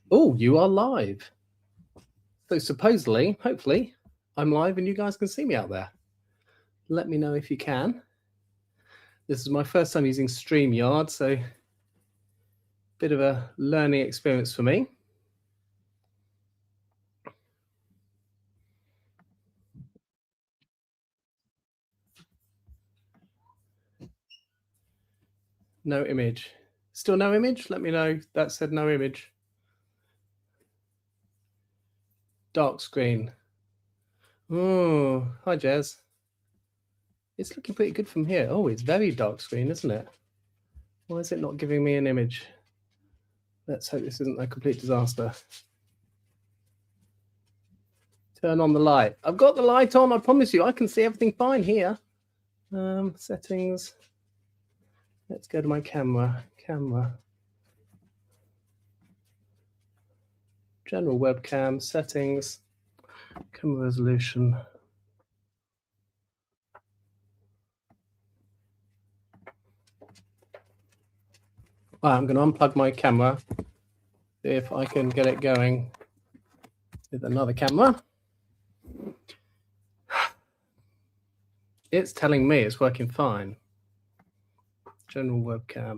Oh, you are live. So supposedly, hopefully, I'm live and you guys can see me out there. Let me know if you can. This is my first time using StreamYard, so a bit of a learning experience for me. No image. Still no image? Let me know. That said no image. Dark screen. Oh, hi, Jez. It's looking pretty good from here. Oh, it's very dark screen, isn't it? Why is it not giving me an image? Let's hope this isn't a complete disaster. Turn on the light. I've got the light on. I promise you, I can see everything fine here. Settings. Let's go to my camera. General webcam, settings, camera resolution. Right, I'm going to unplug my camera, see if I can get it going with another camera. It's telling me it's working fine. General webcam.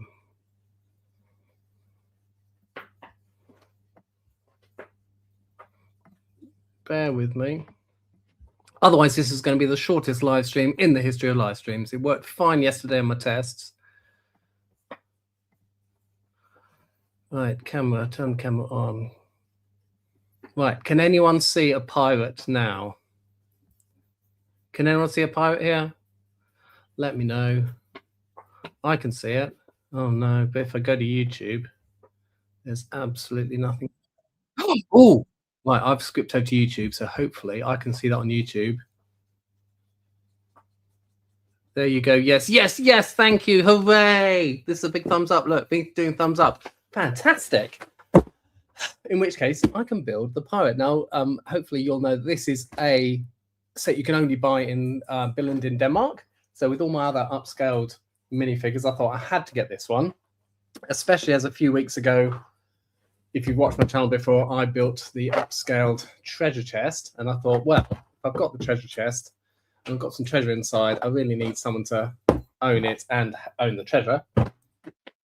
Bear with me. Otherwise, this is going to be the shortest live stream in the history of live streams. It worked fine yesterday on my tests. Right, camera, turn camera on. Right, can anyone see a pirate now? Can anyone see a pirate here? Let me know. I can see it. Oh no, but if I go to YouTube, there's absolutely nothing. Oh, right, I've skipped over to YouTube, so hopefully I can see that on YouTube. There you go. Yes, yes, yes. Thank you. Hooray. This is a big thumbs up. Look, big doing thumbs up. Fantastic. In which case, I can build the pirate. Now, hopefully you'll know this is a set you can only buy in Billund in Denmark. So with all my other upscaled minifigures, I thought I had to get this one, especially as a few weeks ago, if you've watched my channel before, I built the upscaled treasure chest. And I thought, well, if I've got the treasure chest and I've got some treasure inside, I really need someone to own it and own the treasure.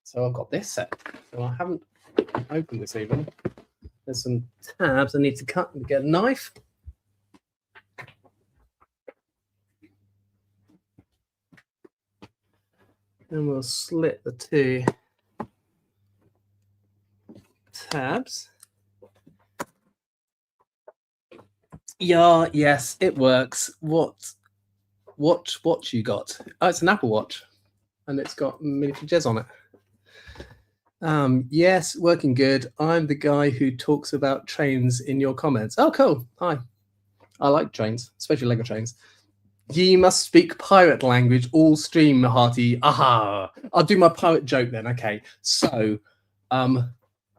So I've got this set. So I haven't opened this even. There's some tabs I need to cut and get a knife. And we'll slit the two tabs. Yeah, yes, it works. What watch you got? Oh, it's an Apple Watch, and it's got Minifig Jez on it. Yes, working good. I'm the guy who talks about trains in your comments. Oh, cool. Hi. I like trains, especially Lego trains. Ye must speak pirate language, all stream, hearty. Aha. I'll do my pirate joke then. Okay. So,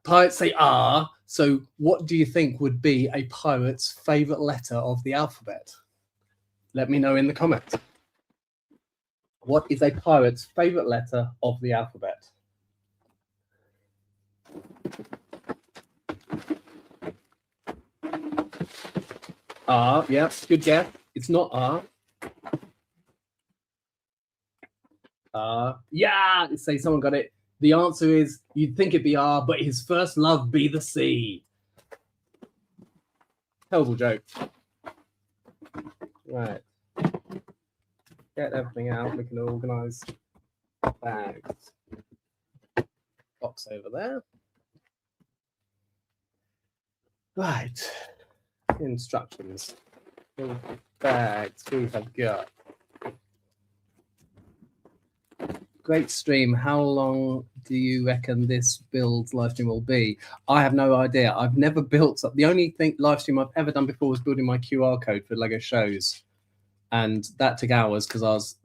pirates say ah. So what do you think would be a pirate's favorite letter of the alphabet? Let me know in the comments. What is a pirate's favorite letter of the alphabet? R, yeah, good guess. It's not R. Yeah, say someone got it. The answer is, you'd think it'd be R, but his first love be the sea. Terrible joke. Right. Get everything out. We can organize bags. Box over there. Right. Instructions. Bags we have got. Great stream. How long do you reckon this build live stream will be? I have no idea. I've never built up. The only thing live stream I've ever done before was building my QR code for Lego shows, and that took hours because I was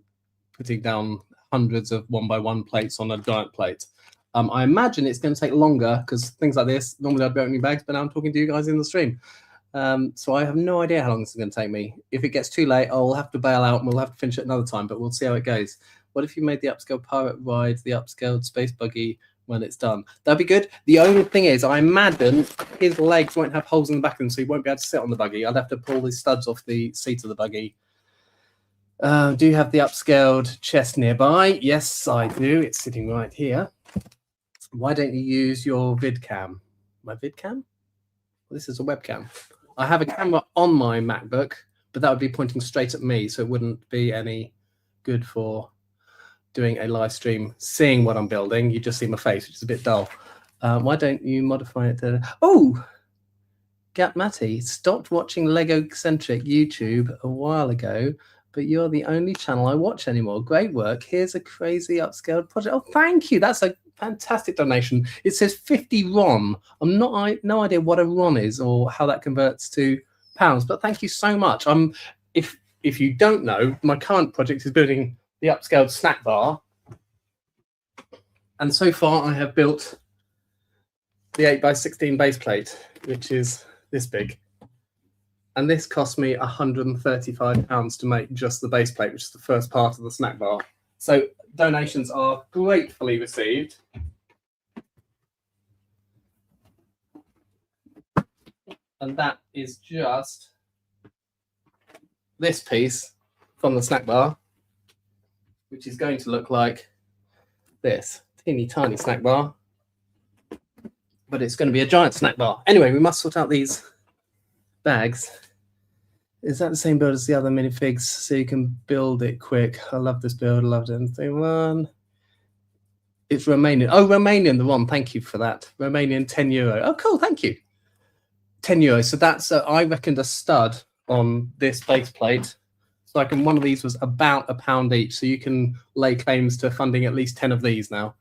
putting down hundreds of 1x1 plates on a giant plate. I imagine it's going to take longer because things like this, normally I'd be opening bags, but now I'm talking to you guys in the stream. So I have no idea how long this is going to take me. If it gets too late, I'll have to bail out and we'll have to finish it another time, but we'll see how it goes. What if you made the upscaled pirate ride, the upscaled space buggy when it's done. That'd be good. The only thing is, I imagine his legs won't have holes in the back of them, so he won't be able to sit on the buggy. I'd have to pull the studs off the seat of the buggy. Do you have the upscaled chest nearby? Yes, I do. It's sitting right here. Why don't you use your vid cam? My vid cam? Well, this is a webcam. I have a camera on my MacBook, but that would be pointing straight at me, so it wouldn't be any good for doing a live stream, seeing what I'm building. You just see my face, which is a bit dull. Why don't you modify it to... Oh! Gat Matty stopped watching Lego-centric YouTube a while ago, but you're the only channel I watch anymore. Great work. Here's a crazy upscaled project. Oh, thank you. That's a fantastic donation. It says 50 RON. No idea what a RON is or how that converts to pounds, but thank you so much. If you don't know, my current project is building the upscaled snack bar. And so far I have built the 8x16 base plate, which is this big. And this cost me £135 to make just the base plate, which is the first part of the snack bar. So donations are gratefully received. And that is just this piece from the snack bar, which is going to look like this teeny tiny snack bar. But it's going to be a giant snack bar. Anyway, we must sort out these bags. Is that the same build as the other minifigs so you can build it quick? I love this build. I loved it. One. It's Romanian. Oh, Romanian, the one. Thank you for that. Romanian, €10. Oh, cool. Thank you. €10. So that's, I reckoned, a stud on this base plate. So I can, one of these was about £1 each. So you can lay claims to funding at least 10 of these now.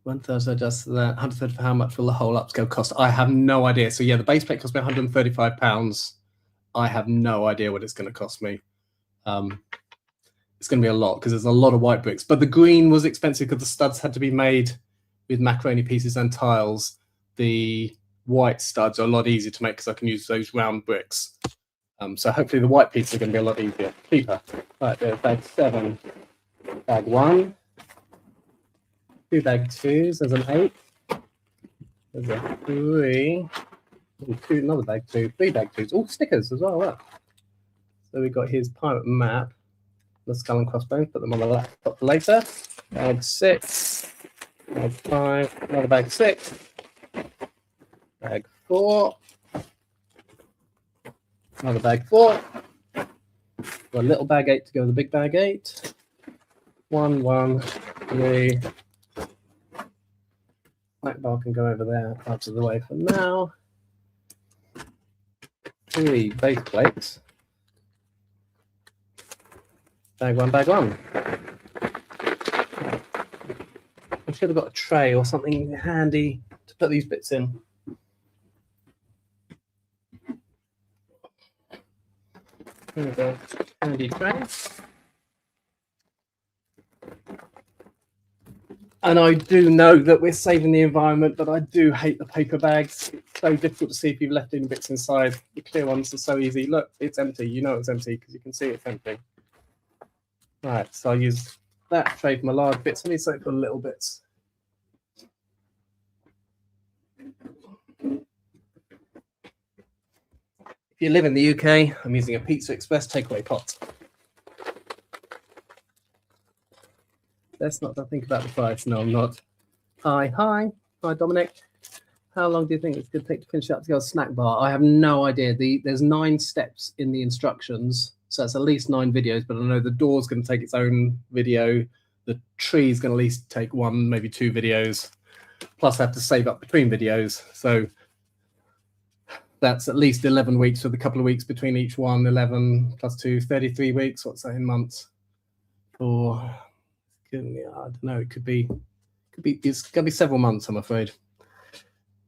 1,000 just that. 130 for how much will the whole upscale cost? I have no idea. So yeah, the base plate cost me £135. I have no idea what it's going to cost me. It's going to be a lot because there's a lot of white bricks. But the green was expensive because the studs had to be made with macaroni pieces and tiles. The white studs are a lot easier to make because I can use those round bricks. So hopefully the white pieces are going to be a lot easier. Cheaper. Right, there's bag 7. Bag 1. 2 bag 2s. There's an 8. There's a 3. Ooh, another bag 2. 3 bag 2s. All stickers as well. Look. So we've got his pirate map. The skull and crossbones. Put them on the laptop for later. Bag 6. Bag 5. Another bag 6. Bag 4. Another bag 4. Got a little bag 8 to go with the big bag 8. 1, 1, 3. Black bar can go over there, out of the way for now. 3 base plates. Bag 1, bag 1. I should have got a tray or something handy to put these bits in. Here we go, handy tray. And I do know that we're saving the environment, but I do hate the paper bags. It's so difficult to see if you've left any bits inside. The clear ones are so easy. Look, it's empty. You know it's empty because you can see it's empty. Right, so I use that tray for my large bits. I need something for little bits. If you live in the UK, I'm using a Pizza Express takeaway pot. Let's not think about the price. No, I'm not. Hi, Dominic. How long do you think it's going to take to finish up to go snack bar? I have no idea. There's 9 steps in the instructions, so it's at least 9 videos. But I know the door's going to take its own video. The tree's going to at least take 1, maybe 2 videos. Plus, I have to save up between videos. So that's at least 11 weeks with a couple of weeks between each one. 11 plus 2, 33 weeks. What's that in months? Or I don't know. It could be. It's going to be several months, I'm afraid.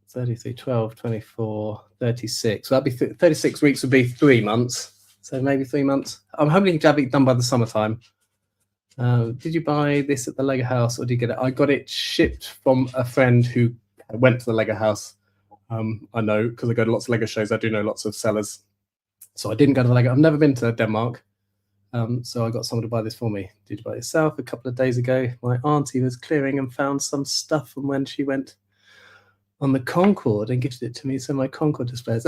33, 12, 24, 36. So that'd be 36 weeks would be 3 months. So maybe 3 months. I'm hoping to have it done by the summertime. Did you buy this at the Lego house or did you get it? I got it shipped from a friend who went to the Lego house. I know because I go to lots of Lego shows. I do know lots of sellers. So I didn't go to the Lego. I've never been to Denmark. So I got someone to buy this for me. Did you buy it yourself? A couple of days ago, my auntie was clearing and found some stuff from when she went on the Concorde and gifted it to me. So my Concorde display is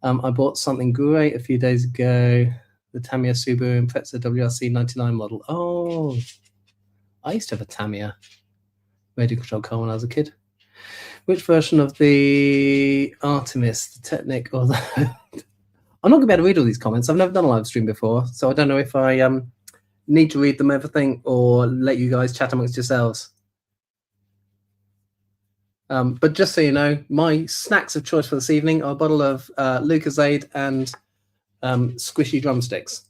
I bought something great a few days ago. The Tamiya Subaru Impreza WRC 99 model. Oh, I used to have a Tamiya radio control car when I was a kid. Which version of the Artemis, the Technic, or the... I'm not going to be able to read all these comments. I've never done a live stream before, so I don't know if I need to read them everything or let you guys chat amongst yourselves. But just so you know, my snacks of choice for this evening are a bottle of Lukas L and squishy drumsticks,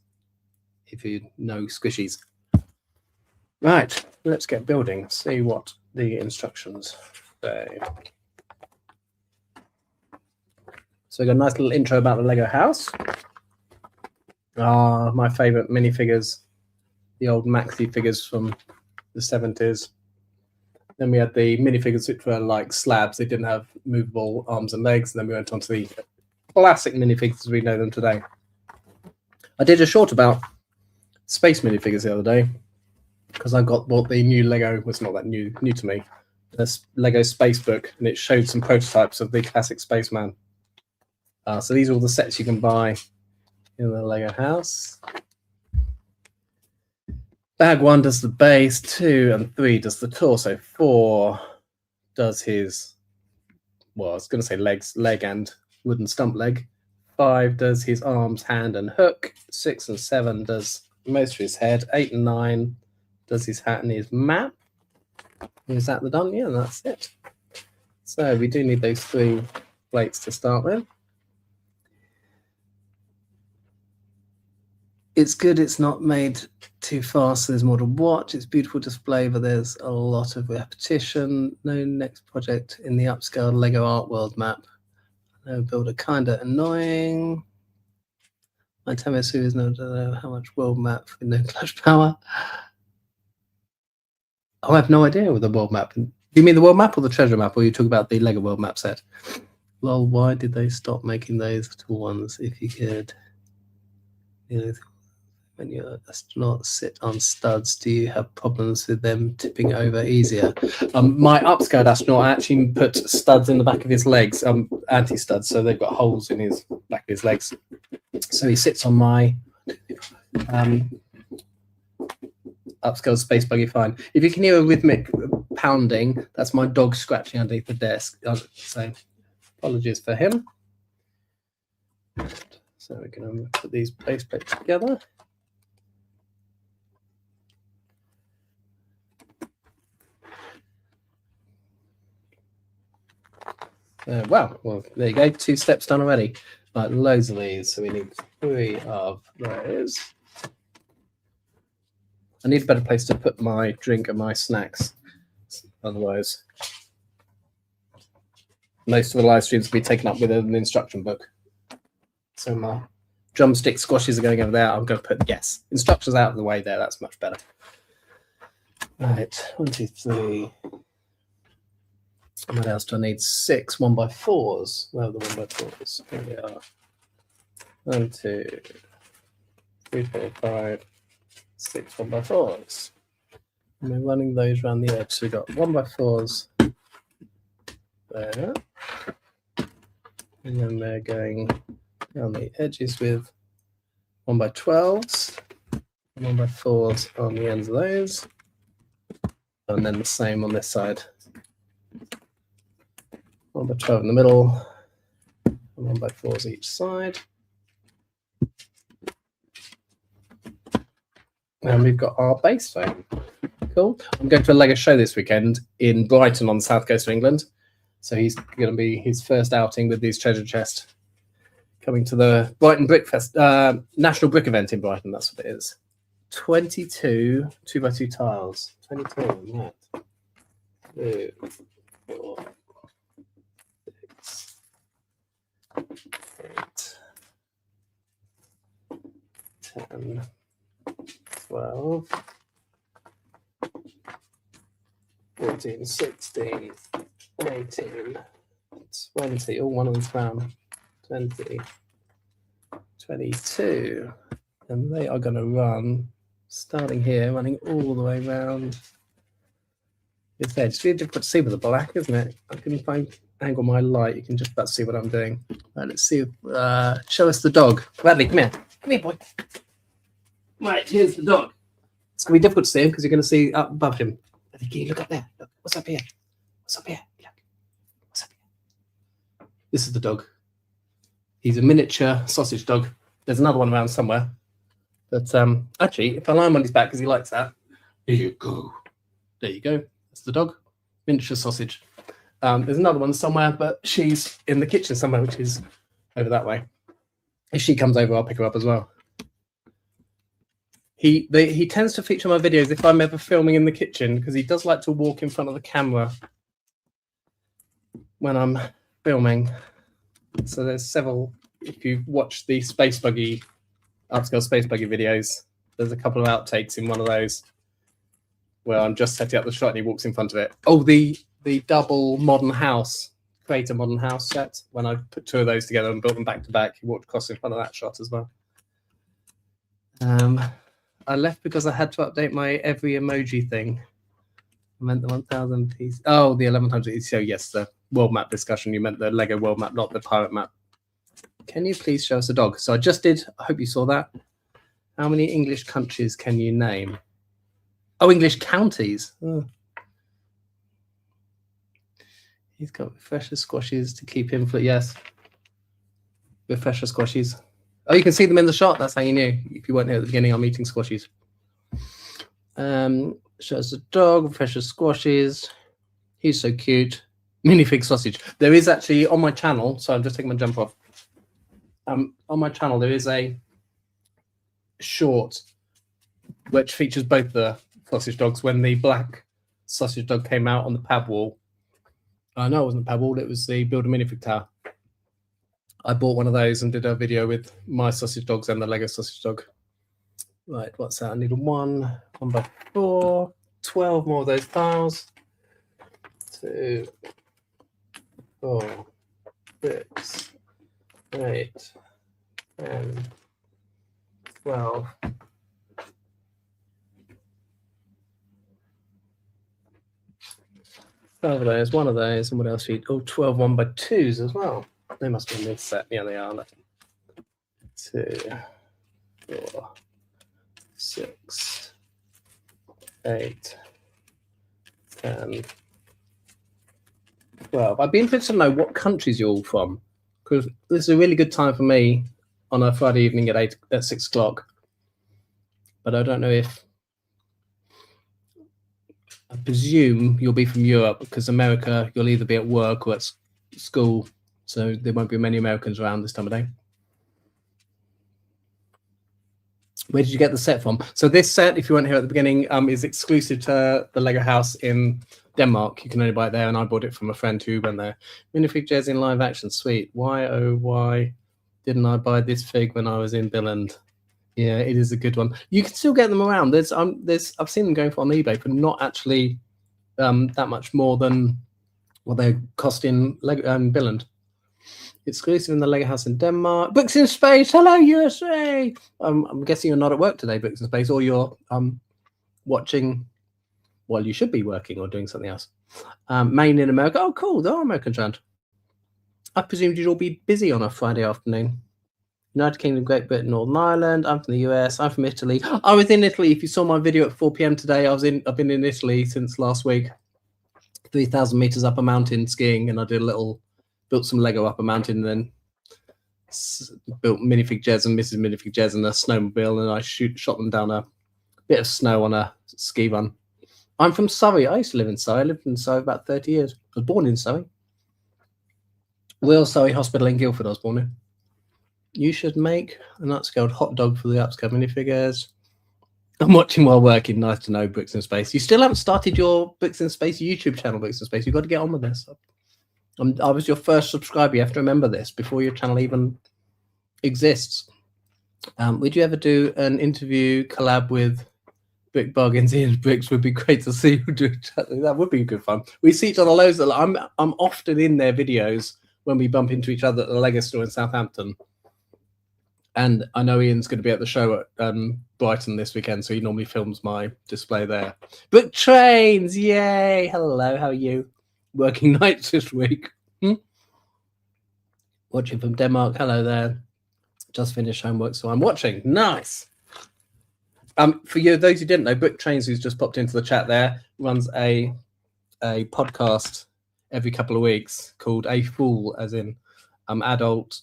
if you know squishies. Right, let's get building. See what the instructions say. So we got a nice little intro about the Lego house. My favourite minifigures, the old maxi figures from the 70s. Then we had the minifigures which were like slabs. They didn't have movable arms and legs. And then we went on to the classic minifigs as we know them today. I did a short about space minifigures the other day because I bought the new Lego, was not that new to me, the Lego Space Book, and it showed some prototypes of the classic spaceman. So these are all the sets you can buy in the Lego house. Bag 1 does the base, 2 and 3 does the torso, 4 does his, well, I was going to say legs, leg and wooden stump leg. 5 does his arms, hand and hook. 6 and 7 does most of his head. 8 and 9 does his hat and his map. Is that the done? Yeah, that's it. So we do need those 3 plates to start with. It's good it's not made too fast, so there's more to watch. It's beautiful display, but there's a lot of repetition. No next project in the upscaled Lego Art World map. No builder, kinda annoying. My Tamiya is no, don't know how much world map with no clutch power. I have no idea with the world map. Do you mean the world map or the treasure map, or you talk about the Lego world map set? Well, why did they stop making those little ones? If you could, you know, when your astronauts sit on studs, do you have problems with them tipping over easier? My upscaled astronaut, I actually put studs in the back of his legs, anti-studs, so they've got holes in his back of his legs. So he sits on my upscaled space buggy fine. If you can hear a rhythmic pounding, that's my dog scratching underneath the desk. So apologies for him. So we're going to put these base plates together. Wow, well, there you go. 2 steps done already. Right, loads of these. So we need 3 of those. I need a better place to put my drink and my snacks. Otherwise, most of the live streams will be taken up with an instruction book. So my drumstick squashes are going over there. I'm going to put, yes, instructions out of the way there. That's much better. Right, 1, 2, 3. What else do I need? 6 1x4s. Where are the 1x4s? Here they are. 1, 2, 3, 4, 5, 6 1x4s. And we're running those around the edge. So we've got 1x4s there. And then they're going down the edges with 1x12s. 1x4s on the ends of those. And then the same on this side. 1x12 in the middle, and 1x4s each side. And we've got our base frame. Cool. I'm going to a Lego show this weekend in Brighton on the south coast of England. So he's going to be his first outing with these treasure chests. Coming to the Brighton Brick Fest, National Brick event in Brighton, that's what it is. 22 2x2 tiles. 22 on that. 2, 4, 6, 8, 10, 12, 14, 16, 18, 20, all one of them's round, 20, 22, And they are going to run, starting here, running all the way around this edge. It's really difficult to see with the black, isn't it? I can, if I angle my light, you can just about see what I'm doing. Right, let's see. Show us the dog. Bradley, come here. Come here, boy. Right, here's the dog. It's going to be difficult to see him because you're going to see up above him. Can you look up there? Look, what's up here? What's up here? Look. What's up here? This is the dog. He's a miniature sausage dog. There's another one around somewhere. But actually, if I lie him on his back because he likes that, here you go. There you go. That's the dog. Miniature sausage. There's another one somewhere, but she's in the kitchen somewhere, which is over that way. If she comes over, I'll pick her up as well. He tends to feature my videos if I'm ever filming in the kitchen because he does like to walk in front of the camera when I'm filming. So there's several. If you watch the Space Buggy, Upscaled Space Buggy videos, there's a couple of outtakes in one of those where I'm just setting up the shot and he walks in front of it. Oh, the double modern house, creator modern house set. When I put two of those together and built them back to back, he walked across in front of that shot as well. I left because I had to update my every emoji thing. I meant the 1,000 piece. Oh, the 1,100. So yes, the world map discussion. You meant the Lego world map, not the pirate map. Can you please show us a dog? So I just did. I hope you saw that. How many English countries can you name? Oh, English counties. Oh. He's got refresher squashes to keep him for, yes. Refresher squashes. Oh, you can see them in the shot. That's how you knew. If you weren't here at the beginning, I'm eating squashies. Shows the dog, refresher squashes. He's so cute. Minifig sausage. There is actually on my channel, so I'm just taking my jump off. On my channel, there is a short which features both the sausage dogs. When the black sausage dog came out on the pad wall, no, it wasn't the pad wall, it was the Build a Minifig tower. I bought one of those and did a video with my sausage dogs and the Lego sausage dog. Right, what's that? I need one by 4, 12 more of those tiles. 2, 4, 6, 8, 10, 12. Those, one of those, and what else? 12 1x2s as well. They must be in this set. Yeah, they are. 2, 4, 6, 8, 10, 12. I'd be interested to know what countries you're all from, because this is a really good time for me on a Friday evening at 6 o'clock. But I don't know if. I presume you'll be from Europe, because America, you'll either be at work or at school. So there won't be many Americans around this time of day. Where did you get the set from? So this set, if you weren't here at the beginning, is exclusive to the Lego house in Denmark. You can only buy it there, and I bought it from a friend who went there. Minifig Jez in live action, sweet. Why, oh, why didn't I buy this fig when I was in Billund? Yeah, it is a good one. You can still get them around. I've seen them going for on eBay for not actually that much more than what they cost in Billund. Exclusive in the Lego house in Denmark. Books in Space. Hello, USA. I'm guessing you're not at work today, Books in Space, or you're watching. Well, you should be working or doing something else. Maine in America. Oh, cool. There are Americans around. I presumed you'd all be busy on a Friday afternoon. United Kingdom, Great Britain, Northern Ireland. I'm from the US. I'm from Italy. I was in Italy. If you saw my video at 4 p.m. today, I've been in Italy since last week. 3,000 meters up a mountain skiing, and I did built some Lego up a mountain, and then built Minifig Jez and Mrs. Minifig Jez and a snowmobile, and I shot them down a bit of snow on a ski run. I'm from Surrey. I used to live in Surrey. I lived in Surrey about 30 years. I was born in Surrey. Royal Surrey Hospital in Guildford I was born in. You should make an upscaled hot dog for the upscaled minifigures. I'm watching while working. Nice to know, Bricks in Space. You still haven't started your Bricks in Space YouTube channel, Bricks in Space. You've got to get on with this. I was your first subscriber. You have to remember this before your channel even exists. Would you ever do an interview collab with Brick Bargains? Ian Bricks would be great to see you do. That would be good fun. We see each other loads. I'm often in their videos when we bump into each other at the Lego store in Southampton. And I know Ian's going to be at the show at Brighton this weekend, so he normally films my display there. Book trains, yay! Hello, how are you? Working nights this week. Watching from Denmark, hello there. Just finished homework, so I'm watching. Nice. For you, those who didn't know, Book Trains, who's just popped into the chat there, runs a podcast every couple of weeks called A Fool, as in adult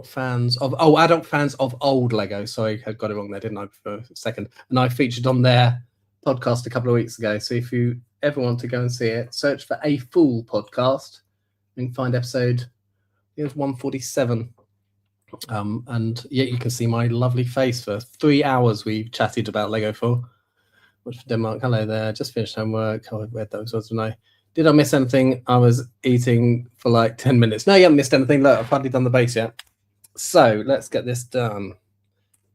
fans of old Lego. Sorry, I got it wrong there, didn't I, for a second? And I featured on their podcast a couple of weeks ago. So if you ever want to go and see it, search for A Fool podcast and find episode, it was 147. And yeah, you can see my lovely face for 3 hours. We chatted about Lego for. Watch for Denmark. Hello there. Just finished homework. Oh, I read those words, didn't I? Did I miss anything? I was eating for like 10 minutes. No, you haven't missed anything. Look, I've hardly done the base yet. So let's get this done.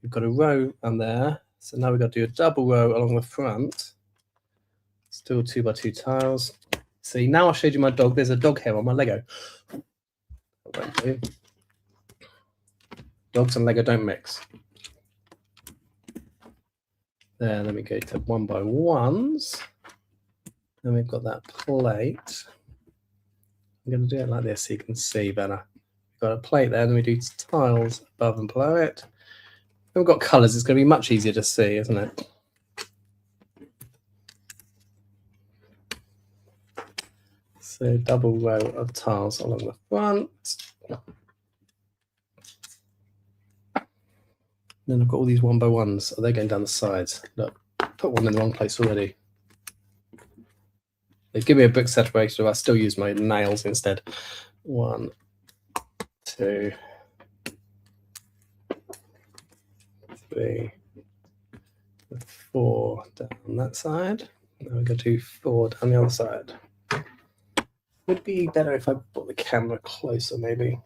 We've got a row on there. So now we've got to do a double row along the front. Still 2x2 tiles. See, now I showed you my dog. There's a dog hair on my Lego. Dogs and Lego don't mix. There, let me go to 1x1s. And we've got that plate. I'm going to do it like this so you can see better. We've got a plate there, and then we do tiles above and below it. And we've got colours. It's going to be much easier to see, isn't it? So double row of tiles along the front. Then I've got all these 1x1s. Are they going down the sides? Look, put one in the wrong place already. They give me a book separator, so I still use my nails instead. 1, 2, 3, 4 down that side. Now we're going to do 4 down the other side. Would be better if I brought the camera closer, maybe.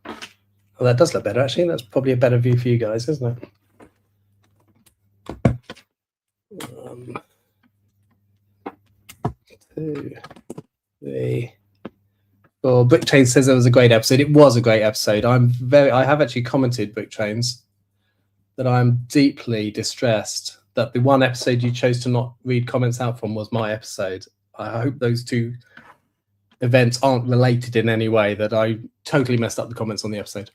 Oh, that does look better, actually. That's probably a better view for you guys, isn't it? 1, 2, 3, 4. Book Trains says it was a great episode. It was a great episode. I have actually commented, Book Trains, that I'm deeply distressed that the one episode you chose to not read comments out from was my episode. I hope those two events aren't related in any way, that I totally messed up the comments on the episode.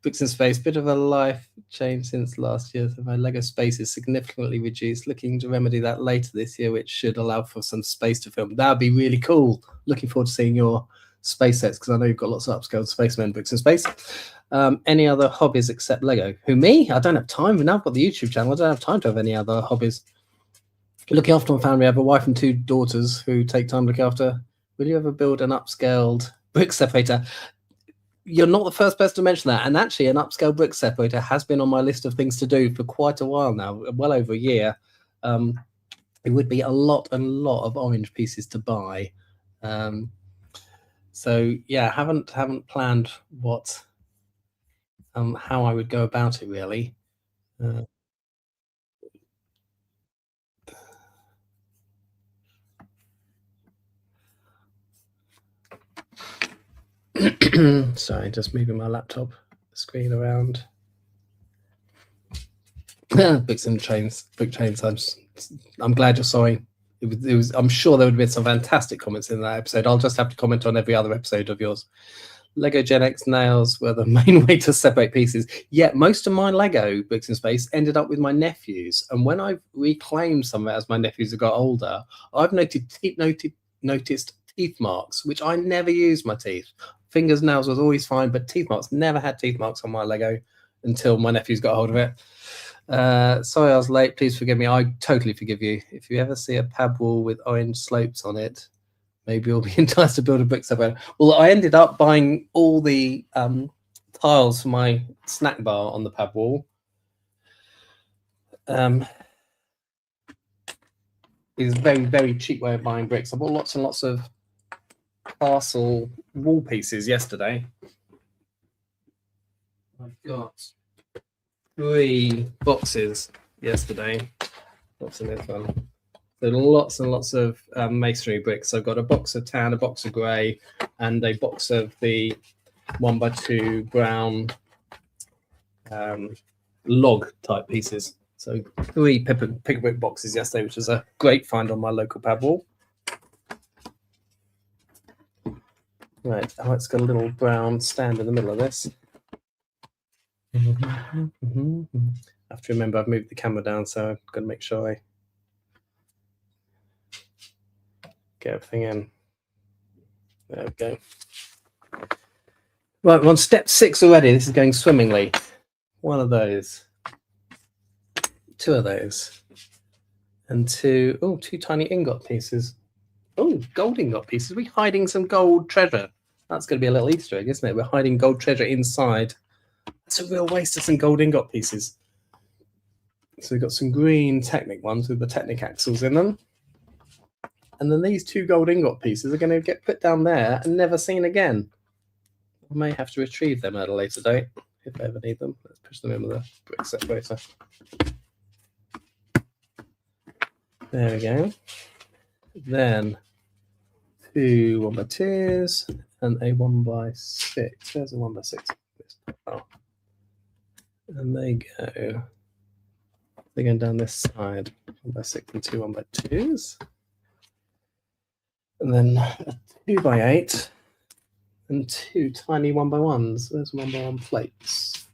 Books in Space, bit of a life change since last year. So my Lego space is significantly reduced. Looking to remedy that later this year, which should allow for some space to film. That would be really cool. Looking forward to seeing your space sets, because I know you've got lots of upscaled spacemen. Books in Space. Any other hobbies except Lego? Who, me? I don't have time. Now I've got the YouTube channel. I don't have time to have any other hobbies. Looking after my family. I have a wife and 2 daughters who take time to look after. Will you ever build an upscaled brick separator? You're not the first person to mention that. And actually, an upscaled brick separator has been on my list of things to do for quite a while now, well over a year. It would be a lot of orange pieces to buy. So yeah, haven't planned what how I would go about it really. Sorry, just moving my laptop screen around. Books and Trains, Book Trains. I'm glad you're sorry. It was. I'm sure there would have been some fantastic comments in that episode. I'll just have to comment on every other episode of yours. Lego Gen X nails were the main way to separate pieces. Yet most of my Lego Books in Space ended up with my nephews, and when I've reclaimed some of it as my nephews have got older, I've noticed teeth marks, which I never used my teeth. Fingers, nails was always fine, but teeth marks, never had teeth marks on my Lego until my nephews got hold of it. Sorry I was late. Please forgive me. I totally forgive you. If you ever see a pad wall with orange slopes on it, maybe you'll be enticed to build a brick separator. Well, I ended up buying all the tiles for my snack bar on the pad wall. It's a very, very cheap way of buying bricks. I bought lots and lots of parcel wall pieces yesterday. I've got 3 boxes yesterday. What's in this one? So lots and lots of masonry bricks. So I've got a box of tan, a box of grey, and a box of the 1x2 brown log type pieces. So 3 pick brick boxes yesterday, which was a great find on my local pad wall. Right, oh, it's got a little brown stand in the middle of this. I have to remember I've moved the camera down, so I've got to make sure I get everything in. There we go. Right, we're on step 6 already. This is going swimmingly. 1 of those. 2 of those. And 2 tiny ingot pieces. Oh, gold ingot pieces. We're hiding some gold treasure. That's going to be a little Easter egg, isn't it? We're hiding gold treasure inside. That's a real waste of some gold ingot pieces. So we've got some green Technic ones with the Technic axles in them. And then these 2 gold ingot pieces are going to get put down there and never seen again. I may have to retrieve them at a later date if I ever need them. Let's push them in with a brick separator. There we go. Then 2 1x2s and a 1x6. There's a 1x6. Oh. And they go. They're going down this side. 1x6 and 2 1x2s. And then a 2x8 and 2 tiny 1x1s. There's 1x1 plates.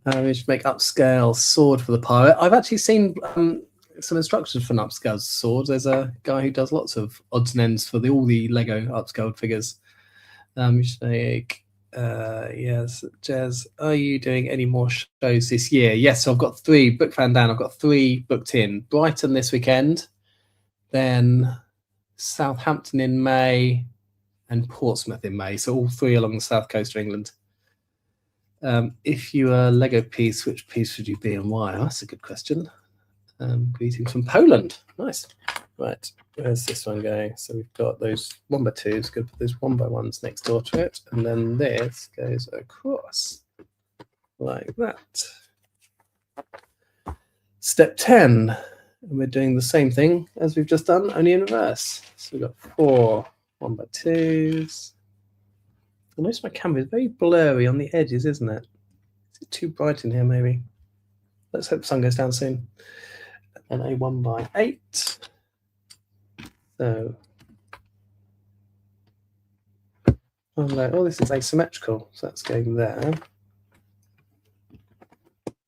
We should make upscale sword for the pirate. I've actually seen some instructions for an upscale sword. There's a guy who does lots of odds and ends for all the Lego upscaled figures. We should make, yes, Jez, are you doing any more shows this year? Yes, so I've got 3, book fan down, I've got 3 booked in. Brighton this weekend, then Southampton in May, and Portsmouth in May. So all 3 along the south coast of England. If you are a Lego piece, which piece would you be and why? Oh, that's a good question. Greetings from Poland. Nice. Right, where's this one going? So we've got those 1x2s. Going to put those 1x1s next door to it, and then this goes across like that. Step 10. And we're doing the same thing as we've just done, only in reverse. So we've got 4 1x2s. I notice my camera is very blurry on the edges, isn't it? Is it too bright in here, maybe? Let's hope the sun goes down soon. And a 1x8. So, I'm like, oh, this is asymmetrical. So that's going there.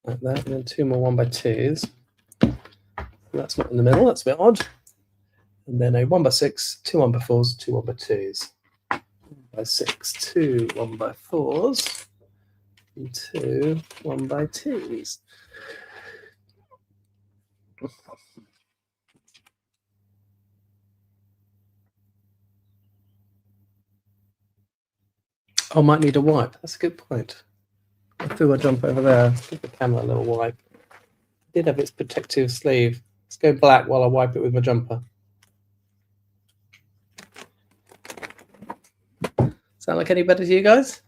Like that. And then 2 more 1x2s. That's not in the middle. That's a bit odd. And then a 1x6, 2 1x4s, 2 1x2s. 1x6, 2 1x4s, and 2 1x2s. I might need a wipe. That's a good point. I threw a jump over there. Give the camera a little wipe. It did have its protective sleeve. Let's go black while I wipe it with my jumper. Sound like any better to you guys?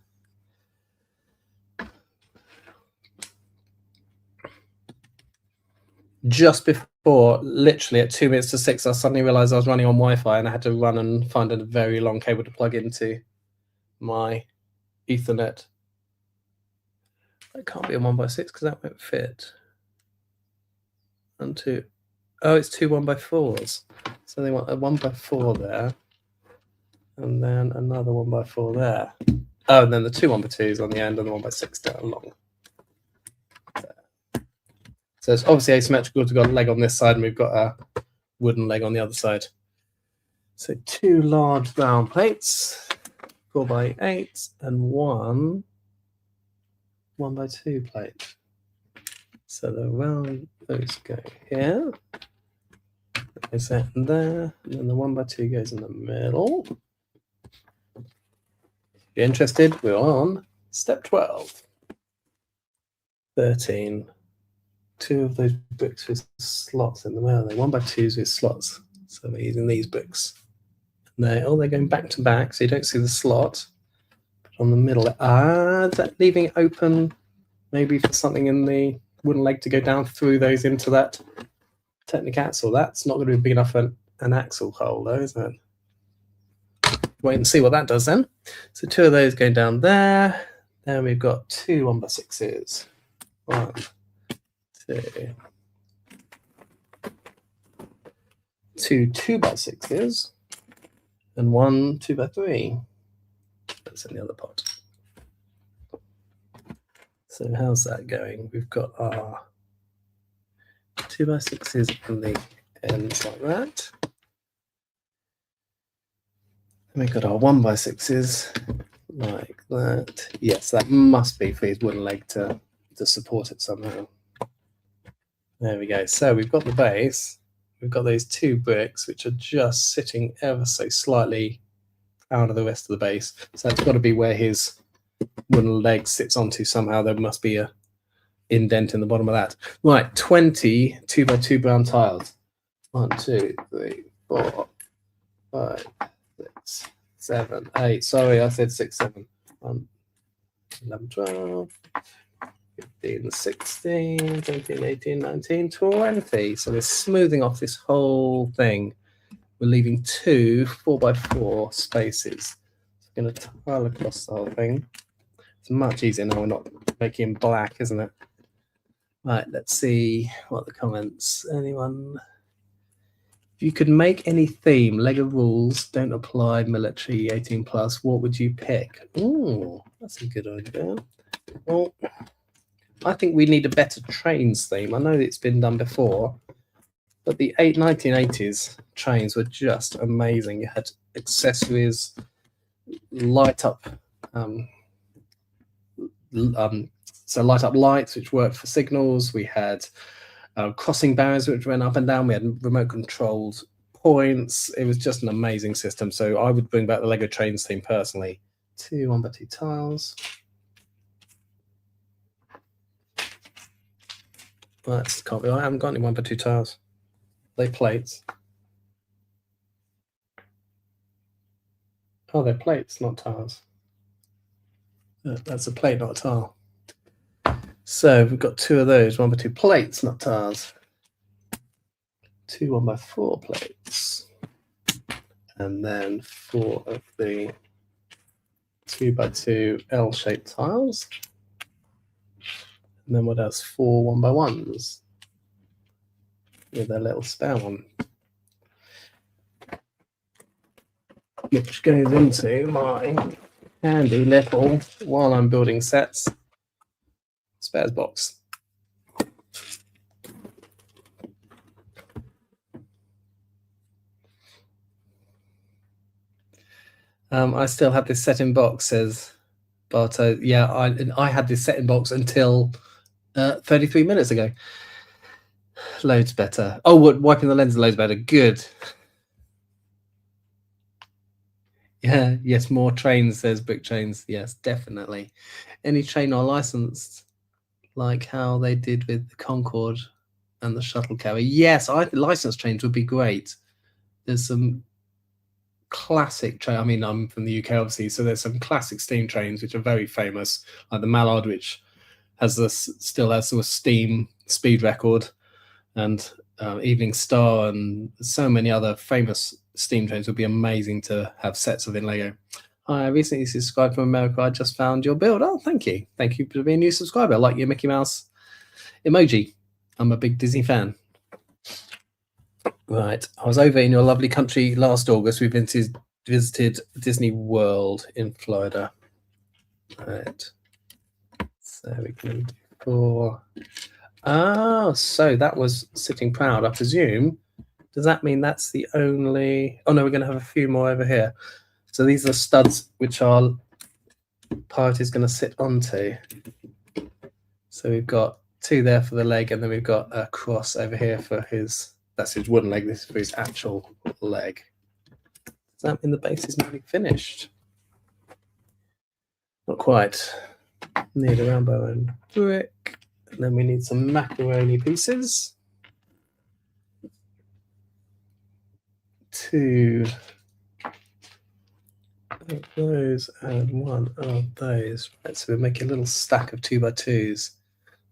Just before, literally at 2 minutes to 6, I suddenly realized I was running on Wi-Fi and I had to run and find a very long cable to plug into my Ethernet. That can't be a 1x6 because that won't fit. And 2. Oh, it's 2 1x4s. So they want a 1x4 there. And then another 1x4 there. Oh, and then the 2 1x2s on the end and the 1x6 down along. There. So it's obviously asymmetrical. We've got a leg on this side and we've got a wooden leg on the other side. So 2 large brown plates, 4x8, and 1 1x2 plate. So the round those go here. There's that in there, and then the 1x2 goes in the middle. If you're interested, we're on step 12. 13. 2 of those bricks with slots in them. Where are they? 1x2s with slots. So we're using these bricks. And they're going back to back, so you don't see the slot. But on the middle, is that leaving it open maybe for something in the wooden leg to go down through those into that Technic axle. That's not going to be big enough for an axle hole, though, is it? Wait and see what that does then. So 2 of those going down there. Then we've got 2 1x6s. 1, 2. 2 2x6s. And 1 2x3. That's in the other pot. So how's that going? We've got our 2x6s on the ends like that. And we've got our 1x6s like that. Yes, that must be for his wooden leg to support it somehow. There we go. So we've got the base. We've got those 2 bricks, which are just sitting ever so slightly out of the rest of the base. So it's got to be where his wooden leg sits onto somehow. There must be a indent in the bottom of that. Right, 20 2x2 brown tiles. 1, 2, 3, 4, 5, 6, 7, 8. Sorry, I said 6, 7. 1, 11, 12, 15, 16, 17, 18, 19, 20. So we're smoothing off this whole thing. We're leaving 2 4x4 spaces. So we're going to tile across the whole thing. It's much easier now. We're not making black, isn't it? Right, let's see what the comments. Anyone? If you could make any theme, Lego rules don't apply, military 18+, what would you pick? Ooh, that's a good idea. Well, I think we need a better trains theme. I know it's been done before, but the 1980s trains were just amazing. You had accessories, light up, so light up lights which worked for signals. We had crossing barriers which went up and down. We had remote controlled points. It was just an amazing system. So I would bring back the Lego trains theme personally. 2 1x2 tiles. That's can't be right. I haven't got any 1x2 tiles. Are they plates? Oh, they're plates, not tiles. That's a plate, not a tile. So we've got 2 of those, 1x2 plates, not tiles. 2 1x4 plates. And then 4 of the 2x2 L-shaped tiles. And then what else? 4 1x1s with a little spare one, which goes into my handy little, while I'm building sets, spares box. I still have this set in box, says Barto. Yeah, I had this set in box until 33 minutes ago. Loads better. Oh, what, wiping the lens loads better. Good. Yeah, yes, more trains, says Brick Trains. Yes, definitely. Any train not licensed, like how they did with the Concorde and the shuttle carrier. Yes, licensed trains would be great. There's some classic train. I mean, I'm from the UK, obviously, so there's some classic steam trains which are very famous, like the Mallard, which has still has a steam speed record, and Evening Star, and so many other famous steam trains. Would be amazing to have sets of in Lego. I recently subscribed from America. I just found your build. Oh, thank you. Thank you for being a new subscriber. I like your Mickey Mouse emoji. I'm a big Disney fan. Right. I was over in your lovely country last August. We visited Disney World in Florida. Right. So we can do 4. Oh, so that was sitting proud, I presume. Does that mean that's the only... Oh, no, we're going to have a few more over here. So these are studs which our pirate is going to sit onto. So we've got 2 there for the leg, and then we've got a cross over here for his... That's his wooden leg. This is for his actual leg. Does that mean the base is nearly finished? Not quite. Need a Rambo and brick. And then we need some macaroni pieces. 2 of those and 1 of those. Right, so we'll make a little stack of 2x2s.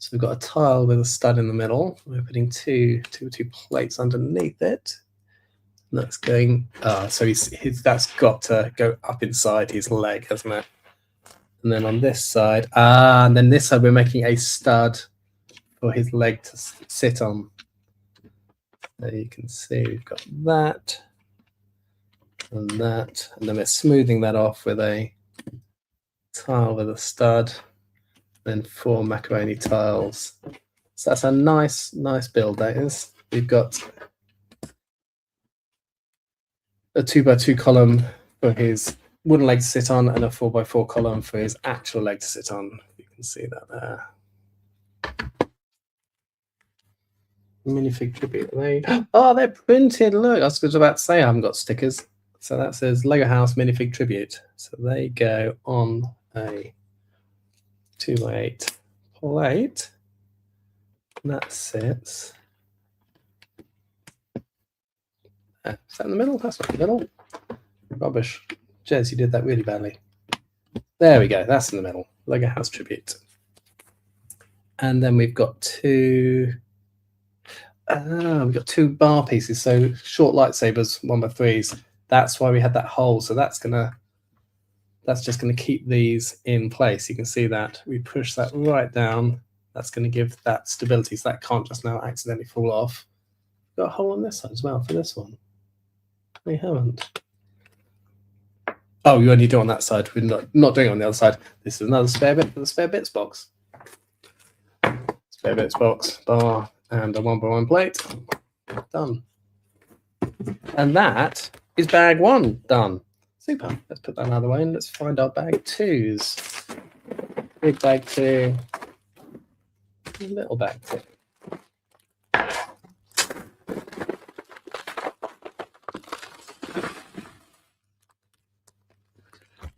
So we've got a tile with a stud in the middle. We're putting two plates underneath it. And that's going. So that's got to go up inside his leg, hasn't it? And then on this side, and then this side, we're making a stud for his leg to sit on. There you can see we've got that and that, and then we're smoothing that off with a tile with a stud, then 4 macaroni tiles. So that's a nice build, that is. We've got a 2x2 column for his wooden leg to sit on and a 4x4 column for his actual leg to sit on. You can see that there. Minifig tribute. Oh, they're printed. Look, I was about to say I haven't got stickers. So that says Lego House Minifig tribute. So they go on a 2x8 plate. And that sits. Is that in the middle? That's not in the middle. Rubbish. Jez, you did that really badly. There we go. That's in the middle. Lego House tribute. And then we've got two bar pieces. So short lightsabers, 1x3s. That's why we had that hole. So that's just gonna keep these in place. You can see that we push that right down. That's going to give that stability, so that can't just now accidentally fall off. Got a hole on this side as well for this one. We haven't. Oh, you only do it on that side. We're not doing it on the other side. This is another spare bit for the spare bits box. Spare bits box, bar, and a 1x1 plate. Done. And that is bag 1 done. Super. Let's put that out of the way and let's find our bag 2s. Big bag 2. Little bag 2.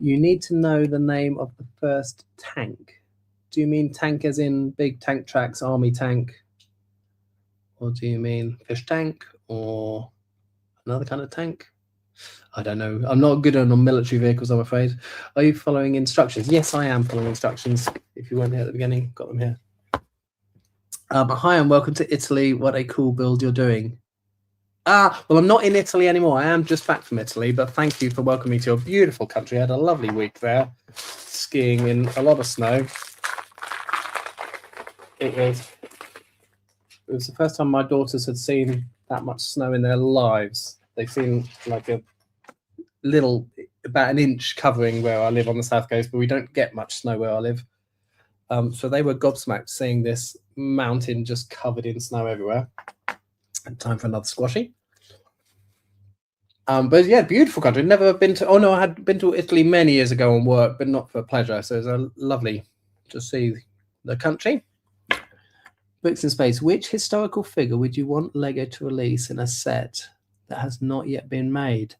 You need to know the name of the first tank. Do you mean tank as in big tank tracks, army tank? Or do you mean fish tank or another kind of tank? I don't know. I'm not good on military vehicles, I'm afraid. Are you following instructions? Yes, I am following instructions. If you weren't here at the beginning, got them here. Hi and welcome to Italy. What a cool build you're doing. Well, I'm not in Italy anymore. I am just back from Italy, but thank you for welcoming me to your beautiful country. I had a lovely week there, skiing in a lot of snow. It was the first time my daughters had seen that much snow in their lives. They've seen like a little, about an inch covering where I live on the south coast, but we don't get much snow where I live. So they were gobsmacked seeing this mountain just covered in snow everywhere. And time for another squashy. But yeah, beautiful country. Never been to. Oh no, I had been to Italy many years ago on work, but not for pleasure. So it was lovely to see the country. Books in Space. Which historical figure would you want Lego to release in a set that has not yet been made?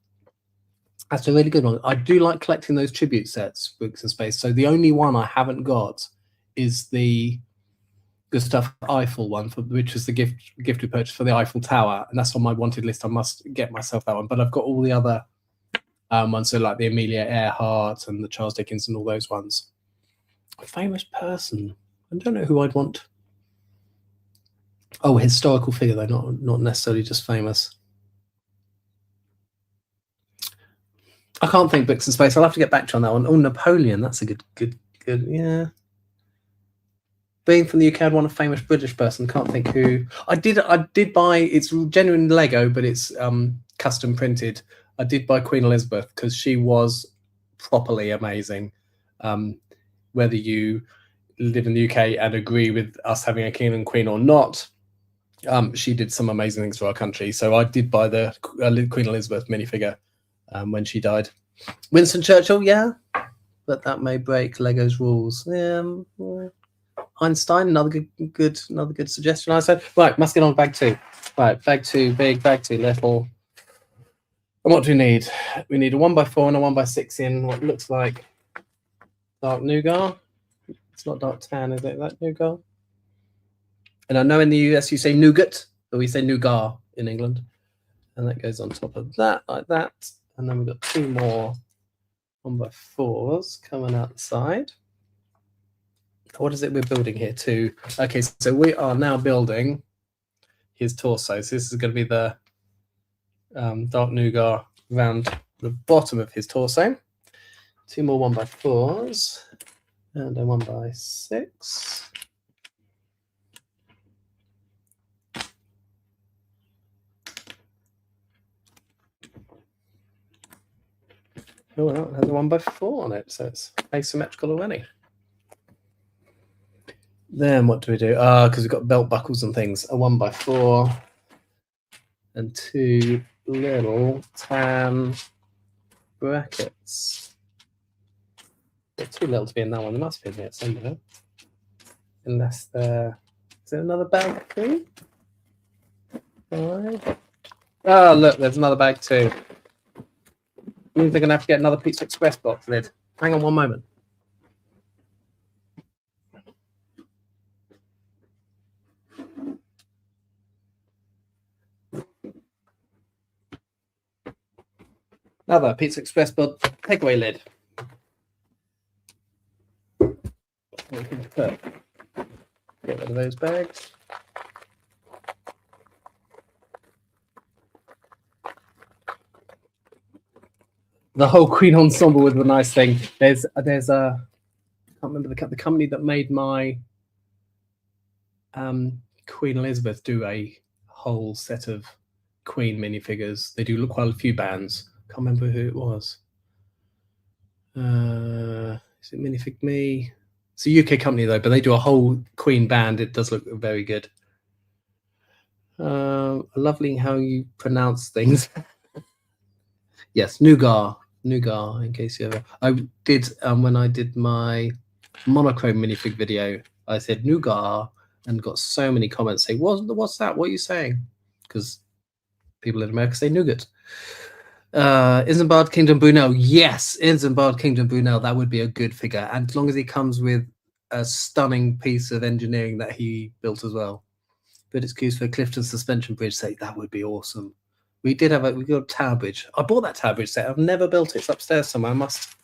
That's a really good one. I do like collecting those tribute sets, Books in Space. So the only one I haven't got is the Gustav Eiffel one, which was the gift we purchased for the Eiffel Tower, and that's on my wanted list. I must get myself that one, but I've got all the other ones, so like the Amelia Earhart and the Charles Dickens and all those ones. A famous person. I don't know who I'd want. Oh, historical figure though, not necessarily just famous. I can't think Books in Space. I'll have to get back to you on that one. Oh, Napoleon. That's a good. Yeah. Being from the UK, I'd want a famous British person. Can't think who. I did buy. It's genuine Lego, but it's custom printed. I did buy Queen Elizabeth because she was properly amazing. Whether you live in the UK and agree with us having a king and queen or not, she did some amazing things for our country. So I did buy the Queen Elizabeth minifigure when she died. Winston Churchill, yeah, but that may break Lego's rules. Einstein, another good suggestion. I said, right, must get on bag 2. Right, bag 2 big, bag 2 little. And what do we need? We need a 1x4 and a 1x6 in what looks like dark nougat. It's not dark tan, is it? That nougat. And I know in the US you say nougat, but we say nougat in England. And that goes on top of that, like that. And then we've got 2 more 1x4s coming out the side. what is it we're building here too? Okay, so we are now building his torso. So this is going to be the dark nougat around the bottom of his torso. 2 more 1x4s and a 1x6. Oh, well, it has a 1x4 on it, so it's asymmetrical already. Then what do we do? Because we've got belt buckles and things. A 1x4 and 2 little tan brackets. They're too little to be in that one. There must be in there somewhere. Unless there... Is there another bag too? 5. Oh, look, there's another bag too. Means they're going to have to get another Pizza Express box lid. Hang on one moment. Another Pizza Express box takeaway lid. We can get rid of those bags. The whole Queen ensemble was a nice thing. There's a I can't remember the company that made my Queen Elizabeth do a whole set of Queen minifigures. They do quite a few bands. Can't remember who it was. Is it Minifig Me? It's a UK company though, but they do a whole Queen band. It does look very good. Lovely how you pronounce things. Yes, nougat, in case you ever... I did, when I did my monochrome minifig video, I said nougat and got so many comments saying, what's that? What are you saying? Because people in America say nougat. Isambard Kingdom Brunel. Yes, Isambard Kingdom Brunel. That would be a good figure. And as long as he comes with a stunning piece of engineering that he built as well. Good excuse for Clifton Suspension Bridge sake. That would be awesome. We got a tower bridge. I bought that tower bridge set. I've never built it. It's upstairs somewhere. I must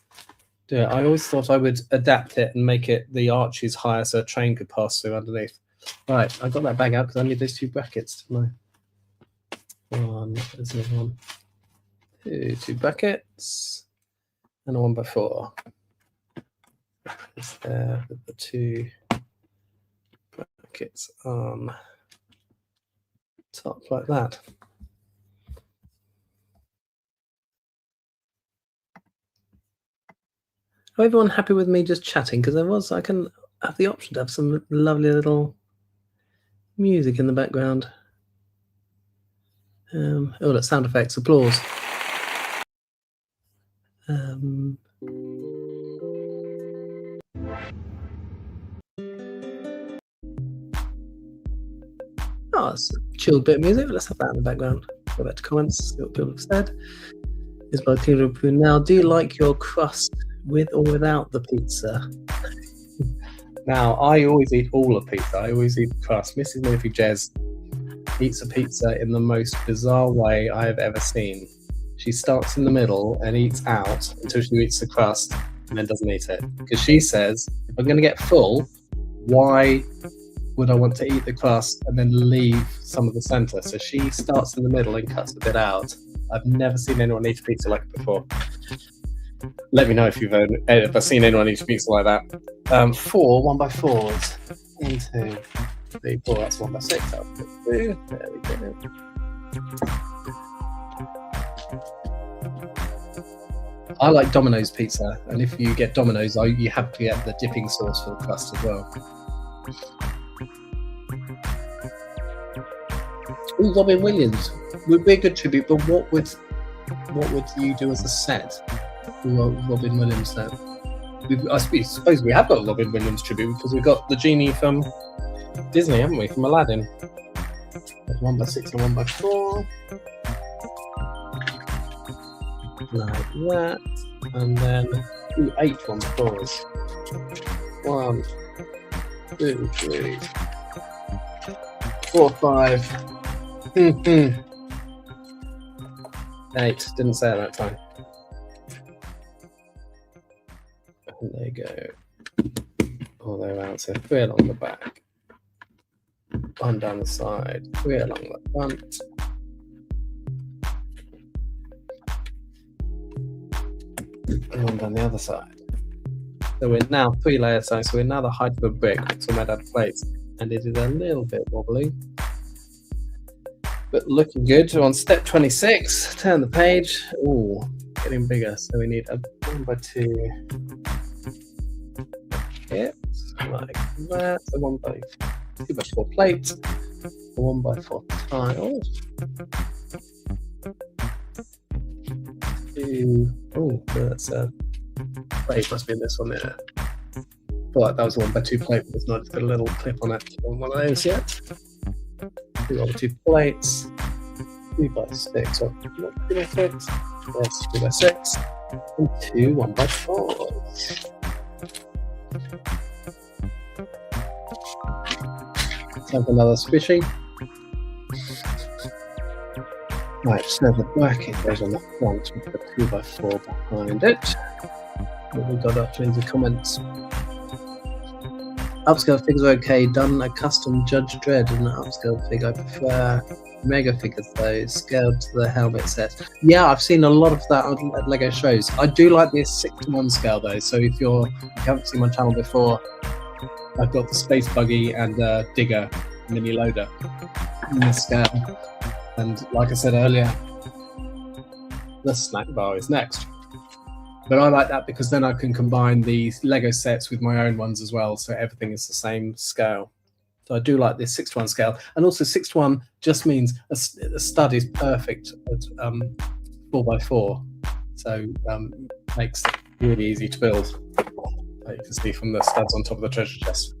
do it. I always thought I would adapt it and make it the arches higher so a train could pass through underneath. Right, I got that bag out because I need those 2 brackets, didn't I? There's another one. 2 brackets and a 1x4. It's there with the 2 brackets on top like that. Are everyone happy with me just chatting? Because I can have the option to have some lovely little music in the background. Oh, that's sound effects, applause. Oh, it's a chilled bit of music. Let's have that in the background. Go back to comments, see what people have said. Is by Kingdom now. Do you like your crust with or without the pizza? Now, I always eat all of pizza. I always eat the crust. Mrs. Minifig Jez eats a pizza in the most bizarre way I have ever seen. She starts in the middle and eats out until she eats the crust and then doesn't eat it. Because she says, if I'm going to get full, why would I want to eat the crust and then leave some of the center? So she starts in the middle and cuts a bit out. I've never seen anyone eat a pizza like it before. Let me know if you've ever seen anyone eat a pizza like that. 4 1x4s. 1, 2, 3, 4. That's 1x6. That'll fit through. There we go. I like Domino's pizza, and if you get Domino's, you have to get the dipping sauce for the crust as well. Ooh, Robin Williams would be a good tribute, but what would you do as a set? Robin Williams set. I suppose we have got a Robin Williams tribute because we've got the genie from Disney, haven't we? From Aladdin. 1x6 and 1x4. Like that. And then 8 1x4s. 1, 2, 3, 4, 5. 8. Didn't say it that time. And there you go. all the way around. So 3 along the back, 1 down the side, 3 along the front. And 1 down the other side. So we're now 3 layers size. So we're now the height of a brick, so made out of plates, and it is a little bit wobbly, but looking good. So on step 26, turn the page. Ooh, getting bigger. So we need a 1x2 kit like that. A 2x4 plate, a 1x4 tile. Oh, that's a plate. Must be in this one there. I feel like that was a 1x2 plate, but it's not. It's got a little clip on it. On one of those yet. 2 plates. 2x6. Or not 2x6. That's 2x6. And 2 1x4s. Let's have another squishy. Right, so the bracket goes on the front with the 2x4 behind it. What we got up in the comments. Upscale figures are okay. Done a custom Judge Dredd and an upscale fig. I prefer mega figures though, scaled to the helmet set. Yeah, I've seen a lot of that at LEGO shows. I do like the 6:1 scale though. So if you haven't seen my channel before, I've got the space buggy and digger mini loader in this scale. And like I said earlier, the snack bar is next. But I like that because then I can combine the LEGO sets with my own ones as well, so everything is the same scale. So I do like this 6:1 scale. And also 6:1 just means a stud is perfect at 4x4. So makes it really easy to build. You can see from the studs on top of the treasure chest.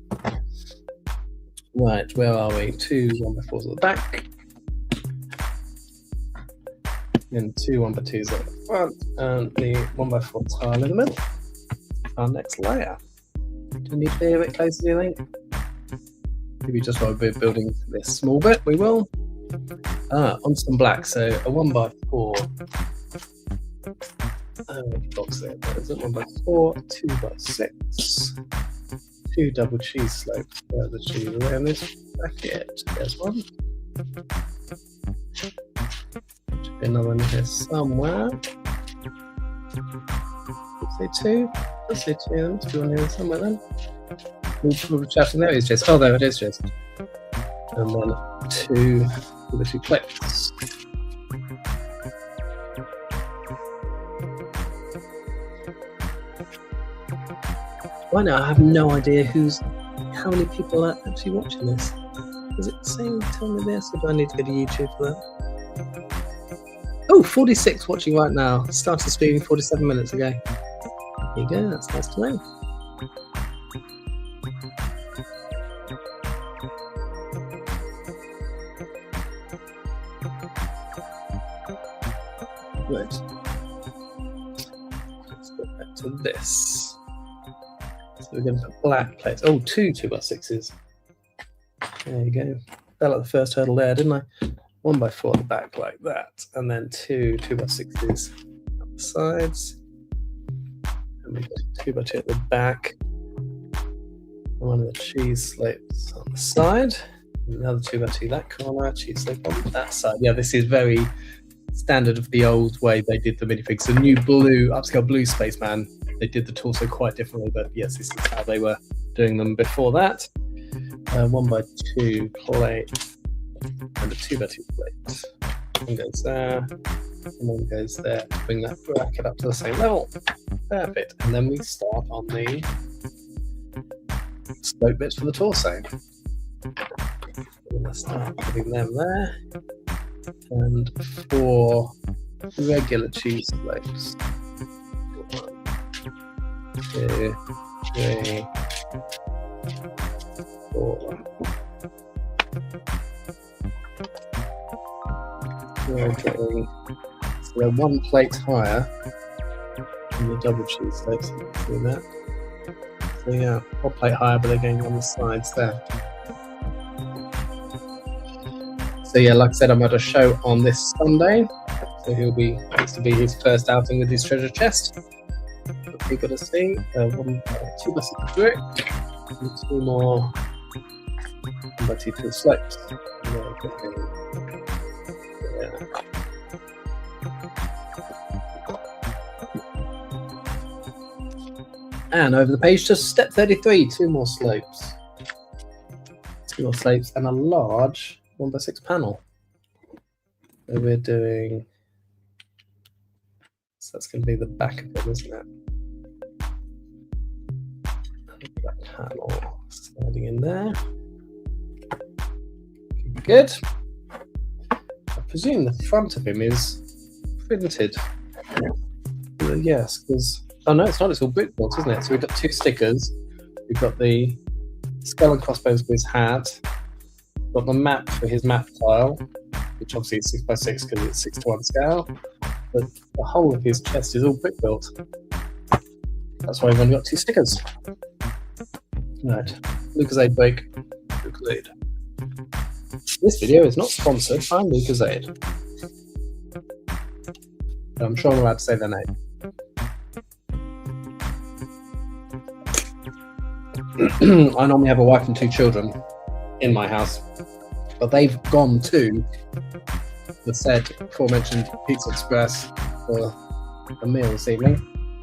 Right, where are we? 2 1x4s at the back. And 2 1x2s at the front, and the 1x4 tile in the middle. Our next layer. Do we need to be a bit closer, do you think? Maybe just while we're building this small bit, we will. On some black, so a 1x4. Box there. There's a 1x4, 2x6. 2 double cheese slopes. There's the cheese around this bracket. There's one. Another one here somewhere. Let's say 2. Let's say 2. There must be one here somewhere then. We'll chat. There it is, just. Oh, there it is, just. And then 2 with the 2 plates. Right now, I have no idea how many people are actually watching this. Is it saying, tell me this, or do I need to go to YouTube for that? Oh, 46 watching right now. Started streaming 47 minutes ago. There you go, that's nice to know. Right. Let's go back to this. So we're going to put black plates. Oh, 2 2x6s. There you go. Fell at the first hurdle there, didn't I? 1x4 at the back like that, and then 2 2x6s up the sides, and we got 2x2 at the back, and one of the cheese slopes on the side, and another 2x2 that corner, cheese slope on that side. Yeah, this is very standard of the old way they did the minifigs. The new blue, upscale blue Spaceman, they did the torso quite differently, but yes, this is how they were doing them before that. 1x2 plate. And a 2x2 plate. One goes there, and one goes there to bring that bracket up to the same level. Perfect. And then we start on the slope bits for the torso. We're going to start putting them there. And 4 regular cheese slopes. 1, 2, 3, 4. We're getting, so they're 1 plate higher than the double cheese slopes. You can see that. So yeah, 1 plate higher, but they're going on the sides there. So yeah, like I said, I'm at a show on this Sunday. So this will be his first outing with his treasure chest. For people to see. 2x6 brick. And 2 more 1x2 slopes. Yeah. And over the page to step 33, 2 more slopes. 2 more slopes and a large 1x6 panel. So we're doing, so that's going to be the back of it, isn't it? That panel sliding in there. Good. I presume the front of him is printed. Yes, because oh no, it's not. It's all brick built, isn't it? So we've got 2 stickers. We've got the skull and crossbones for his hat. We've got the map for his map tile, which obviously is 6x6 because it's 6:1 scale. But the whole of his chest is all brick built. That's why we've only got 2 stickers. Right, Lucozade break. Lucozade. This video is not sponsored by Lucozade. I'm sure I'm allowed to say their name. I normally have a wife and 2 children in my house, but they've gone to the said aforementioned Pizza Express for a meal this evening.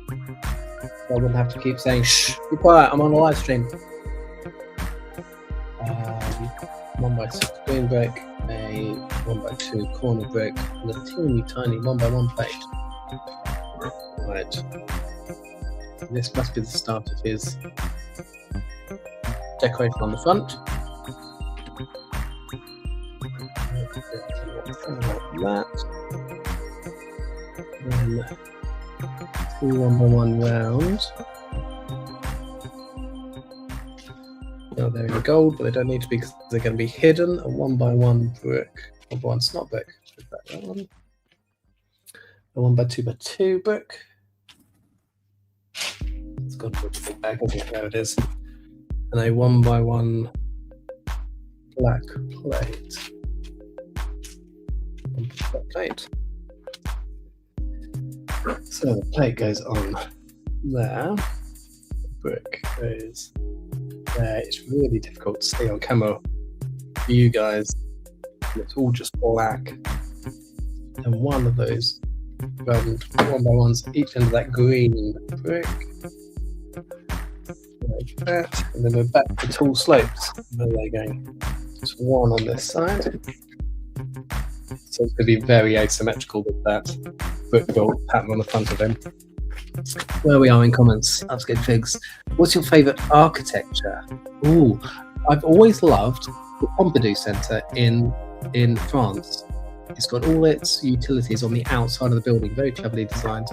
So I wouldn't have to keep saying, shh, be quiet, I'm on a live stream. 1x6 green brick, a 1x2 corner brick, and a teeny tiny 1x1 plate. Right. This must be the start of his decoration on the front. Like that. Then 2 1x1 rounds. No, they're in gold, but they don't need to be because they're going to be hidden. A 1x1 brick, 1x1 snot brick. That one. A 1x2x2 brick. It's got a big bag, isn't it? There it is. And a 1x1 black plate. Black plate. So the plate goes on there. The brick goes there. It's really difficult to see on camera for you guys. It's all just black. And one of those round 1x1s each end of that green brick. Like that. And then we're back to tall slopes. Where are they going? Just 1 on this side. So it's going to be very asymmetrical with that brick built pattern on the front of him. Where we are in comments, Upscaled Figs. What's your favourite architecture? Ooh, I've always loved the Pompidou Centre in France. It's got all its utilities on the outside of the building, very cleverly designed.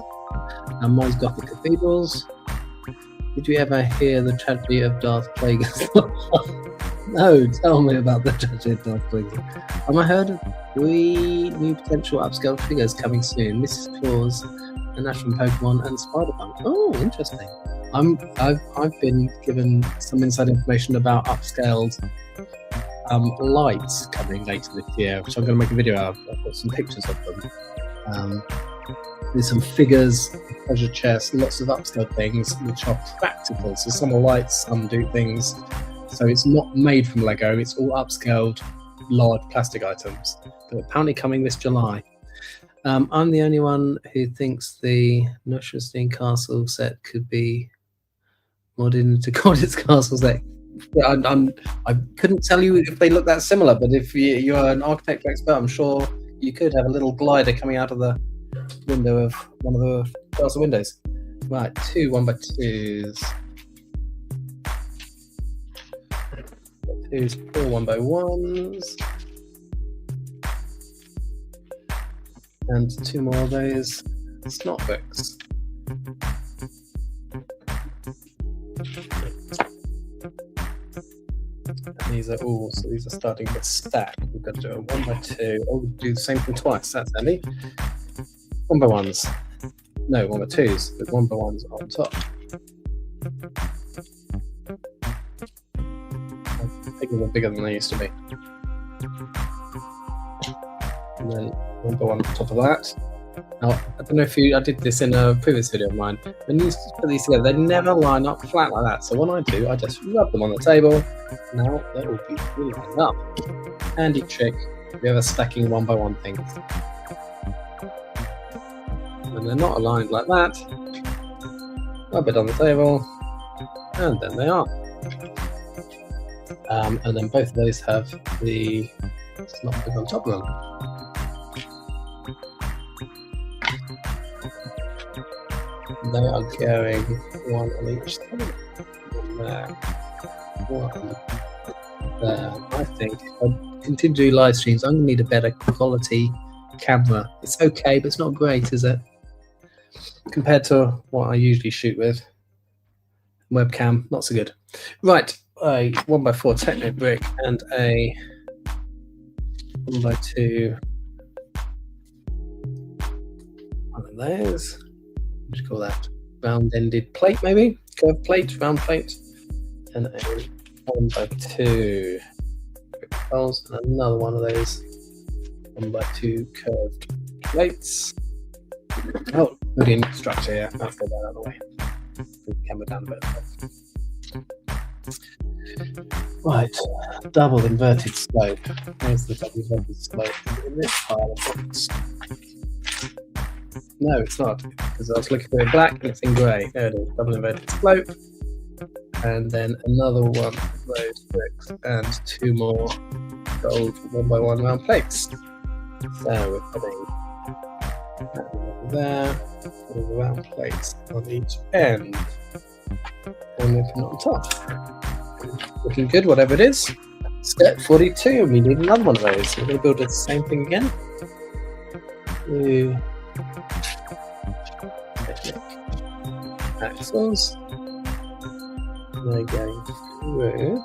And mine's Gothic cathedrals. Did you ever hear the tragedy of Darth Plagueis? No, tell me about the tragedy of Darth Plagueis. Have I heard of 3 new potential upscale figures coming soon? Mrs. Claus, a National Pokemon, and Spider-Punk. Oh, interesting. I've been given some inside information about upscaled lights coming later this year, which I'm going to make a video of. I've got some pictures of them. There's some figures, treasure chests, lots of upscaled things which are practical. So some are lights, some do things. So it's not made from Lego. It's all upscaled, large plastic items. But apparently coming this July. I'm the only one who thinks the Neuschwanstein Castle set could be modded into Coddit's Castle set. I couldn't tell you if they look that similar, but if you're an architecture expert, I'm sure you could have a little glider coming out of the window of one of the castle windows. Right, 2 1x2s. 4 1x1s. And 2 more of those snot bricks. And these are all, so these are starting to stack. We've got to do a 1x2. Oh, we'll do the same thing twice. That's handy. 1x1s. No, 1x2s, with 1x1s on top. I think they're bigger than they used to be. And then 1x1 on top of that. Now, I don't know if I did this in a previous video of mine. When you put these together, they never line up flat like that. So what I do, I just rub them on the table. Now they will be really lined up. Handy trick if you're ever stacking one by one things. When they're not aligned like that, rub it on the table, and then they are. And then both of those have the slot on top of them. They are going one on each side. One there. One there. I think if I continue to do live streams, I'm going to need a better quality camera. It's okay, but it's not great, is it? Compared to what I usually shoot with. Webcam, not so good. Right, a 1x4 Technic brick and a 1x2. One of those. What do you call that? Round-ended plate, maybe? Curved plate, round plate. And a 1x2 brick holes, and another one of those 1x2 curved plates. Oh, putting structure here. I'll get that out of the way. Move the camera down a bit. Right, double inverted slope. There's the double inverted slope in this pile of blocks. No, it's not, because I was looking for it in black and it's in grey. There it is, double inverted slope. And then another one of those bricks and two more gold 1x1 round plates. So we're putting that one there, all the round plates on each end. And we're putting it on top. Looking good, whatever it is. Step 42, we need another one of those. We're going to build the same thing again. Two axles. They're going through.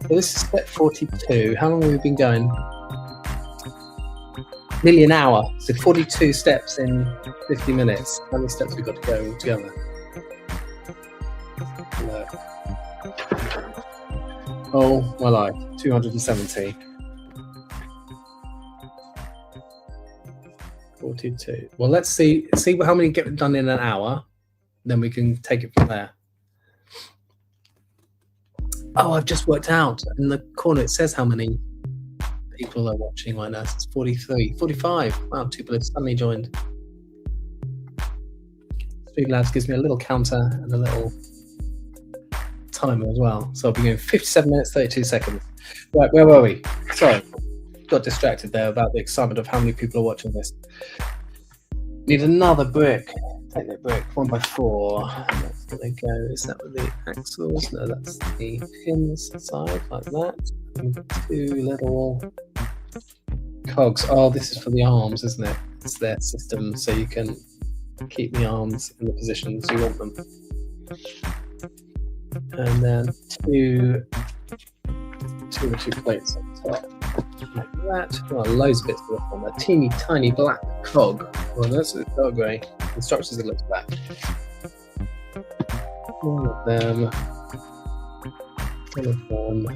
So this is step 42. How long have we been going? Nearly an hour. So 42 steps in 50 minutes. How many steps have we got to go together? No. Oh my life, 270. 42. Well, let's see how many get done in an hour, then we can take it from there. Oh, I've just worked out in the corner. It says how many people are watching right now. It's 43, 45. Wow, 2 people have suddenly joined. Streamlabs gives me a little counter and a little timer as well. So I'll be going 57 minutes, 32 seconds. Right, where were we? Sorry, got distracted there about the excitement of how many people are watching this. Need another brick. Take that brick, 1x4. That's going to go. Is that with the axles? No, that's the pins side, like that. And 2 little cogs. Oh, this is for the arms, isn't it? It's their system, so you can keep the arms in the positions you want them. And then two plates on top, like that. Oh, loads of bits to look on. A teeny tiny black cog. Well, that's a dark grey. Instructions that looks black. One of them, and one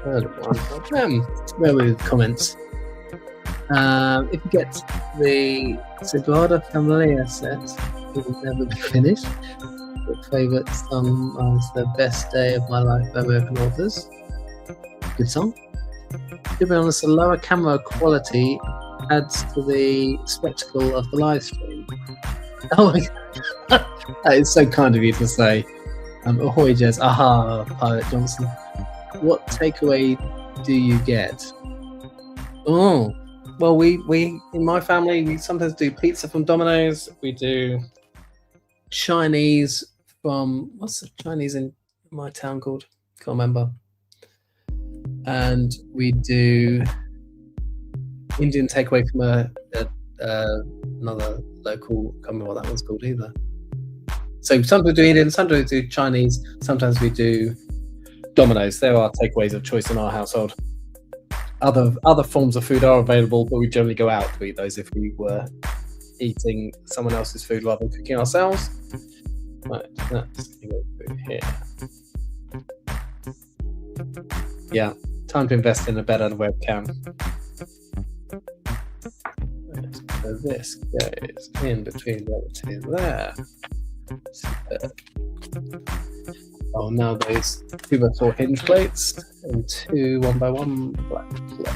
of them. Where were the comments? If you get the Sagrada Familia set, it will never be finished. Your favourite song was The Best Day of My Life by American Authors. Good song. To be honest, a lower camera quality adds to the spectacle of the live stream. Oh my god. That is so kind of you to say. Ahoy Jez, aha, Pirate Johnson. What takeaway do you get? Oh, well, we in my family, we sometimes do pizza from Domino's. We do Chinese from, what's the Chinese in my town called? Can't remember. And we do Indian takeaway from another local, can't remember what that one's called either. So sometimes we do Indian, sometimes we do Chinese, sometimes we do Domino's. There are takeaways of choice in our household. Other forms of food are available, but we generally go out to eat those if we were eating someone else's food rather than cooking ourselves. Right, that's going to go through here. Yeah, time to invest in a better webcam. So this goes in between the two there. Oh, now those 2x4 hinge plates and 2 1x1 black plates.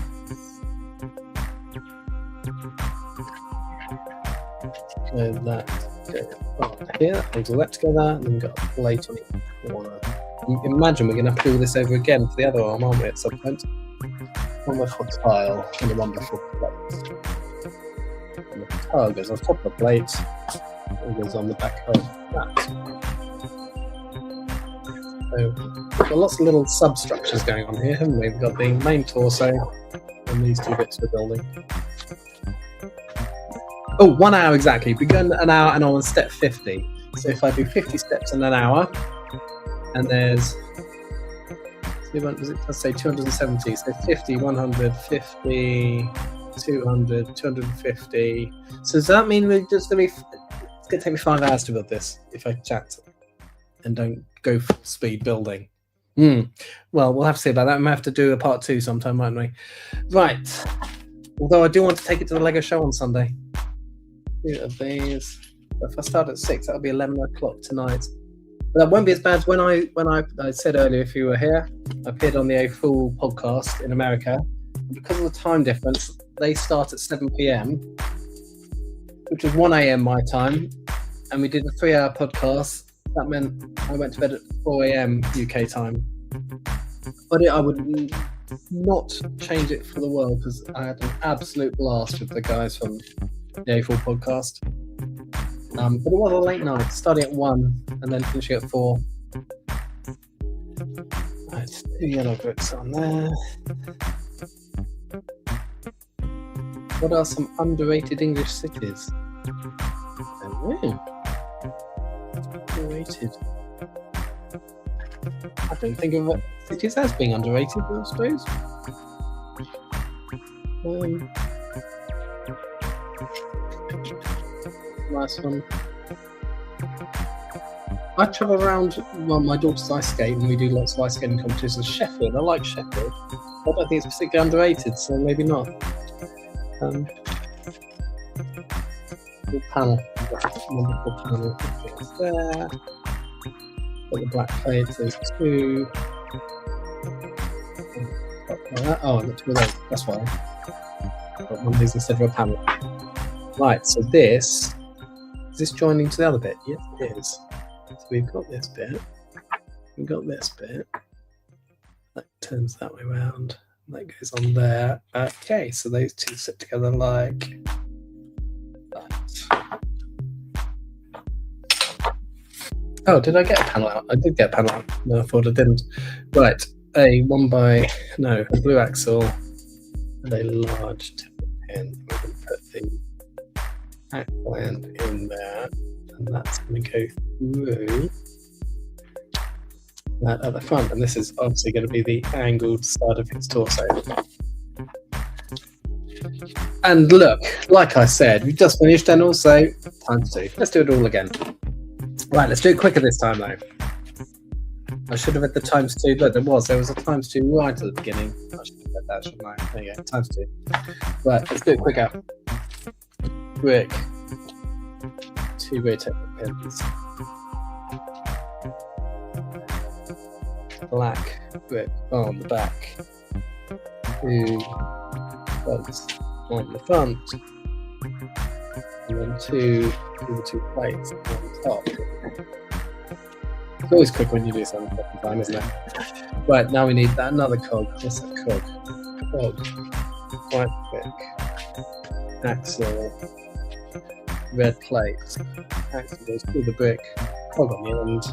So that goes on here, that holds all that together, and then we've got a plate on each corner. Imagine we're going to have to do this over again for the other arm, aren't we, at some point? 1x4 tile and a 1x4 plate. And the tile goes on top of the plate, and goes on the back of that. So we've got lots of little substructures going on here, haven't we? We've got the main torso and these two bits we're building. Oh, 1 hour exactly. Begun an hour and on step 50. So if I do 50 steps in an hour, and there's, let's say 270, so 50, 100, 50, 200, 250. So does that mean we're just going to be, it's going to take me 5 hours to build this if I chat and don't go full speed building? Well, we'll have to see about that. We might have to do a part 2 sometime, won't we? Right. Although I do want to take it to the Lego show on Sunday. 2 of these. If I start at 6, that'll be 11 o'clock tonight. But that won't be as bad as when I said earlier, if you were here, I appeared on the full podcast in America. Because of the time difference, they start at 7 p.m, which was 1 a.m. my time, and we did a 3-hour podcast. That meant I went to bed at 4 a.m. UK time. But I would not change it for the world, because I had an absolute blast with the guys from the A4 podcast. But it was a late night, starting at 1 and then finishing at 4. Right, 2 yellow bricks on there. What are some underrated English cities? I don't know. Underrated. I don't think of cities as being underrated, I suppose. Nice one. I travel around, well, my daughter's ice skate, and we do lots of ice skating competitions. Sheffield, I like Sheffield. I don't think it's particularly underrated, so maybe not. The panel, wonderful panel there. Got the black plates, there's 2. Oh, I've got 2 of those, that's why. I've got one of these instead of a panel. Right, so is this joining to the other bit? Yes, it is. So we've got this bit. We've got this bit. That turns that way around. That goes on there. Okay, so those two sit together like that. Oh, did I get a panel out? I did get a panel out. No, I thought I didn't. Right, a blue axle and a large temple pin. We're going to put the axle end in there, and that's going to go through that at the front, and this is obviously going to be the angled side of its torso. And look, like I said, we've just finished, and also times 2. Let's do it all again. Right, let's do it quicker this time though. I should have had the times 2. Look, there was a times 2 right at the beginning. I should have had that, shouldn't I? There you go, times 2. Right, let's do it quicker. Brick. 2 rotating pins. Black brick on the back. 2 bolts on the front. And then 2 plates on top. It's always quick when you do something second time, isn't it? Right, now we need another cog. What's that cog? Cog. White brick. Axle. Red plate. Axle goes through the brick. Cog on the end.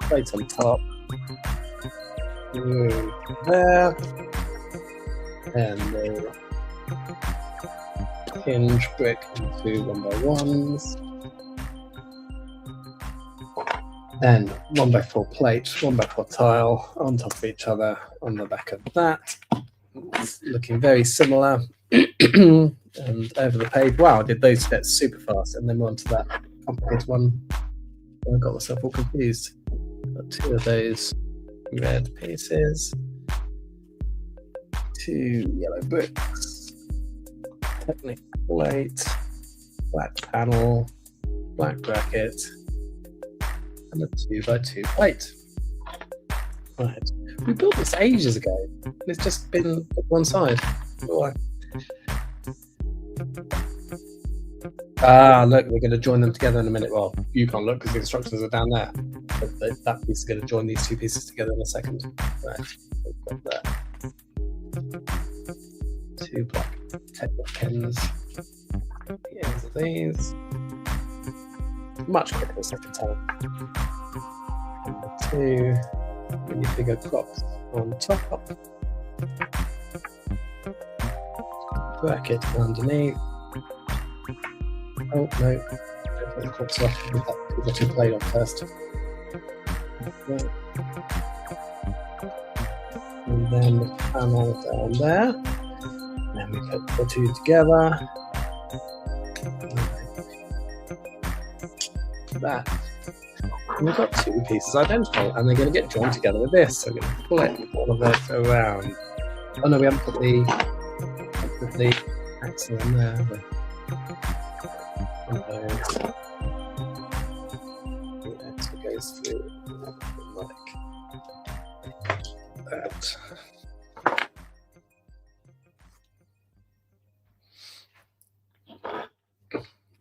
Plate on top. There. And the hinge brick into 1x1s. Then 1x4 plate, 1x4 tile on top of each other on the back of that. It's looking very similar. And over the page, wow, I did those steps super fast. And then we're on to that complicated one. I got myself all confused. Got 2 of those red pieces. 2 yellow bricks. Technic plate, black panel, black bracket, and a 2x2 plate. Right, we built this ages ago. It's just been put one side. Why? Ah, look, we're going to join them together in a minute. Well, you can't look because the instructions are down there. But that piece is going to join these two pieces together in a second. Right, we've got that. 2 black Technic pins. The ends of these. Much quicker the second time. 2 minifigure crops on top. Bracket underneath. Oh no, don't put the crops off. We've got to play on first. Right. And then the panel down there. Then we put the two together. Like that. And we've got two pieces identical, and they're going to get joined together with this. So we're going to flip all of those around. Oh no, we haven't put the axle in there. But one of those. The axle goes through like that.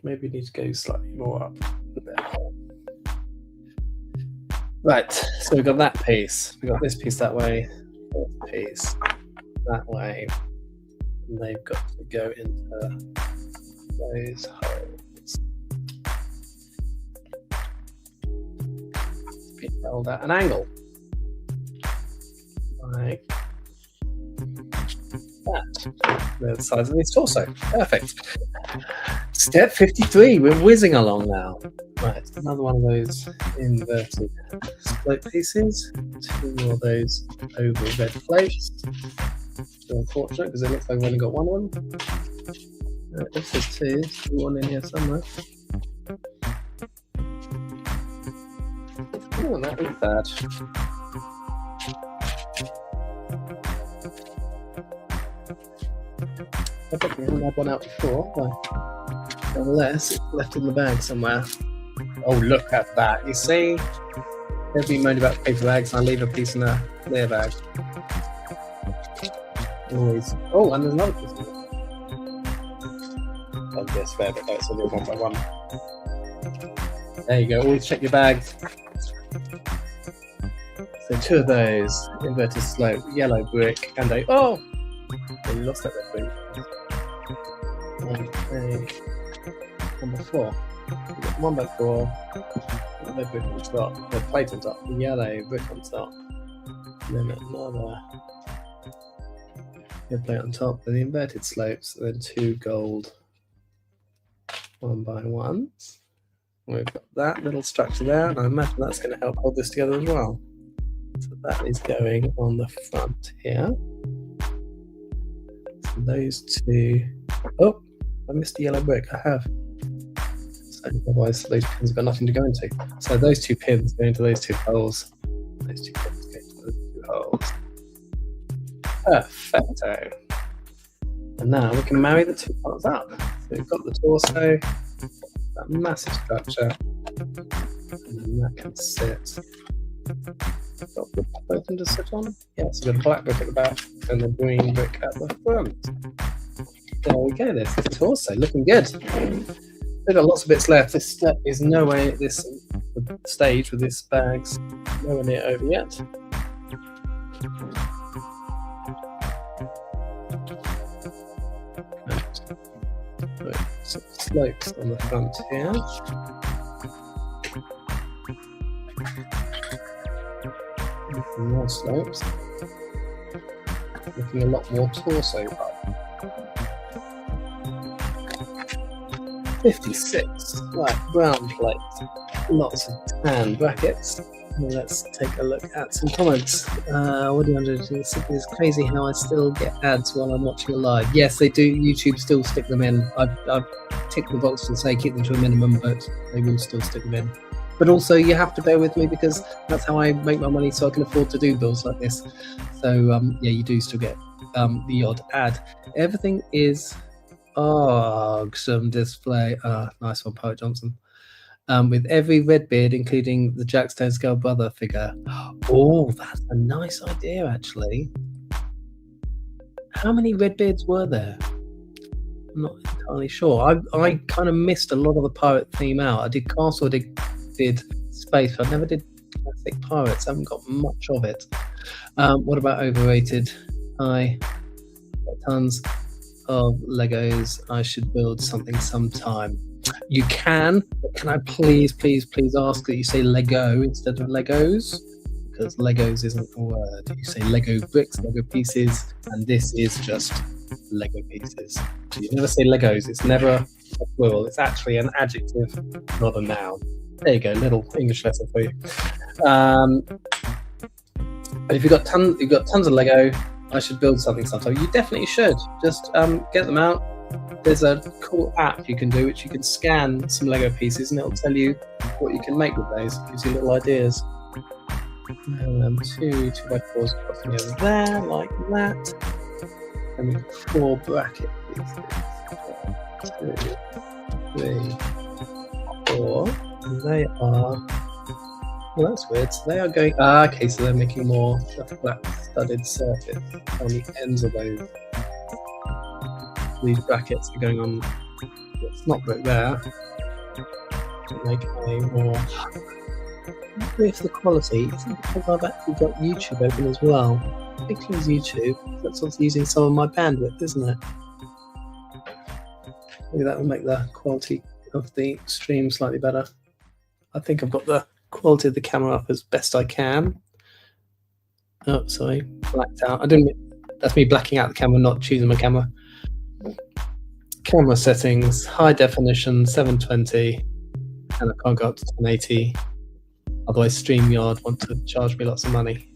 Maybe we need to go slightly more up there. Right, so we've got that piece. We've got this piece that way, this piece that way. And they've got to go into those holes. Be held at an angle. Like that. They're the size of this torso. Perfect. Step 53. We're whizzing along now. Right, another one of those inverted slope pieces. 2 of those oval red plates. So unfortunate because it looks like we've only got one of them. This is 2. There's one in here somewhere. Oh, that was bad. I bet we haven't had one out before, but unless it's left in the bag somewhere. Oh, look at that. You see? They've been moaning about paper bags, and I leave a piece in a clear bag. Always. Oh, and there's another piece in it. Oh, yes, fair, but that's only one by one. There you go. Always check your bags. So 2 of those. Inverted slope, yellow brick, and a... Oh! We lost that red brick. And a... number 4. We've got 1x4, the red brick on top, the plate on top, the yellow brick on top, and then another red plate on top, then the inverted slopes, and then 2 gold 1x1s. We've got that little structure there, and I imagine that's going to help hold this together as well. So that is going on the front here. So those 2. Oh, I missed the yellow brick. I have. Otherwise, those pins have got nothing to go into. So those 2 pins go into those 2 holes. Those 2 pins go into those 2 holes. Perfecto. And now we can marry the 2 parts up. So we've got the torso, that massive structure, and then that can sit. Got the both of them to sit on. Yes, we've got a black brick at the back and the green brick at the front. There we go. There's the torso, looking good. We've got lots of bits left. This step is nowhere, the stage with this bag's nowhere near over yet. Right. So slopes on the front here. Some more slopes. Looking a lot more torso up. 56, right, brown plate, lots of tan brackets. Well, let's take a look at some comments. What do you want to do? It's crazy how I still get ads while I'm watching a live. Yes, they do. YouTube still stick them in. I've ticked the box and say keep them to a minimum, but they will still stick them in. But also, you have to bear with me because that's how I make my money, so I can afford to do bills like this. So yeah, you do still get the odd ad. Everything is awesome display. Nice one, Poet Johnson. With every red beard, including the Jackstone Scale brother figure. Oh, that's a nice idea, actually. How many red beards were there? I'm not entirely sure. I kind of missed a lot of the pirate theme out. I did Castle, I did Space, but I never did classic pirates. I haven't got much of it. What about overrated? I got tons of Legos. I should build something sometime. You can, but can I please ask that you say Lego instead of Legos? Because Legos isn't a word. You say Lego bricks, Lego pieces, and this is just Lego pieces. So you never say Legos. It's never a plural. It's actually an adjective, not a noun. There you go, little English lesson for you. But if you've got tons of Lego, I should build something sometime. You definitely should. Just get them out. There's a cool app you can do, which you can scan some Lego pieces, and it'll tell you what you can make with those. It gives you little ideas. 2 2x4s crossing over there, like that. And we've got 4 bracket pieces. 2, 3, 4. And they are. Well, that's weird. So they are going. Okay, so they're making more flat studded surface on the ends of those. These brackets are going on. It's not right there. To make a more. If the quality, it's because I've actually got YouTube open as well. Particularly YouTube, that's what's using some of my bandwidth, isn't it? Maybe that will make the quality of the stream slightly better. I think I've got the quality of the camera up as best I can. Oh, sorry, blacked out. That's me blacking out the camera, not choosing my camera. Camera settings, high definition, 720, and I can't go up to 1080. Otherwise, StreamYard want to charge me lots of money.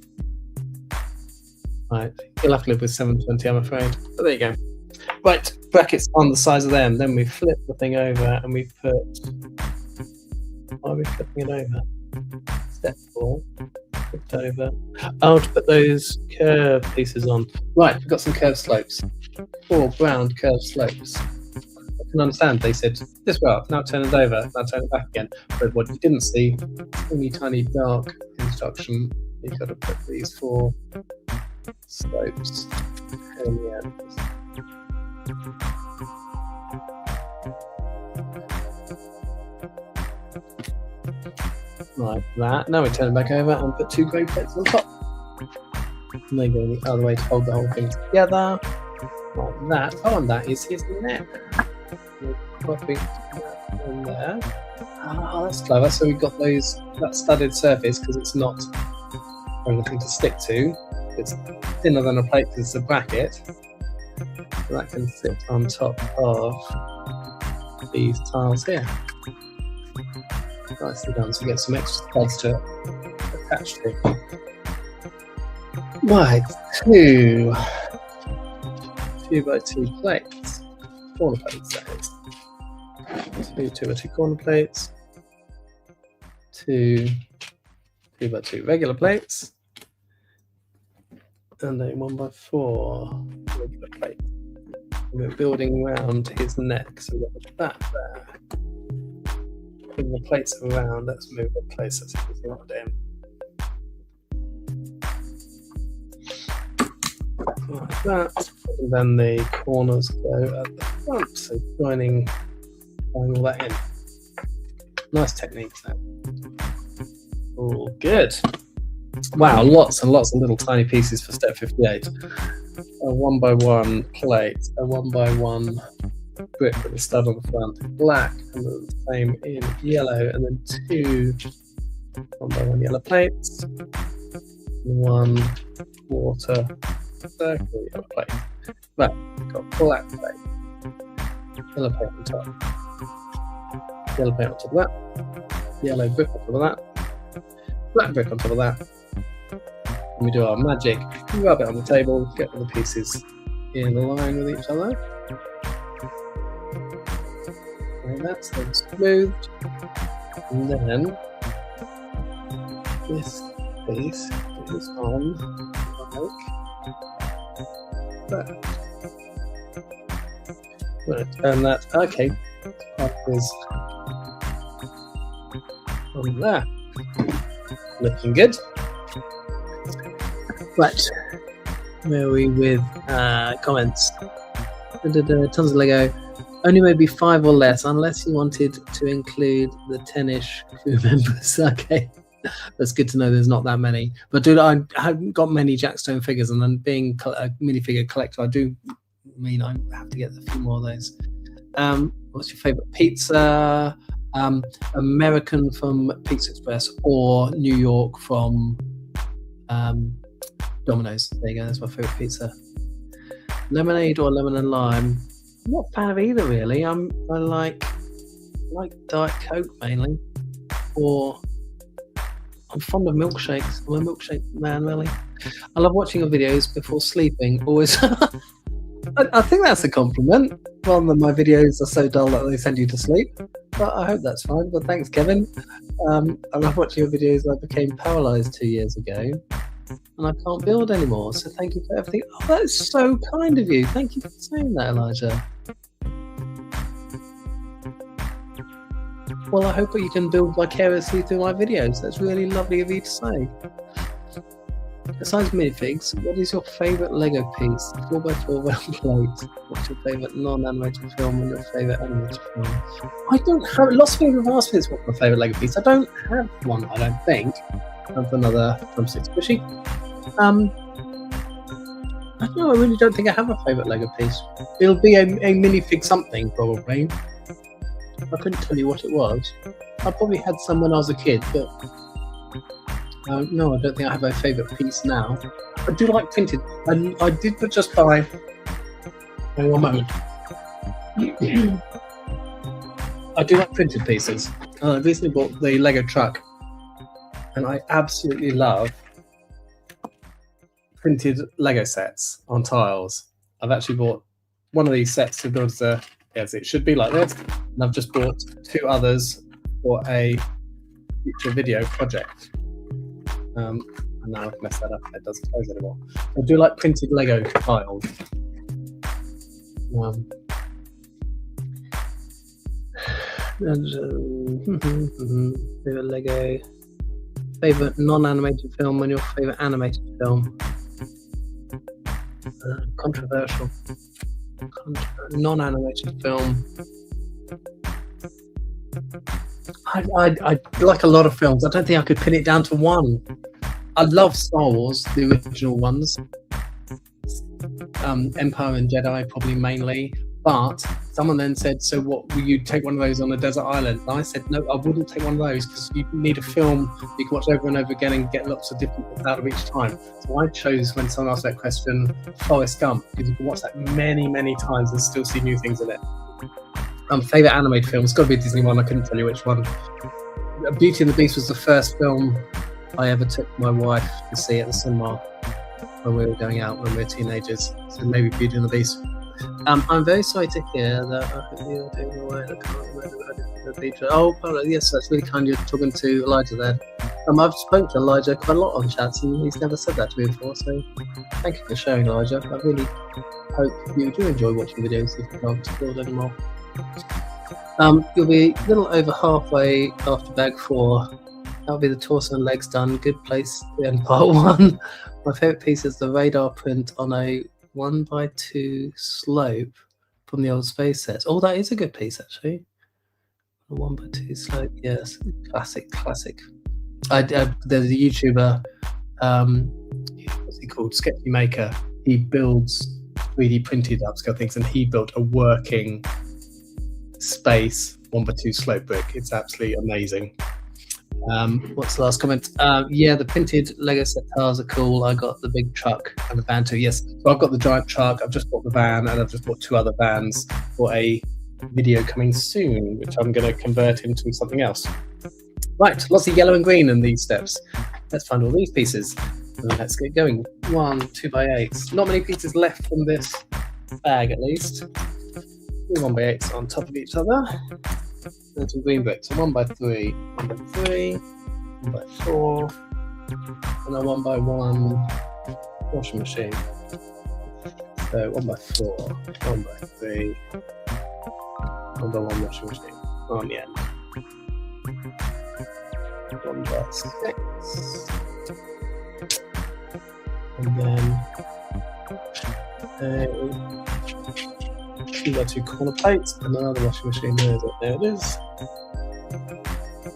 Right, you'll have to live with 720, I'm afraid. But there you go. Right, brackets on the size of them. Then we flip the thing over and we put. Why are we flipping it over? Step 4. Flipped over. Oh, to put those curved pieces on. Right, we've got some curved slopes. 4 round curved slopes. I can understand they said this way up, now turn it over, now turn it back again. But what you didn't see, tiny dark instruction, you've got to put these 4 slopes in the end. Like that. Now we turn it back over and put 2 grey plates on top. And they go the other way to hold the whole thing together. Like that. Oh, and that is his neck. Copy in there. Oh, that's clever. So we've got that studded surface because it's not anything to stick to. It's thinner than a plate because it's a bracket. So that can sit on top of these tiles here. Nicely done. So you get some extra studs to attach to. Right, 2 by 2 plates. Corner plates, that is. 2 by 2 corner plates. 2 by 2 regular plates. And then 1 by 4 regular plates. And we're building around his neck, so we've got that there. Bring the plates around, let's move the plates, that's easy what we're doing. Like that, and then the corners go at the front, so joining all that in. Nice technique there. All good. Wow, lots and lots of little tiny pieces for step 58. A 1 by 1 plate, a 1 by 1 brick with a stud on the front, black, and then the same in yellow, and then 2 1 by 1 yellow plates, 1 quarter circle yellow plate. Right, we've got black plate, yellow plate on top, yellow plate on top of that, yellow brick on top of that, black brick on top of that. And we do our magic, rub it on the table, get all the pieces in line with each other. And that's then smoothed. And then this piece is on like that. Turn that. Okay. That is on there. Looking good. Right. Where are we with comments? Tons of Lego. Only maybe 5 or less, unless you wanted to include the 10-ish crew members. Okay. That's good to know there's not that many. But dude, I haven't got many Jackstone figures, and then being a minifigure collector, I do mean I have to get a few more of those. What's your favourite pizza? American from Pizza Express, or New York from Domino's. There you go, that's my favourite pizza. Lemonade or lemon and lime? I'm not a fan of either, really. I like Diet Coke mainly, or I'm fond of milkshakes. I'm a milkshake man, really. I love watching your videos before sleeping. Always. I think that's a compliment, rather than my videos are so dull that they send you to sleep. But I hope that's fine. But thanks, Kevin. I love watching your videos. I became paralysed 2 years ago, and I can't build anymore. So thank you for everything. Oh, that's so kind of you. Thank you for saying that, Elijah. Well, I hope that you can build vicariously through my videos. That's really lovely of you to say. Besides minifigs, what is your favourite Lego piece? 4x4 round plate. What's your favourite non-animated film and your favourite animated film? I don't have. Lots of people have asked me what's my favourite Lego piece. I don't have one, I don't think. Time for another thumbstick squishy. I don't know, I really don't think I have a favourite Lego piece. It'll be a minifig something, probably. I couldn't tell you what it was. I probably had some when I was a kid, but no, I don't think I have a favourite piece now. I do like printed. I did just buy. Hang on a moment. I do like printed pieces. I recently bought the Lego truck, and I absolutely love printed Lego sets on tiles. I've actually bought one of these sets to build as it should be like this, and I've just bought 2 others for a future video project. And now I've messed that up. It doesn't close anymore. I do like printed Lego tiles. Favorite Lego. Favorite non-animated film and your favorite animated film. Controversial. Non-animated film. I like a lot of films. I don't think I could pin it down to one. I love Star Wars, the original ones. Empire and Jedi probably mainly. But someone then said, so what, will you take one of those on a desert island? And I said, no, I wouldn't take one of those, because you need a film you can watch over and over again and get lots of different bits out of each time. So I chose, when someone asked that question, Forrest Gump, because you can watch that many, many times and still see new things in it. Favourite animated film, it's got to be a Disney one, I couldn't tell you which one. Beauty and the Beast was the first film I ever took my wife to see at the cinema when we were going out when we were teenagers. So maybe Beauty and the Beast. I'm very sorry to hear that you're doing all right. I can't remember the feature. Oh, yes, that's really kind. You're talking to Elijah there. I've spoken to Elijah quite a lot on chats, and he's never said that to me before. So thank you for sharing, Elijah. I really hope you do enjoy watching videos if you can't build anymore. You'll be a little over halfway after bag 4. That'll be the torso and legs done. Good place to end part 1. My favourite piece is the radar print on a 1x2 slope from the old space sets. Oh, that is a good piece, actually. A 1x2 slope, yes. Classic. There's a YouTuber, what's he called? Sketchy Maker. He builds 3D printed upscale things, and he built a working space 1x2 slope brick. It's absolutely amazing. What's the last comment? Yeah, the printed Lego set tiles are cool. I got the big truck and the van too. Yes, so I've got the giant truck, I've just bought the van, and I've just bought 2 other vans for a video coming soon, which I'm going to convert into something else. Right, lots of yellow and green in these steps. Let's find all these pieces. Let's get going. 1 2x8s. Not many pieces left from this bag, at least. 2 1x8s on top of each other. And some green bricks. So 1x3, 1x3, 1x4, and a 1x1 washing machine. So 1x4, 1x3, 1x1 washing machine on the end. 1x6. And then a 2x2 corner plates and another washing machine. There it is.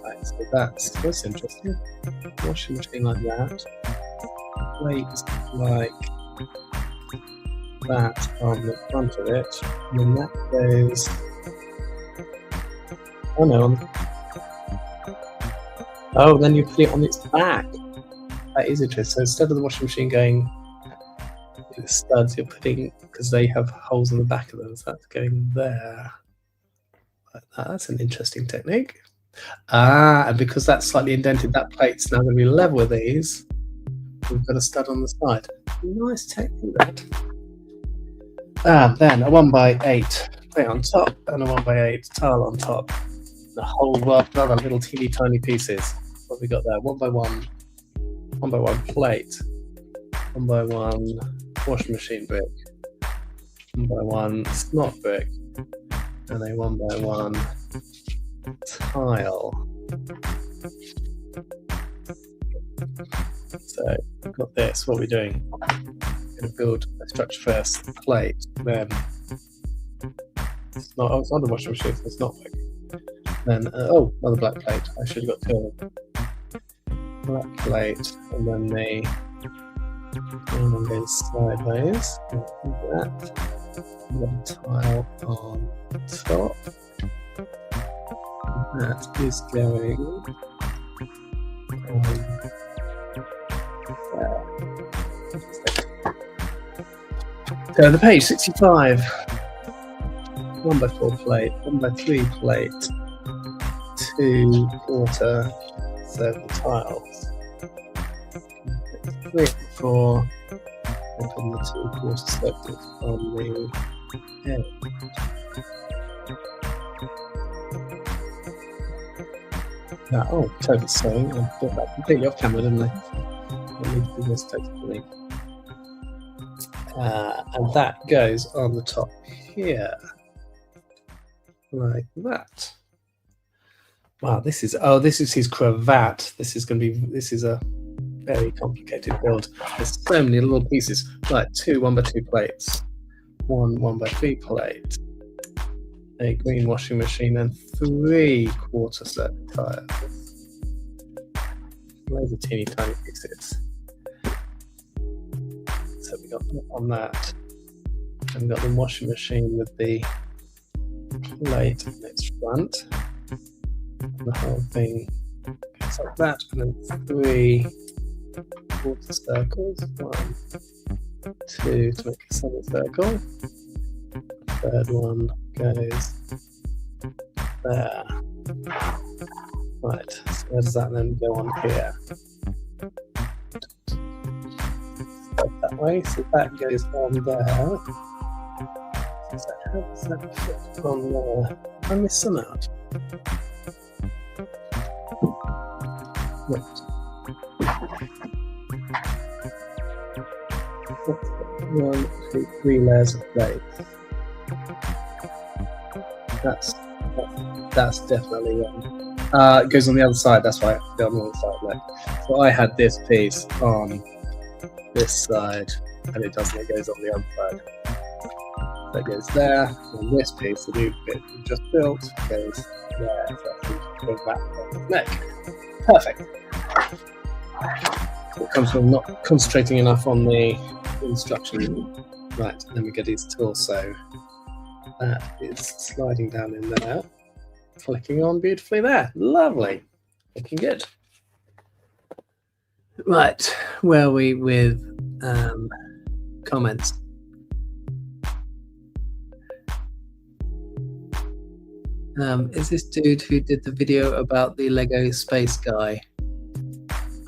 Right, so that's interesting. Washing machine like that. Plates like that on the front of it. And then that goes. Oh no. Oh, then you put it on its back. That is interesting. So instead of the washing machine going to the studs, you're putting, because they have holes in the back of them, so that's going there. Like that. That's an interesting technique. And because that's slightly indented, that plate's now going to be level with these. We've got a stud on the side. Nice technique, that. And then a 1x8 plate on top and a 1x8 tile on top. The whole work of other little teeny tiny pieces. What have we got there? 1x1 plate, 1x1 washing machine brick, 1x1 snot brick, and a 1x1 tile. So we've got this. What are we doing? We're going to build a structure first, plate, then it's not. Oh, it's not a washing machine. It's not brick. Then another black plate. I should have got two of them. Black plate, and then the one goes sideways. Like that. And then a tile on top. That is going on there. So the page 65. 1x4 plate, 1x3 plate, 2 quarter circle tiles. 3 4, open the 2 quarter circles on the end. Now, total sewing. I thought that completely off camera, didn't I? I need to do this totally. And that goes on the top here. Like that. Wow, this is his cravat. This is a very complicated build. There's so many little pieces. Like 2 1x2 plates, 1 1x3 plate, a green washing machine, and 3 quarter circle tiles. Loads of teeny tiny pieces. So we got on that. And we got the washing machine with the plate in its front. The whole thing goes like that, and then 3 quarter circles. 1, 2 to make a semicircle. Third one goes there. Right, so where does that then go on here? That way, so that goes on there. So how does that fit on there? I missed some out. Right. 1, 2, 3 layers of plates. That's definitely one. It goes on the other side. That's why I go on the other side there. So I had this piece on this side, and it doesn't. It goes on the other side. That goes there, and this piece, the new bit we just built, goes there. So goes back on the neck. Perfect. It comes from not concentrating enough on the instruction. Right, and then we get his torso. That is sliding down in there, flicking on beautifully there. Lovely. Looking good. Right, where are we with comments? Is this dude who did the video about the Lego space guy?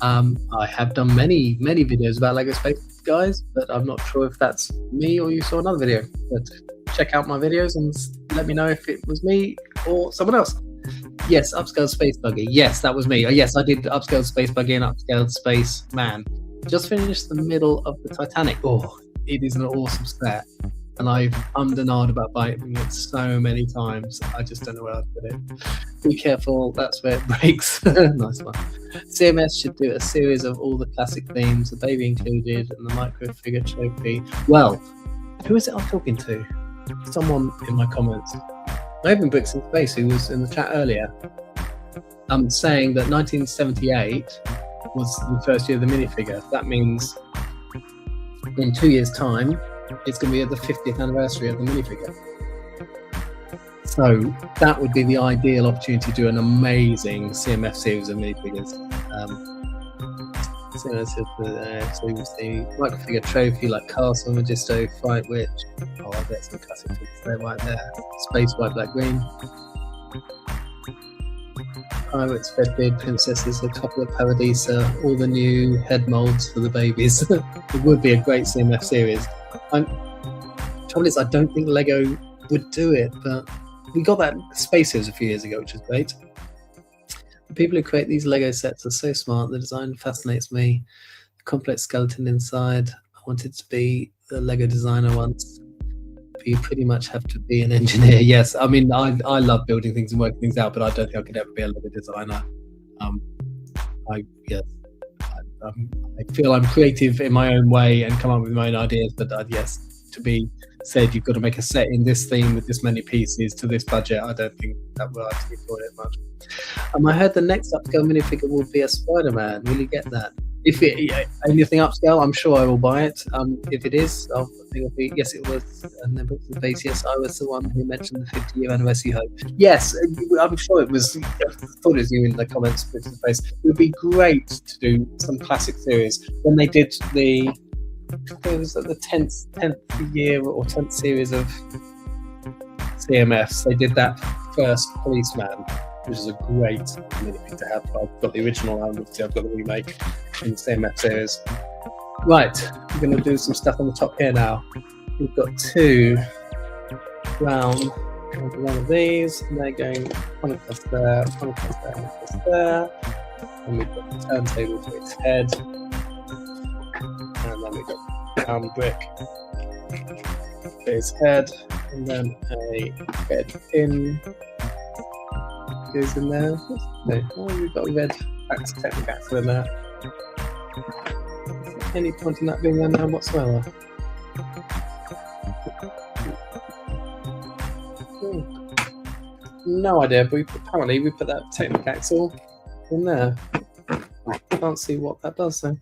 I have done many videos about Lego space guys, but I'm not sure if that's me or you saw another video. But check out my videos and let me know if it was me or someone else. Yes, Upscaled Space Buggy. Yes, that was me. Yes, I did Upscaled Space Buggy and Upscaled Space Man. Just finished the middle of the Titanic. Oh, it is an awesome set, and I've ummed and ahed about buying it so many times. I just don't know where I'd put it. Be careful, that's where it breaks. Nice one. CMS should do a series of all the classic themes, the baby included, and the micro figure trophy. Well, who is it I'm talking to? Someone in my comments. Open Bricks in Space, who was in the chat earlier, saying that 1978 was the first year of the minifigure. That means in 2 years' time, it's going to be at the 50th anniversary of the minifigure. So that would be the ideal opportunity to do an amazing CMF series of minifigures. So we see microfigure trophy like Castle, Magisto, Fright Witch. Oh, I bet some classic figures there, right there. Space, White, Black, Green. Pirates, Fedbeard, Princesses, a couple of Paradisa, all the new head molds for the babies. It would be a great CMF series. Trouble is, I don't think Lego would do it, but we got that Space series a few years ago, which is great. The people who create these Lego sets are so smart. The design fascinates me. The complex skeleton inside. I wanted to be a Lego designer once. But you pretty much have to be an engineer. Yes, I mean, I love building things and working things out, but I don't think I could ever be a Lego designer. I feel I'm creative in my own way and come up with my own ideas, but yes, to be said you've got to make a set in this theme with this many pieces to this budget, I don't think that will actually enjoy it much. I heard the next upscale minifigure will be a Spider-Man. Will you get that? If anything upscale, I'm sure I will buy it. If it is, I think it'll be, yes, it was. And then Books and Base, yes, I was the one who mentioned the 50-year anniversary hope. Yes, I'm sure it was. I thought it was you in the comments. Books and Base. It would be great to do some classic series. When they did it was the 10th year or 10th series of CMFs, they did that first Policeman, which is a great minifig to have. I've got the original and obviously I've got the remake in the CMF series. Right, we're going to do some stuff on the top here now. We've got two round one of these, and they're going one across there, one across there, one across there. And we've got the turntable for its head. And then we've got round brick for his head, and then a red pin goes in there. Oh, we've got a red Techokami in there. Any point in that being there now whatsoever? No idea, but apparently we put that Techokami in there. I can't see what that does though.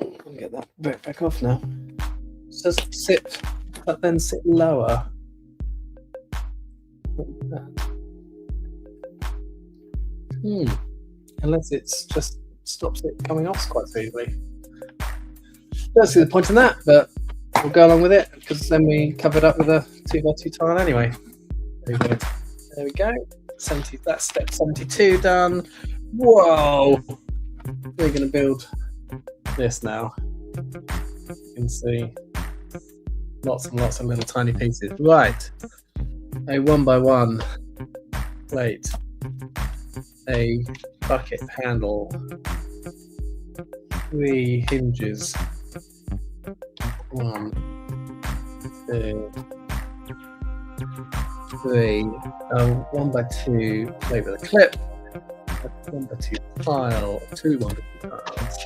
I'll get that bit back off now. Does it sit, but then sit lower? Unless it's just stops it coming off quite so easily. Don't see the point in that, but we'll go along with it because then we covered up with a 2x2 tile anyway. There we go. 70. That's step 72 done. Whoa! We're going to build this now. You can see lots and lots of little tiny pieces. Right, a 1x1 plate, a bucket handle, 3 hinges, 1, 2, 3, a 1x2 plate with a clip, a 1x2 tile, 2 1x2 tiles,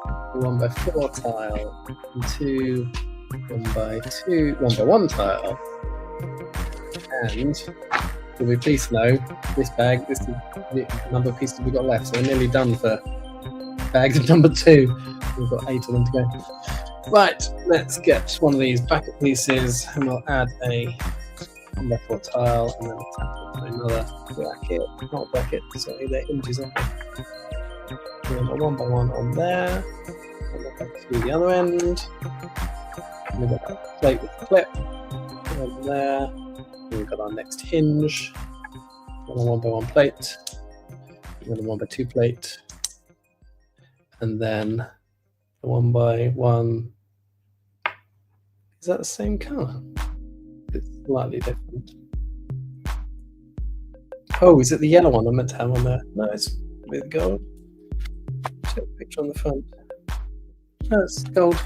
a 1x4 tile, and 2 1x1 tile. And you'll be pleased to know this bag, this is the number of pieces we've got left, so we're nearly done for bag number 2. We've got 8 of them to go. Right, let's get one of these bracket pieces and we'll add a 1x4 tile and then attach it to another bracket, not bracket, sorry, they're hinges on. And then a 1x1 on there, and then back to the other end. And we've got that plate with the clip on there. And we've got our next hinge, and a 1x1 plate, and then a 1x2 plate, and then a 1x1. Is that the same colour? It's slightly different. Oh, is it the yellow one I meant to have on there? No, it's with gold. Check the picture on the front. That's gold.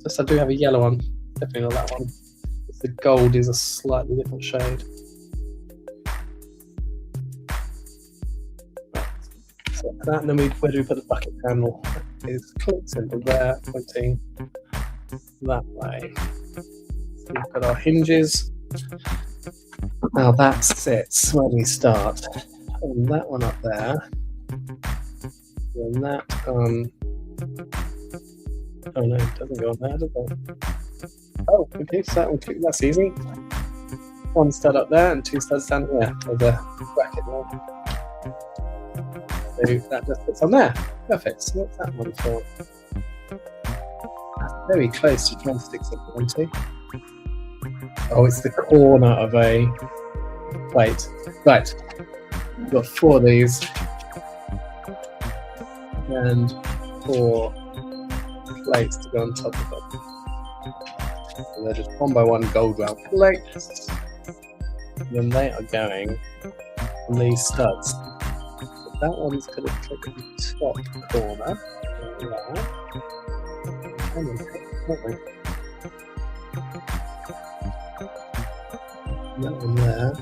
Just I do have a yellow one. Definitely not that one. The gold is a slightly different shade. Right. So that, and then where do we put the bucket handle? Is click symbol there, pointing that way. So we've got our hinges. Now that sits. Where do we start? And that one up there. And that oh no, it doesn't go on there, does it? Oh, okay, so that one, that's easy. One stud up there and two studs down here. There's a bracket there. So that just fits on there. Perfect. So what's that one for? That's very close to trying to stick something onto. Oh, it's the corner of a plate. Right. We've got 4 of these. And 4 plates to go on top of them. So they're just one by one gold round plates. And then they are going on these studs. So that one's going to click the top corner. That one there.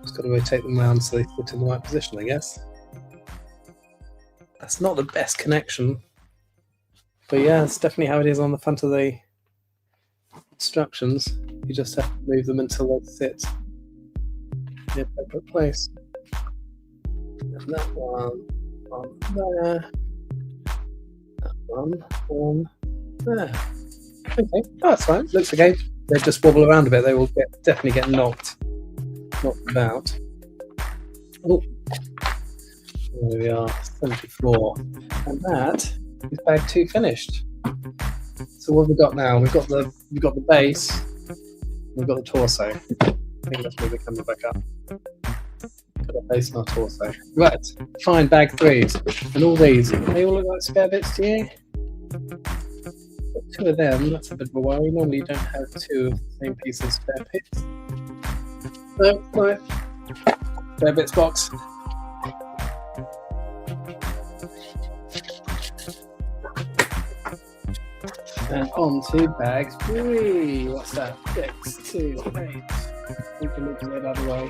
Just got to rotate them around so they fit in the right position, I guess. That's not the best connection. But yeah, it's definitely how it is on the front of the instructions. You just have to move them until they sit in the appropriate place. And that one on there. That one on there. Okay, oh, that's fine. Looks okay. They just wobble around a bit. They will definitely get knocked about. Oh, there we are, 74. And that is bag 2 finished. So what have we got now? We've got the base, we've got the torso. I think that's where we come back up. Got the base and our torso. Right, fine, bag 3s. And all these, they all look like spare bits to you? Got 2 of them, that's a bit of a worry. Normally you don't have 2 of the same piece of spare bits. No, right. Spare bits box. And on to bag 3. What's that? 6, 2, 8. We can move it out of the way.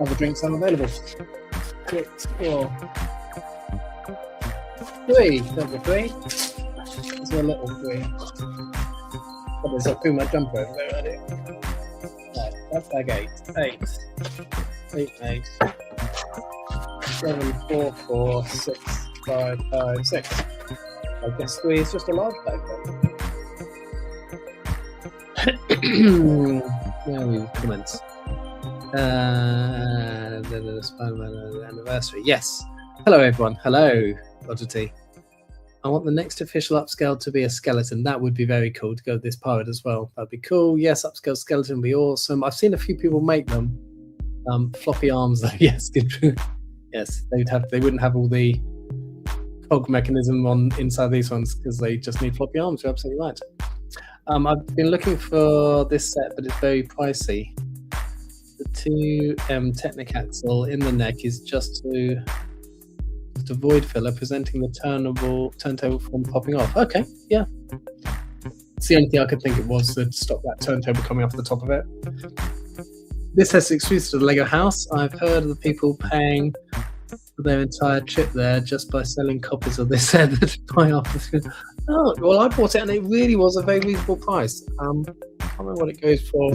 Other drinks are available. 6, 4, 3. Number 3. There's a little 3. Oh, there's a Puma jumper over there already. Right, that's bag 8. 8. 7, 4, 4, 6, 5, 5, 6. I guess 3 is just a large bag then. There we comments. The Spider-Man anniversary. Yes. Hello everyone. Hello, Roger T. I want the next official upscale to be a skeleton. That would be very cool to go with this pirate as well. That'd be cool. Yes, upscale skeleton would be awesome. I've seen a few people make them. Floppy arms though. Yes, good. Yes, they wouldn't have all the cog mechanism on inside these ones because they just need floppy arms. You're absolutely right. I've been looking for this set, but it's very pricey. The 2M Technic axle in the neck is just a void filler presenting the turntable from popping off. Okay, yeah. It's the only thing I could think it was to stop that turntable coming off the top of it. This has exclusive to the Lego house. I've heard of the people paying for their entire trip there just by selling copies of this set that buy after. Oh, well, I bought it and it really was a very reasonable price. I can't remember what it goes for.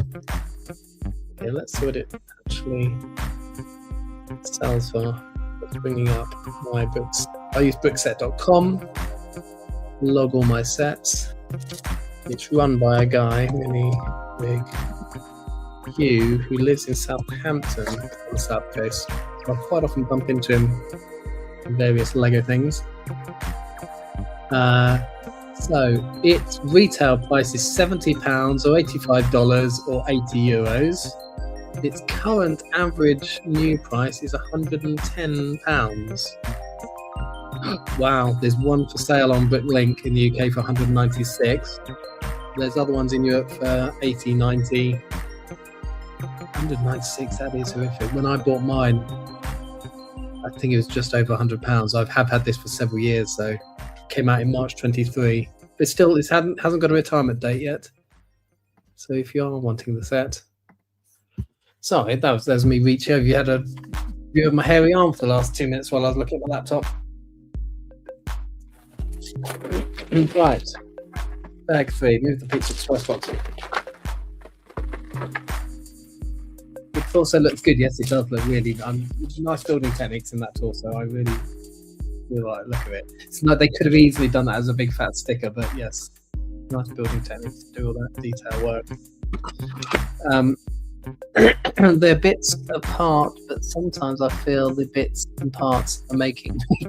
Okay, let's see what it actually sells for. It's bringing up my books. I use bookset.com, log all my sets. It's run by a guy, Minifig, Hugh, who lives in Southampton on the South Coast. I quite often bump into him in various Lego things. So its retail price is £70 or $85 or €80. Its current average new price is £110. Wow, there's one for sale on BookLink in the UK for 196. There's other ones in Europe for 80, 90. 196, that is horrific. When I bought mine, I think it was just over £100. I have had this for several years, so came out in March 23. But still, it hasn't got a retirement date yet. So if you are wanting the set, sorry, there's me reaching over. You had a view of my hairy arm for the last 2 minutes while I was looking at my laptop. Right, bag 3. Move the pizza express box. The torso looks good. Yes, it does look really nice building techniques in that torso. I really like the look of it. It's like they could have easily done that as a big fat sticker, but yes, nice building techniques to do all that detail work. They're bits apart, but sometimes I feel the bits and parts are making me.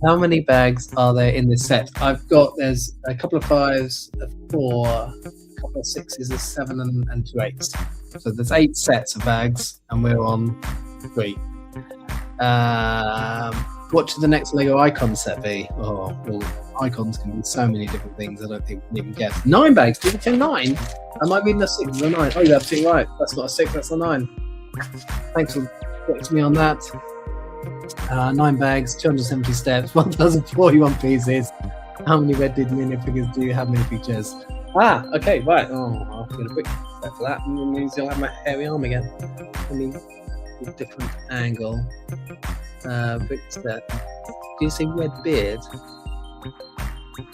How many bags are there in this set? There's a couple of 5s, a 4, a couple of 6s, a 7, and 2 8s. So there's 8 sets of bags, and we're on 3. What should the next Lego icon set be? Oh, well, icons can be so many different things. I don't think we can even guess. 9 bags. Did you say 9? Am I reading a 6 or a 9? Oh, you're absolutely right. That's not a 6. That's a 9. Thanks for getting me on that. 9 bags, 270 steps, 1,041 pieces. How many red did minifigures do you have? Minifigures? Okay, right. Oh, I'll get a quick step for that. And it means you'll have my hairy arm again. I mean, a different angle. Quick step. Do you say red beard?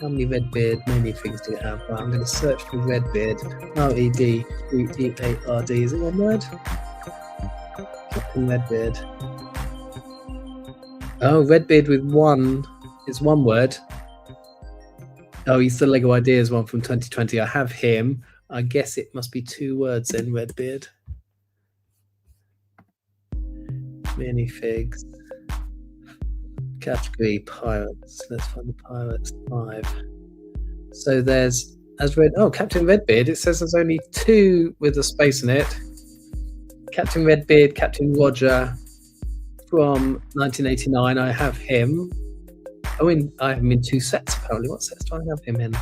How many red beard minifigs do you have? Well, I'm going to search for red beard. R-E-D-B-E-A-R-D. Is it one word? Captain Redbeard. Oh, Redbeard with 1 is 1 word. Oh, he's the Lego Ideas one from 2020. I have him. I guess it must be 2 words then, Redbeard. Minifigs. Category Pirates. Let's find the Pirates 5. So there's Captain Redbeard. It says there's only 2 with a space in it. Captain Redbeard, Captain Roger from 1989. I have him. I have him in 2 sets apparently. What sets do I have him in?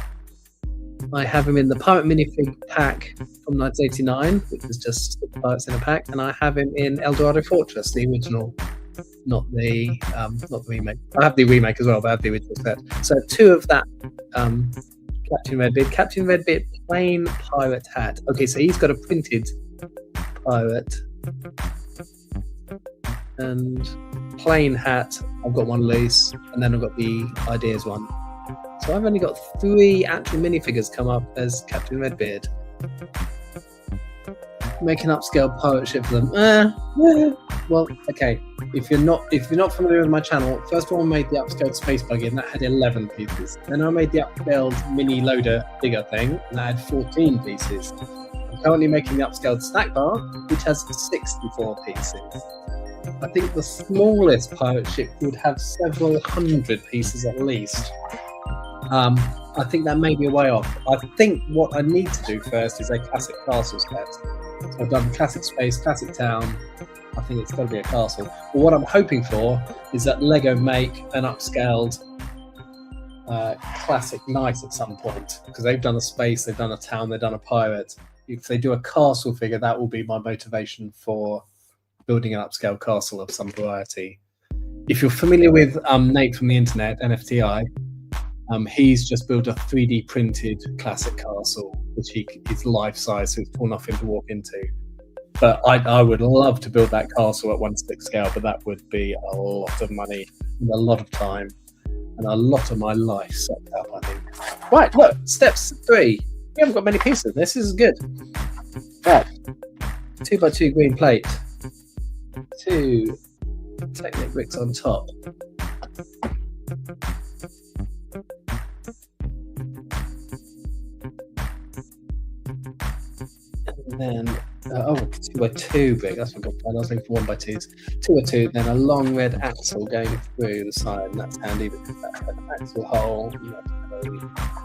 I have him in the Pirate Minifig pack from 1989, which is just 6 pirates in a pack, and I have him in Eldorado Fortress, the original, not the remake. I have the remake as well, but I have the original set. So 2 of that Captain Redbeard plain pirate hat. Okay, so he's got a printed pirate and plain hat. I've got 1 loose, and then I've got the Ideas one. So I've only got 3 actual minifigures come up as Captain Redbeard. Make an upscale pirate ship for them. Well, okay. If you're not familiar with my channel, first of all I made the upscaled space buggy, and that had 11 pieces. Then I made the upscaled mini loader digger thing, and that had 14 pieces. I'm currently making the upscaled snack bar, which has 64 pieces. I think the smallest pirate ship would have several hundred pieces at least. I think that may be a way off. I think what I need to do first is a classic castle set. So I've done classic space, classic town. I think it's got to be a castle. But what I'm hoping for is that Lego make an upscaled classic knight at some point, because they've done a space, they've done a town, they've done a pirate. If they do a castle figure, that will be my motivation for building an upscale castle of some variety. If you're familiar with Nate from the internet, NFTI, he's just built a 3D printed classic castle, which is life size, so it's tall enough for him to walk into. But I would love to build that castle at 1/6 scale, but that would be a lot of money, and a lot of time, and a lot of my life sucked up, I think. Right, look, steps 3. We haven't got many pieces. This is good. Right, 2x2 green plate. 2 Technic bricks on top. And then 2x2 brick. That's what I got. I was looking for 1x2s. 2x2. Then a long red axle going through the side, and that's handy because that's an axle hole. You have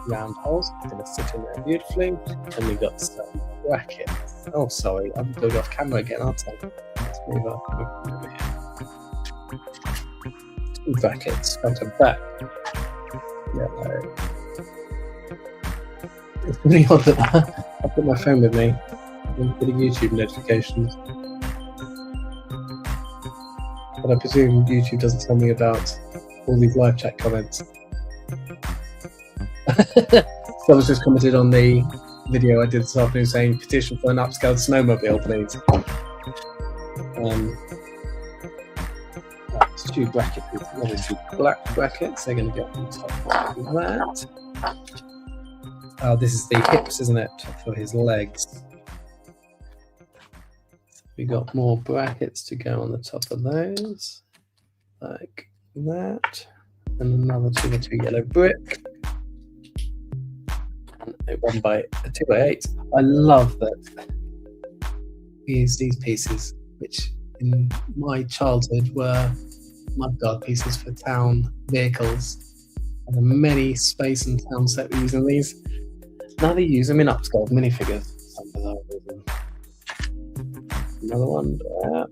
round holes. It's going to sit in there beautifully. And we've got some brackets. Oh, sorry, I'm going off camera again, aren't I? Let's move up over here. 2 brackets front and back. Yellow. It's really odd that I put my phone with me. I'm getting YouTube notifications. But I presume YouTube doesn't tell me about all these live chat comments. Someone's just commented on the video I did this afternoon saying petition for an upscaled snowmobile, please. That's 2 brackets. Obviously, black brackets. They're going to go on top like that. Oh, this is the hips, isn't it, for his legs? We got more brackets to go on the top of those, like that, and another 2 yellow brick, and a 2x8. I love that we use these pieces, which in my childhood were mudguard pieces for town vehicles, and the many space and town set we use in these. Now they use them in upscaled minifigures. Some bizarre reason. Another one there.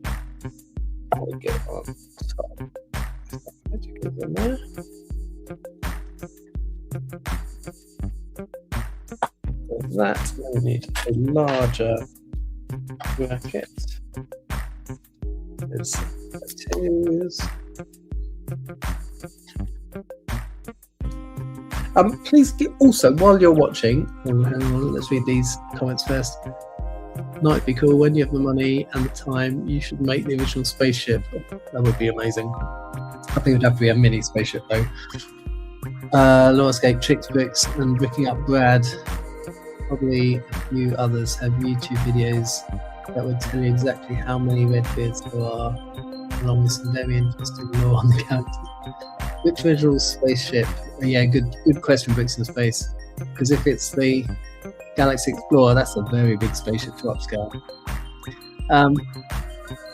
We go on top. In there. For that, we need a larger bracket. There's tattoos. Please also, while you're watching, hang on, let's read these comments first. Might be cool when you have the money and the time. You should make the original spaceship. That would be amazing. I think it would have to be a mini spaceship though. Law Escape, Thiccus Briccus, and Bricking Up Brad. Probably a few others have YouTube videos that would tell you exactly how many Redbeards there are, along with some very interesting lore on the characters. Which original spaceship? Yeah, good question, Bricks in Space. Because if it's the Galaxy Explorer, that's a very big spaceship to upscale.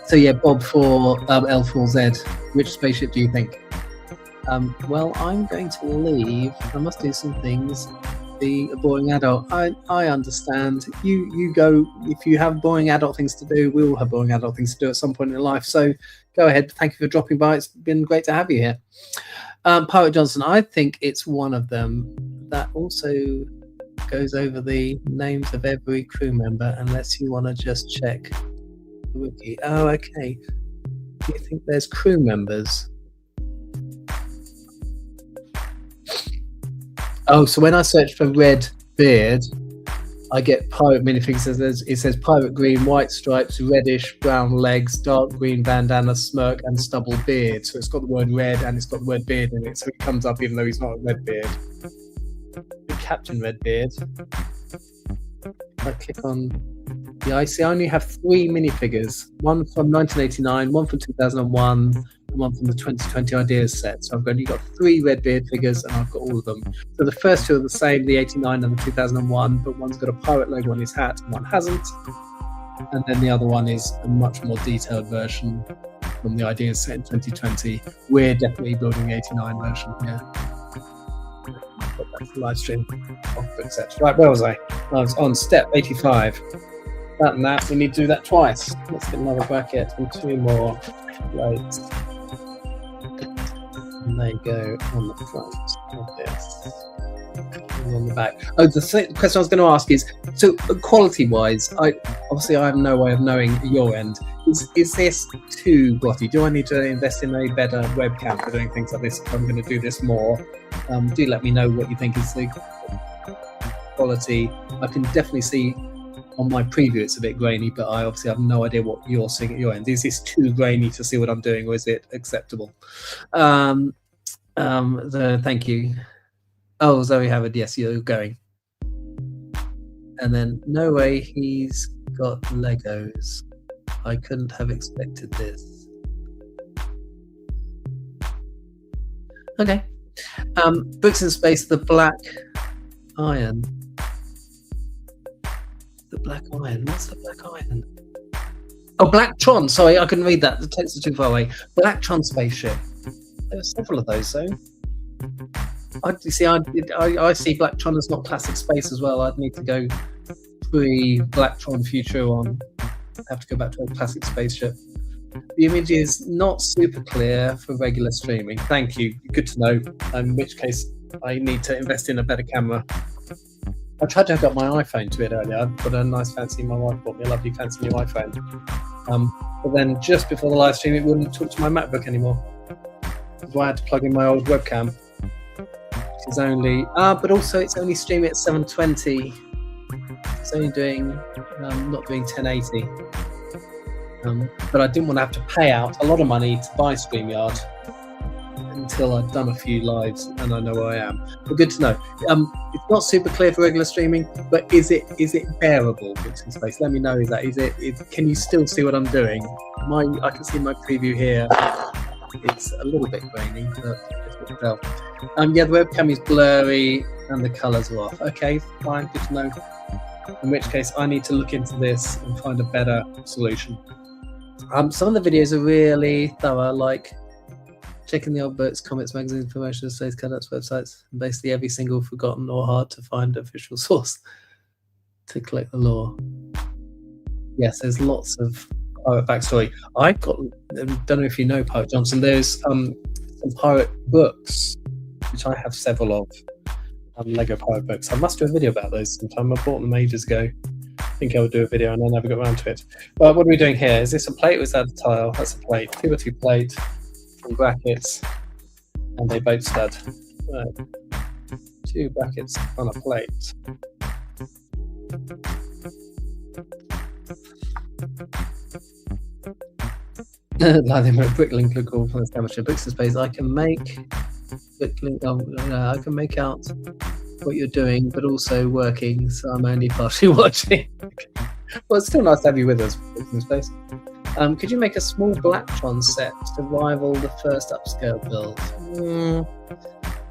So yeah, Bob for L4Z. Which spaceship do you think? Well, I'm going to leave. I must do some things. Be a boring adult. I understand. You go. If you have boring adult things to do, we all have boring adult things to do at some point in life. So go ahead. Thank you for dropping by. It's been great to have you here. Pirate Johnson, I think it's one of them. That also goes over the names of every crew member, unless you want to just check the wiki. Oh, okay. Do you think there's crew members? Oh, so when I search for red beard, I get pirate minifigs. It says pirate green, white stripes, reddish, brown legs, dark green bandana, smirk, and stubble beard. So it's got the word red and it's got the word beard in it. So it comes up even though he's not a red beard. Captain Redbeard. If I click on the IC, I only have 3 minifigures. One from 1989, one from 2001, and one from the 2020 Ideas set. So I've only got 3 Redbeard figures and I've got all of them. So the first 2 are the same, the 89 and the 2001, but one's got a pirate logo on his hat and one hasn't. And then the other one is a much more detailed version from the Ideas set in 2020. We're definitely building the 89 version, yeah. Put that to live stream. Right, where was I? I was on step 85. That and that, we need to do that twice. Let's get another bracket and 2 more plates. And they go on the front of this. And on the back. Oh, the question I was going to ask is, so quality-wise, I have no way of knowing your end. Is this too grotty? Do I need to invest in a better webcam for doing things like this if I'm going to do this more? Do let me know what you think is the quality. I can definitely see on my preview it's a bit grainy, but I obviously have no idea what you're seeing at your end. Is this too grainy to see what I'm doing, or is it acceptable? Thank you. Oh, Zoe Howard, yes, you're going. And then, no way he's got Legos. I couldn't have expected this. Okay. Books in Space, the Black Iron. The Black Iron. What's the Black Iron? Oh, Blacktron. Sorry, I couldn't read that. The text is too far away. Blacktron spaceship. There are several of those, though. I see Blacktron as not classic space as well. I'd need to go pre-Blacktron Future on. Have to go back to a classic spaceship. The image is not super clear for regular streaming. Thank you. Good to know. In which case, I need to invest in a better camera. I tried to hook up my iPhone to it earlier. I've got a nice fancy. My wife bought me a lovely fancy new iPhone. But then just before the live stream, it wouldn't talk to my MacBook anymore. I had to plug in my old webcam. Which is only, but also it's only streaming at 720. It's only doing, not doing 1080. But I didn't want to have to pay out a lot of money to buy StreamYard until I'd done a few lives and I know where I am. But good to know. It's not super clear for regular streaming, but is it bearable? Bricks in Space. Let me know. Can you still see what I'm doing? I can see my preview here. It's a little bit grainy, but it's what you tell. Yeah, the webcam is blurry and the colours are off. Okay, fine, good to know. In which case, I need to look into this and find a better solution. Some of the videos are really thorough, like checking the old books, comics, magazines, promotions, sales, cutouts, websites, and basically every single forgotten or hard to find official source to collect the lore. Yes, there's lots of pirate backstory. I don't know if you know Pirate Johnson, there's some pirate books, which I have several of, Lego pirate books. I must do a video about those sometime. I bought them ages ago. I think I would do a video and I never got around to it. But what are we doing here? Is this a plate or is that a tile? That's a plate. 2x2 plate, and brackets, and a boat stud. Right. 2 brackets on a plate. Like they make bricklink look cool for the establishment bricks in Space. I can make bricklink. I can make out what you're doing, but also working. So I'm only partially watching. Well, it's still nice to have you with us, bricks in Space. Could you make a small Blacktron set to rival the first upscale build?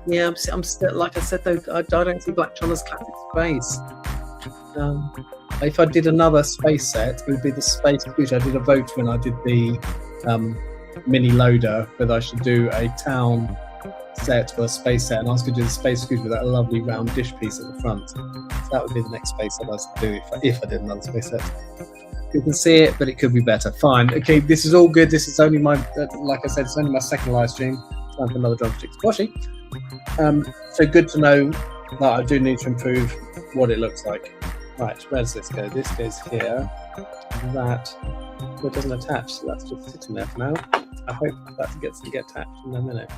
Yeah, I'm still, like I said though, I don't see Blacktron as classic space. If I did another space set, it would be the Space Cruiser. I did a vote when I did the mini loader whether I should do a town set or a space set, and I was going to do the Space Cruiser with that lovely round dish piece at the front. So that would be the next space set I was to do if I did another space set. You can see it, but it could be better. Fine. Okay, this is all good. This is only my, like I said, it's only my second live stream. Time for another drumstick squashy. So good to know that I do need to improve what it looks like. Right, where does this go? This goes here. That it doesn't attach, so that's just sitting there for now. I hope that gets to get attached in a minute.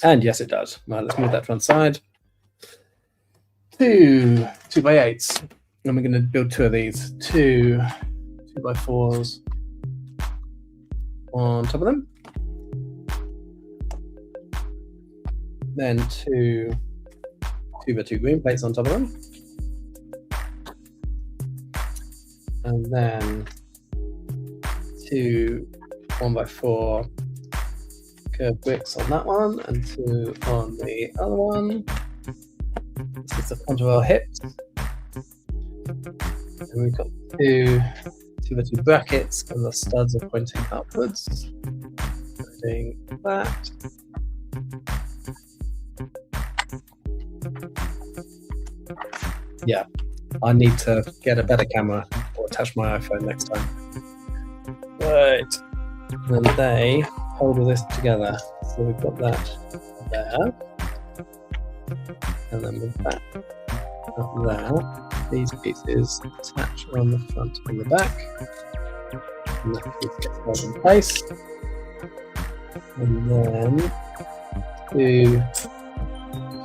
And yes, it does. Right, let's move that to one side. 2 2x8s. And we're going to build 2 of these. 2 2x4s on top of them. Then 2 2x2 green plates on top of them. And then 2 1x4 curved bricks on that one, and 2 on the other one. This is the front of our hips. And we've got 2 2x2 brackets, and the studs are pointing upwards. Doing that. Yeah, I need to get a better camera or attach my iPhone next time. Right, and they hold all this together. So we've got that there, and then with that up there, these pieces attach on the front and the back, and that piece gets held in place. And then 2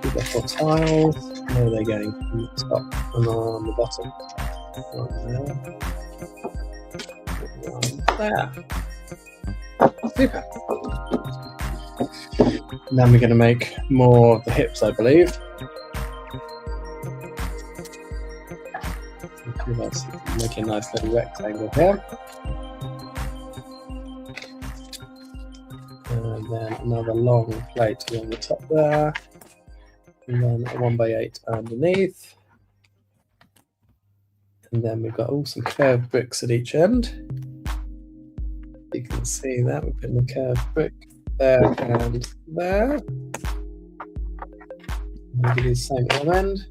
2x4 tiles. Where are they going? On the top and on the bottom. One there. Super. And then we're going to make more of the hips, I believe. Let's make a nice little rectangle here. And then another long plate along the top there. And then a 1x8 underneath. And then we've got some curved bricks at each end. You can see that we're putting the curved brick there and there. We'll do the same at one end.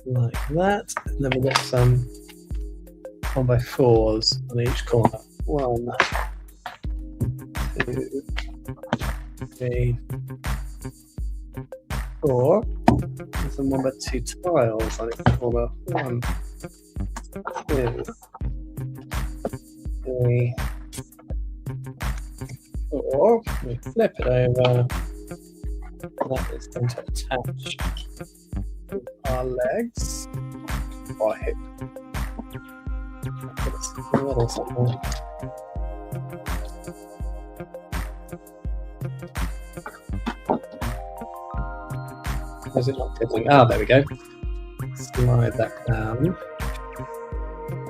Like that. And then we've got some 1x4s on each corner. 1, 2, 3, 4. And some 1x2 tiles on each corner. 1, is or we flip it over. That is going to attach to our legs or hip. Put it in the middle somewhere. Is it not fitting? Ah, there we go. Slide that down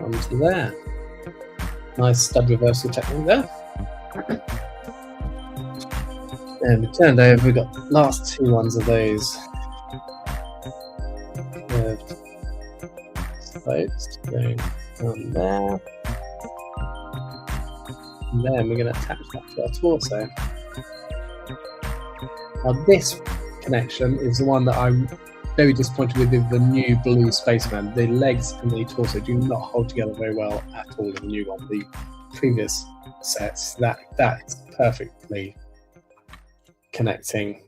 onto there. Nice stud reversal technique there. And we turned over, we've got the last two ones of those curved slopes going on there. And then we're going to attach that to our torso. Now this connection is the one that I'm very disappointed with the new blue spaceman. The legs and the torso do not hold together very well at all in the new one. The previous sets, that is perfectly connecting.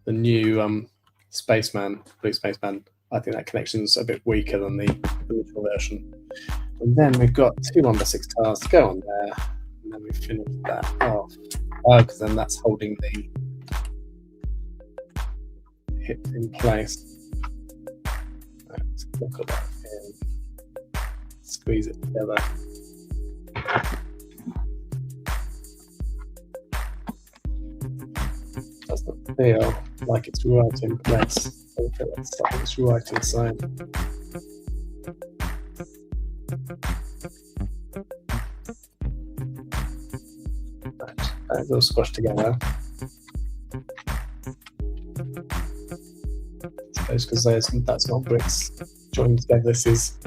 The new spaceman, blue spaceman, I think that connection's a bit weaker than the original version. And then we've got 2 1x6 tiles to go on there, and then we finish that off. Oh, because then that's holding the hip in place. Let's look at that in. Squeeze it together. Doesn't feel like it's right in place. I feel like something's right inside. That's all squashed together. I suppose because that's not bricks joined together. This is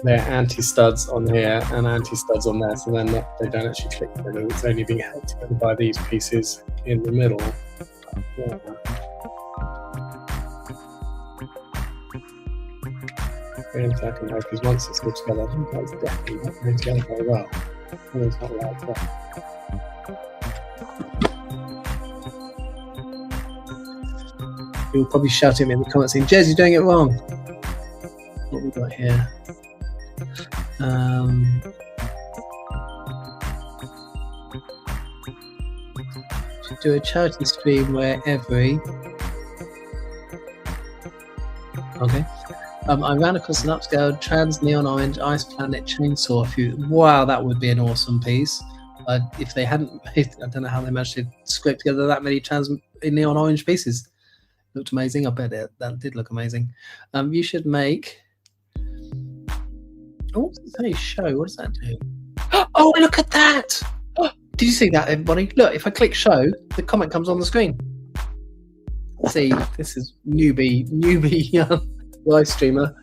they're anti-studs on here and anti-studs on there, so then they don't actually click together. It's only being held together by these pieces in the middle. Yeah. Very important because once it's all together, I think that's definitely not going together very well. It's not like that. You'll probably shout at me in the comments saying, Jez, you're doing it wrong. What we got here? Should do a charity stream where every... Okay. I ran across an upscaled trans neon orange ice planet chainsaw. Wow, that would be an awesome piece. If they hadn't, I don't know how they managed to scrape together that many trans neon orange pieces. Looked amazing. I bet that did look amazing. You should make. Oh, what does it say? Show. What does that do? Oh, look at that! Did you see that, everybody? Look, if I click show, the comment comes on the screen. See, this is newbie live streamer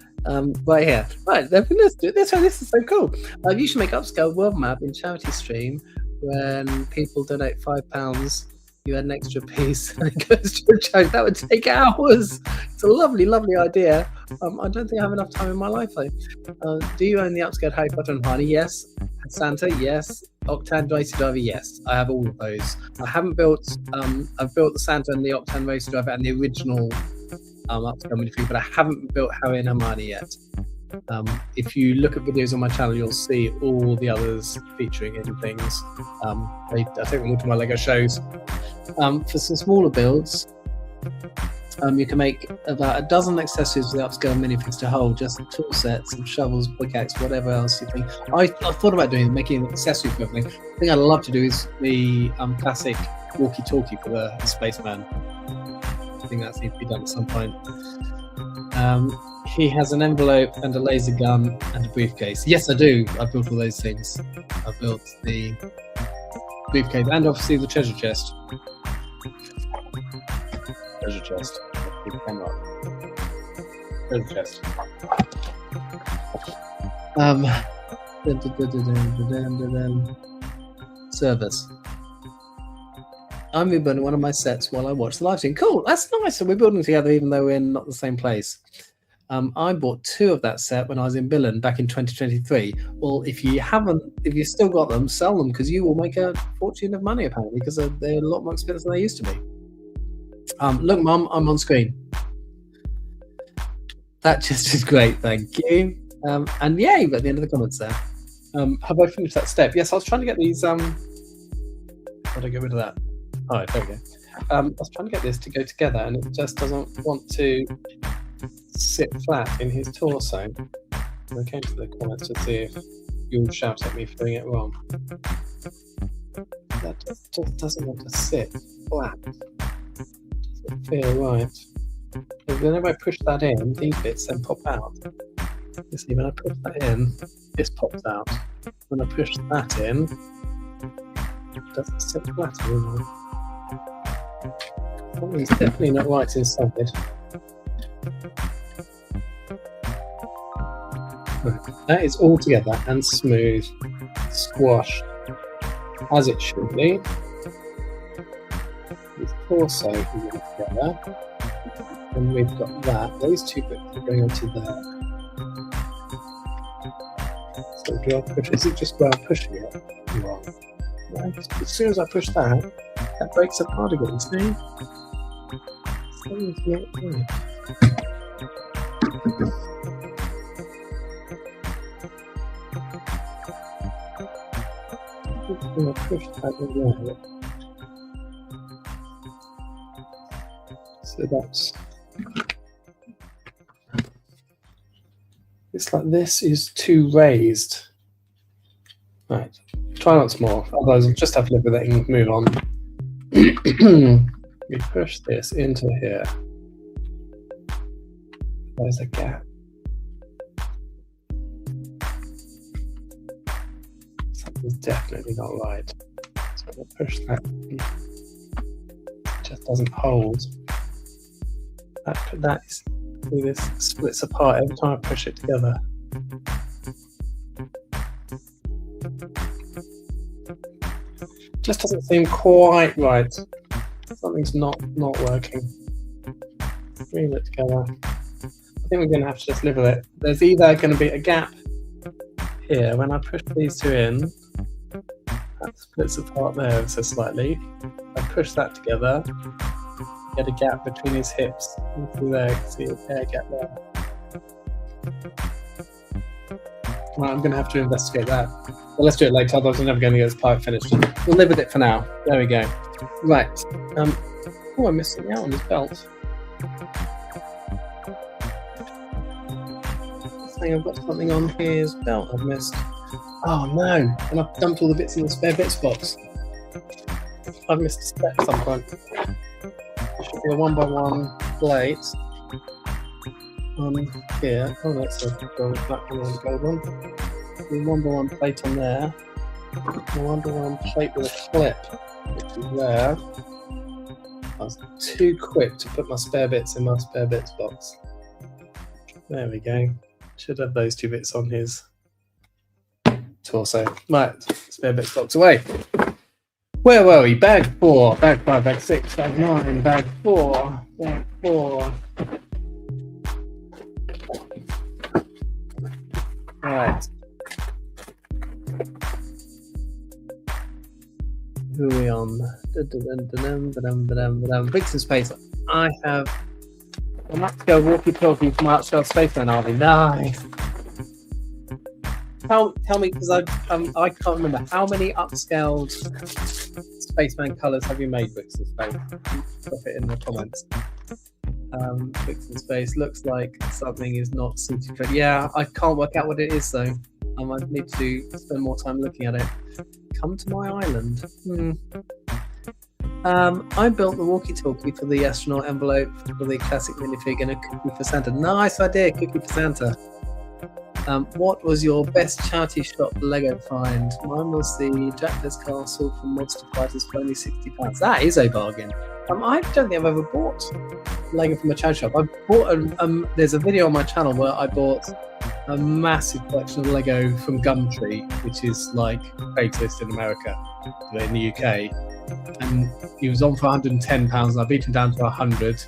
right here. Right, let's do this. This is so cool. You should make upscale world map in charity stream when people donate £5. You had an extra piece and it goes to a charity. That would take hours. It's a lovely, lovely idea. I don't think I have enough time in my life though. Do you own the upscaled Harry Potter and Hermione? Yes. Santa? Yes. Octan Racer Driver? Yes. I have all of those. I haven't built. I've built the Santa and the Octan Racer Driver and the original upscale Minifig, but I haven't built Harry and Hermione yet. If you look at videos on my channel, you'll see all the others featuring in things. I take them all to my Lego shows. For some smaller builds, you can make about a dozen accessories with the upscale minifigs to hold, just tool sets, some shovels, pickaxe, whatever else you think. I thought about making an accessory for everything. The thing I'd love to do is the classic walkie-talkie for the spaceman. I think that needs to be done at some point. He has an envelope and a laser gun and a briefcase. Yes, I do. I built all those things. I built the briefcase and obviously the treasure chest. Treasure chest. Treasure chest. Service. I'm rebuilding one of my sets while I watch the live stream. Cool, that's nice. So we're building together even though we're not the same place. I bought 2 of that set when I was in Billund back in 2023. Well, if you've still got them, sell them because you will make a fortune of money apparently because they're a lot more expensive than they used to be. Look, Mum, I'm on screen. That just is great, thank you. And yeah, you've got the end of the comments there. Have I finished that step? Yes, I was trying to get these. How do I get rid of that? All right, there we go. I was trying to get this to go together, and it just doesn't want to sit flat in his torso. I came to the comments to see if you'll shout at me for doing it wrong. That just doesn't want to sit flat. Doesn't feel right. Whenever I push that in, these bits then pop out. You see, when I push that in, this pops out. When I push that in, it doesn't sit flat anymore. Something's definitely not right inside. That is all together and smooth, squashed, as it should be. His torso is all together. And we've got that. Those two bits are going onto there. So do I push? Is it just where I'm pushing it? Wrong. Right. As soon as I push that, that breaks apart again. See? Something's not right. I'm going to push that away. So that's. It's like this is too raised. Right, try once more, otherwise I'll just have to live with it and move on. We push this into here. There's a gap. Something's definitely not right. So I'm going to push that. It just doesn't hold. That is. This splits apart every time I push it together. Just doesn't seem quite right. Something's not working. Bring it together. I think we're going to have to just live with it. There's either going to be a gap here when I push these two in. That splits apart there so slightly. I push that together. Get a gap between his hips. Through there, you can see a hair gap there. Right, I'm going to have to investigate that. Well, let's do it later, otherwise we're never going to get this part finished. We'll live with it for now. There we go. Right. Oh, I'm missing out on his belt. I think I've got something on his belt I've missed. Oh no, and I've dumped all the bits in the spare bits box. I've missed a step at some point. Should be a 1x1 plate on here. Oh, that's a gold, black one and a gold one. A 1x1 plate on there. A 1x1 plate with a clip, which is there. I was too quick to put my spare bits in my spare bits box. There we go. Should have those two bits on his torso. Right, spare bits box away. Where were we? Bag 4, bag 5, bag 6, bag 9, bag 4, bag 4. Right. Who are we on? Bricks in space. I have an Upscaled walkie-talkie from my Upscaled Spaceman Army. Nice. Tell me, because I can't remember, how many Upscaled Spaceman colours have you made, Bricks in Space? Drop it in the comments. Bricks in Space looks like something is not suited for it. Yeah, I can't work out what it is though. I might need to spend more time looking at it. Come to my island. I built the walkie-talkie for the astronaut envelope for the classic minifig and a cookie for Santa. Nice idea, cookie for Santa. What was your best charity shop Lego find? Mine was the Jack's Castle from Monster Fighters for only £60. That is a bargain. I don't think I've ever bought Lego from a charity shop. I bought there's a video on my channel where I bought a massive collection of Lego from Gumtree, which is like Craigslist in America, in the UK. And he was on for £110, and I beat him down to 100.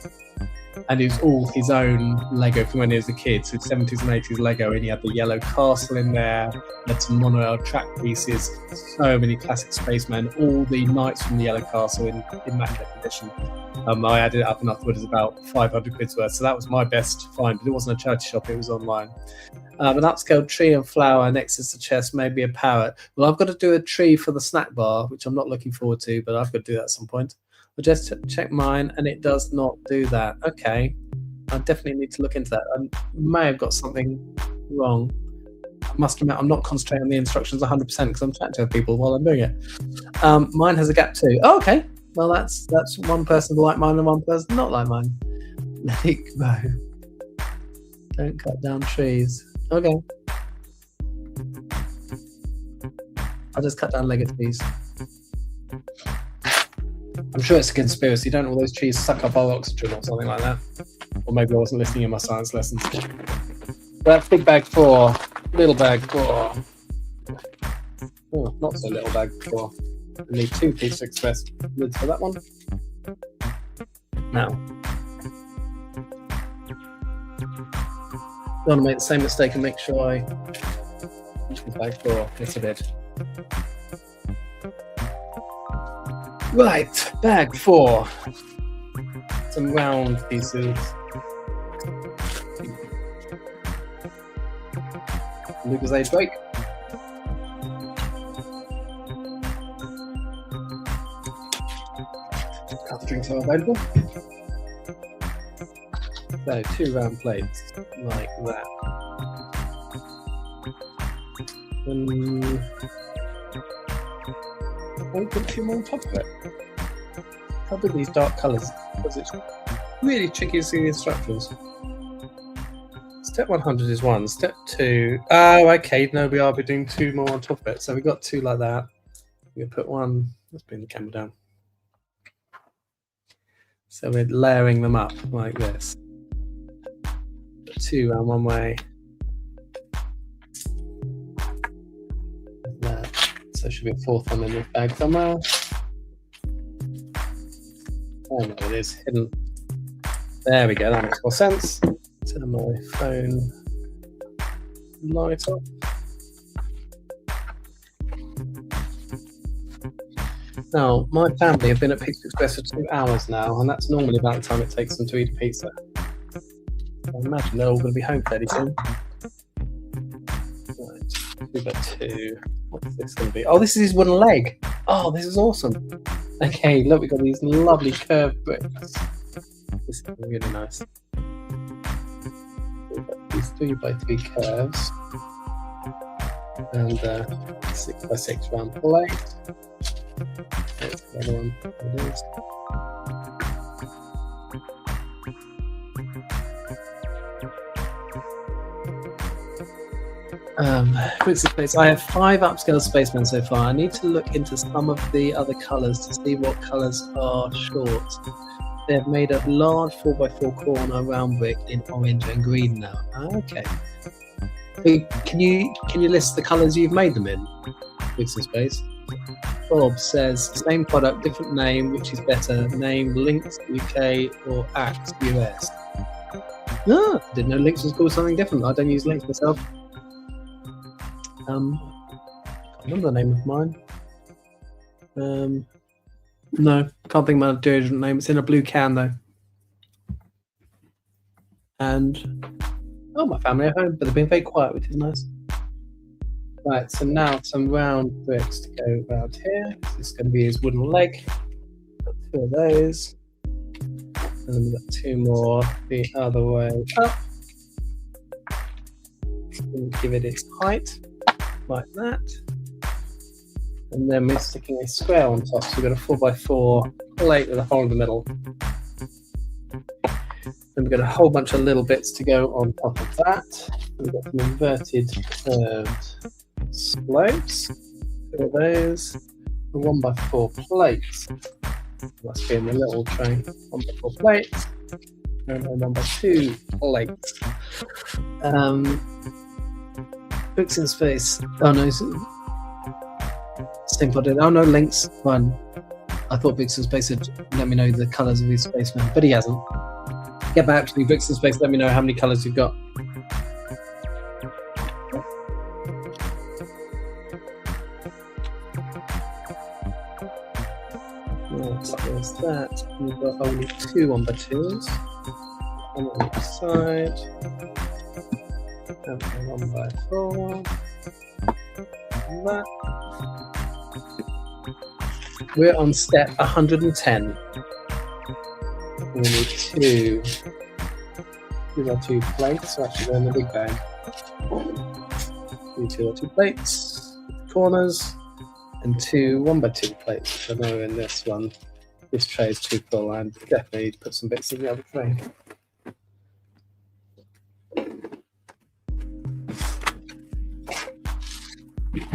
And it was all his own Lego from when he was a kid. So 70s and 80s Lego, and he had the yellow castle in there, had some monorail track pieces, so many classic spacemen, all the knights from the yellow castle in immaculate condition. I added it up and I thought it was about 500 quid's worth. So that was my best find, but it wasn't a charity shop, it was online. An upscaled tree and flower next to the chest, maybe a parrot. Well, I've got to do a tree for the snack bar, which I'm not looking forward to, but I've got to do that at some point. I'll just check mine, and it does not do that. Okay, I definitely need to look into that. I may have got something wrong. I must admit, I'm not concentrating on the instructions 100% because I'm chatting to people while I'm doing it. Mine has a gap too. Oh, okay. Well, that's one person like mine and one person not like mine. Let it go. Don't cut down trees. Okay. I'll just cut down Lego trees. I'm sure it's a conspiracy. Don't all those trees suck up our oxygen or something like that? Or maybe I wasn't listening in my science lessons. That's big bag 4. Little bag 4. Oh, not so little bag 4. I need 2 Pizza Express lids for that one. Now, don't want to make the same mistake and make sure I bag 4. Yes, I did. Right, bag 4. Some round pieces. Lukas age break. Other drinks are available. So 2 round plates like that. I'll put 2 more on top of it. Probably these dark colours because it's really tricky to see the instructions. Step 100 is 1. Step 2. Oh, okay. No, we are doing 2 more on top of it. So we've got 2 like that. We're going to put 1. Let's bring the camera down. So we're layering them up like this. Put 2 round one way. That. So there should be a 4th one in this bag somewhere. Oh no, it is hidden. There we go. That makes more sense. Turn my phone light up. Now, my family have been at Pizza Express for 2 hours now, and that's normally about the time it takes them to eat a pizza. I imagine they're all going to be home fairly soon. Right, 2 by 2. What's this going to be? Oh, this is his wooden leg. Oh, this is awesome. Okay, look, we've got these lovely curved bricks. This is really nice. We've got these 3 by 3 curves and 6 by 6 round plate. That's the other one. It is. I have 5 upscale spacemen so far. I need to look into some of the other colours to see what colours are short. They have made a large 4x4 corner round brick in orange and green now. Okay. So can you list the colours you've made them in? Pixel Space. Bob says same product, different name, which is better? Name Lynx UK or Axe US? Ah, didn't know Lynx was called something different. I don't use Lynx myself. I can't remember the name of mine. No, can't think of my deodorant name. It's in a blue can though. And my family are home, but they've been very quiet, which is nice. Right, so now some round bricks to go around here. This is going to be his wooden leg. Got 2 of those. And then we've got 2 more the other way up. And give it its height, like that. And then we're sticking a square on top. So we've got a 4x4 plate with a hole in the middle. Then we've got a whole bunch of little bits to go on top of that. We've got some inverted curved slopes. 2 of those. A 1x4 plates. Must be in the little tray. 1x4 plates. And a 1x2 plates. Books in space. Oh no. Same product. Oh no, Links. Fine. I thought Books in space would let me know the colours of his spaceman, but he hasn't. Get back to the bricks in space. Let me know how many colours you've got. There's that. We've got only 2 1x2s. One on each side. And 1x4. That. We're on step 110. We need 2. These are 2 plates. So actually, they're in the big bag. 2 plates. Corners. And 2 1x2 plates, which I know in this one, this tray is too full. I definitely need to put some bits in the other tray.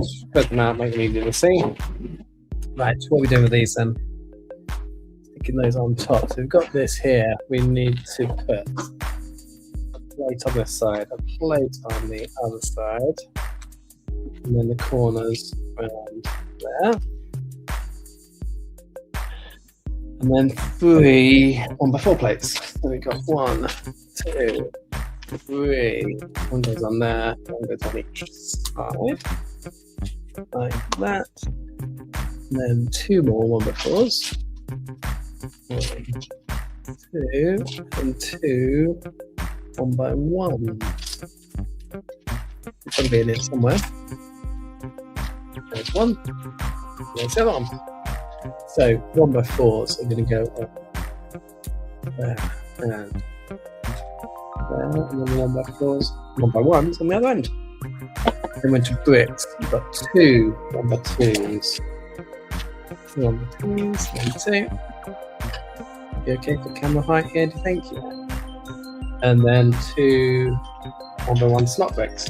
Spread them out, make them easier to see. Right, what are we doing with these then? Sticking those on top. So we've got this here. We need to put a plate on this side, a plate on the other side, and then the corners around there, and then 3 1x4 plates. So we've got 1, 2, 3. One goes on there, one goes on each side, like that. And then 2 more 1x4s. 1, 2, and 2 1x1s. It's got to be in it somewhere. There's one. There's the other one. So 1x4s are going to go up there and there, and then 1x4s, 1x1s on the other end. Then went to bricks. We've got 2 1x2s. 2 1x2s, and 2. You okay for camera height here? Do you think? Yeah. And then 2 1x1 slot bricks.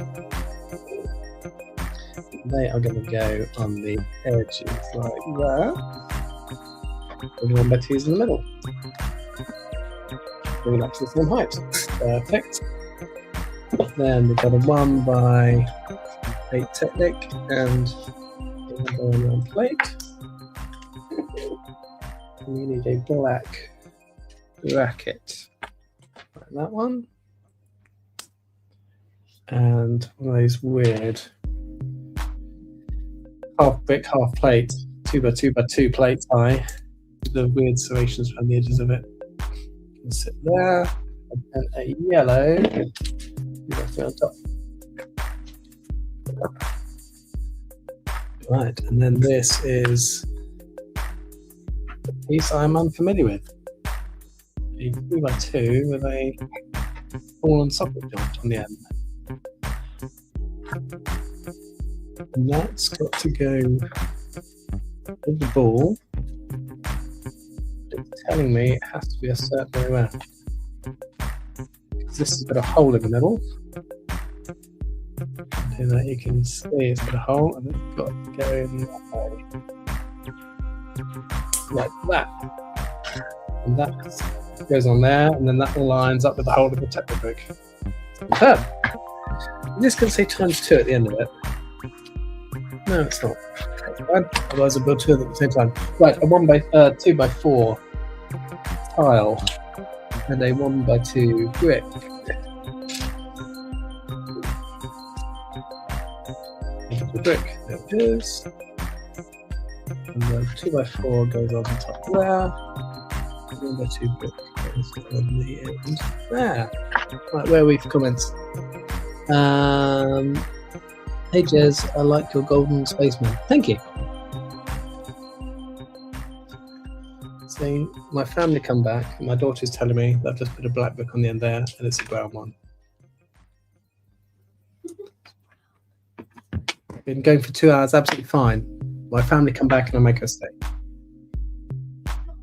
They are going to go on the edges like that. And 1x2s in the middle. Bring it up to the same height. Perfect. Then we've got a 1x8 Technic and a 1x1 plate. And we need a black bracket. Like that one. And one of those weird half brick, half plate, 2x2x2 plates high, with the weird serrations around the edges of it. You can sit there, and then a yellow, on top. Right, and then this is the piece I'm unfamiliar with. A 2x2 with a fallen socket joint on the end. And that's got to go with the ball. It's telling me it has to be a certain way around. This has got a hole in the middle. And that you can see it's got a hole, and it's got to go in that way. Like that. And that goes on there, and then that lines up with the hole of the Tetra brick. Superb. This can say ×2 at the end of it. No, it's not. That's fine. Otherwise, I'll build 2 of them at the same time. Right, a 2x4 tile and a 1x2 brick. The brick, there it is. And the 2x4 goes on the top there. 1x2 brick goes on the end there. Right, where are we for comments? Hey Jez, I like your golden spaceman. Thank you. Saying my family come back. My daughter's telling me that I've just put a black book on the end there, and it's a brown one. Been going for 2 hours, absolutely fine. My family come back and I make her stay.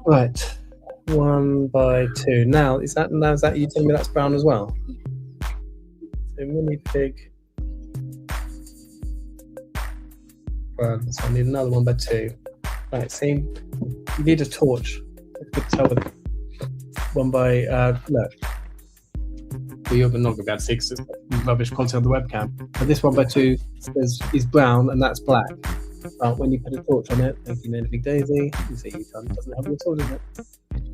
Right, 1x2. Now is that you telling me that's brown as well? So Minifig. So I need another 1x2. Right, see, you need a torch. I could tell with 1x look. Well, you're not going to be able to see because it's rubbish quality on the webcam. But this 1x2 is brown and that's black. But when you put a torch on it, thank you, Minifig Daisy, you see it doesn't have a torch in it.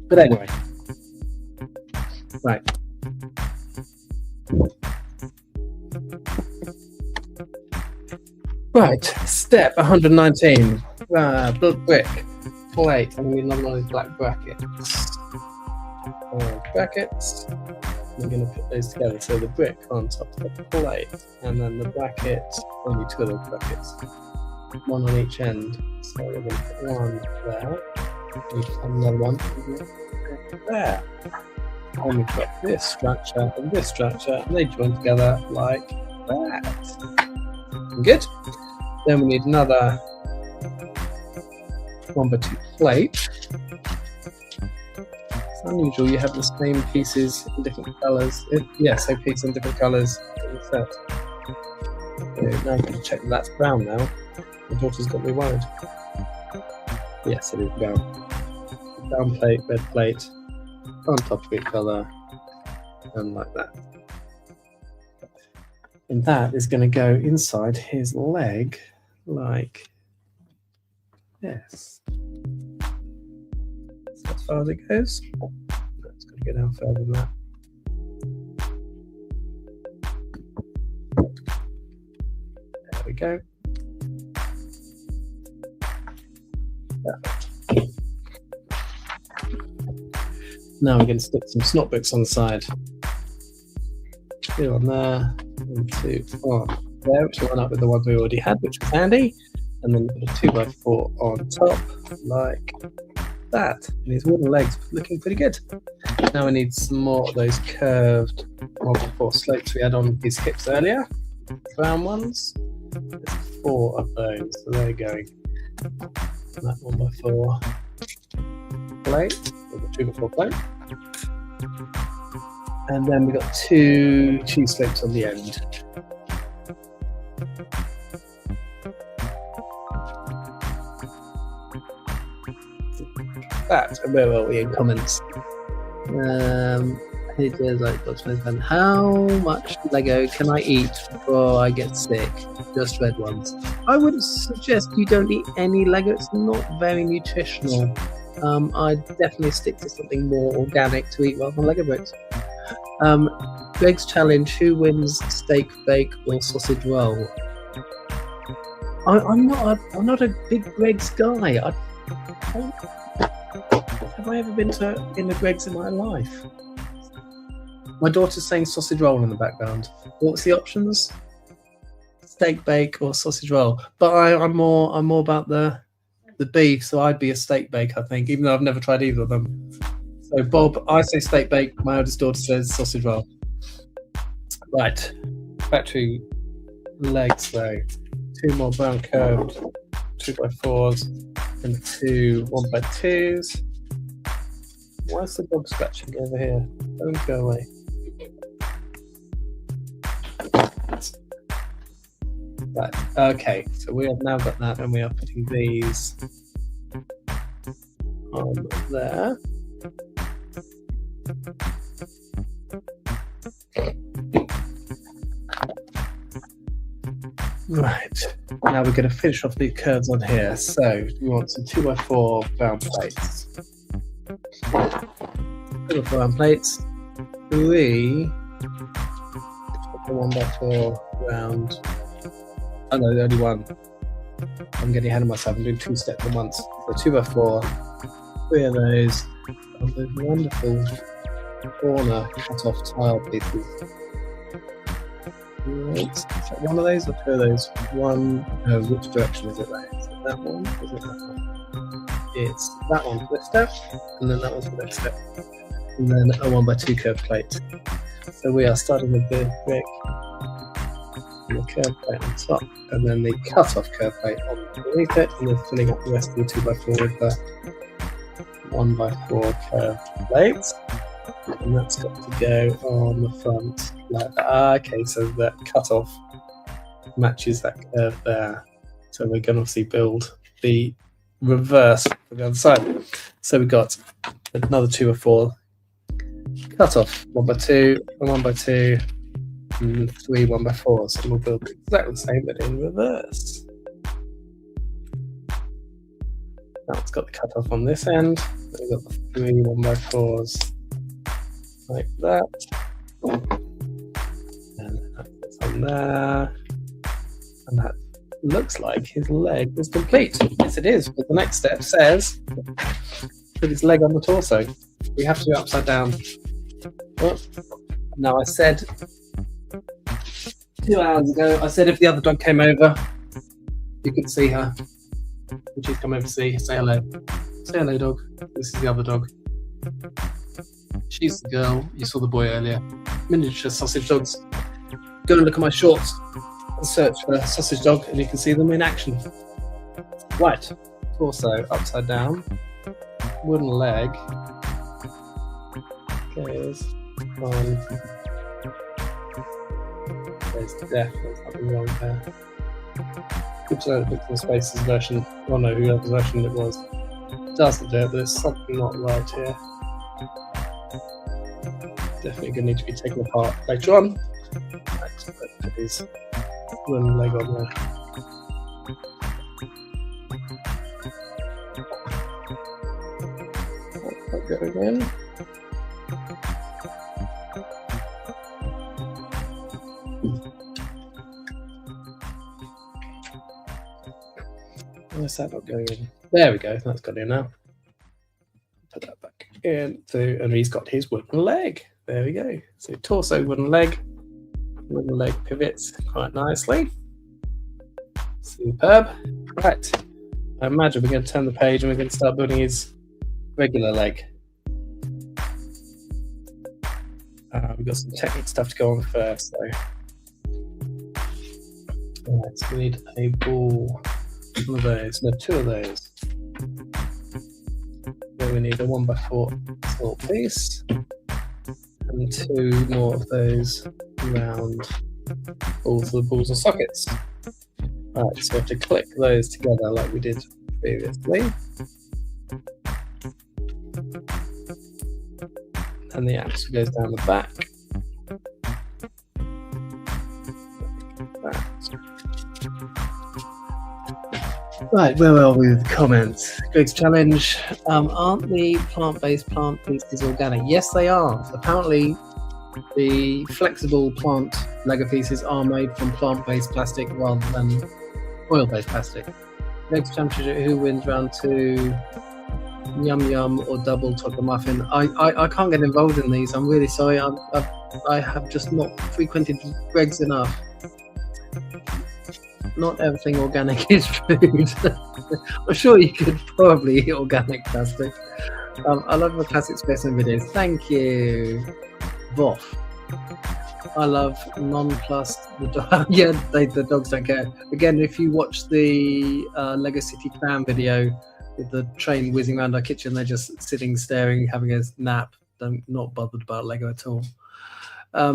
But anyway, Right. Right, step 119. Brick, plate, and we need another one of these black brackets. Brackets. We're going to put those together. So the brick on top of the plate, and then the bracket. We need two of those brackets, one on each end. So we're going to put one there. We need another one there. And we've got this structure and this structure, and they join together like that. Good. Then we need another 1x2 plate. It's unusual you have the same pieces in different colours. Same piece in different colours in the set. So now I'm going to check that that's brown now. My daughter's got me worried. Yes, it is brown. Brown plate, red plate, on top of each other, and like that. And that is going to go inside his leg like this. So as far as it goes, it's going to go down further than that. There we go. Now we're going to stick some snot books on the side. Two on there, and two on there, which will line up with the ones we already had, which was handy. And then put a 2x4 on top, like that. And his wooden legs looking pretty good. Now we need some more of those curved 1x4 slopes we had on his hips earlier. Brown ones. There's 4 of those, so they're going. That 1x4 plate, or the 2x4 plate. And then we've got 2 cheese slopes on the end. That, and where are we in comments? How much Lego can I eat before I get sick? Just red ones. I would suggest you don't eat any Lego. It's not very nutritional. I'd definitely stick to something more organic to eat rather than Lego bricks. Greg's challenge: who wins steak, bake, or sausage roll? I'm not a big Greg's guy. Have I ever been in the Greg's in my life? My daughter's saying sausage roll in the background. What's the options? Steak, bake, or sausage roll? But I'm more about the beef, so I'd be a steak bake, I think, even though I've never tried either of them. So Bob, I say steak bake. My eldest daughter says sausage roll. Right, factory legs though. 2 more brown curved 2x4s and 2 1x2s. Why's the dog scratching over here? Don't go away. Right, okay, so we have now got that, and we are putting these on there. Right, now we're going to finish off these curves on here. So we want some 2x4 brown plates. 2x4 brown plates. 3 1x4 round. Oh no, only one. I'm getting ahead of myself. I'm doing 2 steps at once. So 2x4. 3 of those. Oh, those wonderful corner cut-off tile pieces. Right. Is that one of those or 2 of those? One. Which direction is it there? Is it that one? Is it that one? It's that one for this step, and then that one's for the next step. And then a 1x2 curved plate. So we are starting with the brick, and the curved plate on top, and then the cut-off curved plate underneath it, and then filling up the rest of the 2x4 with the 1x4 curved plate. And that's got to go on the front like that. Okay, so that cut-off matches that curve there. So we're going to obviously build the reverse for the other side. So we've got another 2x4 cut-off, 1x2, and 1x2, and 3 1x4s. And we'll build exactly the same, but in reverse. Now it's got the cut-off on this end. We've got the 3 1x4s like that. And that's on there. And that looks like his leg is complete. Yes, it is. But the next step says put his leg on the torso. We have to go upside down. Oh. Now, I said 2 hours ago, I said if the other dog came over, you could see her. Would you come over to say hello? Say hello, dog. This is the other dog. She's the girl. You saw the boy earlier. Miniature sausage dogs. Go and look at my shorts and search for a sausage dog, and you can see them in action. Right. Torso upside down. Wooden leg goes on. There's definitely something wrong there. Good to know that Victor Space's version, oh no, whoever's version it was, doesn't do it, but there's something not right here. Definitely going to need to be taken apart later on. Right, put his wooden leg on there. Let that go again. Where's that not going in? There we go. That's got in now. Put that back in. So, and he's got his wooden leg. There we go. So torso, wooden leg pivots quite nicely. Superb. Right. I imagine we're going to turn the page and we're going to start building his regular leg. We've got some technique stuff to go on first, though. Alright, so we need a ball. One of those, no, 2 of those. Then we need a 1x4 small piece and 2 more of those round balls and sockets. Right, so we have to click those together like we did previously. And the axle goes down the back. Right, where are we with the comments? Greg's challenge. Aren't the plant-based plant pieces organic? Yes, they are. Apparently, the flexible plant Lego pieces are made from plant-based plastic rather than oil-based plastic. Greg's challenge, who wins round 2? Yum Yum or double chocolate muffin? I can't get involved in these. I'm really sorry. I have just not frequented Greg's enough. Not everything organic is food. I'm sure you could probably eat organic plastic. I love the classic specimen videos. Thank you. Voff. I love nonplussed. Yeah, the dogs don't care. Again, if you watch the Lego City Clan video with the train whizzing around our kitchen, they're just sitting, staring, having a nap. Not bothered about Lego at all.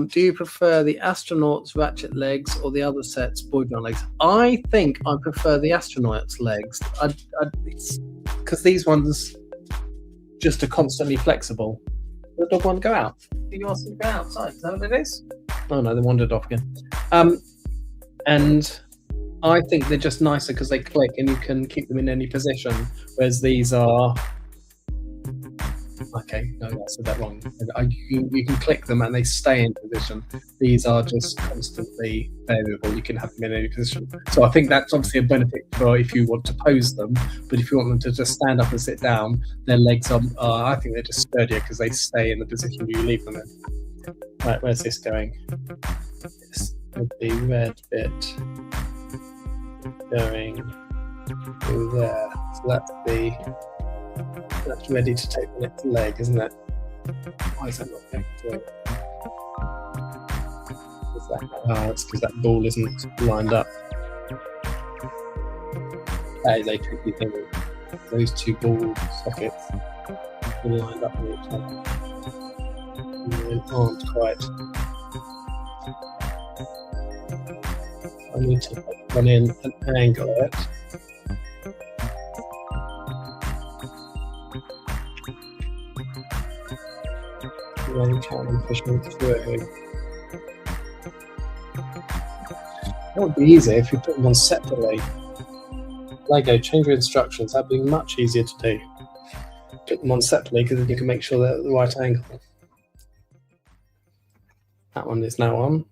Do you prefer the astronauts' ratchet legs or the other set's boy band legs? I think I prefer the astronauts' legs. Because these ones just are constantly flexible. The dog want to go out. Do you ask them to go outside? Is that what it is? Oh no, they wandered off again. And I think they're just nicer because they click and you can keep them in any position. Whereas these are... Okay, no, I said that wrong. You can click them and they stay in position. These are just constantly variable. You can have them in any position. So I think that's obviously a benefit for if you want to pose them. But if you want them to just stand up and sit down, their legs are, I think they're just sturdier because they stay in the position you leave them in. Right, where's this going? This with the red bit going through there. So that's ready to take the next leg, isn't it? Why is that not going through? That's because that ball isn't lined up. That is a tricky thing. Those 2 ball sockets are lined up with each other. And they aren't quite. I need to run in and angle it. Then try and push me through. That would be easy if you put them on separately. Lego, change your instructions. That'd be much easier to do. Put them on separately because then you can make sure they're at the right angle. That one is now on.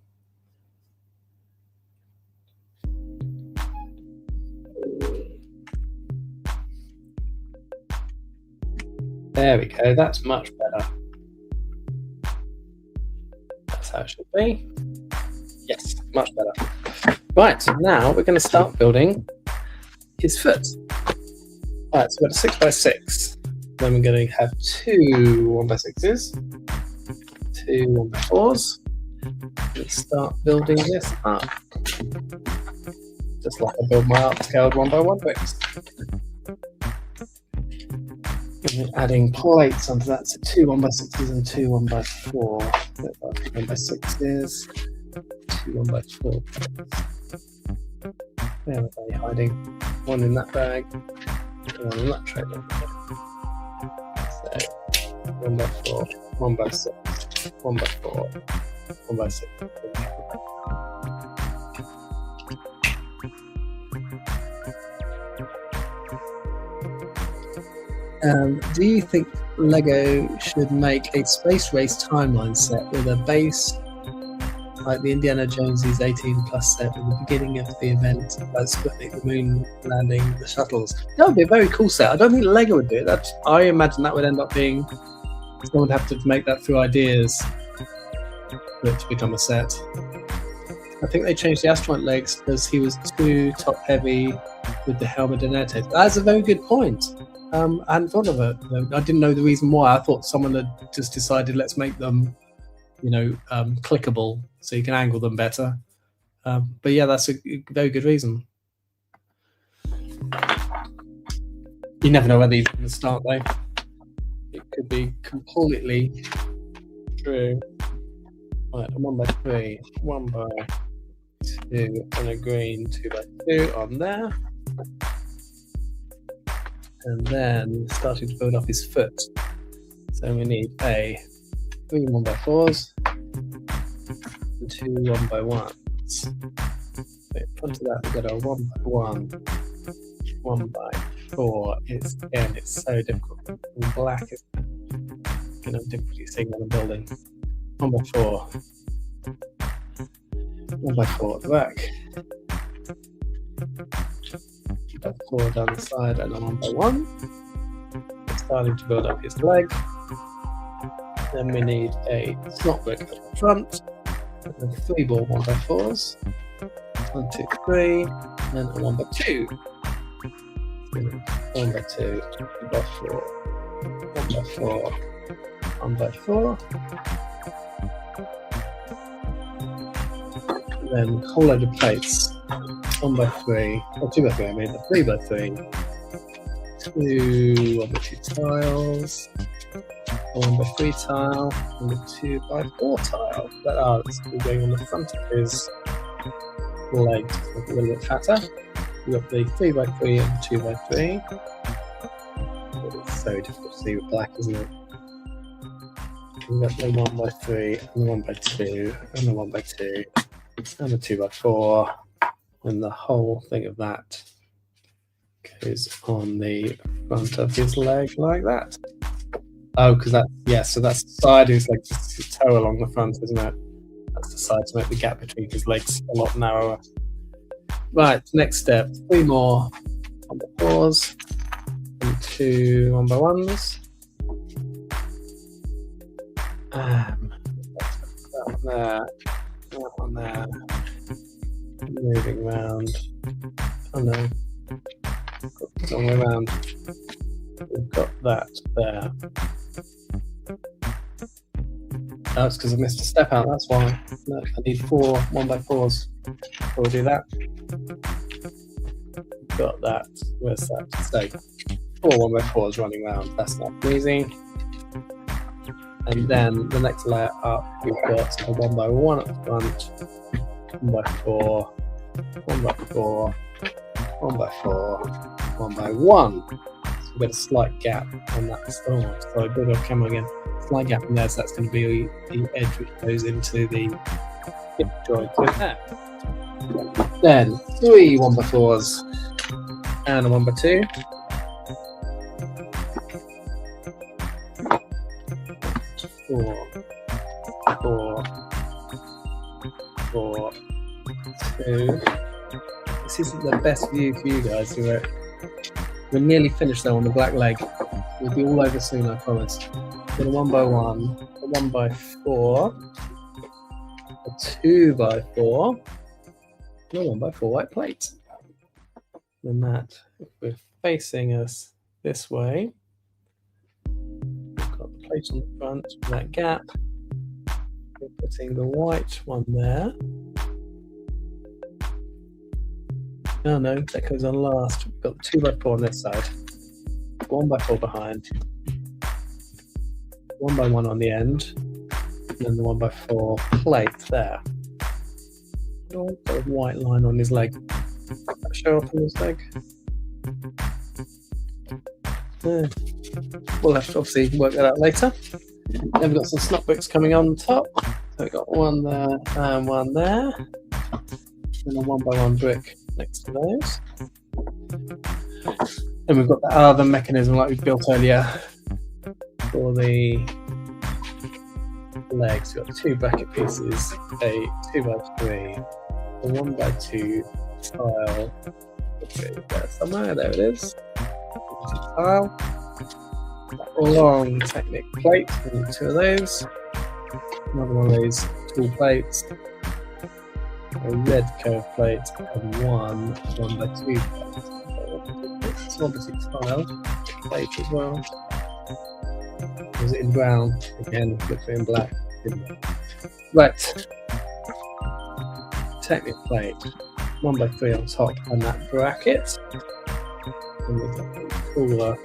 There we go, that's much better. That's how it should be. Yes, much better. Right, so now we're going to start building his foot. Right, so we've got a 6x6. Then we're going to have 2 1x6s, 2 1x4s. Let's start building this up. Just like I build my upscaled 1x1 bricks. And adding plates onto that, so 2 1x6s and 2 1x4. 1x6s, 2 1x4. Where are they hiding? One in that bag, one in that tray. So 1x4, 1x6, 1x4, 1x6. Do you think LEGO should make a space race timeline set with a base like the Indiana Jones's 18+ set at the beginning of the event, like Sputnik, the moon landing, the shuttles? That would be a very cool set. I don't think LEGO would do it. I imagine that would end up being, someone would have to make that through ideas for it to become a set. I think they changed the astronaut legs because he was too top heavy with the helmet and air tape. That's a very good point. I hadn't thought of it. I didn't know the reason why. I thought someone had just decided, let's make them, clickable so you can angle them better. But yeah, that's a very good reason. You never know whether you're going to start though. It could be completely true. Right, 1x3, 1x2, and a green 2x2 on there. And then starting to build up his foot. So we need a 3 1x4s and 2 1x1s. So in front of that we've got a 1x1, 1x4. It's so difficult. In black is difficulty seeing what I'm building. 1x4. 1x4 at the back. 4 down the side and a 1x1. Starting to build up his leg. Then we need a slot brick at the front. And 3 more 1x4s. 1, 2, 3, and a 1x2. 1x2, 2x4, 1x4, 1x4. Then a whole load of plates. 1x3, or 2x3, I mean, a 3x3, 2 1x2 tiles, a 1x3 tile, and a 2x4 tile. That's going on the front of his legs, a little bit fatter. We've got the 3x3 and the 2x3. It's so difficult to see with black, isn't it? We've got the 1x3, and the 1x2, and the 1x2, and the 2x4. And the whole thing of that goes on the front of his leg like that. Oh, because so that's the side is like just a toe along the front, isn't it? That's the side to make the gap between his legs a lot narrower. Right, next step, 3 more 1x4s and 2 1x1s. That one there. Moving around. Oh no. Long way around. We've got that there. Oh, it's because I missed a step out, that's why. No, I need 4 1x4s. Before we do that. Got that. Where's that? So 4 1x4s running around. That's not easy. And then the next layer up, we've got a 1x1 at the front. 1x4, 1x4, 1x4, 1x1. So we've got a slight gap on that. Oh, sorry, build off camera again. Slight gap in there, so that's going to be the edge which goes into the hip joint with that. Then 3 1x4s and a 1x2. 4, 4, for 2. This isn't the best view for you guys. We're nearly finished though on the black leg. We'll be all over soon, I promise. Got a 1x1, a 1x4, a 2x4, and a 1x4 white plate. And that, if we're facing us this way, we've got the plate on the front, that gap. We're putting the white one there. Oh no, that goes on last. We've got the 2x4 on this side, 1x4 behind, 1x1 on the end, and then the 1x4 plate there. Oh, got a white line on his leg. That show up on his leg. Yeah. We'll have to obviously work that out later. Then we've got some snot bricks coming on top. So we've got one there and one there. And a 1x1 brick next to those. And we've got the other mechanism like we built earlier for the legs. We've got 2 bracket pieces, a 2x3, a 1x2 tile. Okay, there somewhere, there it is. Tile. That long Technic plate, we need 2 of those. Another one of those tool plates. A red curve plate and one 1x2 plate. It's obviously tiled plate as well. Was it in brown? Again, looks in black. Right. Technic plate, 1x3 on top, and that bracket. And we've got the cooler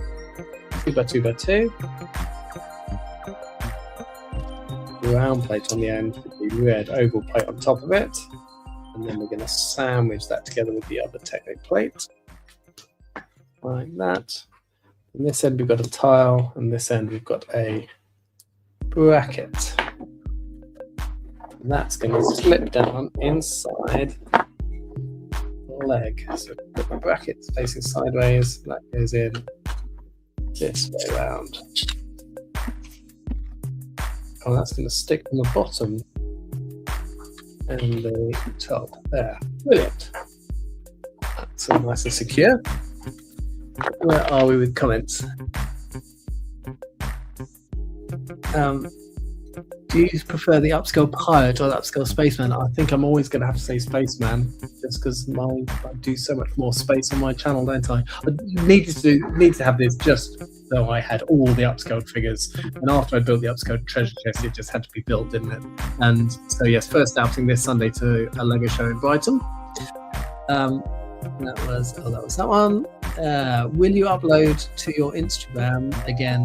2x2x2. Round plate on the end with the red oval plate on top of it. And then we're going to sandwich that together with the other Technic plate. Like that. On this end we've got a tile, and this end we've got a bracket. And that's going to slip down inside the leg. So put the brackets facing sideways, that goes in this way around. Oh, that's going to stick on the bottom and the top there. Brilliant. That's all nice and secure. Where are we with comments? Do you prefer the upscale pirate or the upscale spaceman? I think I'm always going to have to say spaceman, just because I do so much more space on my channel, don't I? I needed to have this just so I had all the upscaled figures. And after I built the upscaled treasure chest, it just had to be built, didn't it? And so yes, first outing this Sunday to a Lego show in Brighton. That was that one. Will you upload to your Instagram again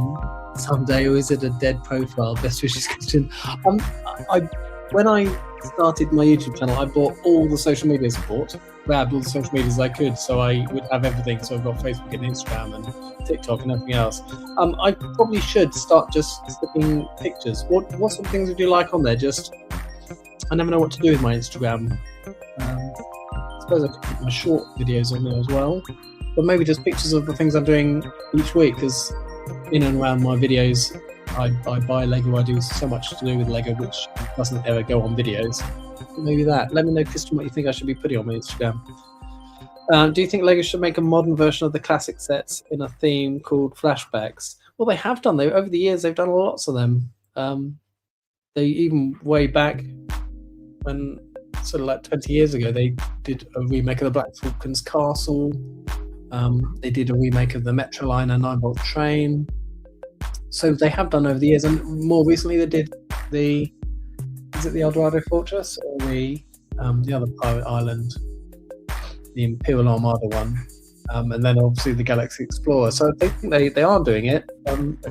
someday, or is it a dead profile? Best wishes, Christian. When I started my YouTube channel, I bought all the social media support, grabbed all the social medias I could, so I would have everything. So I've got Facebook and Instagram and TikTok and everything else. I probably should start just sticking pictures. What sort of things would you like on there? Just, I never know what to do with my Instagram. I suppose I could put my short videos on there as well, but maybe just pictures of the things I'm doing each week, because in and around my videos I buy Lego. I do so much to do with Lego which doesn't ever go on videos. But maybe that. Let me know, Christian, what you think I should be putting on my Instagram. Do you think Lego should make a modern version of the classic sets in a theme called flashbacks? Well, they have done. Over the years they've done lots of them. They even way back when, sort of like 20 years ago, they did a remake of the Black Falcon's Castle. They did a remake of the Metroliner 9-volt train. So they have done over the years, and more recently they did the Eldorado Fortress or the other pirate island, the Imperial Armada one, and then obviously the Galaxy Explorer. So they think they are doing it.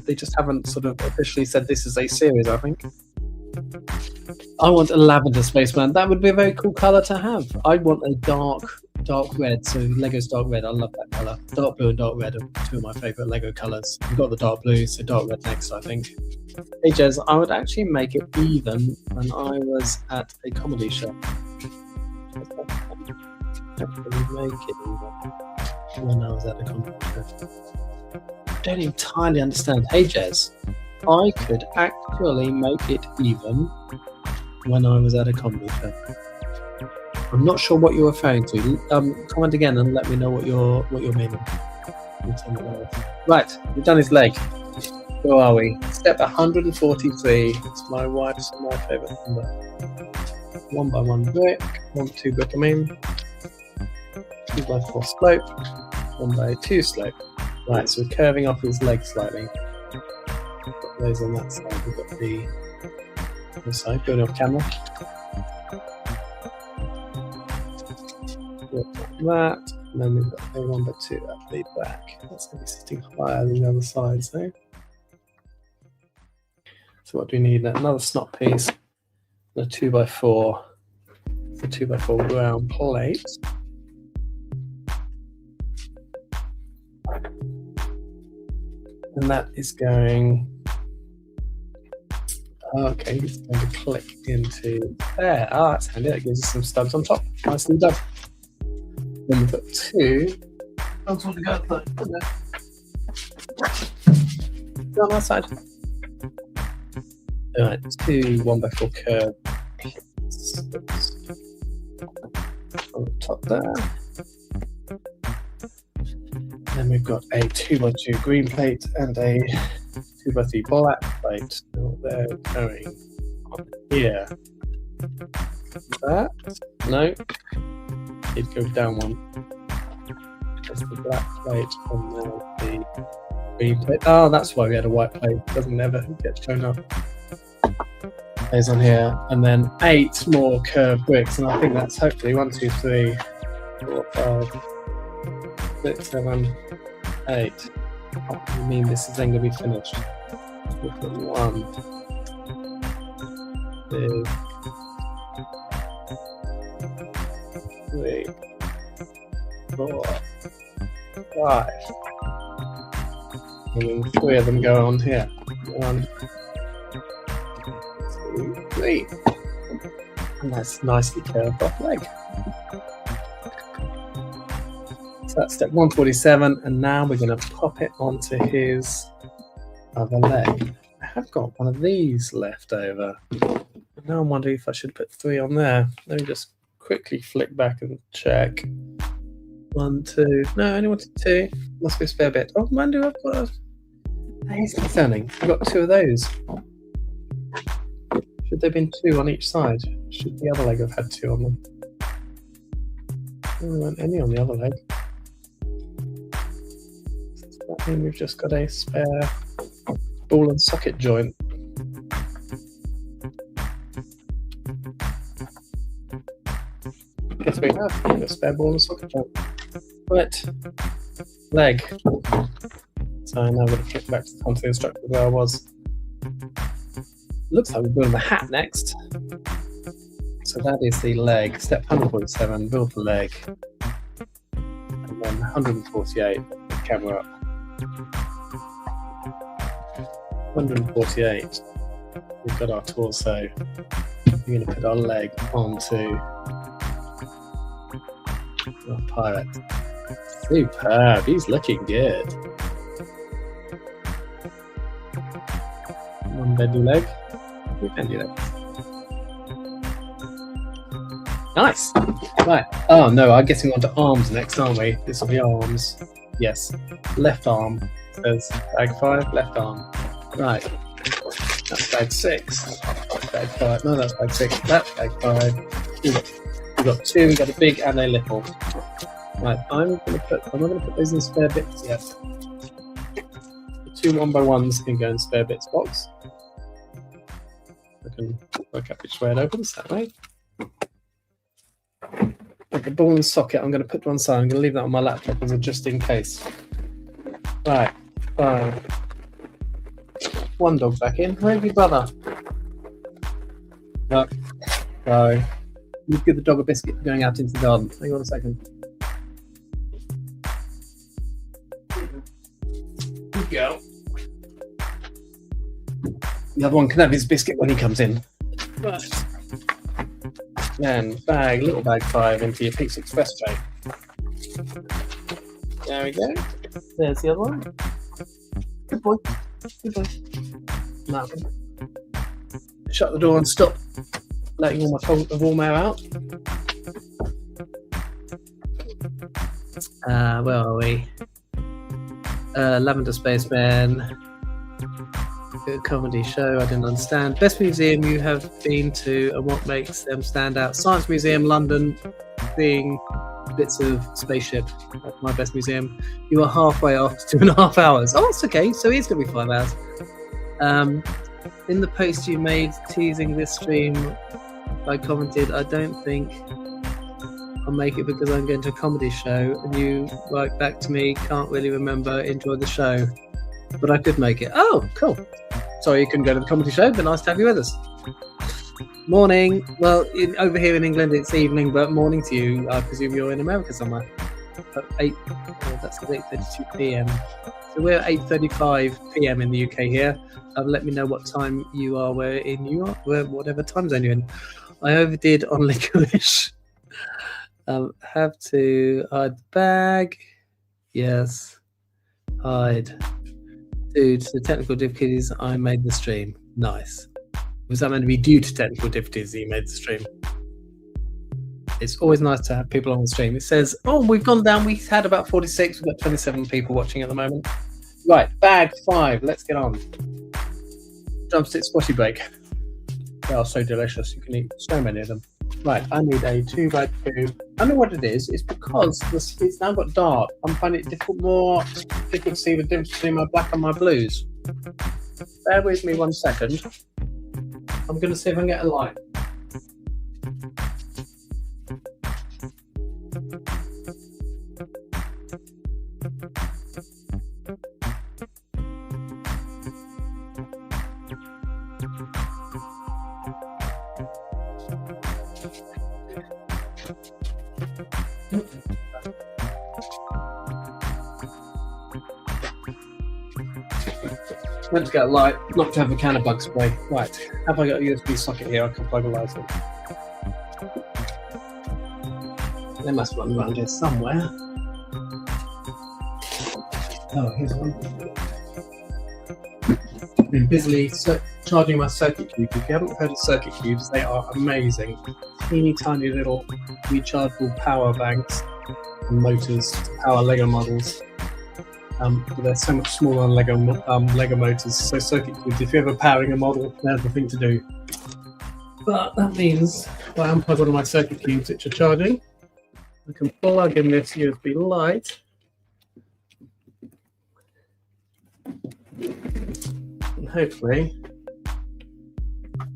They just haven't sort of officially said this is a series, I think. I want a lavender spaceman. That would be a very cool colour to have. I want a dark red. So Lego's dark red. I love that colour. Dark blue and dark red are two of my favourite Lego colours. We've got the dark blue, so dark red next, I think. Hey Jez, I would actually make it even when I was at a comedy show. Actually make it even when I was at a comedy show. I don't entirely understand. Hey Jez, I could actually make it even when I was at a comedy show. I'm not sure what you're referring to. Comment again and let me know what you're meaning. Right, we've done his leg. Where are we? Step 143. It's my wife's and my favourite number. 1 by 1 brick. 1 2 brick. 2 by 4 slope. 1 by 2 slope. Right, so we're curving off his leg slightly. Got those on that side. We've got the other side going off camera. That, and then we've got a 1 by 2 at the back. That's going to be sitting higher than the other side, so. So what do we need? Another snot piece, a 2 by 4, a 2 by 4 round plate. And that is going. Okay, it's going to click into there. Ah, that's handy. That gives us some stubs on top. Nicely done. Then we've got 2. That's what we got. Go on that side. Alright, 2 1 by 4 curve on the top there. Then we've got a 2 by 2 green plate and a 2 by 3 black plate. So they're going on here. That? No. It goes down one. There's the black plate and now the green plate. Oh, that's why we had a white plate. It doesn't ever get shown up. There's on here, and then 8 more curved bricks, and I think that's hopefully 1 2 3 4 5 6 7 8. I mean, this is then going to be finished. We'll put 1 2 3 4 5, and then 3 of them go on here. 1 2 3, and that's nicely curved off leg. So that's step 147, and now we're going to pop it onto his other leg. I have got one of these left over. Now I'm wondering if I should put 3 on there. Let me just quickly flick back and check. 1 2. No, I only wanted 2. Must be a spare bit. Oh, man, I've got a. That is concerning. I've got 2 of those. Should there have been 2 on each side? Should the other leg have had 2 on them? There weren't any on the other leg. Does that mean we've just got a spare ball and socket joint? Guess we have a spare ball and socket joint. Right, leg. So now I'm going to flip back to the contour instructor where I was. Looks like we're building the hat next. So that is the leg. Step 147, build the leg. And then 148, camera up. 148, we've got our torso. We're going to put our leg onto our pirate. Superb, he's looking good. One bendy leg. 2 bendy legs. Nice. Right. Oh no, I'm getting onto arms next, aren't we? This will be arms. Yes. Left arm says bag 5. Left arm. Right. That's bag 6. That's bag 5. No, that's bag 6. That's bag 5. We've got 2. We've got a big and a little. Right. I'm not going to put those in spare bits yet. The 2 1x1s can go in spare bits box. I can work out which way it opens that way. But the ball and socket I'm going to put to one side. I'm going to leave that on my laptop as a just in case. Right, 5. 1 dog back in. Where's your brother? No. So you give the dog a biscuit for going out into the garden. Hang on a second. Good girl. The other one can have his biscuit when he comes in. Right. Then bag, little bag 5 into your Pizza Express tray. There we go. There's the other one. Good boy. Good boy. Now, shut the door and stop letting all my warm air out. Where are we? Lavender Spaceman. Good comedy show. I didn't understand. Best museum you have been to and what makes them stand out? Science Museum, London, seeing bits of spaceship. That's my best museum. You are halfway after 2.5 hours. Oh, it's okay. So it's going to be 5 hours. In the post you made teasing this stream, I commented, I don't think I'll make it because I'm going to a comedy show. And you write back to me, can't really remember, enjoy the show. But I could make it. Oh, cool. Sorry you couldn't go to the comedy show, but nice to have you with us. Morning. Well, over here in England it's evening, but morning to you. I presume you're in America somewhere. That's 8:32 p.m. So we're at 8:35 p.m. in the UK here. Let me know what time you are where in New York, whatever time zone you're in. I overdid on licorice. Have to hide the bag. Yes. Hide. Due to the technical difficulties, I made the stream. Nice. Was that meant to be due to technical difficulties that you made the stream? It's always nice to have people on the stream. It says, oh, we've gone down. We had about 46. We've got 27 people watching at the moment. Right, bag 5. Let's get on. Drumstick squashy break. They are so delicious. You can eat so many of them. Right, I need a 2x2. I don't know what it is. It's because it's now got dark. I'm finding it more difficult to see the difference between my black and my blues. Bear with me 1 second. I'm going to see if I can get a light. Meant to get a light, not to have a can of bug spray. Right, have I got a USB socket here? I can plug a light in. They must run around here somewhere. Oh, here's one. I've been busily charging my circuit cubes. If you haven't heard of circuit cubes, they are amazing. Teeny tiny little rechargeable power banks and motors to power Lego models. But they're so much smaller than Lego motors. So circuit cubes, if you're ever powering a model, they're the thing to do. But that means if I unplug one of my circuit cubes which are charging, I can plug in this USB light. And hopefully,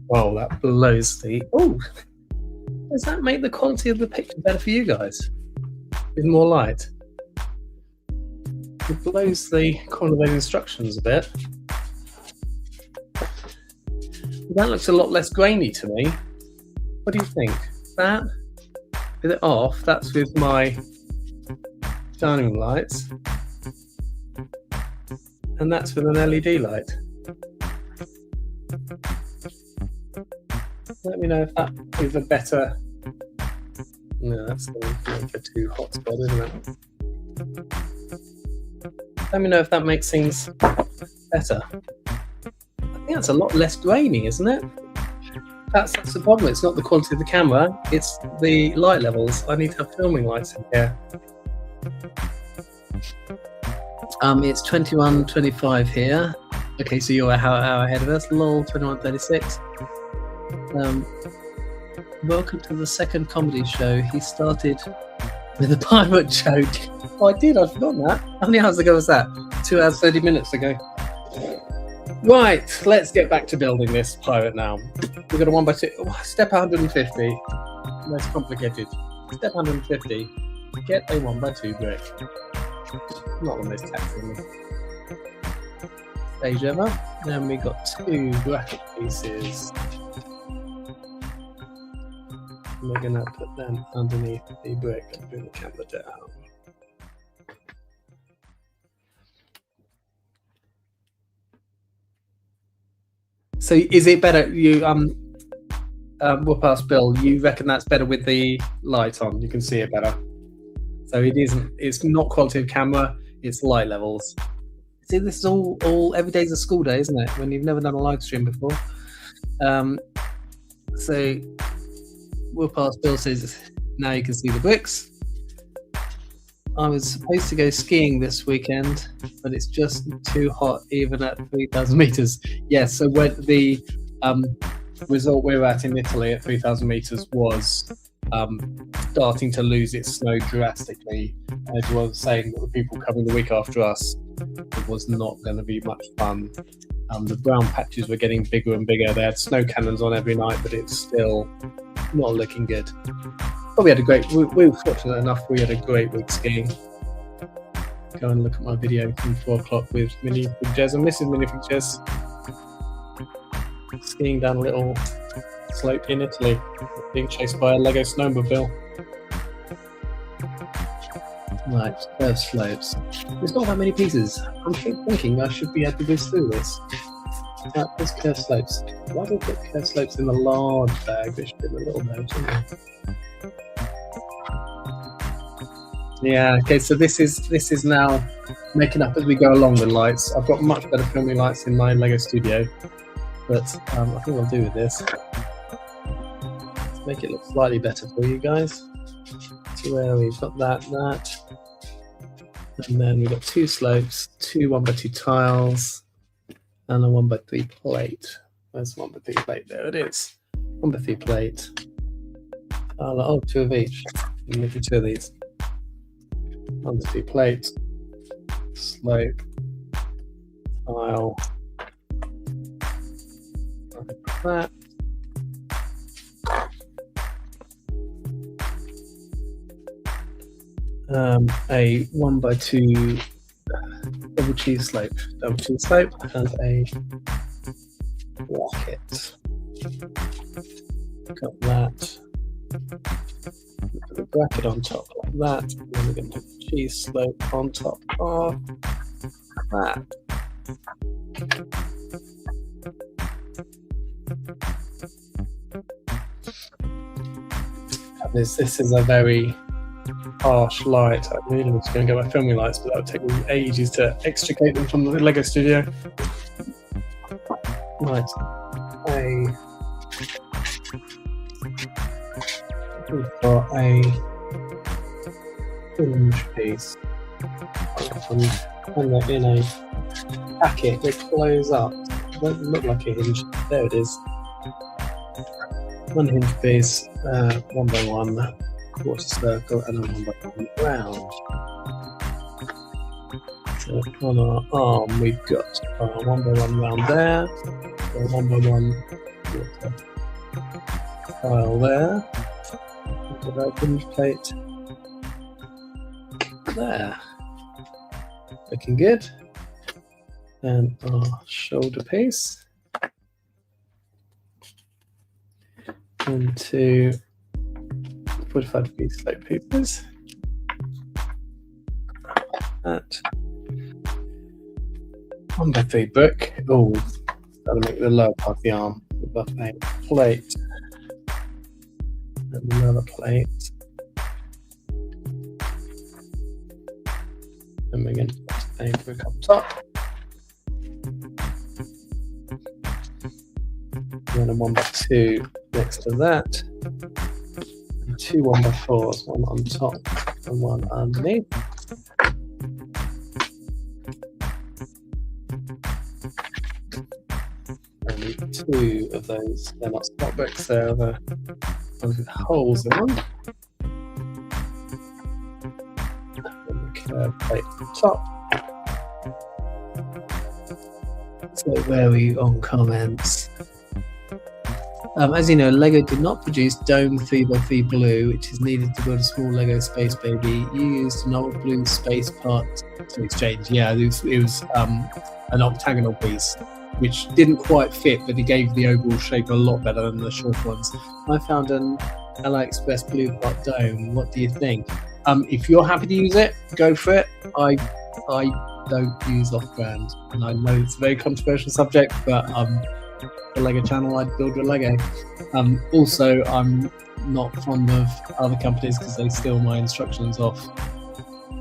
oh, that blows the. Oh, does that make the quality of the picture better for you guys? With more light? It blows the corner of those instructions a bit. That looks a lot less grainy to me. What do you think? That, with it off, that's with my dining room lights. And that's with an LED light. Let me know if that is a better... No, that's like a too hot spot, isn't it? Let me know if that makes things better. I think that's a lot less grainy, isn't it? That's the problem. It's not the quality of the camera, it's the light levels. I need to have filming lights in here. It's 21:25 here. Okay, so you're an hour ahead of us. Lol, 21:36. Welcome to the second comedy show. He started with a pirate joke. Oh, I did. I'd forgotten that. How many hours ago was that? 2 hours, 30 minutes ago. Right, let's get back to building this pirate now. We've got a 1x2. Step 150. That's complicated. Step 150. Get a 1x2 brick. Not the most taxing stage ever. Then we got 2 graphic pieces. We're going to put them underneath the brick and bring the camera down. So is it better, Łukasz Bill, you reckon that's better with the light on? You can see it better. So it isn't, it's not quality of camera, it's light levels. See, this is all every day's a school day, isn't it? When you've never done a live stream before. So Łukasz Bill says, now you can see the bricks. I was supposed to go skiing this weekend, but it's just too hot even at 3,000 meters. Yes, so when the resort we were at in Italy at 3,000 meters was starting to lose its snow drastically. As I was saying, the people coming the week after us, it was not going to be much fun. The brown patches were getting bigger and bigger. They had snow cannons on every night, but it's still not looking good. But we had a great, we were fortunate enough, we had a great week skiing. Go and look at my video from 4 o'clock with Minifig Jez and Mrs. Minifig Jez skiing down a little slope in Italy, being chased by a Lego snowmobile. Right, curved slopes. There's not that many pieces. I'm thinking I should be able to go through this. Right, there's curved slopes. Why do I put curved slopes in the large bag? There should be a little note, shouldn't there? Yeah, okay, so this is now making up as we go along with lights. I've got much better filming lights in my Lego studio, but I think I'll do with this. Let's make it look slightly better for you guys. So where we've got that, and then we've got 2 slopes, 2 1x2 tiles, and a 1x3 plate. Where's the 1x3 plate? There it is. 1x3 plate. Oh, 2 of each. Maybe 2 of these. 1x3 plate, slope, tile, like that. A 1x2 double cheese slope, and a rocket. Got that. Put the bracket on top like that, and then we're going to do the cheese slope on top of that. And this is a very harsh light. I really was going to go by filming lights, but that would take me ages to extricate them from the Lego studio. Right, we've got a hinge piece, and they're in a packet that close up. It won't look like a hinge. There it is. 1 hinge piece, 1x1 quarter circle, and a 1x1 round. So on our arm, we've got our 1x1 round there, a 1x1 quarter tile there. Got our hinge plate there, looking good, and our shoulder piece, and 2 45-degree slope pieces. That 1x3 brick. Oh, got to make the lower part of the arm. We've got a plate. And another plate, and we're going to put a brick up top, and then a 1x2 next to that, and 2 1x4s, one on top and one underneath. And 2 of those, they're not spot bricks, they're the ones with holes in them. And the curved plate on top. So very on comments. As you know, Lego did not produce Dome 3x3 blue, which is needed to build a small Lego space baby. You used an old blue space part to exchange. Yeah, it was an octagonal piece, which didn't quite fit, but it gave the oval shape a lot better than the short ones. I found an AliExpress blue part dome. What do you think? If you're happy to use it, go for it. I don't use off-brand, and I know it's a very controversial subject, but the Lego channel, I'd build with Lego. Also, I'm not fond of other companies because they steal my instructions off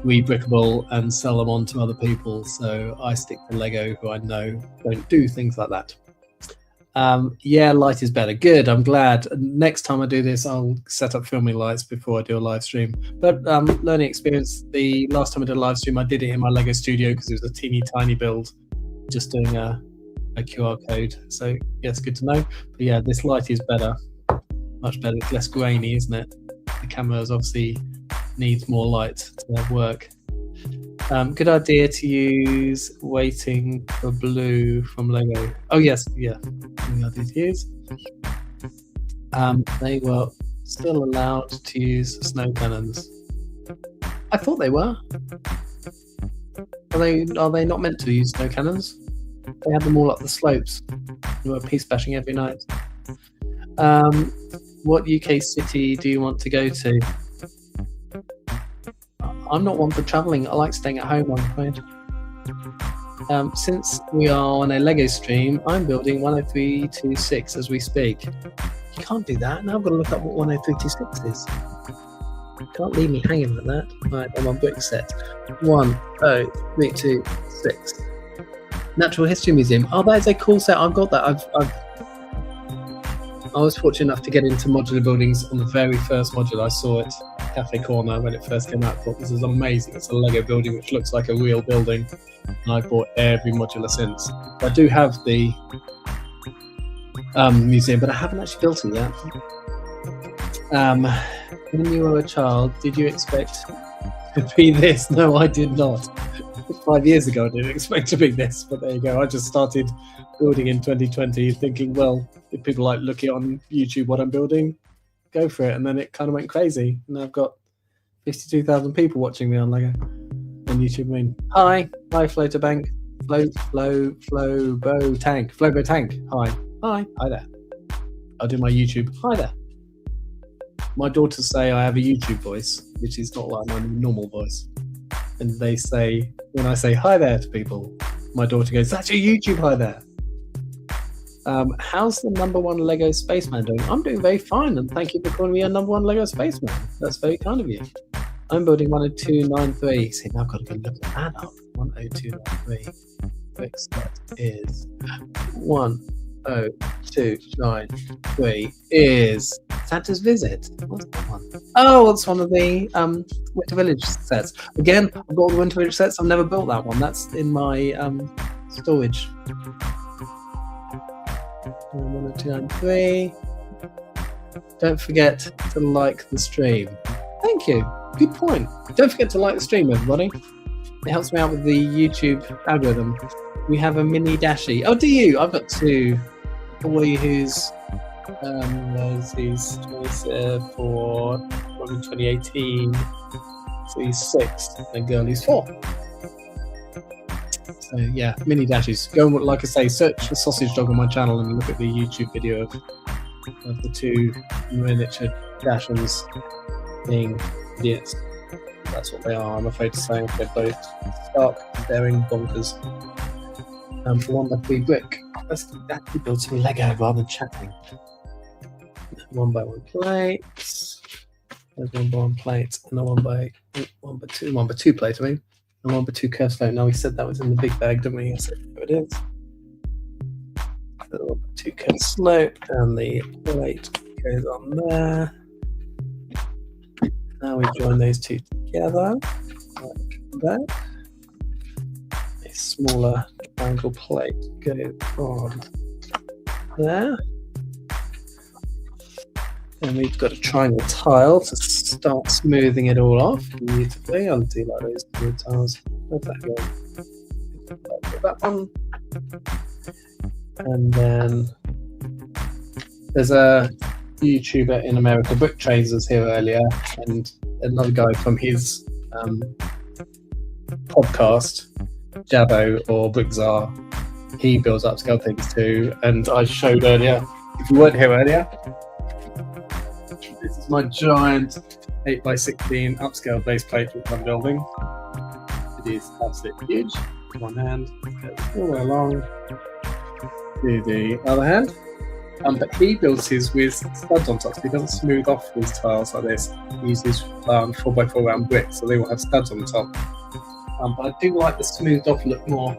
Rebrickable and sell them on to other people, so I stick to Lego, who I know don't do things like that. Yeah, light is better. Good, I'm glad. Next time I do this, I'll set up filming lights before I do a live stream. But learning experience, the last time I did a live stream, I did it in my Lego studio because it was a teeny tiny build, just doing a QR code. So yeah, it's good to know. But yeah, this light is better, much better. It's less grainy, isn't it? The camera obviously needs more light to work. Good idea to use Waiting for Blue from Lego. Oh yes, yeah. Good idea to use. They were still allowed to use snow cannons. I thought they were. Are they not meant to use snow cannons? They had them all up the slopes. They were peace bashing every night. What UK city do you want to go to? I'm not one for travelling. I like staying at home, I'm afraid. Since we are on a Lego stream, I'm building 10326 as we speak. You can't do that. Now I've got to look up what 10326 is. You can't leave me hanging like that. Right, I'm on brick set. 10326. Natural History Museum. Oh, that is a cool set. I've got that. I was fortunate enough to get into modular buildings on the very first module. I saw it at Cafe Corner when it first came out. I thought this is amazing. It's a Lego building which looks like a real building. And I bought every modular since. I do have the museum, but I haven't actually built it yet. When you were a child, did you expect to be this? No, I did not. 5 years ago, I didn't expect to be this, but there you go. I just started building in 2020 thinking, well, if people like looking on YouTube what I'm building, go for it. And then it kind of went crazy. And I've got 52,000 people watching me on Lego on YouTube. I mean, hi Floater Bank, Flobo Tank. Hi there. I'll do my YouTube. Hi there. My daughters say I have a YouTube voice, which is not like my normal voice. And they say, when I say hi there to people, my daughter goes, that's your YouTube hi there. How's the #1 Lego spaceman doing? I'm doing very fine, and thank you for calling me a #1 Lego spaceman. That's very kind of you. I'm building 10293. See, now I've got to go look at that up. 10293. Fix that is 10293 is Santa's Visit. What's that one? Oh, it's one of the Winter Village sets. Again, I've got all the Winter Village sets. I've never built that one. That's in my storage. 10293. Don't forget to like the stream. Thank you. Good point. Don't forget to like the stream, everybody. It helps me out with the YouTube algorithm. We have a mini Dashi. Oh, do you? I've got two. A boy who's he's 24, probably 2018. So he's 6. And a girl who's 4. So yeah, mini Dashies. Go, like I say, search the sausage dog on my channel and look at the YouTube video of the two miniature Dashers being idiots. That's what they are, I'm afraid to say. They're both stark, daring bonkers. For 1x3 brick. Let's actually build some Lego rather than chatting. 1x1 plates. There's 1x1 plate and a 1x2 plate, I mean. And 1x2 curve slope. Now we said that was in the big bag, didn't we? Yes, there it is. The 1x2 curve slope and the plate goes on there. Now we join those two together like that. A smaller triangle plate goes on there. And we've got a triangle tile to start smoothing it all off beautifully. I'll do like those two tiles. Where's that going? That one. And then there's a YouTuber in America, Brick Trades, was here earlier, and another guy from his podcast, Jabo or Brickzar. He builds upscale things too, and I showed earlier, if you weren't here earlier, this is my giant 8x16 upscale base plate which I'm building. It is absolutely huge. One hand, goes all the way along to the other hand. But he builds his with studs on top, so he doesn't smooth off his tiles like this. He uses 4x4 round bricks, so they will have studs on top. But I do like the smoothed off look more.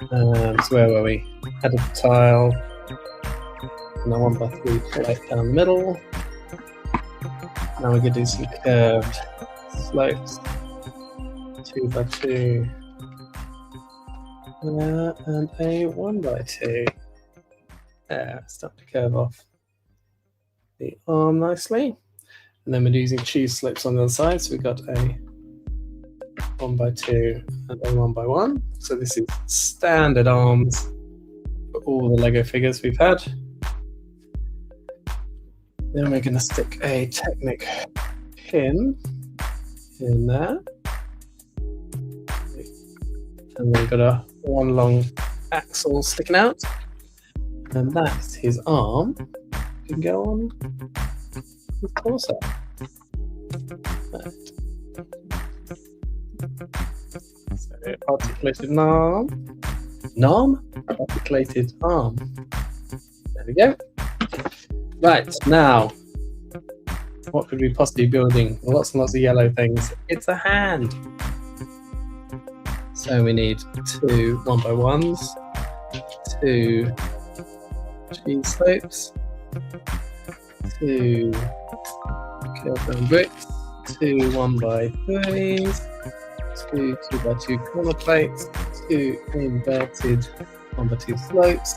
So where were we? Added the tile. And a 1x3 plate down the middle. Now we're going to do some curved slopes. 2x2. And a 1x2. There, start to curve off the arm nicely. And then we're using cheese slips on the other side. So we've got a 1x2 and a 1x1. So this is standard arms for all the Lego figures we've had. Then we're going to stick a Technic pin in there. And we've got a one long axle sticking out. And that's his arm. You can go on his torso. Right. So articulated arm. Articulated arm. There we go. Right, now, what could we possibly be building? Lots and lots of yellow things. It's a hand. So we need 2 1x1s, 2 cheese slopes, 2 curved bricks, 2 1x3s, 2 2x2 corner plates, 2 inverted 1x2 slopes,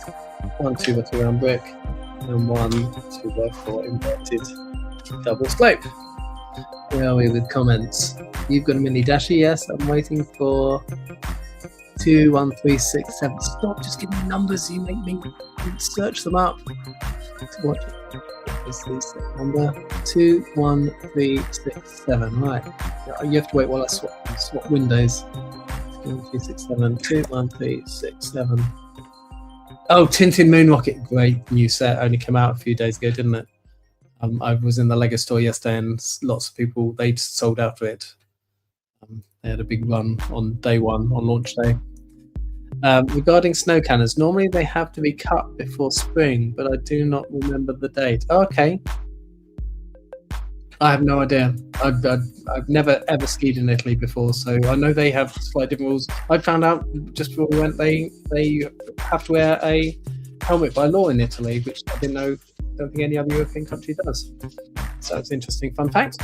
1 2x2 round brick, and 1 2x4 inverted double slope. Where are we with comments? You've got a mini dasher, yes. I'm waiting for 2 1 3 6 7. Stop just giving me numbers, you make me search them up. What is this number? 2 1 3 6 7. Right. You have to wait while I swap windows. 2 1 3 6 7. 2 1 3 6 7. Oh, Tintin Moon Rocket, great new set. Only came out a few days ago, didn't it? I was in the Lego store yesterday, and lots of people, they sold out of it. They had a big run on day one, on launch day. Regarding snow cannons, normally they have to be cut before spring, but I do not remember the date. Oh, okay. I have no idea. I've never ever skied in Italy before, so I know they have slightly different rules. I found out just before we went they have to wear a helmet by law in Italy, which I didn't know. Don't think any other European country does. So it's an interesting fun fact.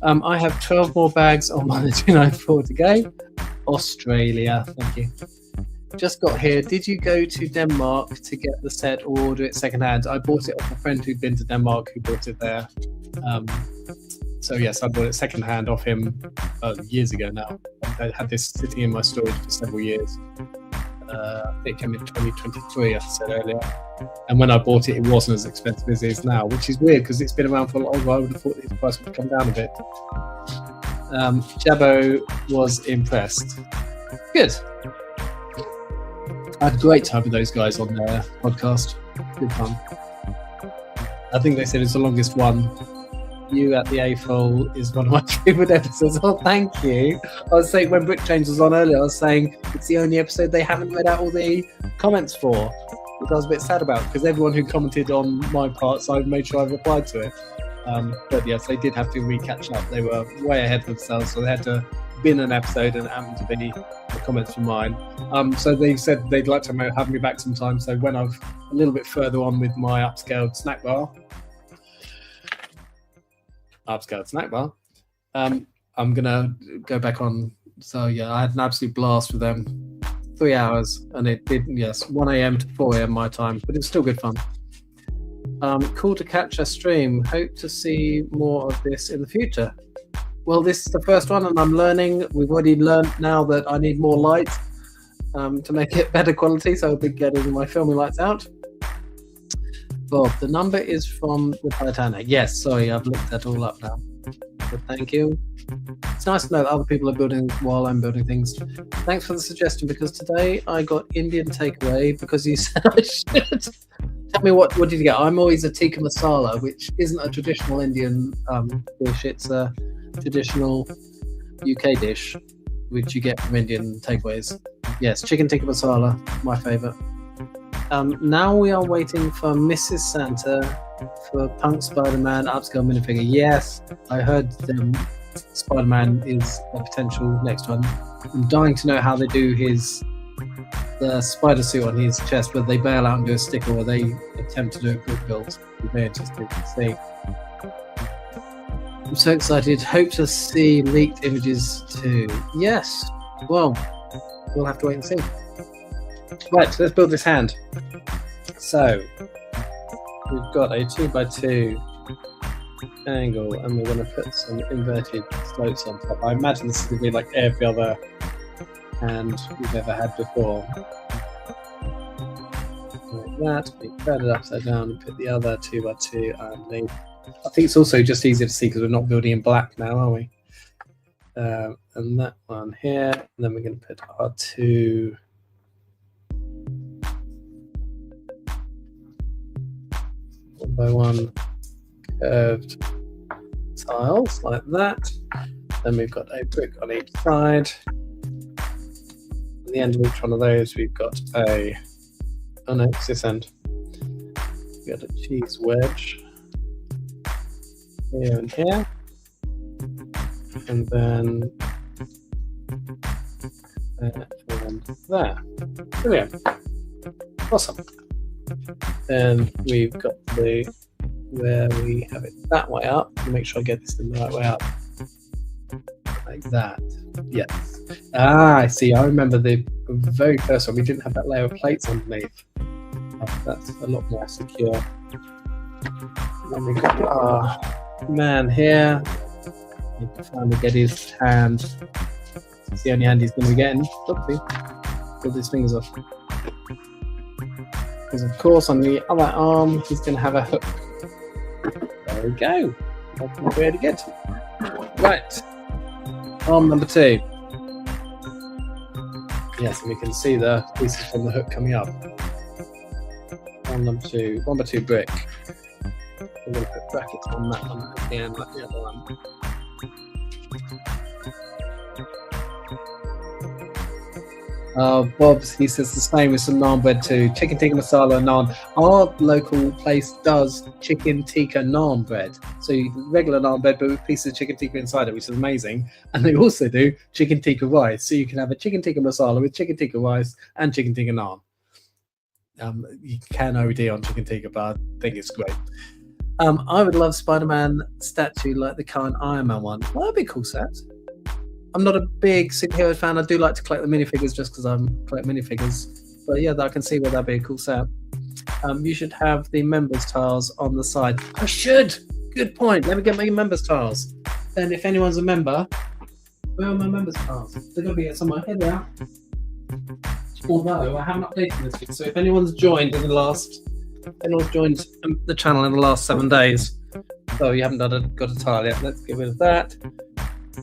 I have 12 more bags on my 294 to go. Australia, thank you. Just got here. Did you go to Denmark to get the set or order it secondhand? I bought it off a friend who'd been to Denmark who bought it there. So yes, I bought it secondhand off him years ago now. I had this sitting in my storage for several years. It came in 2023, as I said earlier. And when I bought it, it wasn't as expensive as it is now, which is weird because it's been around for a long while. I would have thought its price would come down a bit. Jabbo was impressed. Good. I had a great time with those guys on their podcast. Good fun. I think they said it's the longest one. You at the AFOL is one of my favorite episodes. Oh, thank you. I was saying when Brick Change was on earlier, I was saying it's the only episode they haven't read out all the comments for, which I was a bit sad about because everyone who commented on my parts, I made sure I replied to it. But yes, they did have to re-catch up. They were way ahead of themselves, so they had to bin an episode, and it happened to be the comments from mine. So they said they'd like to have me back sometime. So when I'm a little bit further on with my upscaled snack bar, I'm gonna go back on. So yeah, I had an absolute blast with them. 3 hours, and it did, yes, 1 a.m. to 4 a.m. my time, but it's still good fun. Cool to catch a stream. Hope to see more of this in the future. Well, this is the first one, and I'm learning. We've already learned now that I need more light to make it better quality, so I'll be getting my filming lights out. Bob, the number is from the Titanic. Yes, sorry, I've looked that all up now. But thank you. It's nice to know that other people are building while I'm building things. Thanks for the suggestion, because today I got Indian takeaway because you said I should. Tell me, what did you get? I'm always a tikka masala, which isn't a traditional Indian dish. It's a traditional UK dish, which you get from Indian takeaways. Yes, chicken tikka masala, my favourite. Now we are waiting for Mrs. Santa for Punk Spider-Man Upscale minifigure. Yes, I heard Spider-Man is a potential next one. I'm dying to know how they do the spider suit on his chest, whether they bail out and do a sticker or they attempt to do a quick build. Very interesting to see. I'm so excited. Hope to see leaked images too. Yes. Well, we'll have to wait and see. Right, so let's build this hand. So we've got a 2x2 angle, and we're going to put some inverted slopes on top. I imagine this is going to be like every other hand we've ever had before. Like that. We turn it upside down and put the other 2x2 underneath. I think it's also just easier to see because we're not building in black now, are we? And that one here, and then we're going to put our two one by one curved tiles like that. Then we've got a brick on each side. At the end of each one of those, we've got a, oh no, it's this end. We've got a cheese wedge here and here. And then and there. Brilliant. Awesome. Then we've got the where we have it that way up. Make sure I get this in the right way up. Like that. Yes. Ah, I see. I remember the very first one. We didn't have that layer of plates underneath. Oh, that's a lot more secure. And then we've got our man here. He can finally get his hand. It's the only hand he's going to be getting. Oopsie. Pulled his fingers off. Because of course on the other arm he's going to have a hook. There we go. Looking really good. Right. Arm number 2. Yes, and we can see the pieces from the hook coming up. Arm number 2. 1 by 2 brick. We're going to put brackets on that one at the end, like the other one. Bob's, he says the same with some naan bread too. Chicken tikka masala naan. Our local place does chicken tikka naan bread. So regular naan bread, but with pieces of chicken tikka inside it, which is amazing. And they also do chicken tikka rice. So you can have a chicken tikka masala with chicken tikka rice and chicken tikka naan. You can OD on chicken tikka, but I think it's great. I would love Spider-Man statue like the current Iron Man one. Well, that'd be a cool set. I'm not a big superhero fan. I do like to collect the minifigures just because I collect minifigures. But yeah, I can see where that'd be a cool set. You should have the members tiles on the side. I should. Good point. Let me get my members tiles. Then if anyone's a member, where are my members tiles? They're going to be somewhere. Here they are. Although I haven't updated this week, so if anyone's joined in the last, the channel in the last 7 days, so you haven't got a tile yet, let's get rid of that.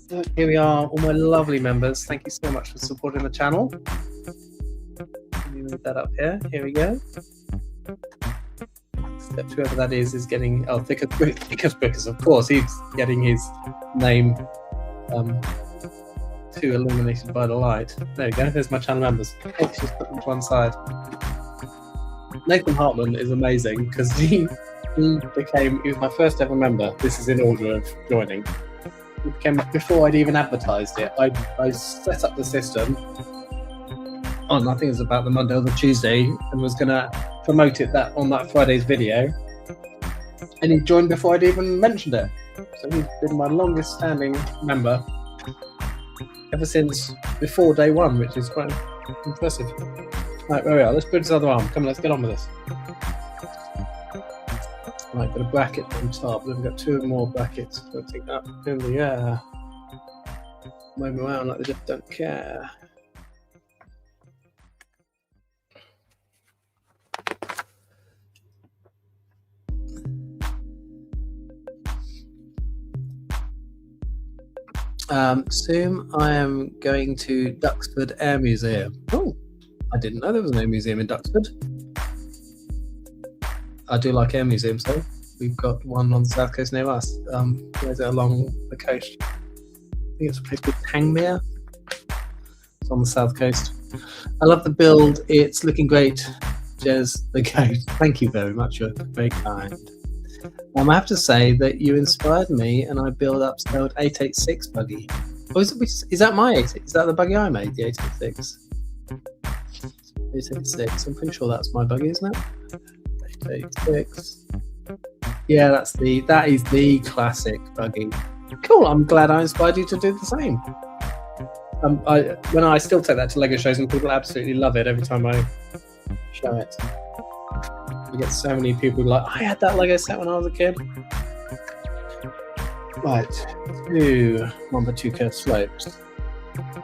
So here we are, all my lovely members. Thank you so much for supporting the channel. Let me move that up here. Here we go. Step whoever that is getting Thiccus Briccus, of course. He's getting his name too illuminated by the light. There we go. There's my channel members. Let's just put them to one side. Nathan Hartman is amazing because he was my first ever member. This is in order of joining. He became before I'd even advertised it. I set up the system on, I think it was about the Monday or the Tuesday, and was going to promote it on that Friday's video. And he joined before I'd even mentioned it. So he's been my longest standing member ever since before day 1, which is quite impressive. Right, where we are. Let's put this other arm. Come on, let's get on with this. Right, got a bracket on top. Then we've got 2 more brackets floating up in the air. Moving around like they just don't care. Soon I am going to Duxford Air Museum. Oh, I didn't know there was an air museum in Duxford. I do like air museums though. We've got one on the south coast near us. Where's it along the coast? I think it's a place called Tangmere. It's on the south coast. I love the build. It's looking great. Jez the Goat. Thank you very much. You're very kind. I have to say that you inspired me, and I built Upscaled 886 buggy. Oh, is that my 886? Is that the buggy I made? The 886. 886. I'm pretty sure that's my buggy, isn't it? 886. Yeah, that is the classic buggy. Cool. I'm glad I inspired you to do the same. When I still take that to Lego shows, and people absolutely love it every time I show it. I get so many people like, I had that Lego set when I was a kid. Right, 2 1x2 curved slopes,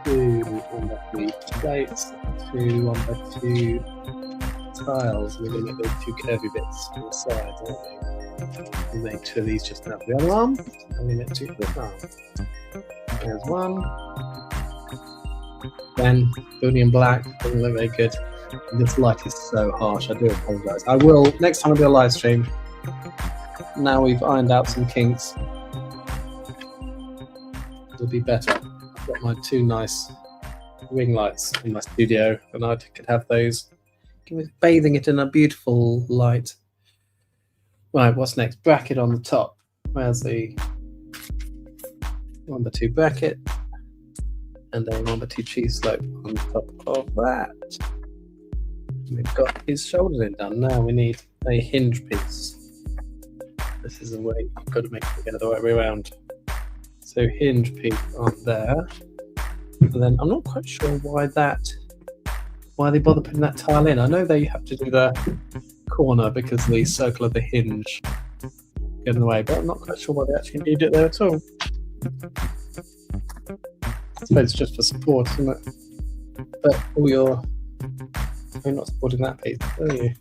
2 1x3 plates, 2 1x2 tiles. We're going to get those 2 curvy bits on the side, aren't we? We'll make 2 of these just now for the other arm, and we make 2 for this arm. There's 1. Then, building in black, doesn't look very good. This light is so harsh, I do apologise. I will, next time I do a live stream, now we've ironed out some kinks, it'll be better. I've got my 2 nice ring lights in my studio, and I could have those bathing it in a beautiful light. Right, what's next? Bracket on the top. Where's the 1x2 bracket? And then 1x2 cheese slope on top of that. We've got his shoulders in done. Now we need a hinge piece. This is the way you've got to make it go the right way around. So hinge piece on there. And then I'm not quite sure why they bother putting that tile in. I know they have to do the corner because the circle of the hinge get in the way, but I'm not quite sure why they actually need it there at all. I suppose it's just for support, isn't it? But you're not supporting that piece, are you?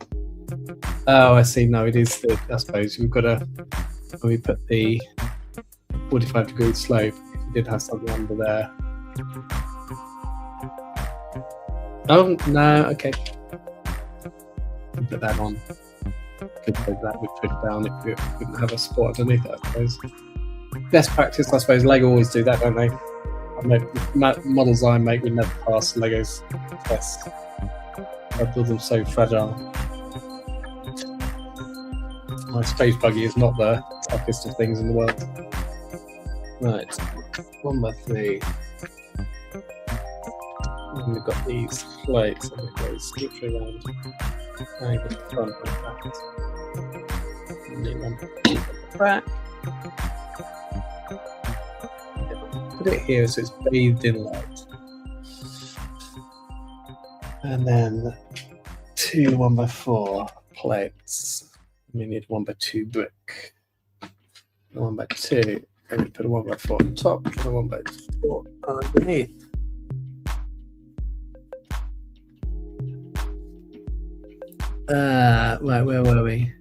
Oh, I see. No, it is. I suppose we've got to, when we put the 45-degree slope, we did have something under there. Oh, no, okay. Put that on. Could put that, we'd put it down if we didn't have a spot underneath it, I suppose. Best practice, I suppose. Lego always do that, don't they? Models I make would never pass Lego's test. I build them so fragile. My space buggy is not the toughest of things in the world. Right, 1x3. And we've got these plates, and we've got these skips around. And the front and back. And then one at the back. Put it here so it's bathed in light. And then 2 1x4 plates. We need 1x2 brick. 1x2. And we put a 1x4 on top and a 1x4 underneath. Right, where were we?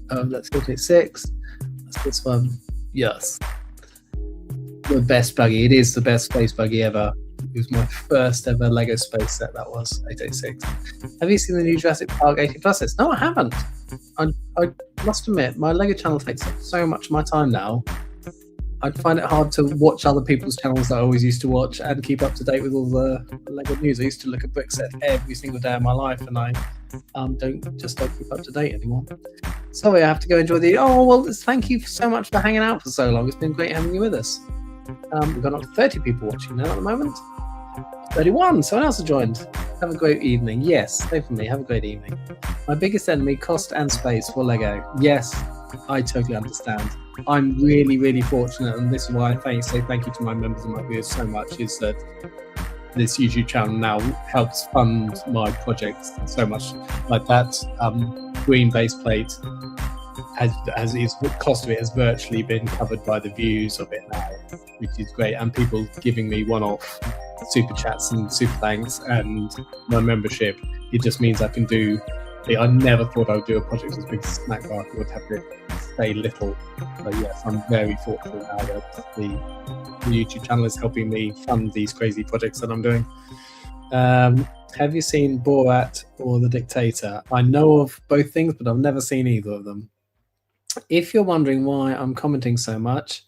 Oh, let's go to 6. That's this one. Yes. The best buggy. It is the best space buggy ever. It was my first ever Lego space set, that was 886. Have you seen the new Jurassic Park 80+ sets? No, I haven't. I must admit, my Lego channel takes up so much of my time now. I find it hard to watch other people's channels that I always used to watch and keep up to date with all the Lego news. I used to look at brick set every single day of my life, and I don't keep up to date anymore. Sorry, I have to go enjoy the... Oh, well, thank you so much for hanging out for so long. It's been great having you with us. We've got up to 30 people watching now at the moment. 31, someone else has joined. Have a great evening. Yes, same for me. Have a great evening. My biggest enemy, cost and space for Lego. Yes, I totally understand. I'm really, really fortunate, and this is why I say thank you to my members and my viewers so much, is that this YouTube channel now helps fund my projects so much. Like that green base plate, as is the cost of it has virtually been covered by the views of it now, which is great, and people giving me one-off super chats and super thanks and my membership. It just means I can do... I never thought I would do a project as big as Snack Bar. I would have to stay little. But yes, I'm very fortunate now that the YouTube channel is helping me fund these crazy projects that I'm doing. Have you seen Borat or The Dictator? I know of both things, but I've never seen either of them. If you're wondering why I'm commenting so much,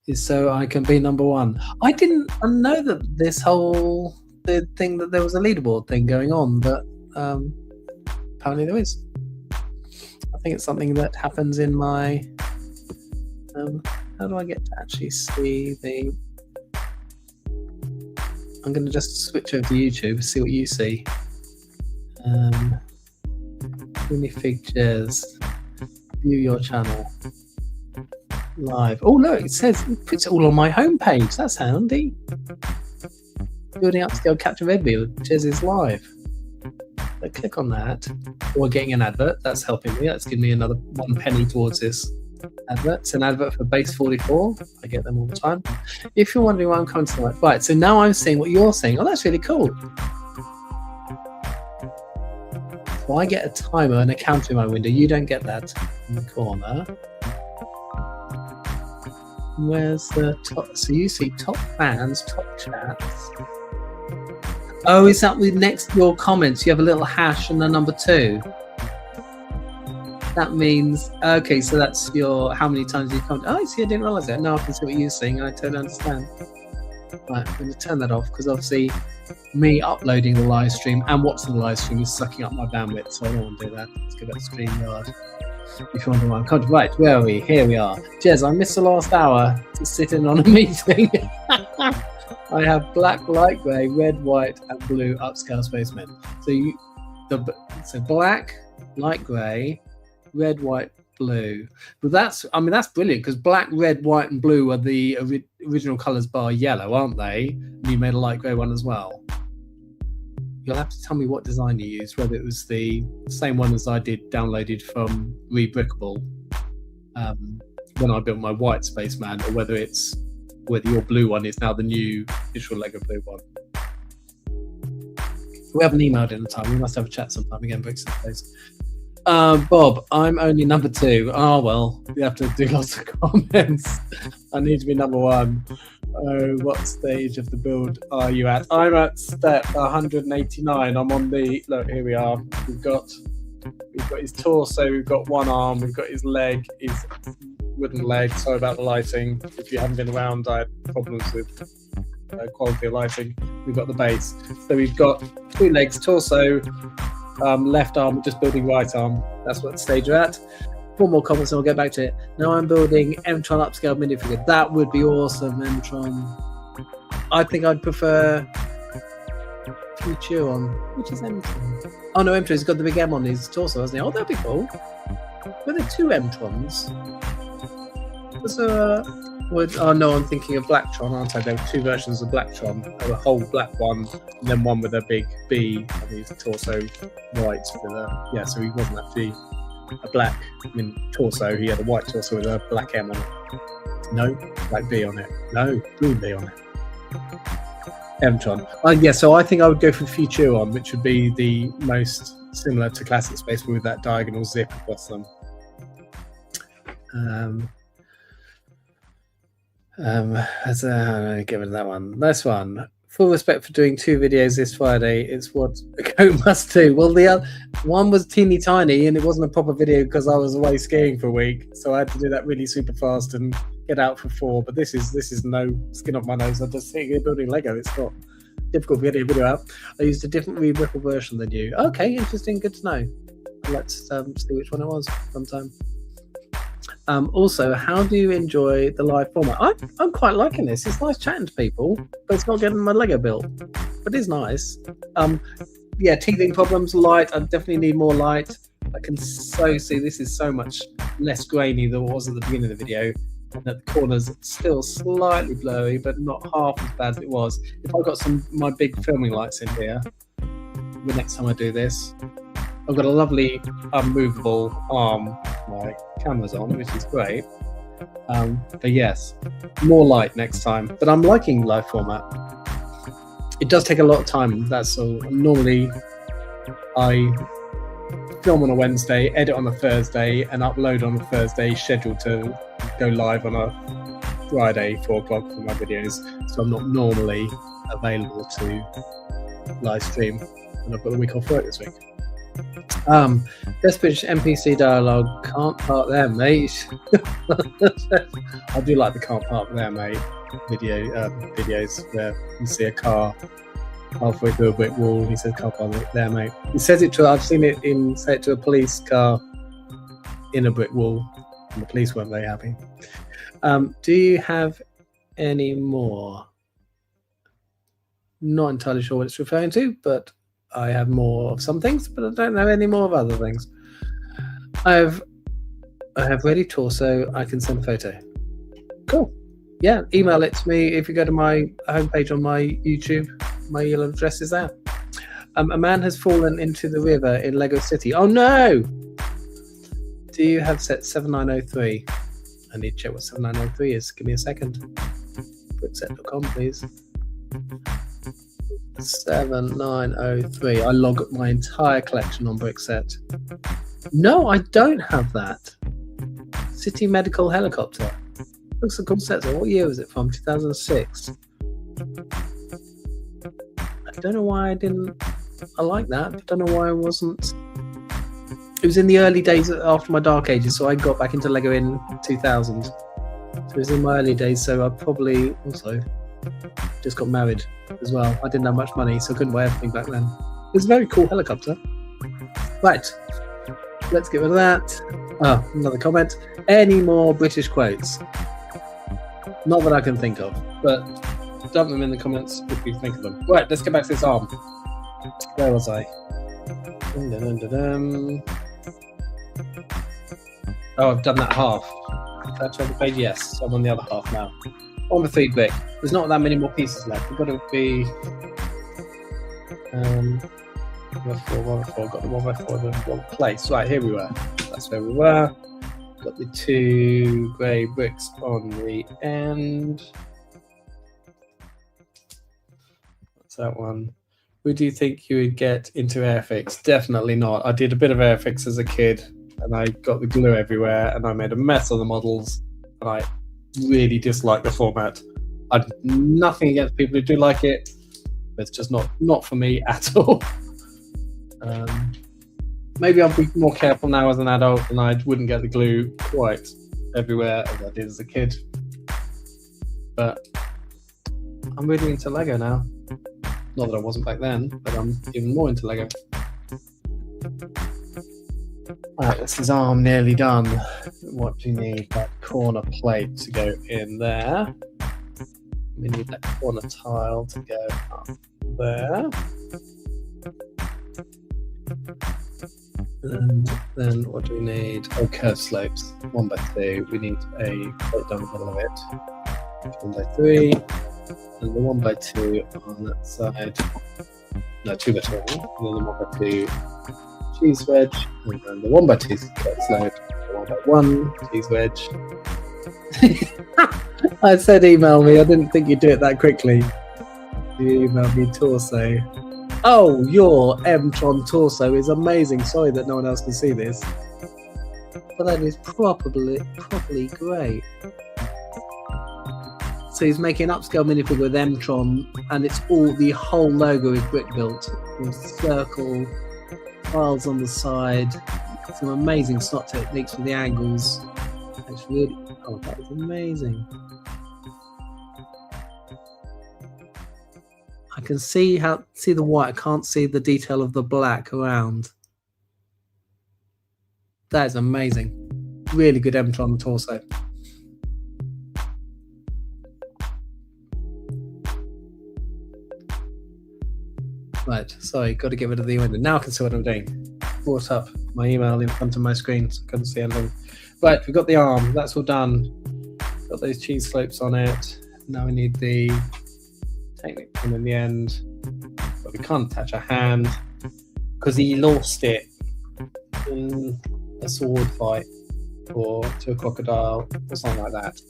is so I can be number one. I didn't know that this whole thing that there was a leaderboard thing going on, but apparently there is. I think it's something that happens in my... how do I get to actually see the... I'm going to just switch over to YouTube, see what you see. Minifig Jazz. View your channel. Live. Oh, look, it puts it all on my homepage. That's handy. Building Upscaled Captain Redbeard. Jez is live. So click on that. Or getting an advert. That's helping me. That's giving me another 1 penny towards this advert. It's an advert for Base 44. I get them all the time. If you're wondering why I'm coming to live. Right, so now I'm seeing what you're seeing. Oh, that's really cool. So I get a timer and a counter in my window. You don't get that in the corner. Where's the top? So you see top fans, top chats. Oh, is that with next to your comments? You have a little hash and the number 2. That means, okay, so that's your, how many times you comment. Oh, I see, I didn't realize that. Now I can see what you're saying. I totally understand. Right, I'm going to turn that off because obviously me uploading the live stream and watching the live stream is sucking up my bandwidth, so I don't want to do that. Let's go back to StreamYard. If you wonder why I'm coming. Right, where are we? Here we are. Jez, I missed the last hour to sit in on a meeting. I have black, light grey, red, white, and blue upscale spacemen. So black, light grey, red, white, blue. But that's brilliant because black, red, white, and blue are the original colours bar yellow, aren't they? And you made a light grey one as well. You'll have to tell me what design you used, whether it was the same one as I did downloaded from Rebrickable when I built my white spaceman, or whether your blue one is now the new digital Lego blue one. We haven't emailed in the time. We must have a chat sometime again, Bricks in place. Bob, I'm only number 2. Oh, well, you have to do lots of comments. I need to be number 1. Oh, what stage of the build are you at? I'm at step 189. I'm on the, look, here we are. We've got his torso, we've got one arm, we've got his leg, his wooden leg. Sorry about the lighting. If you haven't been around, I had problems with quality of lighting. We've got the base. So we've got 2 legs, torso, left arm, just building right arm. That's what stage you're at. 4 more comments and I'll get back to it. Now I'm building Mtron upscale minifigure. That would be awesome, Mtron. I think I'd prefer Futuron. Which is Mtron? Oh no, Mtron's got the big M on his torso, hasn't he? Oh, that'd be cool. Were there 2 Mtrons? Was there oh no, I'm thinking of Blacktron, aren't I? There were 2 versions of Blacktron. A whole black one, and then one with a big B on his torso white. Yeah, so he wasn't actually a black torso. He had a white torso with a black M on it. No, black B on it. No, blue B on it. Mtron. Yeah, so I think I would go for Futuron, which would be the most similar to Classic Space, but with that diagonal zip across them. Let's get rid of that one. Nice one. Full respect for doing 2 videos this Friday. It's what a goat must do. Well, the other one was teeny tiny and it wasn't a proper video because I was away skiing for a week, so I had to do that really super fast and get out for 4. But this is no skin off my nose. I'm just sitting here building Lego. It's not difficult to get a video out. I used a different Rebrickable version than you. Okay, interesting. Good to know. Let's see which one it was sometime. Also, how do you enjoy the live format? I'm quite liking this. It's nice chatting to people, but it's not getting my Lego built. But it's nice. Yeah, teething problems, light. I definitely need more light. I can so see this is so much less grainy than it was at the beginning of the video. And at the corners, still slightly blurry, but not half as bad as it was. If I got my big filming lights in here, the next time I do this, I've got a lovely movable arm my camera's on, which is great. But yes, more light next time. But I'm liking live format. It does take a lot of time, that's all. Normally, I film on a Wednesday, edit on a Thursday, and upload on a Thursday, scheduled to go live on a Friday, 4 o'clock for my videos. So I'm not normally available to live stream, and I've got the week off work this week. Best British NPC dialogue, can't park there, mate. I do like the can't park there, mate videos where you see a car halfway through a brick wall. He says can't park there, mate. He says it to, I've seen it say it to a police car in a brick wall, and the police weren't very happy. Do you have any more? Not entirely sure what it's referring to, but I have more of some things, but I don't know any more of other things. I have ready torso. I can send a photo. Cool. Yeah, email it to me if you go to my homepage on my YouTube. My email address is there. A man has fallen into the river in Lego City. Oh no! Do you have set 7903? I need to check what 7903 is. Give me a second. Quickset.com, please. 7903. I log my entire collection on Brickset. No, I don't have that. City Medical Helicopter. Looks a cool set. What year was it from? 2006. I don't know why I didn't. I like that. I don't know why I wasn't. It was in the early days after my Dark Ages, so I got back into Lego in 2000. So it was in my early days, so I probably also just got married as well. I didn't have much money, so I couldn't buy everything back then. It was a very cool helicopter. Right, let's get rid of that. Oh, another comment. Any more British quotes? Not that I can think of, but dump them in the comments if you think of them. Right, let's get back to this arm. Where was I? Oh, I've done that half. That's on the page, yes. So I'm on the other half now. On the 3 brick. There's not that many more pieces left. We've got to be. 1x4, got the 1x4 in one place. Right, here we were. That's where we were. Got the 2 grey bricks on the end. What's that one? Would you think you would get into Airfix? Definitely not. I did a bit of Airfix as a kid, and I got the glue everywhere, and I made a mess of the models, and I really dislike the format. I've nothing against people who do like it, but it's just not for me at all. Maybe I'll be more careful now as an adult, and I wouldn't get the glue quite everywhere as I did as a kid. But I'm really into Lego now. Not that I wasn't back then, but I'm even more into Lego. Alright, this is arm nearly done. What do you need? That corner plate to go in there. We need that corner tile to go up there. And then what do we need? Oh, curved slopes. 1x2. We need a plate down the middle of it. 1x3. And the 1x2 on that side. No, 2x2. And then the 1x2 cheese wedge. And then the 1x2 curved slope. The 1x1 cheese wedge. I said email me. I didn't think you'd do it that quickly. You emailed me torso. Oh, your M-Tron torso is amazing. Sorry that no one else can see this. But that is properly great. So he's making an upscale minifig with M-Tron, and it's the whole logo is brick built. With circle, tiles on the side, some amazing slot techniques for the angles. It's really, oh, that is amazing. I can see the white. I can't see the detail of the black around. That is amazing. Really good M-Tron torso. Right, sorry, got to get rid of the window. Now I can see what I'm doing. Brought up my email in front of my screen so I couldn't see anything. Right, we've got the arm. That's all done. Got those cheese slopes on it. Now we need the technique one in the end. But we can't attach a hand because he lost it in a sword fight or to a crocodile or something like that.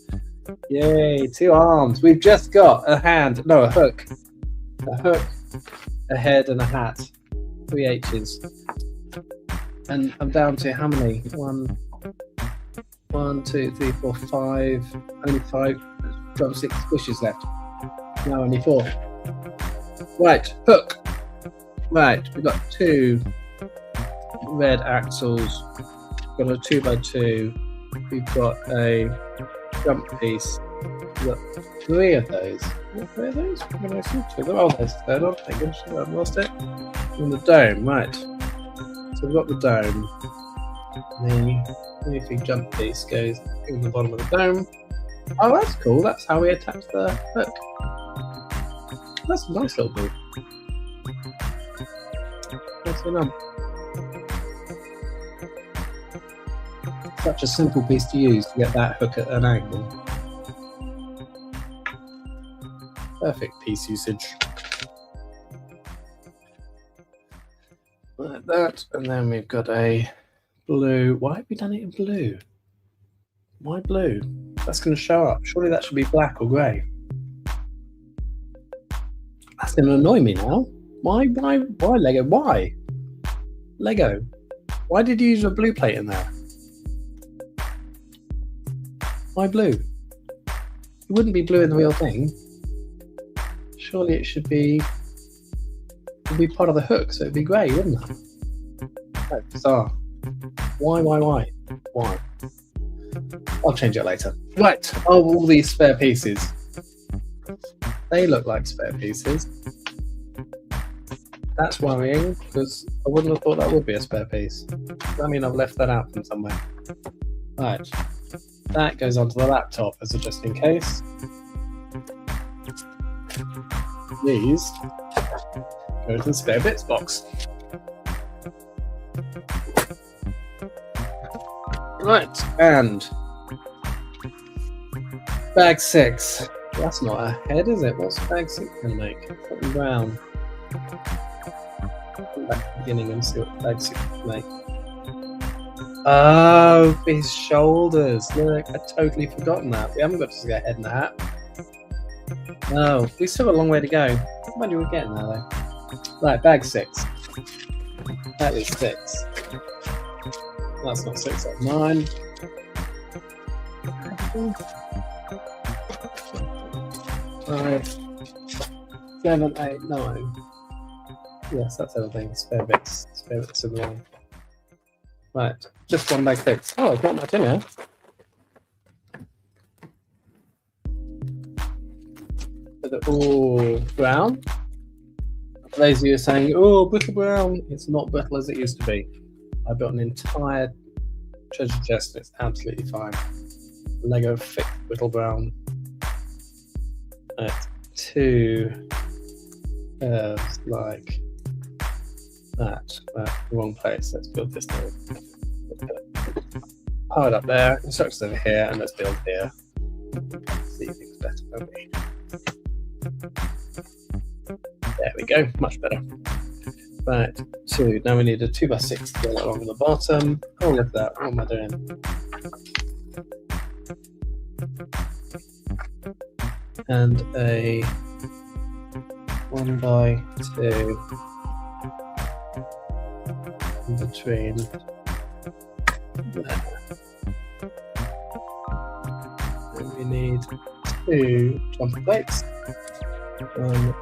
Yay, 2 arms. We've just got a hand. No, a hook. A hook, a head, and a hat. 3 H's. And I'm down to how many? 1, 2, 3, 4, 5. Only 5 drumstick squishes left. Now only 4. Right, hook. Right, we've got 2 red axles. We've got a 2x2. We've got a jump piece. We've got 3 of those. 3 of those? What I see? 2. Oh, there's the third one. Thank goodness I've lost it. And the dome, right. So we've got the dome. The minifig jump piece goes in the bottom of the dome. Oh, that's cool. That's how we attach the hook. That's a nice little boot. What's going on? Such a simple piece to use to get that hook at an angle. Perfect piece usage. Like that, and then we've got a blue. Why have we done it in blue? Why blue? That's going to show up. Surely that should be black or grey. That's going to annoy me now. Why, Lego? Why? Lego, why did you use a blue plate in there? Why blue? It wouldn't be blue in the real thing. Surely it should be part of the hook, so it'd be grey, wouldn't it? That's bizarre. Why? Why? I'll change it later. Right, all these spare pieces. They look like spare pieces. That's worrying, because I wouldn't have thought that would be a spare piece. Does that mean I've left that out from somewhere? Right. That goes onto the laptop as a just in case. These go to the spare bits box. Right, and bag 6. That's not a head, is it? What's bag 6 going to make? Something brown. Come back to the beginning and see what bag 6 can make. Oh, his shoulders. Look, I'd totally forgotten that. We haven't got to get a head in the hat. No, we've still got a long way to go. When do we get now, though? Right, bag 6. That is 6. That's not 6, that's 9. 5, 7, 8, 9. Yes, that's everything. Spare bits of the line. Right, just one bag 6. Oh, I've got much in here. They're all brown. For those of you saying, oh, brittle brown, it's not brittle as it used to be. I built an entire treasure chest and it's absolutely fine. Lego thick brittle brown. Right, 2 curves like that. The wrong place. Let's build this now. Power it up there, instructions over here, and let's build here. See things better, don't we? There we go, much better. Right, 2. Now we need a 2x6 to go along the bottom. Oh, look at that. What am I doing? And a 1x2 in between there. And we need 2 jumper plates. 1,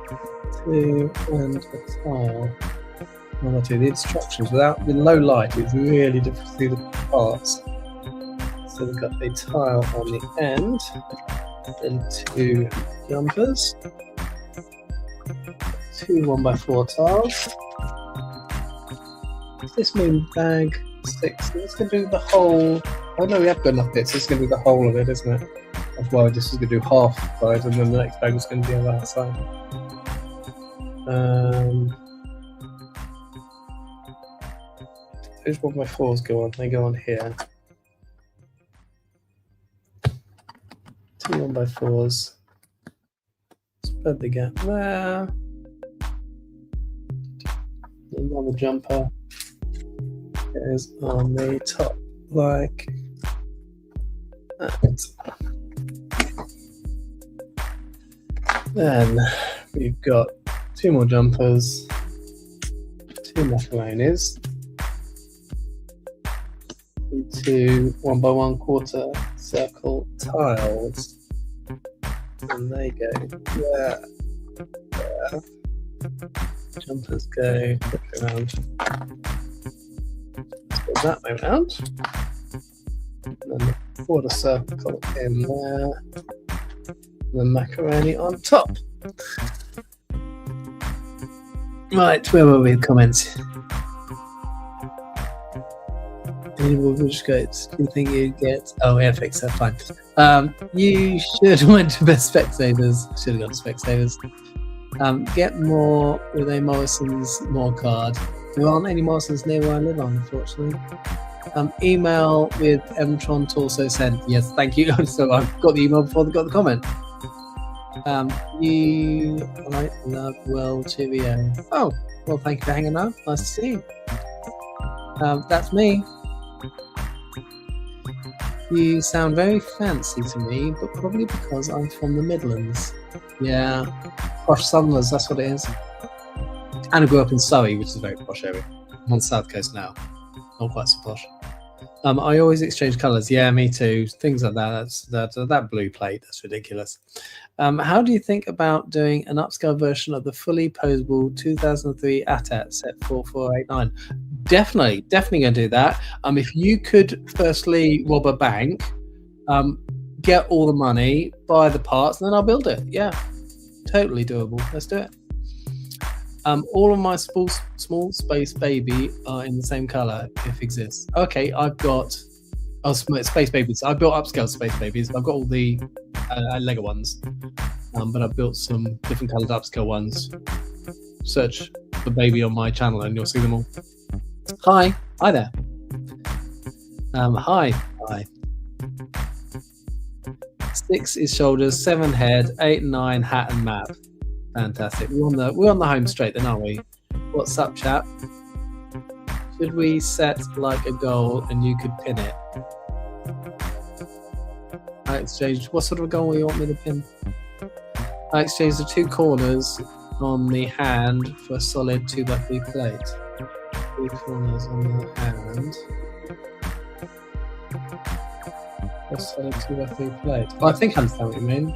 2, and a tile. 1 or 2. The instructions with low light, it's really difficult to see the parts. So we've got a tile on the end, then 2 jumpers, 2 1x4 tiles. Does this mean bag 6? It's going to do the whole. Oh no, we have got enough bits. It's going to do the whole of it, isn't it? That's why this is going to do half side, and then the next bag is going to be on that side. Those 1x4s go on. They go on here. 2 1x4s. Spread the gap there. Another jumper is on the top like that. Then we've got 2 more jumpers, 2 macaronis, 2 1x1/4 circle tiles, and they go there. Jumpers go around. Let's put that way around. And then the quarter circle in there. And the macaroni on top. Right, where were we? Comments. Any more Bush goats? Do you think you'd get? Oh, airfix, that's fine. You should have went to best spectators. Should have gone to spectators. Get more with a Morrison's more card. There aren't any Morrisons near where I live, unfortunately. Email with Mtron Torso sent. Yes, thank you. So I've got the email before I got the comment. You like love well cheerio. Oh, well, thank you for hanging out. Nice to see you. That's me. You sound very fancy to me, but probably because I'm from the Midlands. Yeah, posh Southerners, that's what it is. And I grew up in Surrey, which is a very posh area. I'm on the south coast now. Not quite so posh. I always exchange colours. Yeah, me too. Things like that. That blue plate. That's ridiculous. How do you think about doing an upscale version of the fully posable 2003 ATAT set 4489? Definitely going to do that. If you could firstly rob a bank, get all the money, buy the parts, and then I'll build it. Yeah, totally doable. Let's do it. All of my small space baby are in the same color if exists. Okay, I've got space babies. I built upscale space babies. I've got all the Lego ones, but I've built some different colored upscale ones. Search the baby on my channel and you'll see them all. Hi there. Hi. 6 is shoulders, 7 head, 8 and 9 hat and map. Fantastic. We're on the home straight then, aren't we? What's up, chap? Should we set like a goal and you could pin it? I exchanged. What sort of a goal do you want me to pin? I exchanged the 2 corners on the hand for a solid 2x3 plate. 2 corners on the hand. For a solid 2x3 plate. Well, I think I understand what you mean.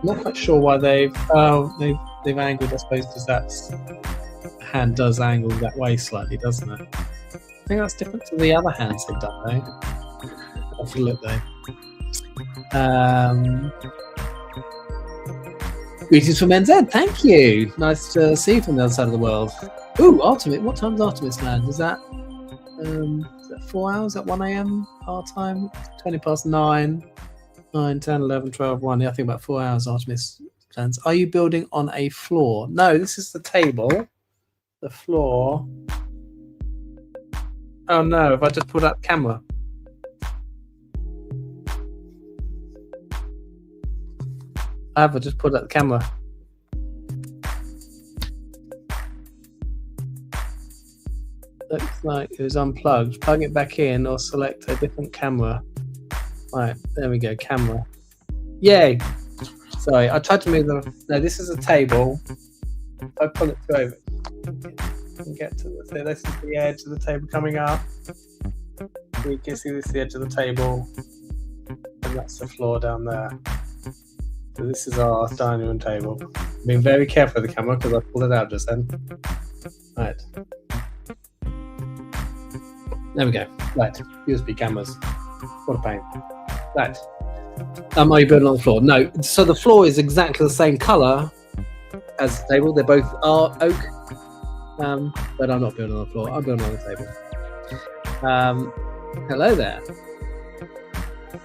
I'm not quite sure why they've angled, I suppose, because the hand does angle that way slightly, doesn't it? I think that's different to the other hands they've done, though. I'll have to look, though. Greetings from NZ, thank you! Nice to see you from the other side of the world. Ooh, Artemis, what time's Artemis land? Is that 4 hours at 1 a.m. our time? 20 past 9. 9, 10, 11, 12, 1. Yeah, I think about 4 hours Artemis plans. Are you building on a floor? No, this is the table. The floor. Oh no, if I just pulled up the camera. I just pulled up the camera. Looks like it was unplugged. Plug it back in or select a different camera. Right, there we go, camera. Yay! Sorry, I tried to move them. No, this is a table. If I pull it over, and get to this. So this is the edge of the table coming up. You can see this is the edge of the table. And that's the floor down there. So this is our dining room table. Being very careful with the camera because I pulled it out just then. Right. There we go. Right, USB cameras. What a pain. Right. Are you building on the floor? No. So the floor is exactly the same colour as the table. They both are oak. But I'm not building on the floor. I'm building on the table. Hello there.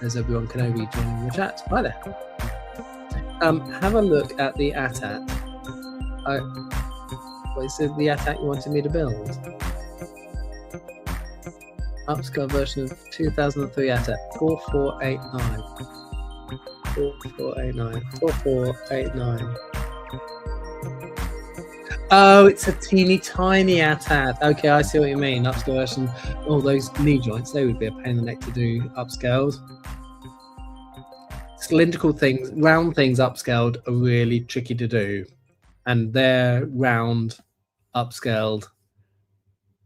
There's Obi-Wan Kenobi joining the chat. Hi there. Have a look at the ATAT. What is it, the ATAT you wanted me to build? Upscale version of 2003 ATAT 4489. 4489. 4489. Oh, it's a teeny tiny ATAT. Okay, I see what you mean. Upscale version. Oh, those knee joints, they would be a pain in the neck to do upscaled. Cylindrical things, round things upscaled are really tricky to do. And they're round, upscaled,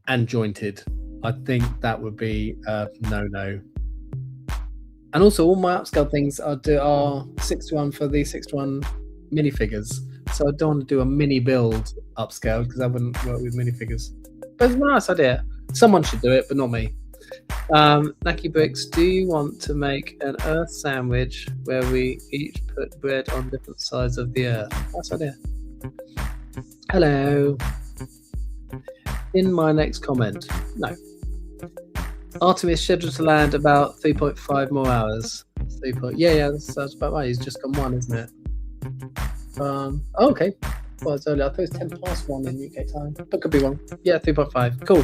and jointed. I think that would be a no-no. And also, all my upscale things are 6:1 for the 6:1 minifigures. So I don't want to do a mini build upscale because I wouldn't work with minifigures. But it's a nice idea. Someone should do it, but not me. Naki Bricks, do you want to make an earth sandwich where we each put bread on different sides of the earth? Nice idea. Hello. In my next comment, no. Artemis scheduled to land about 3.5 more hours. Yeah, that's about right. He's just gone 1, isn't it? Okay. Well, it's early. I thought it was 10 past 1 in UK time. But could be wrong. Yeah, 3.5. Cool.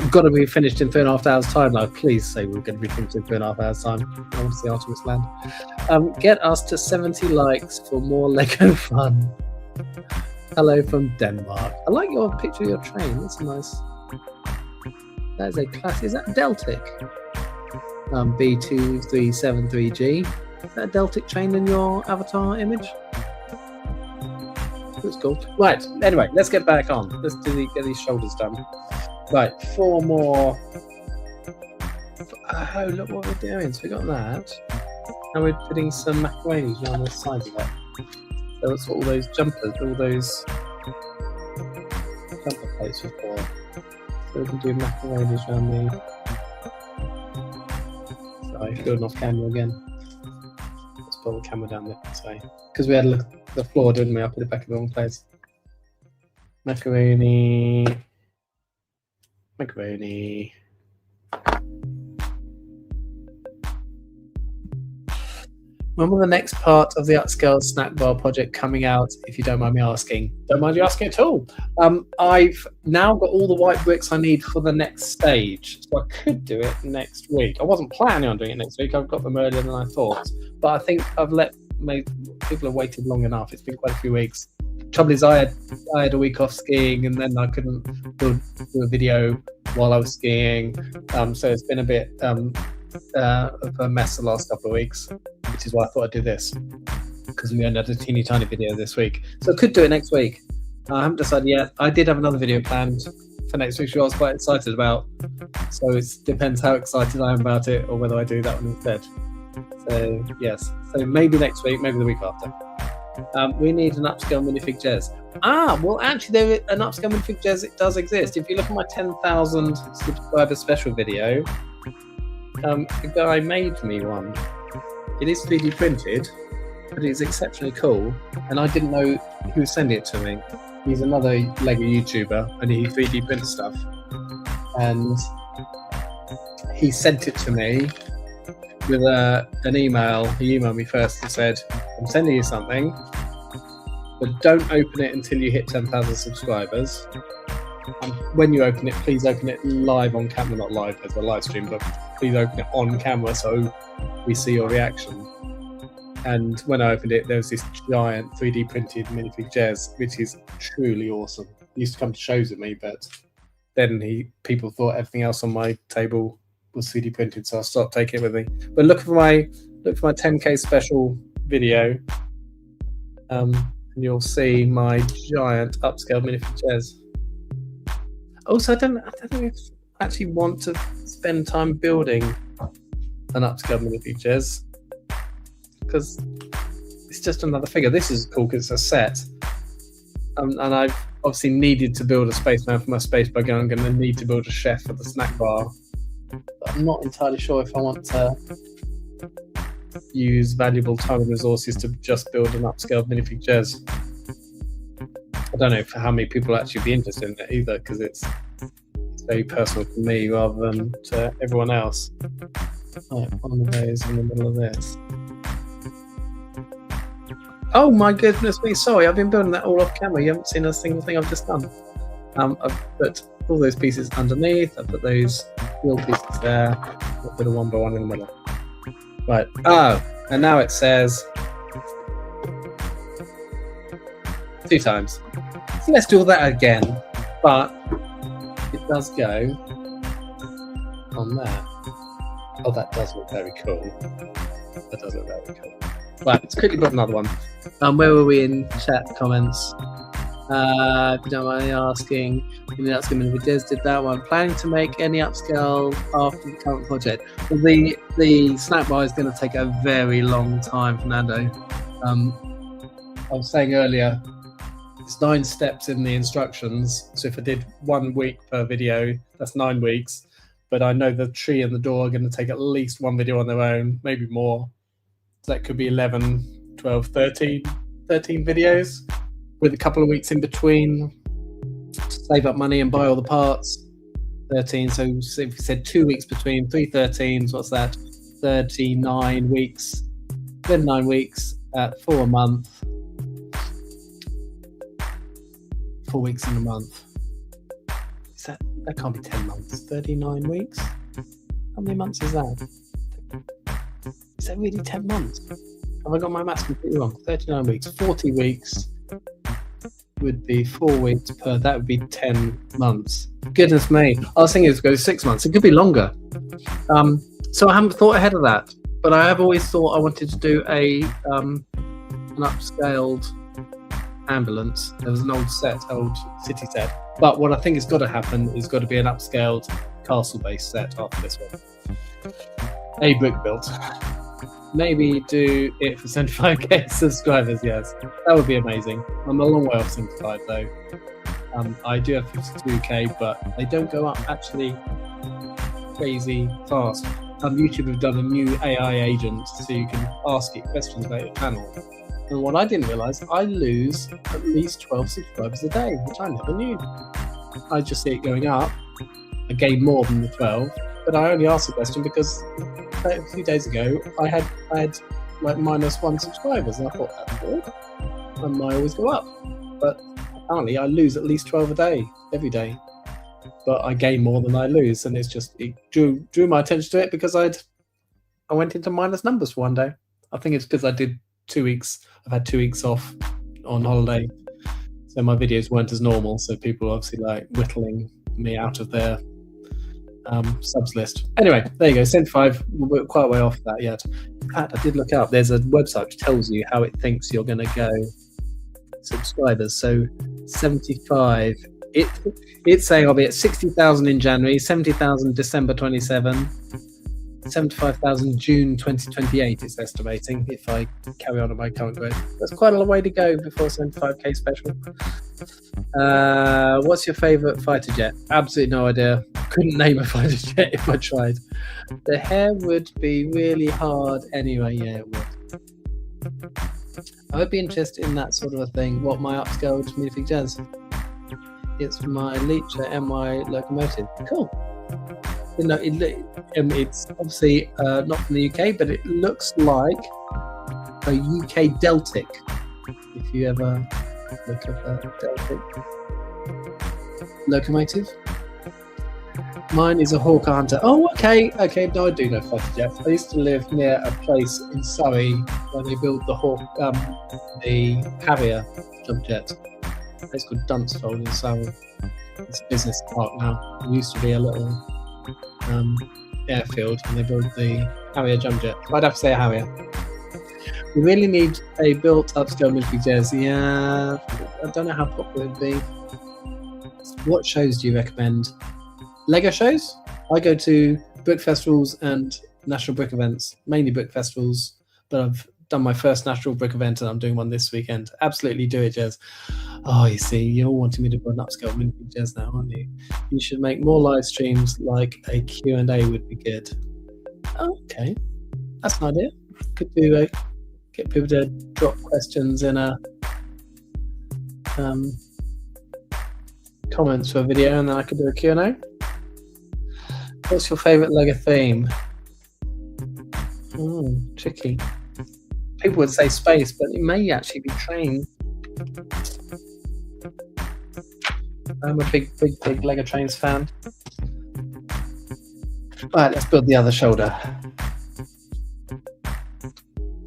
Got to be finished in 3.5 hours time now. Please say we're going to be finished in 3.5 hours time. I want to see Artemis land. Get us to 70 likes for more Lego fun. Hello from Denmark. I like your picture of your train. That's nice. That is a classic. Is that Deltic? B2373G. Is that a Deltic train in your avatar image? That's cool. Right. Anyway, let's get back on. Let's get these shoulders done. Right. 4 more. Oh, look what we're doing. So we got that. Now we're putting some macaronis around the sides of it. So that's what all those jumpers, all those jumper plates are for. So we can do macaronis around the. Sorry, going off camera again. Let's pull the camera down this way. Because we had a look at the floor, didn't we? I put it back in the wrong place. Macaroni. Macaroni. When will the next part of the Upscaled snack bar project coming out, if you don't mind me asking? Don't mind you asking at all. I've now got all the white bricks I need for the next stage, so I could do it next week. I wasn't planning on doing it next week. I've got them earlier than I thought, but I think I've people have waited long enough. It's been quite a few weeks. Trouble is, I had a week off skiing, and then I couldn't do a video while I was skiing, so it's been a bit of a mess the last couple of weeks, which is why I thought I'd do this, because we only had a teeny tiny video this week. So I could do it next week. I haven't decided yet. I did have another video planned for next week, which I was quite excited about. So it depends how excited I am about it, or whether I do that one instead. So yes, so maybe next week, maybe the week after. We need an upscale minifig Jez. Well, actually, an upscale minifig Jez, it does exist. If you look at my 10,000 subscriber special video, the guy made me one. It is 3D printed, but it's exceptionally cool, and I didn't know who was sending it to me. He's another Lego YouTuber, and he 3D prints stuff. And he sent it to me with an email. He emailed me first and said, I'm sending you something, but don't open it until you hit 10,000 subscribers. And when you open it, please open it live on camera, not live as a live stream, but please open it on camera so we see your reaction. And when I opened it, there was this giant 3D printed minifig Jez, which is truly awesome. He used to come to shows with me, but then people thought everything else on my table was 3D printed, so I stopped taking it with me. But look for my 10K special video, and you'll see my giant upscale minifig Jez. Also, I don't know if I actually want to spend time building an upscale minifig Jez, because it's just another figure. This is cool because it's a set, and I've obviously needed to build a spaceman for my space buggy. I'm going to need to build a chef for the snack bar, but I'm not entirely sure if I want to use valuable time and resources to just build an upscaled minifig Jez. I don't know how many people will actually be interested in it either, because it's very personal to me rather than to everyone else. Right, one of those in the middle of this. Oh my goodness me, sorry, I've been building that all off camera. You haven't seen a single thing I've just done. I've put all those pieces underneath, I've put those wheel pieces there, I'll put a 1x1 in the middle. Right, and now it says 2 times. So let's do that again, but it does go on there. Oh, that does look very cool. That does look very cool. Right, let's quickly put another one. Where were we in chat comments? If you don't mind me asking, in the upscale minifig Jez did that one. Planning to make any upscale after the current project? Well, the snack bar is going to take a very long time, Fernando. I was saying earlier, it's 9 steps in the instructions. So if I did 1 week per video, that's 9 weeks. But I know the tree and the door are going to take at least 1 video on their own, maybe more. So that could be 11, 12, 13 videos with a couple of weeks in between to save up money and buy all the parts. 13, so if we said 2 weeks between 3 13s, what's that? 39 weeks. Then 9 weeks at 4 a month. 4 weeks in a month. That can't be 10 months. 39 weeks? How many months is that? Is that really 10 months? Have I got my maths completely wrong? 39 weeks. 40 weeks would be 4 weeks per. That would be 10 months. Goodness me. I was thinking it would go 6 months. It could be longer. So I haven't thought ahead of that. But I have always thought I wanted to do an upscaled ambulance. There was an old city set. But what I think has got to happen is got to be an upscaled castle-based set after this one. A brick built. Maybe do it for 75k subscribers, yes. That would be amazing. I'm a long way off 75 though. I do have 52k, but they don't go up actually crazy fast. YouTube have done a new AI agent so you can ask it questions about your channel. And what I didn't realise, I lose at least 12 subscribers a day, which I never knew. I just see it going up. I gain more than the 12, but I only asked the question because a few days ago I had like -1 subscribers, and I thought that's good. I might always go up, but apparently I lose at least 12 a day, every day. But I gain more than I lose, and it drew my attention to it because I went into minus numbers for one day. I think it's because I did 2 weeks. I've had 2 weeks off on holiday, so my videos weren't as normal. So people are obviously like whittling me out of their subs list. Anyway, there you go. 75. We're quite a way off that yet. In fact, I did look up. There's a website which tells you how it thinks you're going to go subscribers. So 75. It's saying I'll be at 60,000 in January, 70,000 December 27, 75,000 June 2028. It's estimating if I carry on at my current growth. That's quite a long way to go before 75k special. What's your favourite fighter jet? Absolutely no idea. Couldn't name a fighter jet if I tried. The hair would be really hard anyway. Yeah, it would. I would be interested in that sort of a thing. What my upscaled Minifig does. It's my Łuczak MY locomotive. Cool. You know, it's obviously not from the UK, but it looks like a UK Deltic. If you ever look at a Deltic locomotive. Mine is a Hawker Hunter. Oh, okay. No, I do know fighter jets. I used to live near a place in Surrey where they built the Harrier jump jet. It's called Dunstable in Surrey. It's a business park now. It used to be a little airfield, and they built the Harrier jump jet. I'd have to say a Harrier. We really need a built upscale Minifig jersey. Yeah, I don't know how popular it'd be. What shows do you recommend? Lego shows? I go to book festivals and national brick events, mainly book festivals, but I've done my first national brick event and I'm doing one this weekend. Absolutely do it, Jez. Oh, you see, you're wanting me to put an upscale Minifig Jez now, aren't you? You should make more live streams, like a Q&A would be good. Oh, okay, that's an idea. Could do get people to drop questions in a comments for a video, and then I could do a Q&A. What's your favourite Lego theme? Tricky. People would say space, but it may actually be train. I'm a big Lego Trains fan. Right, let's build the other shoulder.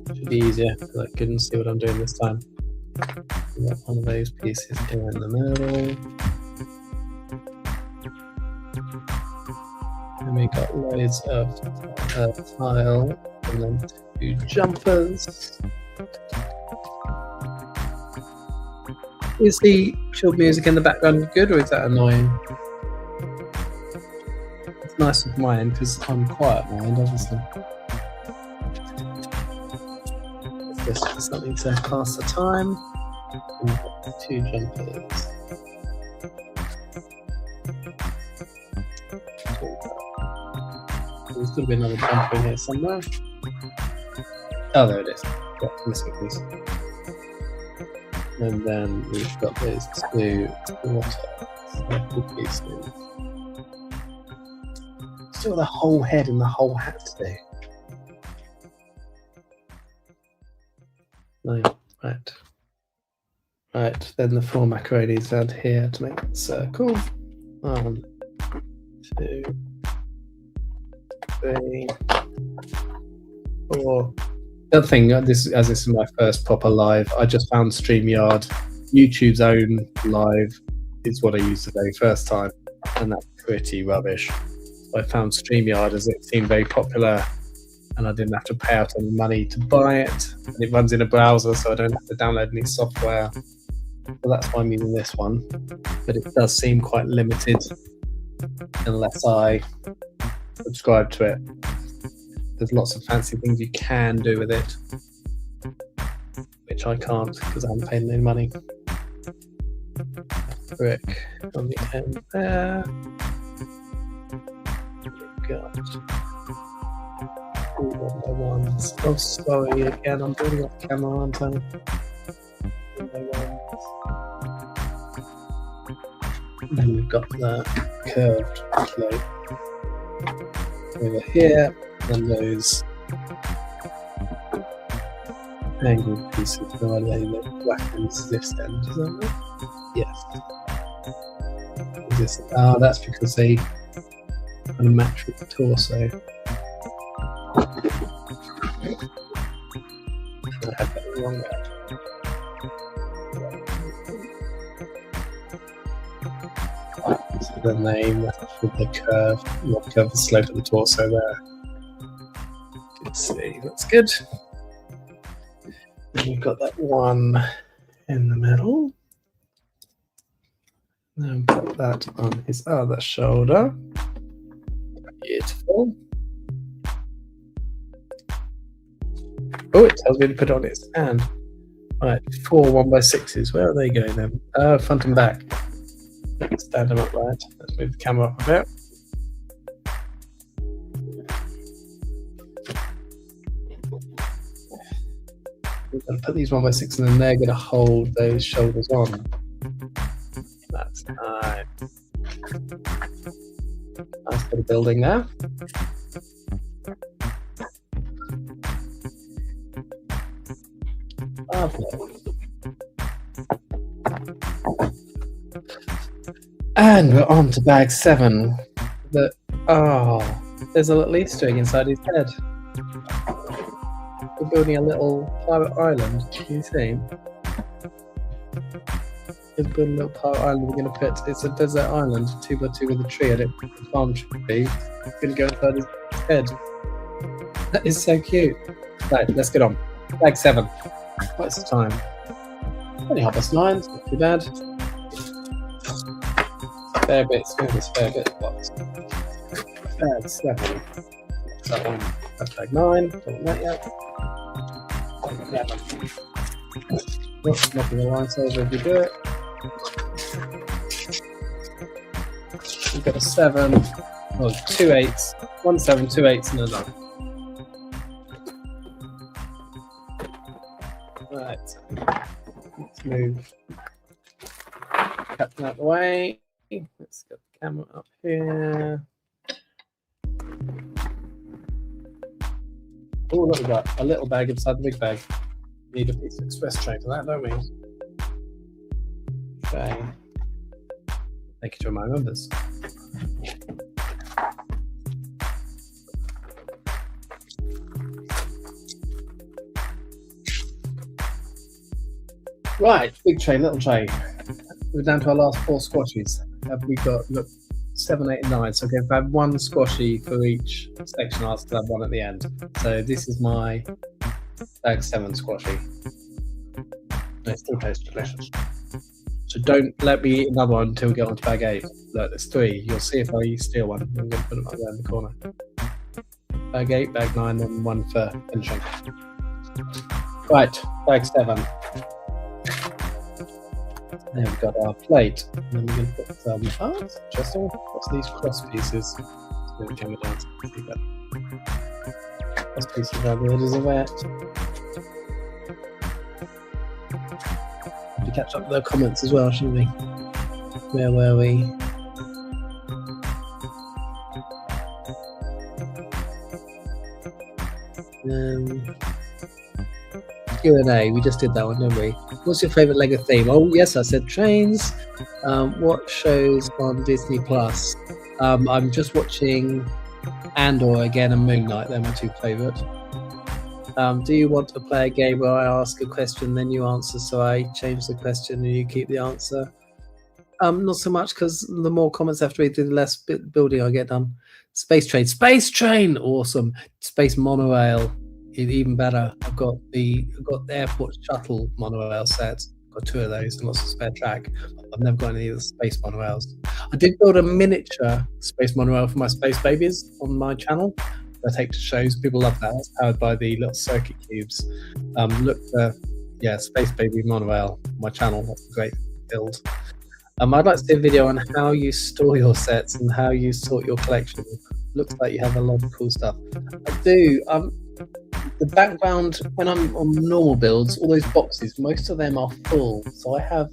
Should be easier because I couldn't see what I'm doing this time. Got one of those pieces in the middle. And we got loads of tile and then 2 jumpers. Is the chilled music in the background good, or is that annoying? It's nice with my end because I'm quiet at my end, obviously. It's just something to pass the time. And we've got 2 jumpers. There's got to be another jumper in here somewhere. Oh, there it is. Yeah, missing a piece. And then we've got those 2 water pieces. Still the whole head and the whole hat to do. No, right. Right, then the 4 macaronis down here to make a circle. 1, 2, 3, 4. The other thing, this is my first proper live, I just found StreamYard. YouTube's own live is what I used the very first time, and that's pretty rubbish. I found StreamYard as it seemed very popular, and I didn't have to pay out any money to buy it. And it runs in a browser, so I don't have to download any software. So that's why I'm using this one. But it does seem quite limited unless I subscribe to it. There's lots of fancy things you can do with it, which I can't because I haven't paid any money. Brick on the end there. Got 2 1x1s. Oh, sorry again, I'm building up camera, aren't I? 1x1s. Then we've got the curved plate over here, and those angled pieces. No, are they the black ends this end? Is that right? Yes. Oh, that's because they kind of match with the torso. I had that wrong there. So then they match with the curve, the slope of the torso there. Let's see, that's good. Then we've got that one in the middle. Now put that on his other shoulder. Beautiful. Oh, it tells me to put it on his hand. Right, 4 1x6s. Where are they going then? Front and back. Let's stand them up right. Let's move the camera up a bit. We're going to put these 1x6s and then they're going to hold those shoulders on. That's nice. Nice bit of building there. Lovely. And we're on to bag 7. There's a little Easter egg inside his head. We're building a little pirate island. Can you see? We're building a little pirate island. We're going to put, it's a desert island, 2x2 with a tree. I don't think the palm tree. It's going to go inside his head. That is so cute. Right, let's get on. Bag 7. What's the time? Only 9:30, not too bad. Fair bits, fair bit of box. Bag 7. What's that one? That's bag 9. Don't want that yet. Bag 11. Not going to line over if you do it. We've got a 7. Oh, 2 8s. 1 7, 2 8s, and a 9. Right, let's move Captain out the way. Let's get the camera up here. Oh, look, we've got a little bag inside the big bag. Need a piece of express tray for that, don't we? Okay. Thank you to my members. Right, big tray, little tray. We're down to our last 4 squashies. We've got, look, 7, 8, and 9. So I've had 1 squashy for each section. I'll still have 1 at the end. So this is my bag 7 squashy. And it still tastes delicious. So don't let me eat another one until we get on to bag 8. Look, there's 3. You'll see if I steal one. I'm going to put them up there in the corner. Bag 8, bag 9, and 1 for finishing. Right, bag 7. Then we've got our plate, and then we're going to put some. Oh, that's interesting. What's these cross pieces? Let's move the camera down so you can see that. Cross pieces around the edges of it. Have to catch up with their comments as well, shouldn't we? Where were we? Q&A. We just did that one, didn't we? What's your favourite Lego theme? Oh, yes, I said trains. What shows on Disney Plus? I'm just watching Andor again and Moon Knight. They're my two favourite. Do you want to play a game where I ask a question, then you answer, so I change the question and you keep the answer? Not so much, because the more comments I have to read through, the less building I get done. Space train, awesome. Space monorail, even better. I've got the airport shuttle monorail set. Got 2 of those and lots of spare track. I've never got any of the space monorails. I did build a miniature space monorail for my space babies on my channel. I take to shows. People love that. It's powered by the little circuit cubes. Look for Space Baby monorail on my channel. That's a great build. I'd like to see a video on how you store your sets and how you sort your collection. Looks like you have a lot of cool stuff. I do. The background, when I'm on normal builds, all those boxes, most of them are full. So I have,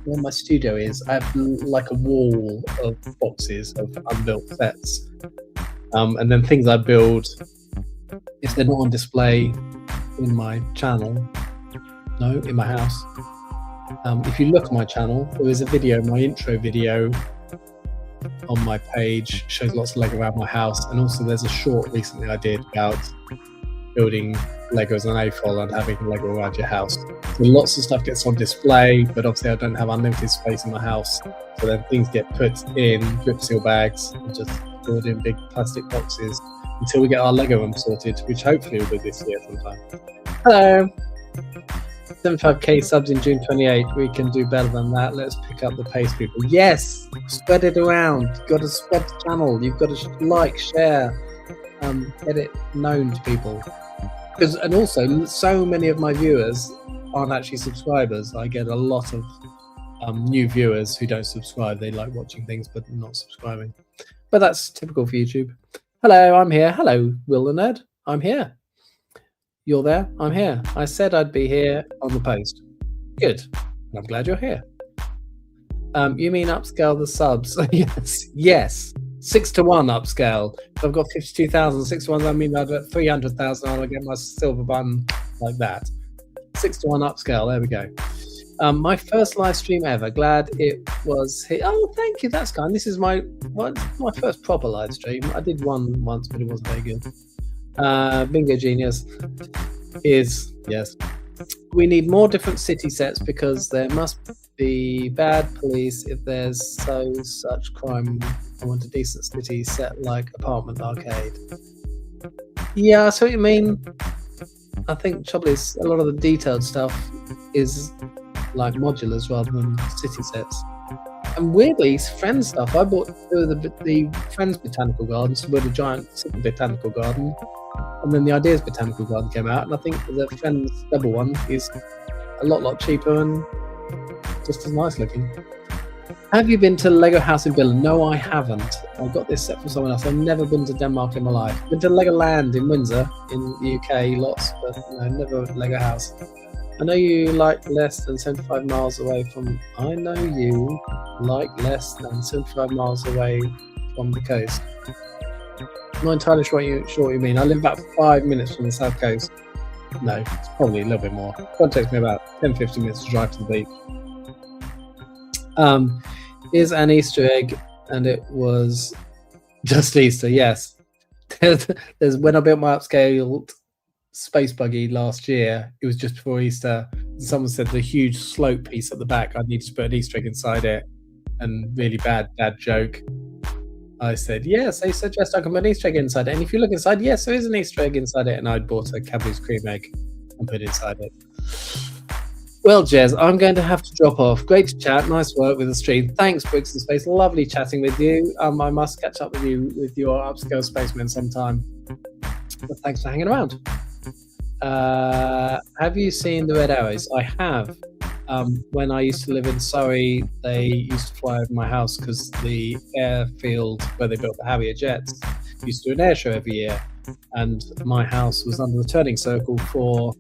where my studio is, I have like a wall of boxes of unbuilt sets. And then things I build, if they're not on display in my channel, in my house. If you look at my channel, there is a video, my intro video on my page, shows lots of Lego around my house. And also there's a short recently I did about building Legos on A-fold and having Lego around your house. So lots of stuff gets on display, but obviously I don't have unlimited space in my house. So then things get put in drip seal bags and just stored in big plastic boxes until we get our Lego room sorted, which hopefully will be this year sometime. Hello! 75k subs in June 28. We can do better than that. Let's pick up the pace, people. Yes! Spread it around. You've got to spread the channel. You've got to like, share, get it known to people. And also, so many of my viewers aren't actually subscribers. I get a lot of new viewers who don't subscribe. They like watching things but not subscribing. But that's typical for YouTube. Hello, I'm here. Hello, Will the Nerd. I'm here. You're there? I'm here. I said I'd be here on the post. Good. I'm glad you're here. You mean upscale the subs? Yes. 6-to-1 upscale. If I've got 52,000, 6 to 1, that means I've got 300,000. I'll get my silver button like that. 6-to-1 upscale. There we go. My first live stream ever. Glad it was here. Oh, thank you. That's kind. This is my first proper live stream. I did one once, but it wasn't very good. Bingo Genius is, yes. We need more different city sets because there must be bad police if there's such crime. I want a decent city set like Apartment Arcade. Yeah, I see what you mean. I think trouble is a lot of the detailed stuff is like modulars rather than city sets. And weirdly, Friends stuff. I bought the Friends Botanical Gardens to build a giant city botanical garden. And then the Ideas Botanical Garden came out, and I think the Friends double one is a lot cheaper and just as nice looking. Have you been to Lego House in Billund? No, I haven't. I got this set from someone else. I've never been to Denmark in my life. Been to Legoland in Windsor in the UK, lots, but never Lego House. I know you like less than 75 miles away from. I know you like less than 75 miles away from the coast. I'm not entirely sure what you mean. I live about 5 minutes from the south coast. No, it's probably a little bit more. It takes me about 10-15 minutes to drive to the beach. Is an Easter egg, and it was just Easter. Yes. There's when I built my upscaled space buggy last year. It was just before Easter. Someone said the huge slope piece at the back, I need to put an Easter egg inside it. And really bad dad joke. I said, yes, they suggest I can put an Easter egg inside it. And if you look inside, yes, there is an Easter egg inside it. And I'd bought a Cadbury's cream egg and put it inside it. Well, Jez, I'm going to have to drop off. Great to chat. Nice work with the stream. Thanks, Bricks and Space. Lovely chatting with you. I must catch up with you with your upscale spacemen sometime. But thanks for hanging around. Have you seen the red arrows? I have. When I used to live in Surrey, they used to fly over my house because the airfield where they built the Harrier jets used to do an air show every year. And my house was under the turning circle for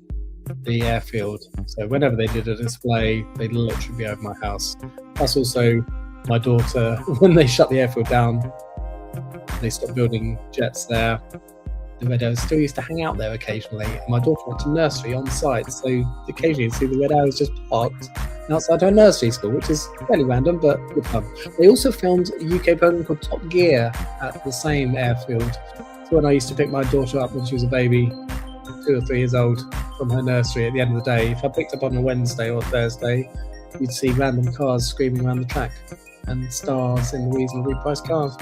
the airfield. So whenever they did a display, they'd literally be over my house. Plus also my daughter, when they shut the airfield down, they stopped building jets there. the red arrows still used to hang out there occasionally. And my daughter went to nursery on site, so occasionally you'd see the red arrows just parked outside her nursery school, which is fairly random, but good fun. They also filmed a UK program called Top Gear at the same airfield. So when I used to pick my daughter up when she was a baby, 2 or 3 years old, from her nursery at the end of the day, if I picked up on a Wednesday or Thursday, you'd see random cars screaming around the track and stars in reasonably priced cars.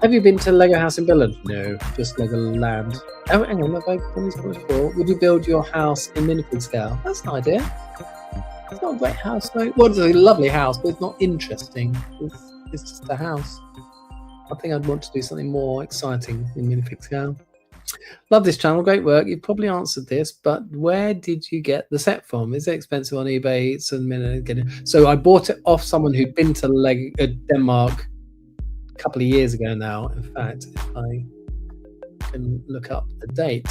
Have you been to Lego House in Billund? No, just Lego Land. Oh, hang on, have I done this before? Would you build your house in Minifig scale? That's an idea. It's not a great house, though. Well, it's a lovely house, but it's not interesting. It's just a house. I think I'd want to do something more exciting in Minifig scale. Love this channel, great work. You've probably answered this, but where did you get the set from? Is it expensive on eBay? So I bought it off someone who'd been to Denmark a couple of years ago now. In fact, if I can look up the date.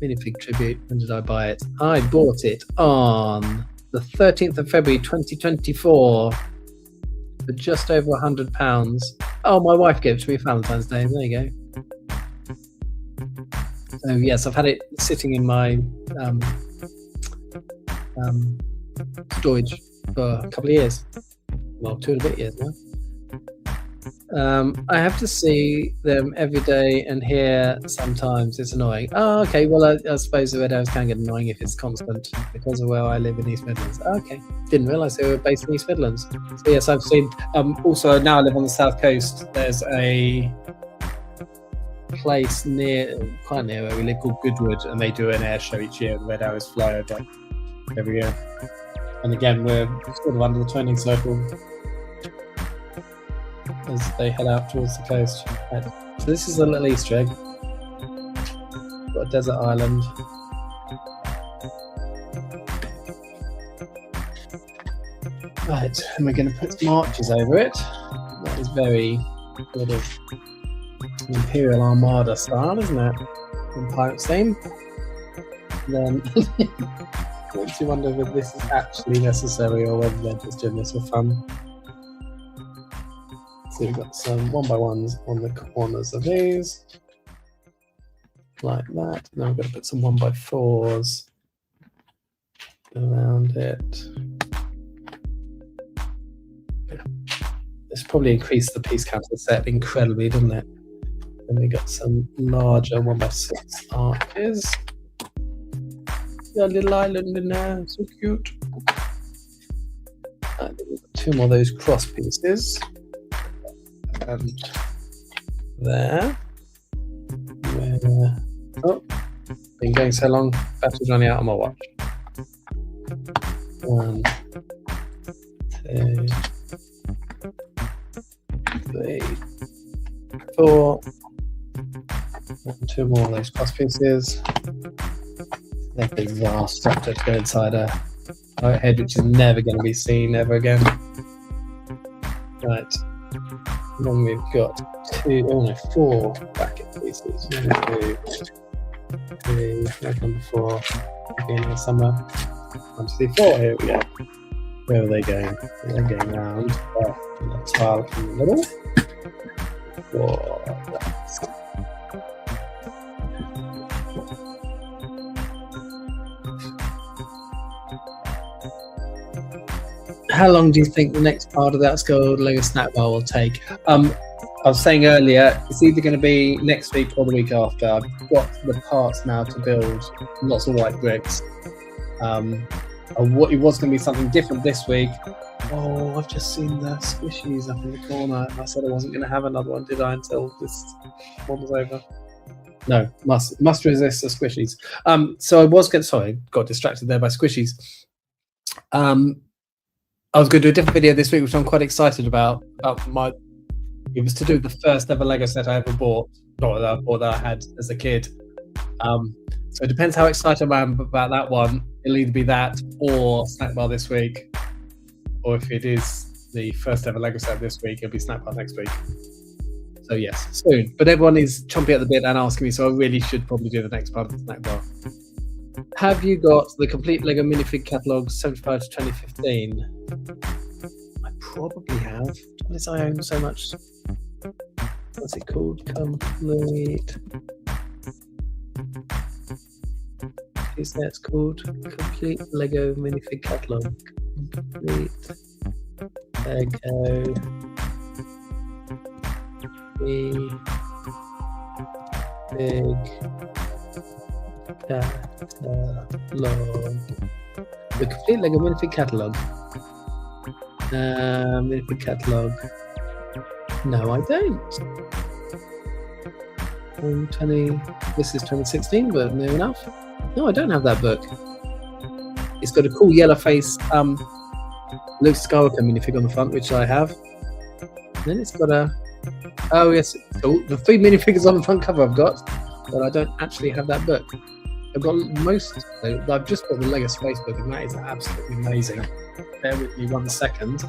Minifig tribute. When did I buy it? I bought it on the 13th of February 2024 for just over £100. Oh, my wife gave it to me Valentine's Day. There you go. So yes, I've had it sitting in my storage for a couple of years. Well, 2 and a bit years now. I have to see them every day and here sometimes. It's annoying. Oh, okay. Well, I suppose the red arrows can get annoying if it's constant because of where I live in East Midlands. Okay. Didn't realise they were based in East Midlands. So yes, I've seen. Also, now I live on the south coast. There's a place quite near where we live called Goodwood, and they do an air show each year. The red arrows fly over every year. And again, we're sort of under the turning circle as they head out towards the coast. Right. So this is a little Easter egg. Got a desert island. Right, and we're going to put some arches over it. That is very sort of Imperial Armada style, isn't it? In Pirates theme. Then makes you wonder if this is actually necessary or whether they're just doing this for fun. So we've got some 1x1s on the corners of these, like that. Now we're going to put some 1x4s around it. This probably increased the piece count of the set incredibly, doesn't it? Then we got some larger 1x6 arches. Got a little island in there, so cute. And then we've got 2 more of those cross pieces. And there. Oh, been going so long, battery's running out on my watch. 1, 2, 3, 4. And 2 more of those cross pieces. That big vast structure to go inside a head, which is never going to be seen ever again. Right. And then we've got 4 bracket pieces. 1, 2, 3, like number 4. Again here somewhere. 1, 2, 3, 4. Here we go. Where are they going? They're going round. And a tile in the middle. 4. How long do you think the next part of that Upscaled Lego snack bar will take? I was saying earlier, it's either going to be next week or the week after. I've got the parts now to build lots of white bricks. It was going to be something different this week. Oh, I've just seen the squishies up in the corner. I said I wasn't going to have another one, did I, until this one was over? No, must resist the squishies. So I was going to, sorry, got distracted there by squishies. I was going to do a different video this week, which I'm quite excited about. It was to do with the first ever Lego set I ever bought. Not that I bought, that I had as a kid. So it depends how excited I am about that one. It'll either be that or Snack Bar this week. Or if it is the first ever Lego set this week, it'll be Snack Bar next week. So yes, soon. But everyone is chomping at the bit and asking me, so I really should probably do the next part of the Snack Bar. Have you got the complete Lego Minifig catalogue 75 to 2015? I probably have. Unless I own so much What's it called? Complete. Is that it's called? Complete Lego Minifig Catalog. Complete Lego Minifig Catalog. The Complete Lego Minifig Catalog. Minifig Catalog. No, I don't. 20. This is 2016, but near enough. No, I don't have that book. It's got a cool yellow face Luke Skywalker minifig on the front, which I have. And then it's got a... Oh, yes. Cool. The 3 minifigures on the front cover I've got, but I don't actually have that book. I've got most... I've just got the Lego Space book, and that is absolutely amazing. Bear with me 1 second.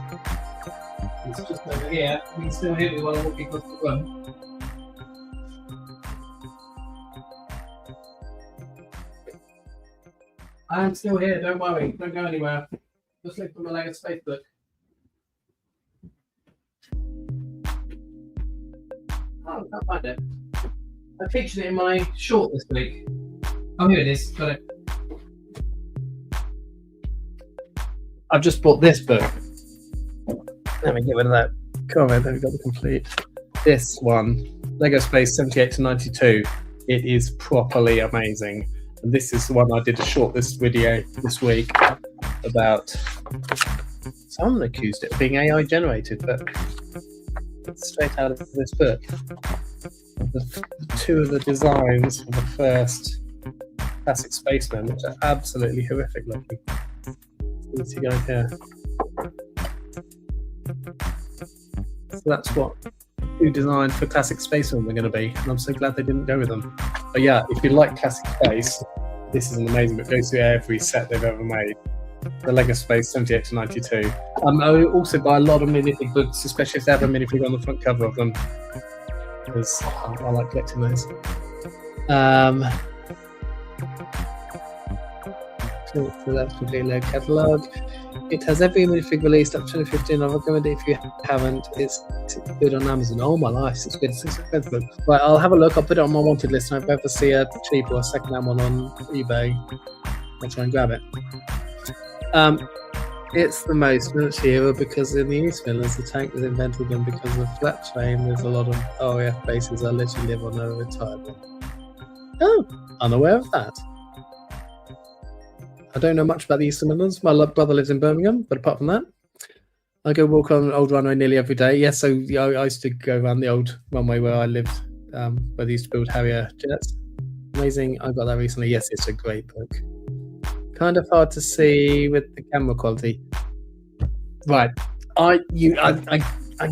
It's just over here. You can still hear me while I'm walking across the room. I'm still here, don't worry. Don't go anywhere. Just look for my Lego Space book. Oh, I can't find it. I featured it in my short this week. Oh, here it is. Got it. I've just bought this book. Let me get rid of that comment. Then we've got the complete. This one, Lego Space 78 to 92. It is properly amazing. And this is the one I did a short video this week about. Someone accused it of being AI generated, but it's straight out of this book. The 2 of the designs for the first classic spacemen, which are absolutely horrific looking. Let's see guys here. So that's what 2 designs for classic spacemen were going to be, and I'm so glad they didn't go with them. But yeah, if you like classic space, this is an amazing book. It goes through every set they've ever made. The Lego Space 78 to 92. I also buy a lot of minifig books, especially if they have a minifig on the front cover of them, because I like collecting those. So that's completely Lego catalogue. It has every minifig released up to 2015. I recommend it if you haven't. It's good on Amazon. Oh my life, it's good. It's expensive. Right, I'll have a look. I'll put it on my wanted list. And if I ever see a cheap or a second-hand one on eBay, I'll try and grab it. It's the most military era because in the East Midlands, the tank was invented, and because of the flat terrain, there's a lot of RAF bases that literally live on a retired one. Oh, unaware of that. I don't know much about the Eastern Midlands. My brother lives in Birmingham, but apart from that, I go walk on an old runway nearly every day. Yes, so I used to go around the old runway where I lived, where they used to build Harrier jets. Amazing. I got that recently. Yes, it's a great book. Kind of hard to see with the camera quality. Right. I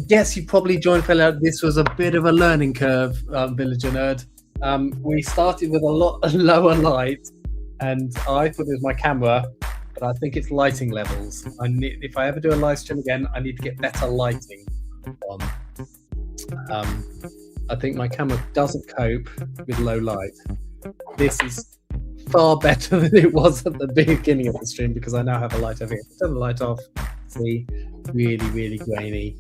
guess you probably joined fairly out. This was a bit of a learning curve, Villager Nerd. We started with a lot lower light, and I thought it was my camera, but I think it's lighting levels. If I ever do a live stream again, I need to get better lighting on. I think my camera doesn't cope with low light. This is far better than it was at the beginning of the stream because I now have a light over here. Turn the light off. See, really, really grainy.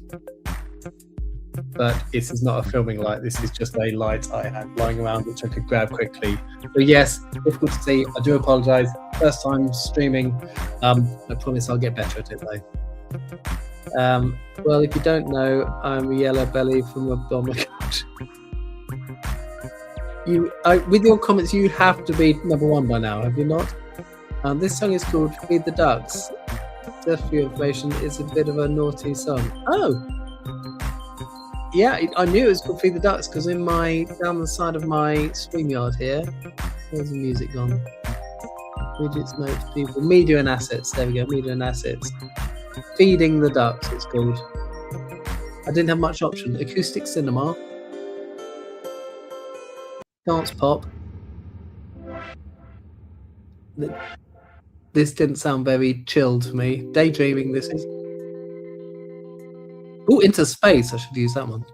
But this is not a filming light. This is just a light I had lying around which I could grab quickly. So yes, difficult to see. I do apologise. First time streaming. I promise I'll get better at it though. Well, if you don't know, I'm a Yellow Belly from the Bomber Couch. With your comments, you have to be #1 by now, have you not? This song is called Feed the Ducks. Just for your information, it's a bit of a naughty song. Oh! Yeah, I knew it was called Feed the Ducks because down the side of my StreamYard here, where's the music gone? Widgets, notes, people, media and assets. There we go, media and assets. Feeding the Ducks, it's called. I didn't have much option. Acoustic cinema. Dance pop. This didn't sound very chilled for me. Daydreaming, this is. Oh, Into Space. I should use that one.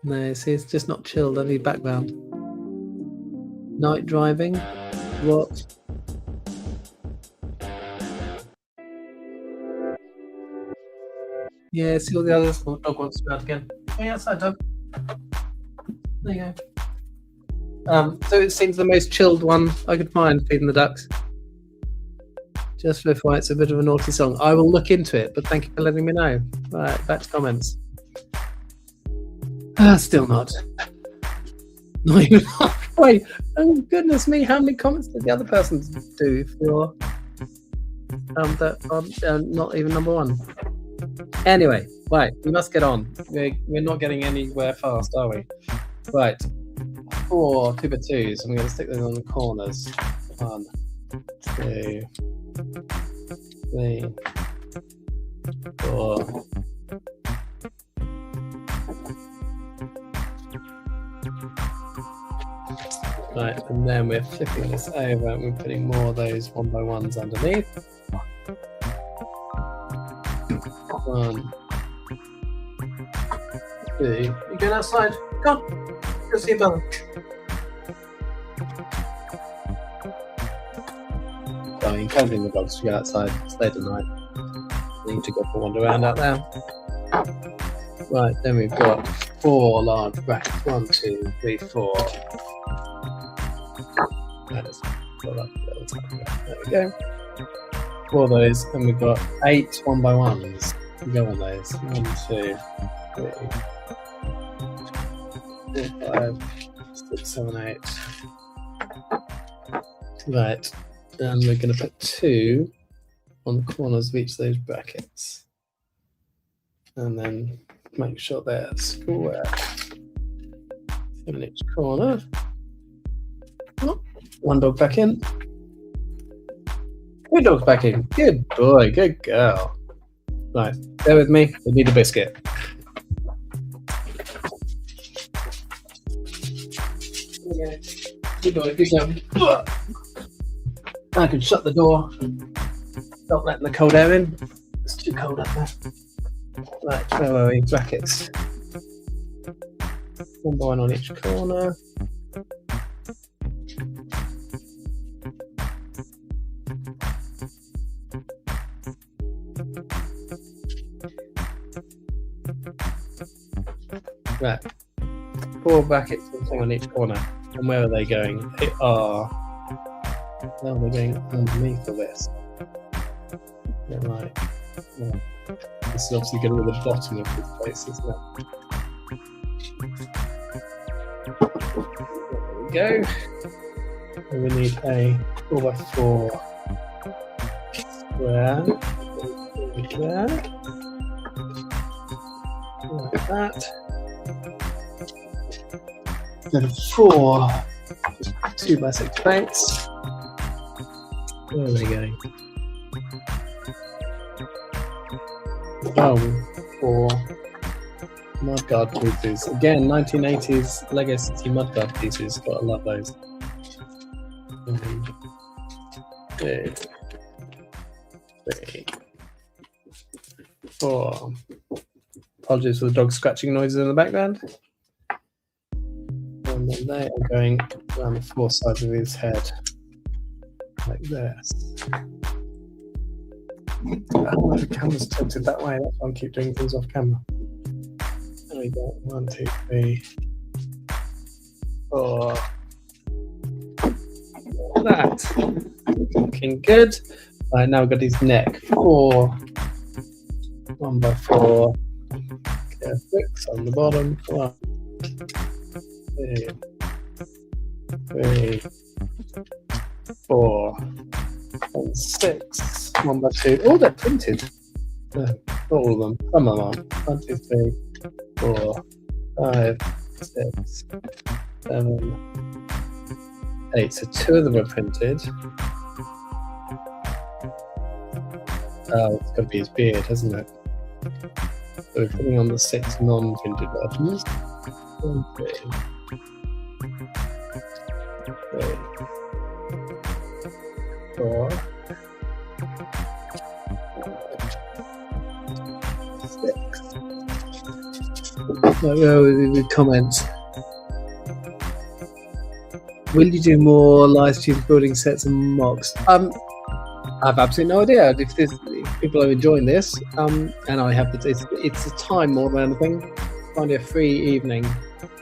No, see, it's just not chilled. I need background. Night driving. What? Yeah, see all the others. Oh, dog wants to go out again. Oh, yeah, outside, dog. There you go. So it seems the most chilled one I could find, feeding the ducks. Just for why it's a bit of a naughty song. I will look into it, but thank you for letting me know. Right, back to comments. Still not. Not even halfway. Oh goodness me! How many comments did the other person do for that are not even number one? Anyway, right, we must get on. We're not getting anywhere fast, are we? Right, 4 2x2s. I'm going to stick those on the corners. 1, 2, 3, 4. Right, and then we're flipping this over and we're putting more of those 1x1s underneath. 1, 2. You going outside? Go on. Go see your brother. I mean, encouraging the dogs to go outside. It's late at night. They need to go for a wander around out there. Right, then we've got 4 large brackets. 1, 2, 3, 4. There we go. 4 of those, and we've got 8 1x1s. We go on those. 1, 2, 3, 4, 5, 6, 7, 8. Right, and we're going to put 2 on the corners of each of those brackets, and then make sure they're square. 7 each corner. Oh, 1 dog back in. 2 dogs back in. Good boy, good girl. Right, bear with me. We need a biscuit. Good boy, good girl. I can shut the door. Not letting the cold air in. It's too cold up there. Right, where are we? Brackets. 1x1 on each corner. Right, 4 brackets on each corner. And where are they going? They are. Well, they're going underneath of this. Yeah, right. Yeah. This is obviously going to be the bottom of this place, isn't it? There we go. And we need a 4x4 square. There. Like that. Then 4 2x6 plates. Where are they going? Oh, 4 mudguard pieces. Again, 1980s Lego City mudguard pieces. Gotta love those. 1, 2, 3, 4. Apologies for the dog scratching noises in the background. And then they are going around the 4 sides of his head. Like this. Oh, the camera's tilted that way, that's why I keep doing things off camera. There we go. 1, 2, 3, 4. That. Looking good. Right, now we've got his neck. 4 1x4. Bricks on the bottom. 1, 2, 3, 4, and 6. 1x2. Oh, they're printed. No, not all of them. Some of them are. 1, 2, 3, 4, 5, 6, 7, 8. So 2 of them are printed. Oh, it's got to be his beard, hasn't it? So we're putting on the 6 non-printed versions. 1, 2, 3, 4, 6. So go with comments. Will you do more live stream building sets and mocks? have absolutely no idea if people are enjoying this. And I have it's a time more than anything. Find a free evening.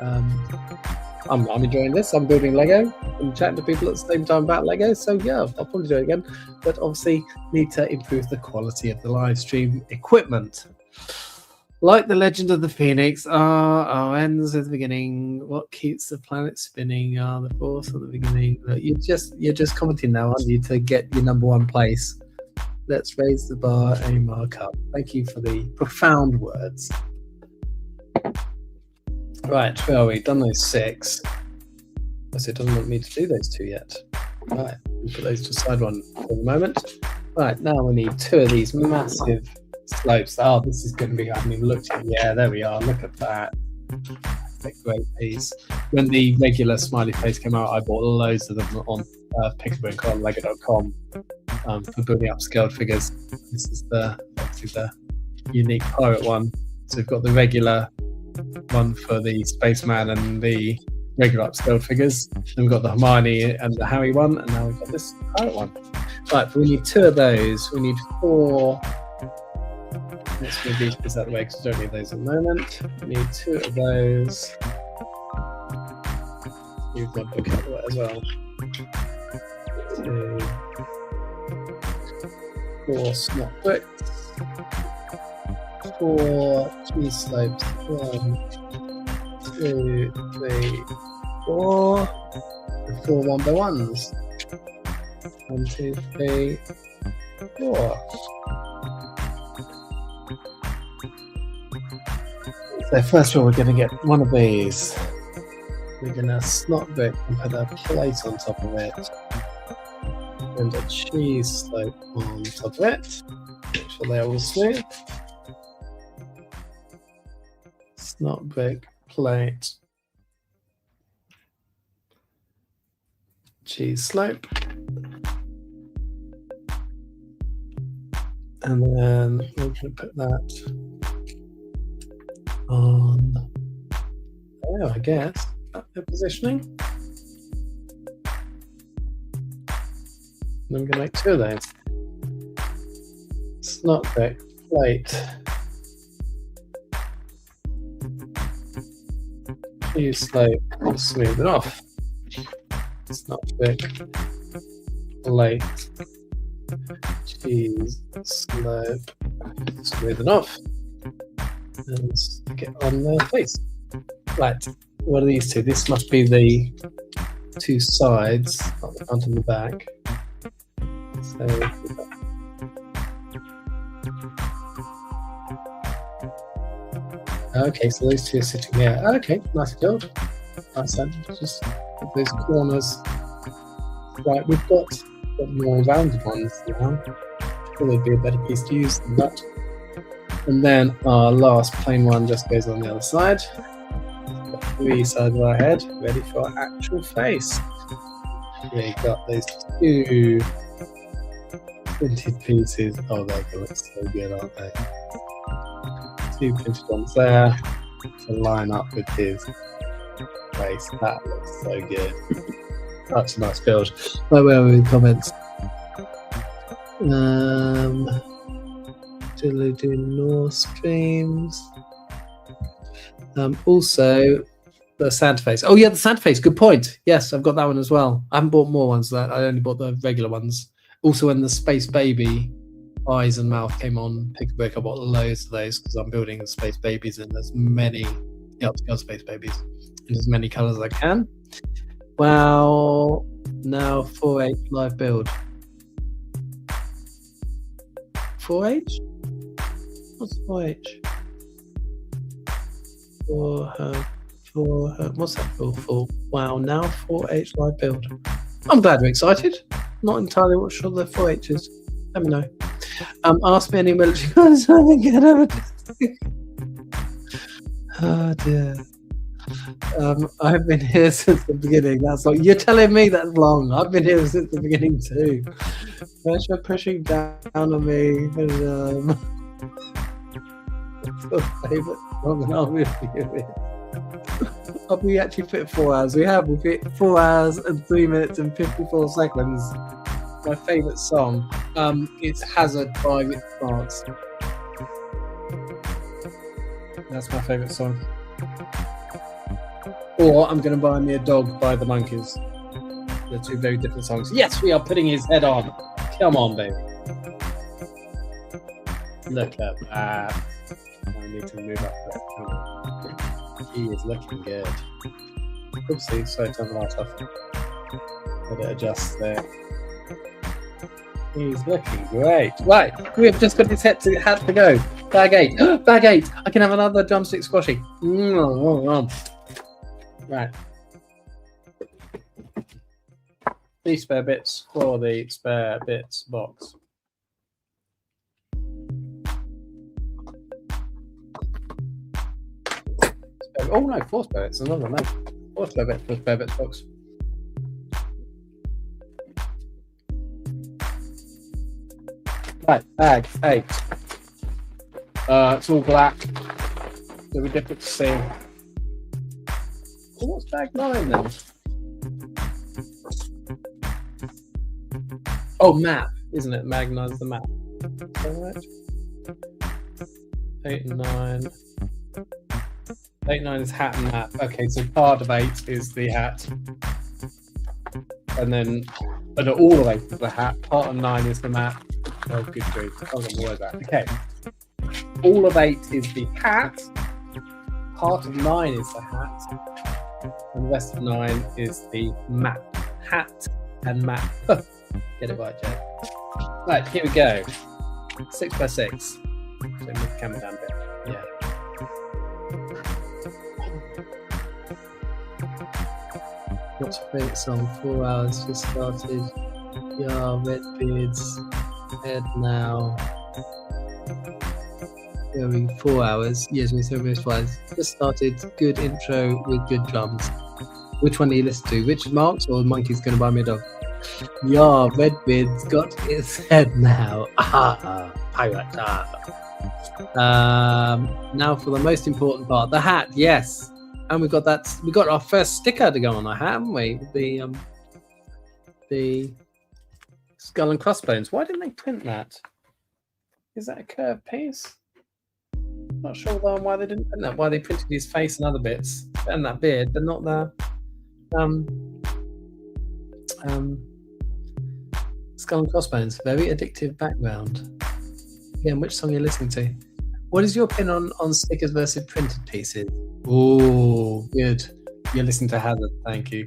I'm enjoying this. I'm building Lego and chatting to people at the same time about Lego. So yeah, I'll probably do it again. But obviously, need to improve the quality of the live stream equipment. Like the Legend of the Phoenix, our ends at the beginning. What keeps the planet spinning? The force at the beginning. Look, you're just commenting now, aren't you, to get your #1 place? Let's raise the bar, aim mark up. Thank you for the profound words. Right, where are we? Done those 6. So it doesn't want me to do those 2 yet. Right, we'll put those to side one for the moment. Right, now we need 2 of these massive slopes. Oh, this is going to be, I haven't even looked at it. Yeah, there we are. Look at that. A great piece. When the regular smiley face came out, I bought loads of them on Picklebrick on Lego.com for building upscaled figures. This is obviously the unique pirate one. So we've got the regular one for the spaceman and the regular upscaled figures. Then we've got the Hermione and the Harry one, and now we've got this pirate one. Right, but we need 2 of those. We need 4. Let's move these bits out of the way because we don't need those at the moment. We need 2 of those. Move my book out of the way as well. 2, 4 snot bricks. 4 cheese slopes. 1, 2, 3, 4. And 4 1x1s. 1, 2, 3, 4. So first of all, we're going to get one of these. We're going to snot brick and put a plate on top of it. And a cheese slope on top of it. Make sure they're all smooth. Snot brick, plate, cheese slope. And then we're going to put that on there, I guess. The positioning. And then we're going to make 2 of those. Snot brick, plate, cheese slope, smooth it off. Snot brick, plate, cheese slope, smooth it off. And get on their face. Right, what are these 2? This must be the 2 sides, not the front and the back. So, okay, so those 2 are sitting here. Okay, nice build. Nice, just those corners. Right, we've got more rounded ones now. Probably be a better piece to use than that. And then our last plain one just goes on the other side. Got 3 sides of our head, ready for our actual face. We've got those 2 printed pieces. Oh, they look so good, aren't they? 2 printed ones there to line up with his face. That looks so good. That's a nice build. Right, where are we in the comments? Do North streams. Also, the Santa face. Oh yeah, the Santa face. Good point. Yes, I've got that one as well. I haven't bought more ones. That I only bought the regular ones. Also, when the Space Baby eyes and mouth came on Pick-a-Brick, I bought loads of those because I'm building the Space Babies and there's many upscale Space Babies in as many colours as I can. Wow. Now 4H live build. 4H? What's 4H? For her. What's that for? Wow, now 4H live build. I'm glad we're excited. Not entirely sure the 4H is. Let me know. Ask me any military guys I can get over this. Oh dear. I've been here since the beginning. That's long. You're telling me that's long. I've been here since the beginning too. Pressure pushing down on me. And, favorite song I'll review it. We actually fit 4 hours. We fit 4 hours and 3 minutes and 54 seconds. my favourite song. It's Hazard by Richard Marx. That's my favourite song. Or I'm going to buy me a dog by the Monkeys. They're two very different songs. Yes, we are putting his head on. Come on, baby. Look at that. I need to move up there. He is looking good. Oopsie, sorry, turn the light off. Let it adjust there. He's looking great. Right, we have just got his hat to go. Bag 8. Bag 8. I can have another drumstick squashy. Right. These spare bits for the spare bits box. Oh no, 4 spare bits. Another no. 4 spare bits for spare bits box. Right, bag 8. It's all black. So we're difficult to see. Well, what's bag 9 then? Oh, map, isn't it? Magnise the map. Is that right? 8 and 9. 8 and 9 is hat and map. Okay, so part of 8 is the hat. And then all of 8 is the hat. Part of 9 is the map. Oh, good grief. I wasn't worried about that. Okay. All of 8 is the hat. Part of 9 is the hat. And the rest of 9 is the map. Hat and map. Get it right, Jay. Right, here we go. 6 by 6. So move the camera down a bit. Yeah. What's your favourite song? 4 hours just started. Yeah, Redbeards. Head now. Going 4 hours. Yes, we said this was just started. Good intro with good drums. Which one do you listen to? Richard Marx or Monkey's Gonna Buy Me a Dog? Yeah, Redbeard's got his head now. Pirate. Now for the most important part, the hat. Yes, and we got that. We got our first sticker to go on our hat, haven't we? The skull and crossbones. Why didn't they print that? Is that a curved piece? Not sure why they didn't print that. Why they printed his face and other bits and that beard, but not the skull and crossbones. Very addictive background. Again, which song are you listening to? What is your opinion on stickers versus printed pieces? Oh, good. You're listening to Hazard. Thank you.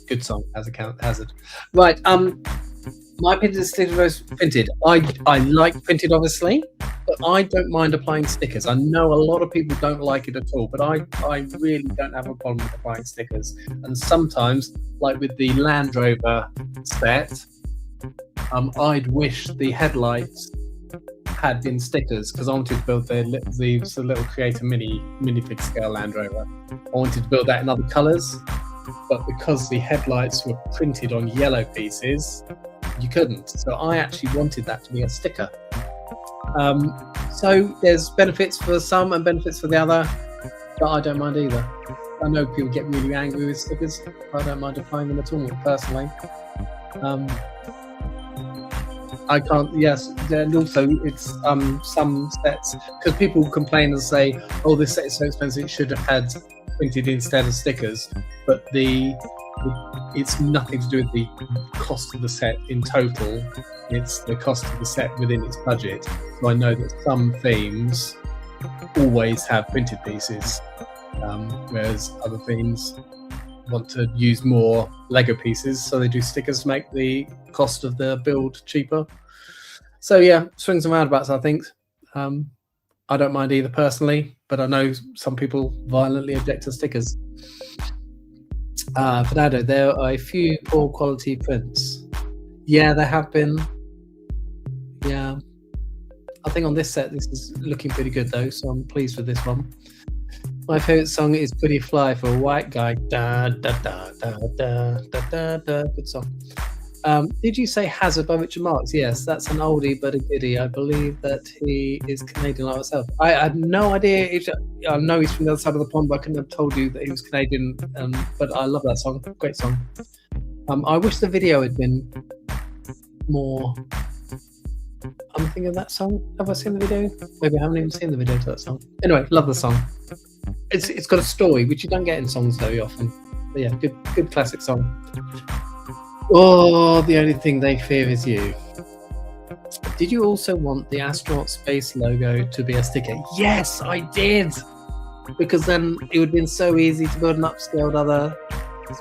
Good song, Hazard. Right. My opinion is stickers versus printed. I like printed, obviously, but I don't mind applying stickers. I know a lot of people don't like it at all, but I really don't have a problem with applying stickers. And sometimes, like with the Land Rover set, I'd wish the headlights had been stickers because I wanted to build the little Creator minifig scale Land Rover. I wanted to build that in other colours, but because the headlights were printed on yellow pieces, you couldn't. So I actually wanted that to be a sticker. So there's benefits for some and benefits for the other, but I don't mind either. I know people get really angry with stickers. I don't mind applying them at all, personally. I can't, yes, and also it's some sets, because people complain and say, oh, this set is so expensive, it should have had printed instead of stickers, but it's nothing to do with the cost of the set in total, it's the cost of the set within its budget. So I know that some themes always have printed pieces, whereas other themes want to use more Lego pieces, so they do stickers to make the cost of the build cheaper. So yeah, swings and roundabouts, I think. I don't mind either personally, but I know some people violently object to stickers. Fernando, there are a few poor quality prints. Yeah, there have been. Yeah. I think on this set, this is looking pretty good though, so I'm pleased with this one. My favourite song is Pretty Fly for a White Guy. Da, da, da, da, da, da, da, da. Good song. Did you say Hazard by Richard Marx? Yes, that's an oldie but a goodie. I believe that he is Canadian like myself. I had no idea. I know he's from the other side of the pond, but I couldn't have told you that he was Canadian. But I love that song. Great song. I wish the video had been more. I'm thinking of that song. Have I seen the video? Maybe I haven't even seen the video to that song. Anyway, love the song. It's got a story, which you don't get in songs very often. But yeah, good classic song. Oh, the only thing they fear is you. Did you also want the astronaut space logo to be a sticker? Yes, I did! Because then it would have been so easy to build an upscaled other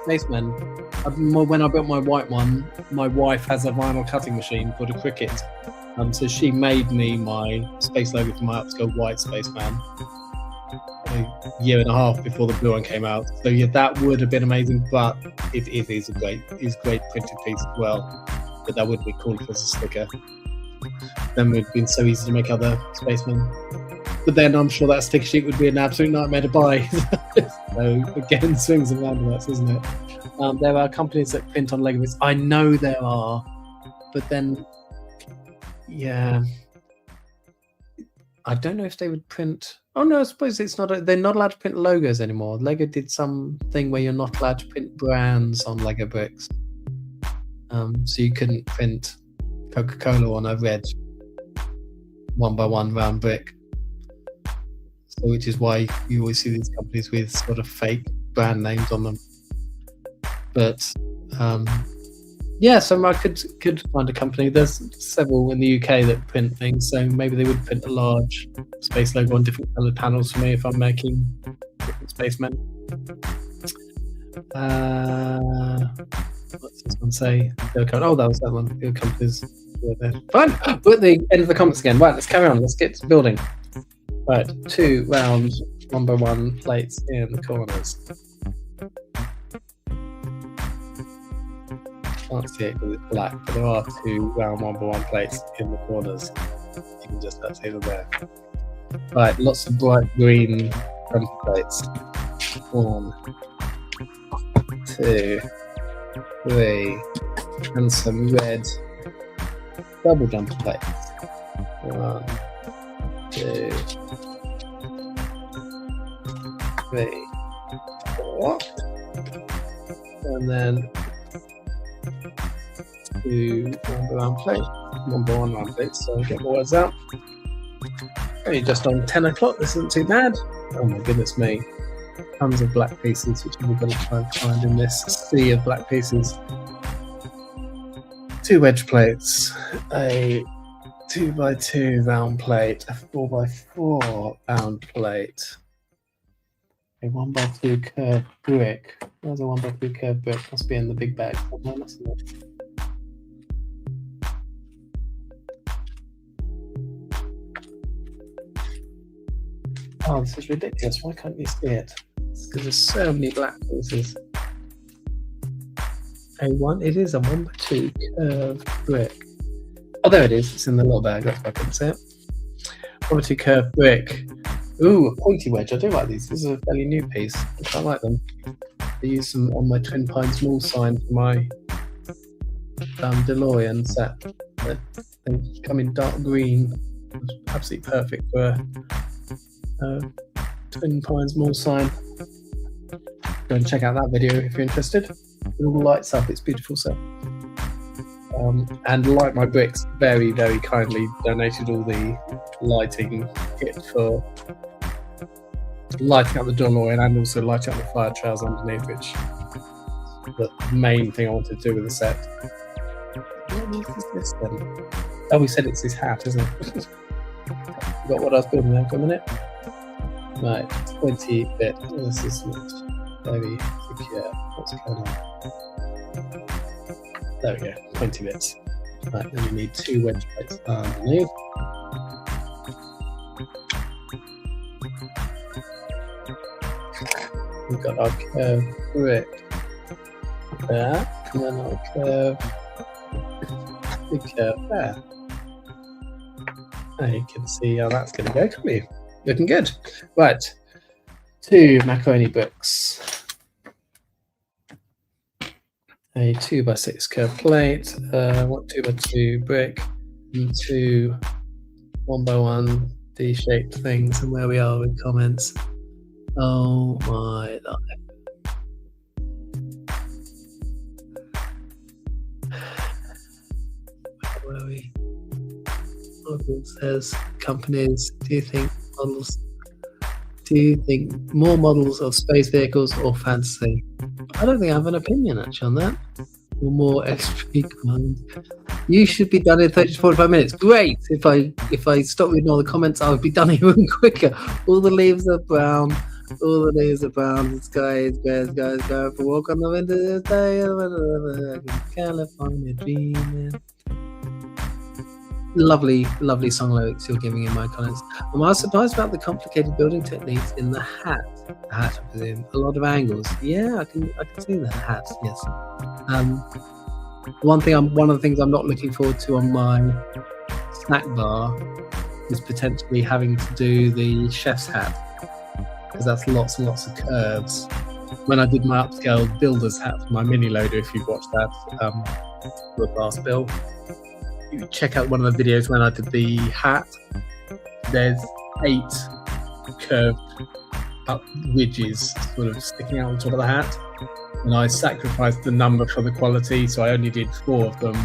spacemen. When I built my white one, my wife has a vinyl cutting machine called a Cricket. So she made me my space logo for my upscaled white spaceman a year and a half before the blue one came out. So yeah, that would have been amazing, but it is a great printed piece as well. But that would be cool if it was a sticker. Then it would have been so easy to make other spacemen. But then I'm sure that sticker sheet would be an absolute nightmare to buy. So again, swings and roundabouts, isn't it? There are companies that print on Lego bits. I know there are, but then, yeah, I don't know if they would print. Oh no, I suppose it's not. They're not allowed to print logos anymore. Lego did something where you're not allowed to print brands on Lego bricks. So you couldn't print Coca-Cola on a red 1x1 round brick. So, which is why you always see these companies with sort of fake brand names on them. But yeah, so I could find a company. There's several in the UK that print things, so maybe they would print a large space logo on different coloured panels for me if I'm making different spacemen. What's this one say? Oh, that was that one. Good companies. Fine. We're at the end of the comments again. Right, let's carry on. Let's get to building. Right, 2 round 1x1 plates in the corners. Can't see it because it's black, but there are 2 round 1x1 plates in the corners. You can just see them there. Right, lots of bright green jumper plates. 1, 2, 3, and some red double jumper plates. 1, 2, 3, 4, and then 2 1x1 plates, 1x1 round plates, so get the words out. Only just on 10 o'clock, this isn't too bad. Oh my goodness me. Tons of black pieces, which we're going to try and find in this sea of black pieces. 2 wedge plates, a 2x2 round plate, a 4x4 round plate, a 1x2 curved brick. There's a 1x2 curved brick, must be in the big bag somewhere, mustn't it? Oh, this is ridiculous. Why can't you see it? Because there's so many black pieces. It is a 1x2 curved brick. Oh, there it is. It's in the little bag. That's why I couldn't see it. 1x2 curved brick. Ooh, a pointy wedge. I do like these. This is a fairly new piece. I quite like them. I use them on my Twin Pines Mall sign for my DeLorean set. They come in dark green. It's absolutely perfect for a Twin Pines Mall sign. Go and check out that video if you're interested. It all lights up. It's a beautiful set. And like my bricks, very, very kindly donated all the lighting kit for lighting up the DeLorean and also lighting up the fire trails underneath, which is the main thing I wanted to do with the set. What is this then? Oh, we said it's his hat, isn't it? Forgot what I was building there for a minute. Right, 20-bit. This is not very secure. What's going on? There we go, 20 bits. Right, then we need 2 wedge plates underneath. We've got our curved brick there, and then our big curve there. Now you can see how that's going to go, can't you? Looking good. Right, 2 macaroni bricks. A 2x6 curved plate, 2x2 brick, and 2 1x1 D-shaped things, and where we are with comments. Oh my life. Bubble says, companies, do you think more models of space vehicles or fantasy? I don't think I have an opinion actually on that. Or more extra kind. You should be done in 30 to 45 minutes. Great. If I stop reading all the comments, I would be done even quicker. All the leaves are brown. All the leaves are brown. The sky is gray. The guys going for a walk on the window day. California dreaming. Lovely, lovely song lyrics you're giving in my comments. I was surprised about the complicated building techniques in the hat. The hat, I presume. A lot of angles. Yeah, I can see the hat. Yes. One of the things I'm not looking forward to on my snack bar is potentially having to do the chef's hat, because that's lots and lots of curves. When I did my upscaled builder's hat for my mini loader, if you've watched that, the last build, you check out one of the videos when I did the hat. There's 8 curved up ridges sort of sticking out on top of the hat, and I sacrificed the number for the quality, so I only did 4 of them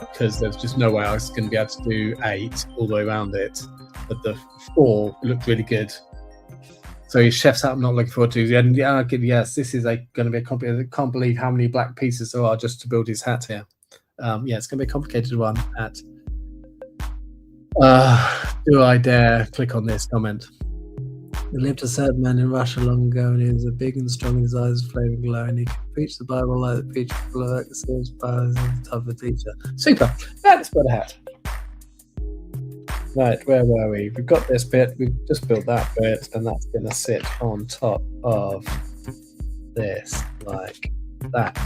because there's just no way I was going to be able to do 8 all the way around it, but the 4 looked really good. So your chef's hat I'm not looking forward to. And yes, this is going to be a complicated. I can't believe how many black pieces there are just to build his hat here. Yeah, it's going to be a complicated one. Do I dare click on this comment? There lived a certain man in Russia long ago, and he was a big and strong in his eyes, flaming glow, and he could preach the Bible like the preacher, full of exorcisms, powers, and tough a teacher. Super. Let's put a hat. Right, where were we? We've got this bit. We've just built that bit, and that's going to sit on top of this, like that.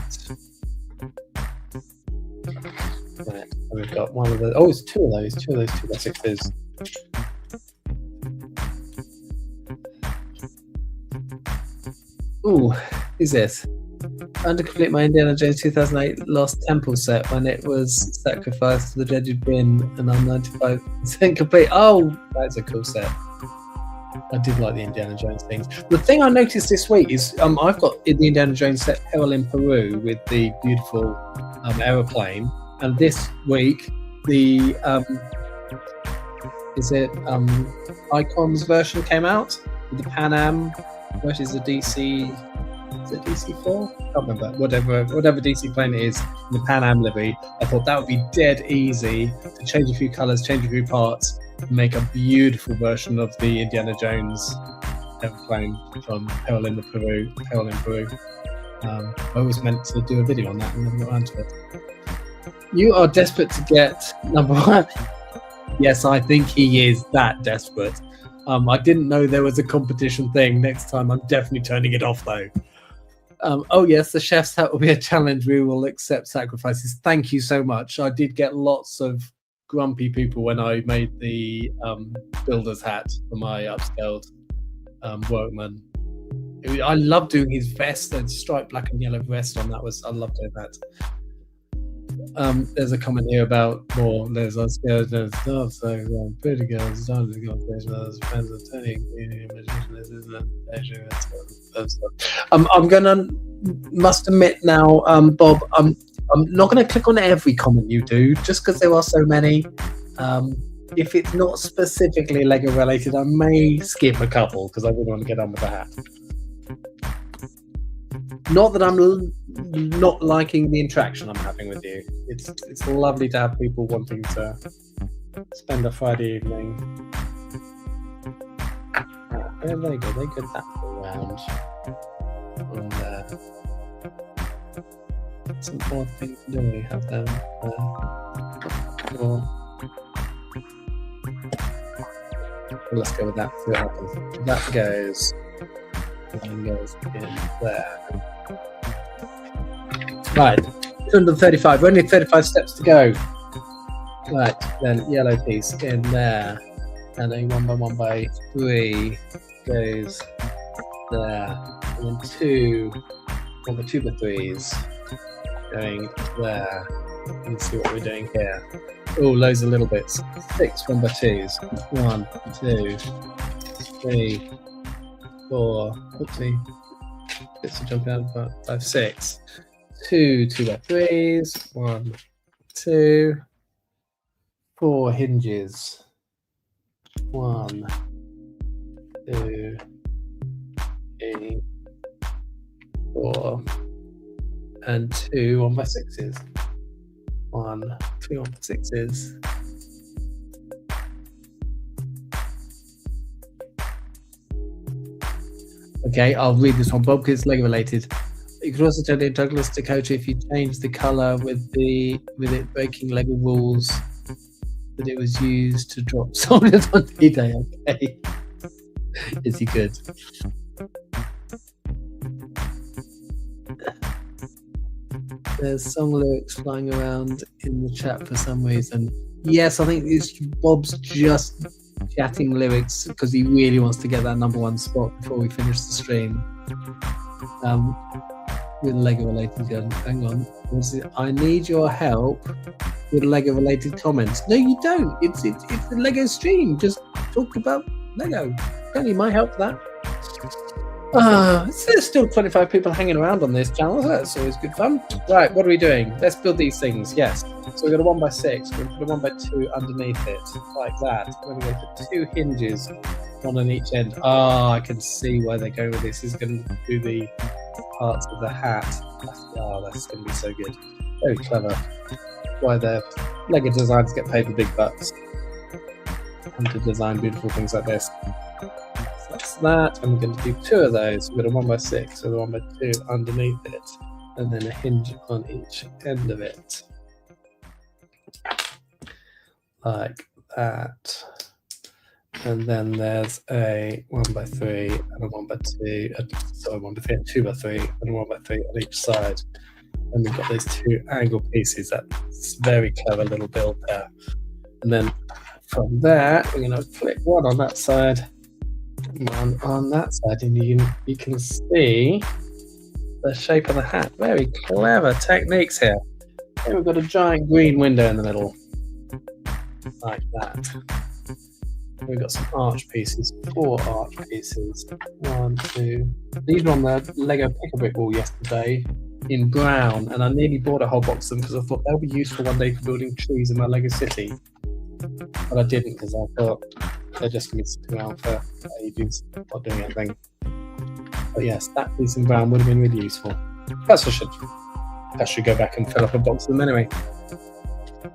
Right, and we've got one of the. Oh, it's 2 of those. 2 of those 2x6s. Ooh, is this? Trying to complete my Indiana Jones 2008 Lost Temple set when it was sacrificed to the dreaded bin, and I'm 95% complete. Oh, that's a cool set. I did like the Indiana Jones things. The thing I noticed this week is I've got the Indiana Jones set Peril in Peru with the beautiful aeroplane, and this week the Icons version came out with the Pan Am, which is a DC. Is it DC4? I can't remember. Whatever DC plane it is, in the Pan Am livery. I thought that would be dead easy to change a few colours, change a few parts, and make a beautiful version of the Indiana Jones airplane from Peril in Peru. I was meant to do a video on that and never got around to it. You are desperate to get number 1. Yes, I think he is that desperate. I didn't know there was a competition thing. Next time, I'm definitely turning it off, though. Oh, yes, the chef's hat will be a challenge. We will accept sacrifices. Thank you so much. I did get lots of grumpy people when I made the builder's hat for my upscaled workman. I love doing his vest and striped black and yellow vest on that. I love doing that. There's a comment here about more. There's scared of stuff. So pretty girls started the conversation. There's friends of turning magician. This isn't stuff. Must admit now, Bob. I'm not gonna click on every comment you do, just because there are so many. If it's not specifically Lego related, I may skip a couple because I really want to get on with the hat. Not that I'm not liking the interaction I'm having with you. It's lovely to have people wanting to spend a Friday evening. There they go. They get that around. And some odd things to do. We have them. Let's go with that. See what happens. That goes. And goes in there. Right, 235. Only 35 steps to go. Right, then yellow piece in there, and then 1 by 3 goes there, and then 2 by 3s going there. Let's see what we're doing here. Oh, loads of little bits. 6 1 by 2s. 1, 2, 3, 4. Oopsie. Bits are jumping out. 5, 6. 2 2 by 3s. 1, 2, 4 hinges. 1, 2, 3, 4, and 2 1x6s. 1, 2 1x6s. Okay, I'll read this one, Bob, because it's Lego related. You could also tell in Douglas Dakota if you change the color with it breaking Lego rules that it was used to drop soldiers on D-Day. Okay, is he good? There's song lyrics flying around in the chat for some reason. Yes, I think it's Bob's just chatting lyrics because he really wants to get that #1 spot before we finish the stream. With Lego related, hang on. I need your help with Lego related comments. No, you don't. It's the Lego stream. Just talk about Lego. Only my help for that. There's still 25 people hanging around on this channel. That's always good fun. Right, what are we doing? Let's build these things. Yes. So we've got a 1x6. We're going to put a 1x2 underneath it, like that. We're going to put 2 hinges, one on each end. I can see why they're going with this. This is going to do the parts of the hat. That's going to be so good. Very clever. Why the Lego designers get paid the big bucks and to design beautiful things like this. So that's that, and we're going to do 2 of those. We've got a 1x6 with a 1x2 underneath it, and then a hinge on each end of it, like that. And then there's a 1x3 and a 1x2, sorry, 1x3 and 2x3 and a 1x3 on each side. And we've got these 2 angle pieces. That's very clever little build there. And then from there, we're going to flick one on that side, one on that side, and you can see the shape of the hat. Very clever techniques here. Then we've got a giant green window in the middle, like that. We've got some arch pieces, 4 arch pieces. 1, 2. These were on the Lego Pick-a-Brick wall yesterday in brown, and I nearly bought a whole box of them because I thought they'll be useful one day for building trees in my Lego city. But I didn't because I thought they're just going to be sitting around for ages, not doing anything. But yes, that piece in brown would have been really useful. Perhaps I should go back and fill up a box of them anyway.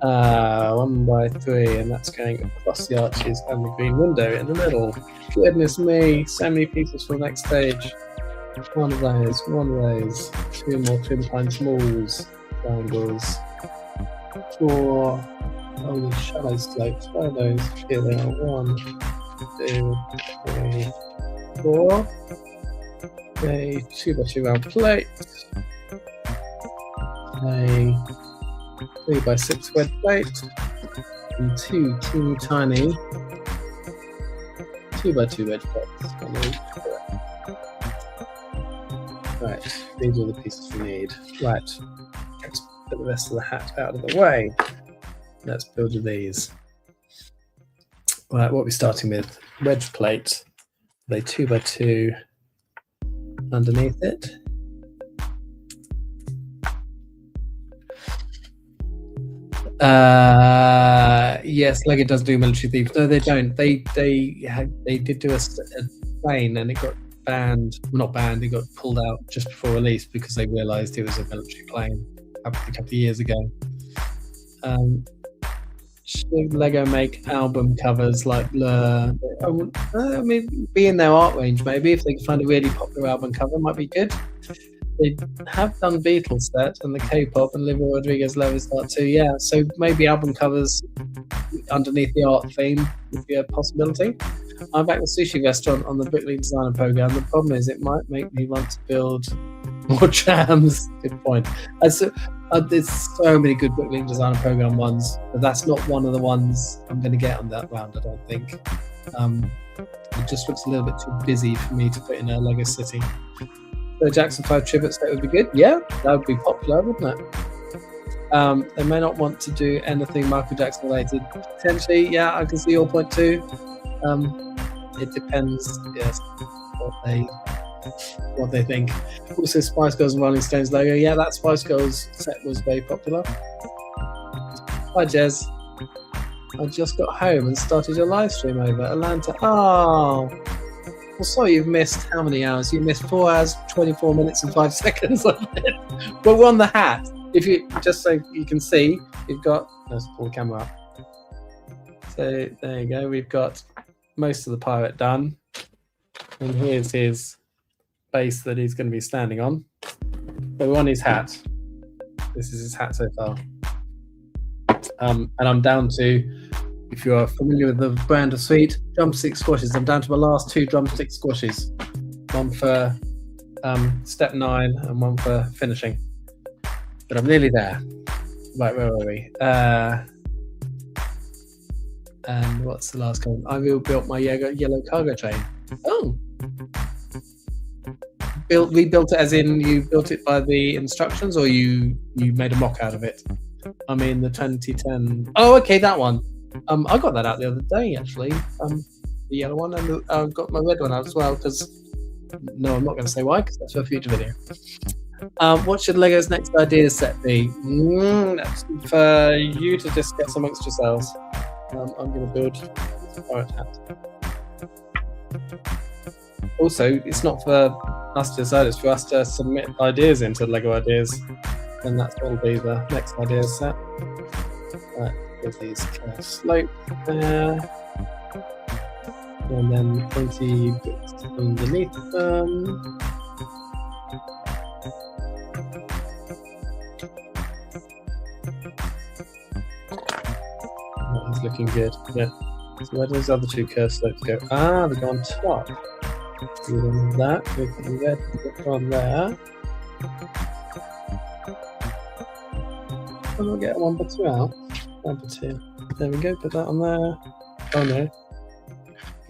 1x3, and that's going across the arches and the green window in the middle. Goodness me, so many pieces for the next stage. One of those, 2 more twin pine smalls, triangles, 4 only shallow slopes. Where are those? Here they are. 1, 2, 3, 4. A 2x2 round plate. A 3x6 wedge plate. And 2 teeny tiny 2x2 wedge plates. Right, these are the pieces we need. Right, let's put the rest of the hat out of the way. Let's build these. Right, what are we starting with? Wedge plate. Lay 2x2 underneath it. Yes, Lego does do military thieves. No, they don't. They did do a plane, and it got banned. Well, not banned. It got pulled out just before release because they realised it was a military plane a couple of years ago. Should Lego make album covers like Blur? I mean, be in their art range maybe. If they can find a really popular album cover, might be good. They have done Beatles set and the K-pop, and Olivia Rodrigo's Love Is Art too. Yeah, so maybe album covers underneath the art theme would be a possibility. I'm back at the sushi restaurant on the Bricklink Designer program. The problem is it might make me want to build more jams. Good point. There's so many good Bricklink Designer program ones, but that's not one of the ones I'm going to get on that round, I don't think. It just looks a little bit too busy for me to put in a Lego city. The Jackson 5 tribute set would be good. Yeah, that would be popular, wouldn't it? They may not want to do anything Michael Jackson related. Potentially, yeah, I can see your point too. It depends, yes, what they think. Also, Spice Girls and Rolling Stones logo. Yeah, that Spice Girls set was very popular. Hi, Jez. I just got home and started your live stream over Atlanta. Oh, well, sorry you've missed how many hours? You missed 4 hours, 24 minutes and 5 seconds of it. But we're on the hat. If you just so you can see, you've got. Let's pull the camera up. So there you go. We've got most of the pirate done, and here's his base that he's going to be standing on. So we're on his hat. This is his hat so far. And I'm down to, if you are familiar with the brand of sweet, drumstick squashes. I'm down to my last 2 drumstick squashes. One for step 9 and one for finishing. But I'm nearly there. Right, where were we? And what's the last one? I rebuilt my yellow cargo train. Oh! Rebuilt it as in you built it by the instructions, or you made a mock out of it? I mean the 2010. Oh, okay, that one. I got that out the other day actually. The yellow one, and I got my red one out as well. Because no, I'm not going to say why, because that's for a future video. What should Lego's next ideas set be? That's for you to discuss amongst yourselves. I'm going to build a pirate hat. Also, it's not for us to decide, it's for us to submit ideas into Lego Ideas, and that's what will be the next ideas set. Right, with these kind of slope there, and then 20 bits underneath them. That is looking good. Yeah. So where do those other 2 curved slopes go? Ah, they go on top. Do that. We can red put on there. And we'll get 1 by 2 out. 1 by 2. There we go. Put that on there. Oh no.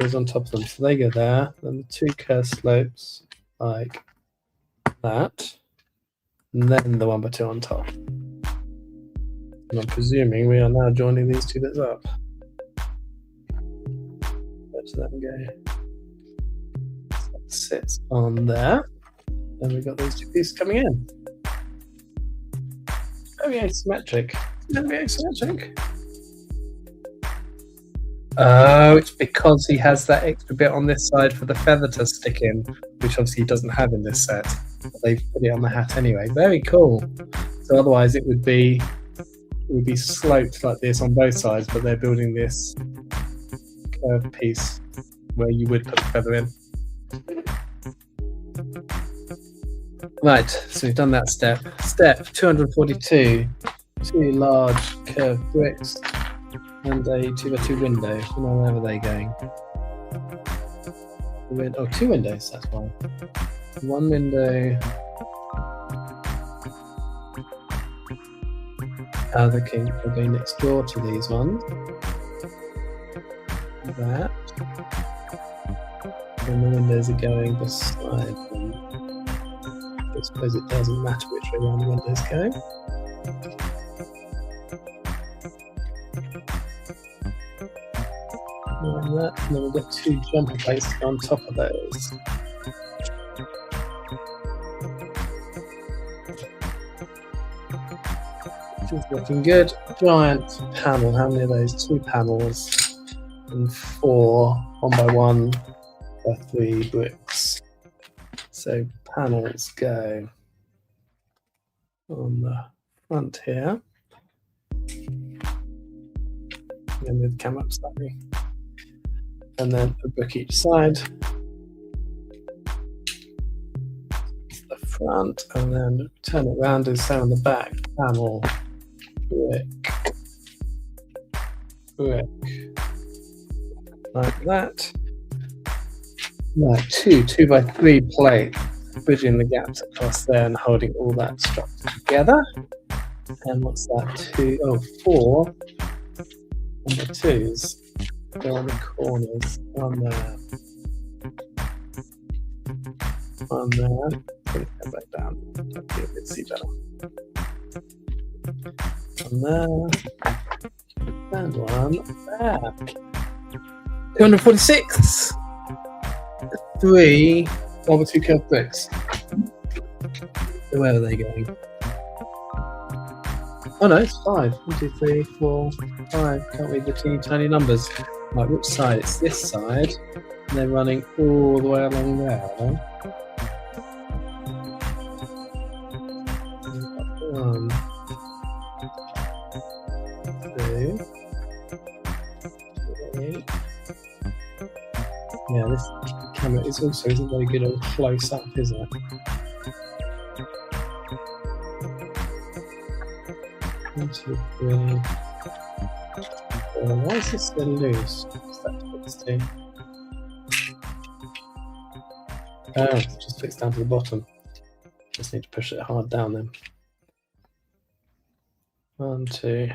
Goes on top of them. So they go there. Then the 2 curved slopes like that. And then the 1 by 2 on top. And I'm presuming we are now joining these 2 bits up. Let's let them go. So that sits on there. And we've got those 2 pieces coming in. Very asymmetric. Very asymmetric. Oh, it's because he has that extra bit on this side for the feather to stick in, which obviously he doesn't have in this set. They've put it on the hat anyway. Very cool. So otherwise it would be sloped like this on both sides, but they're building this curved piece where you would put the feather in. Right, so we've done that step. Step 242, 2 large curved bricks and a 2x2 window. Where are they going? Oh, 2 windows, that's why. 1 window. The king will go next door to these ones. That. And the windows are going beside them. I suppose it doesn't matter which way around the windows go. And that, and then we've got 2 jumper plates to go on top of those. Looking good. Giant panel. How many of those? 2 panels and 4 1 by 1 by 3 bricks. So panels go on the front here. And with the camera up slightly. And then a brick each side. The front, and then turn it around and say on the back panel. Brick, like that. Right, 2 by 3 plate, bridging the gaps across there and holding all that structure together. And what's that? 4 on the 2s go on the corners, on there, on there. Put it back down. Don't be a bit see better. On there, and 1 there. 246. 3 over 2 curved bricks. So where are they going? Oh no, it's 5. 1, 2, 3, 4, 5. Can't read the teeny tiny numbers. Right, which side? It's this side. And they're running all the way along there. 1, 2, 3. Yeah, this camera is also isn't very good on close up, is it? One, 2, 3. Why is this still loose? What's that fixed to? Oh, just fixed down to the bottom. Just need to push it hard down then. 1, 2.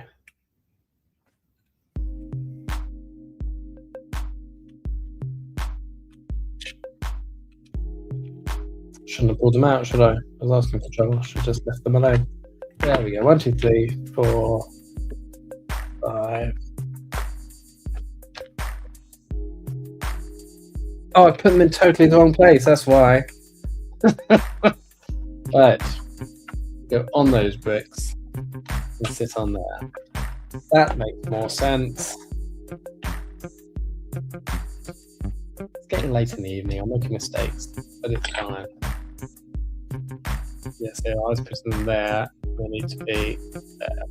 Shouldn't have pulled them out, should I? I was asking for trouble. I should have just left them alone. There we go. 1, 2, 3, 4, 5. Oh, I put them in totally the wrong place. That's why. Right. Go on those bricks and sit on there. That makes more sense. It's getting late in the evening. I'm making mistakes, but it's fine. Yeah, so I was putting them there. They need to be there.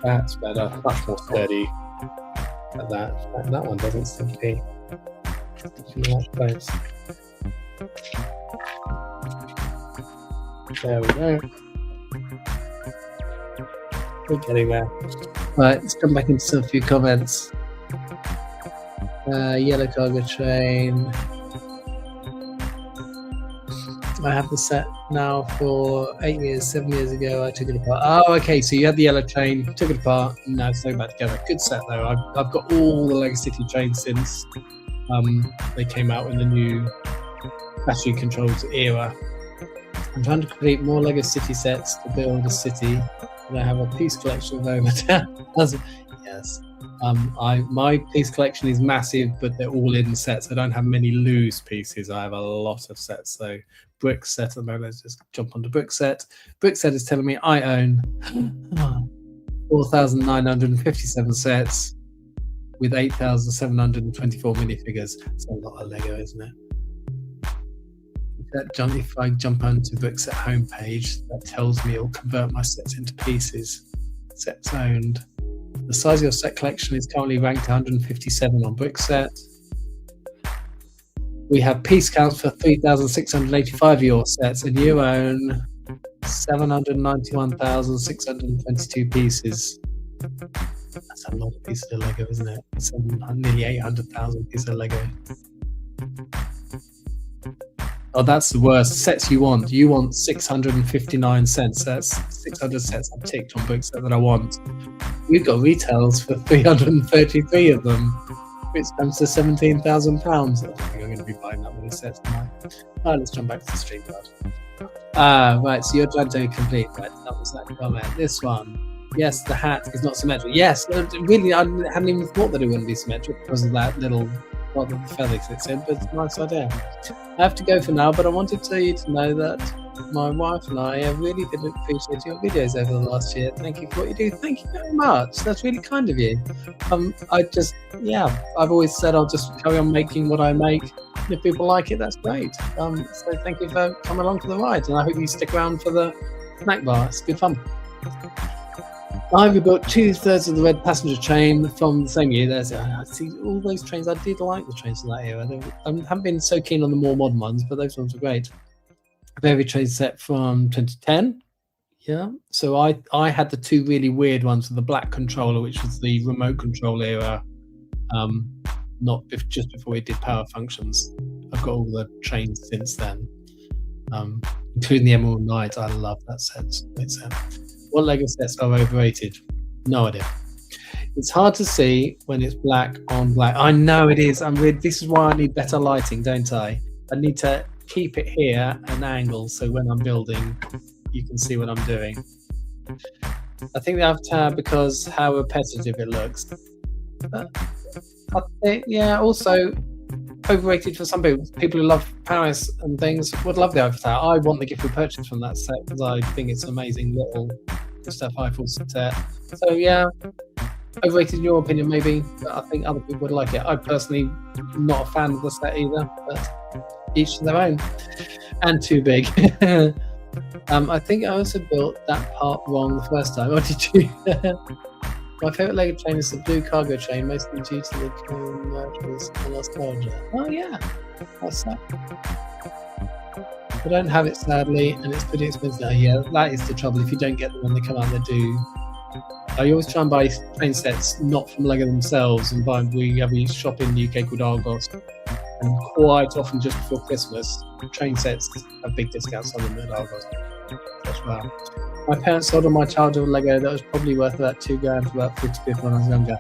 That's better. Much more sturdy. Like that. That one doesn't seem to be in the right place. There we go. We're getting there. Right, let's jump back into a few comments. Yellow cargo train. I have the set now for 8 years. 7 years ago, I took it apart. Oh, okay. So you had the yellow train, took it apart, and now it's going back together. Good set though. I've got all the Lego City trains since they came out in the new battery controlled era. I'm trying to create more Lego City sets to build a city, and I have a piece collection of over 10. Yes. My piece collection is massive, but they're all in sets. I don't have many loose pieces. I have a lot of sets. So brick set at the moment. Let's just jump onto brick set. Brick set is telling me I own 4,957 sets with 8,724 minifigures. It's a lot of Lego, isn't it? If I jump onto brick set homepage, that tells me it'll convert my sets into pieces. Sets owned. The size of your set collection is currently ranked 157 on Brickset. We have piece counts for 3,685 of your sets, and you own 791,622 pieces. That's a lot of pieces of Lego, isn't it? It's nearly 800,000 pieces of Lego. Oh, that's the worst. Sets you want. You want 659 sets. That's 600 sets I've ticked on Brickset that I want. We've got retails for 333 of them, which comes to £17,000. I don't think I'm going to be buying that many sets tonight. Right, let's jump back to the stream card. Right, so you're trying to complete. Right, that was that comment. This one. Yes, the hat is not symmetric. Yes, really, I hadn't even thought that it wouldn't be symmetric because of that little what the feather sits in, but it's a nice idea. I have to go for now, but I wanted you to know that my wife and I really did appreciate your videos over the last year. Thank you for what you do. Thank you very much. That's really kind of you. I've always said I'll just carry on making what I make. If people like it, that's great. So thank you for coming along for the ride, and I hope you stick around for the snack bar. It's good fun. I rebuilt 2/3 of the red passenger train from the same year. I see all those trains. I did like the trains from that era. I haven't been so keen on the more modern ones, but those ones were great. Baby train set from 2010. Yeah. So I had the two really weird ones with the black controller, which was the remote control era. Just before it did power functions. I've got all the trains since then, including the Emerald Knight. I love that set. Great set. What Lego sets are overrated? No idea. It's hard to see when it's black on black. I know it is. This is why I need better lighting, don't I? I need to keep it here at an angle so when I'm building, you can see what I'm doing. I think the avatar because how repetitive it looks. Also, overrated for some people. People who love Paris and things would love the Eiffel Tower. I want the gift we purchased from that set because I think it's an amazing little Gustav Eiffel set. So yeah, overrated in your opinion maybe, but I think other people would like it. I personally am not a fan of the set either, but each to their own. And too big. I think I also built that part wrong the first time. What did you? My favourite Lego train is the blue cargo train, mostly due to the commercials and nostalgia. Oh yeah, that's that. I don't have it sadly, and it's pretty expensive. Oh, yeah, that is the trouble. If you don't get them when they come out, they do. I always try and buy train sets not from Lego themselves, and buy. We have a shop in the UK called Argos, and quite often just before Christmas, train sets have big discounts on them at Argos as well. My parents sold all my childhood Lego that was probably worth about £2,000 for about 50 quid when I was younger.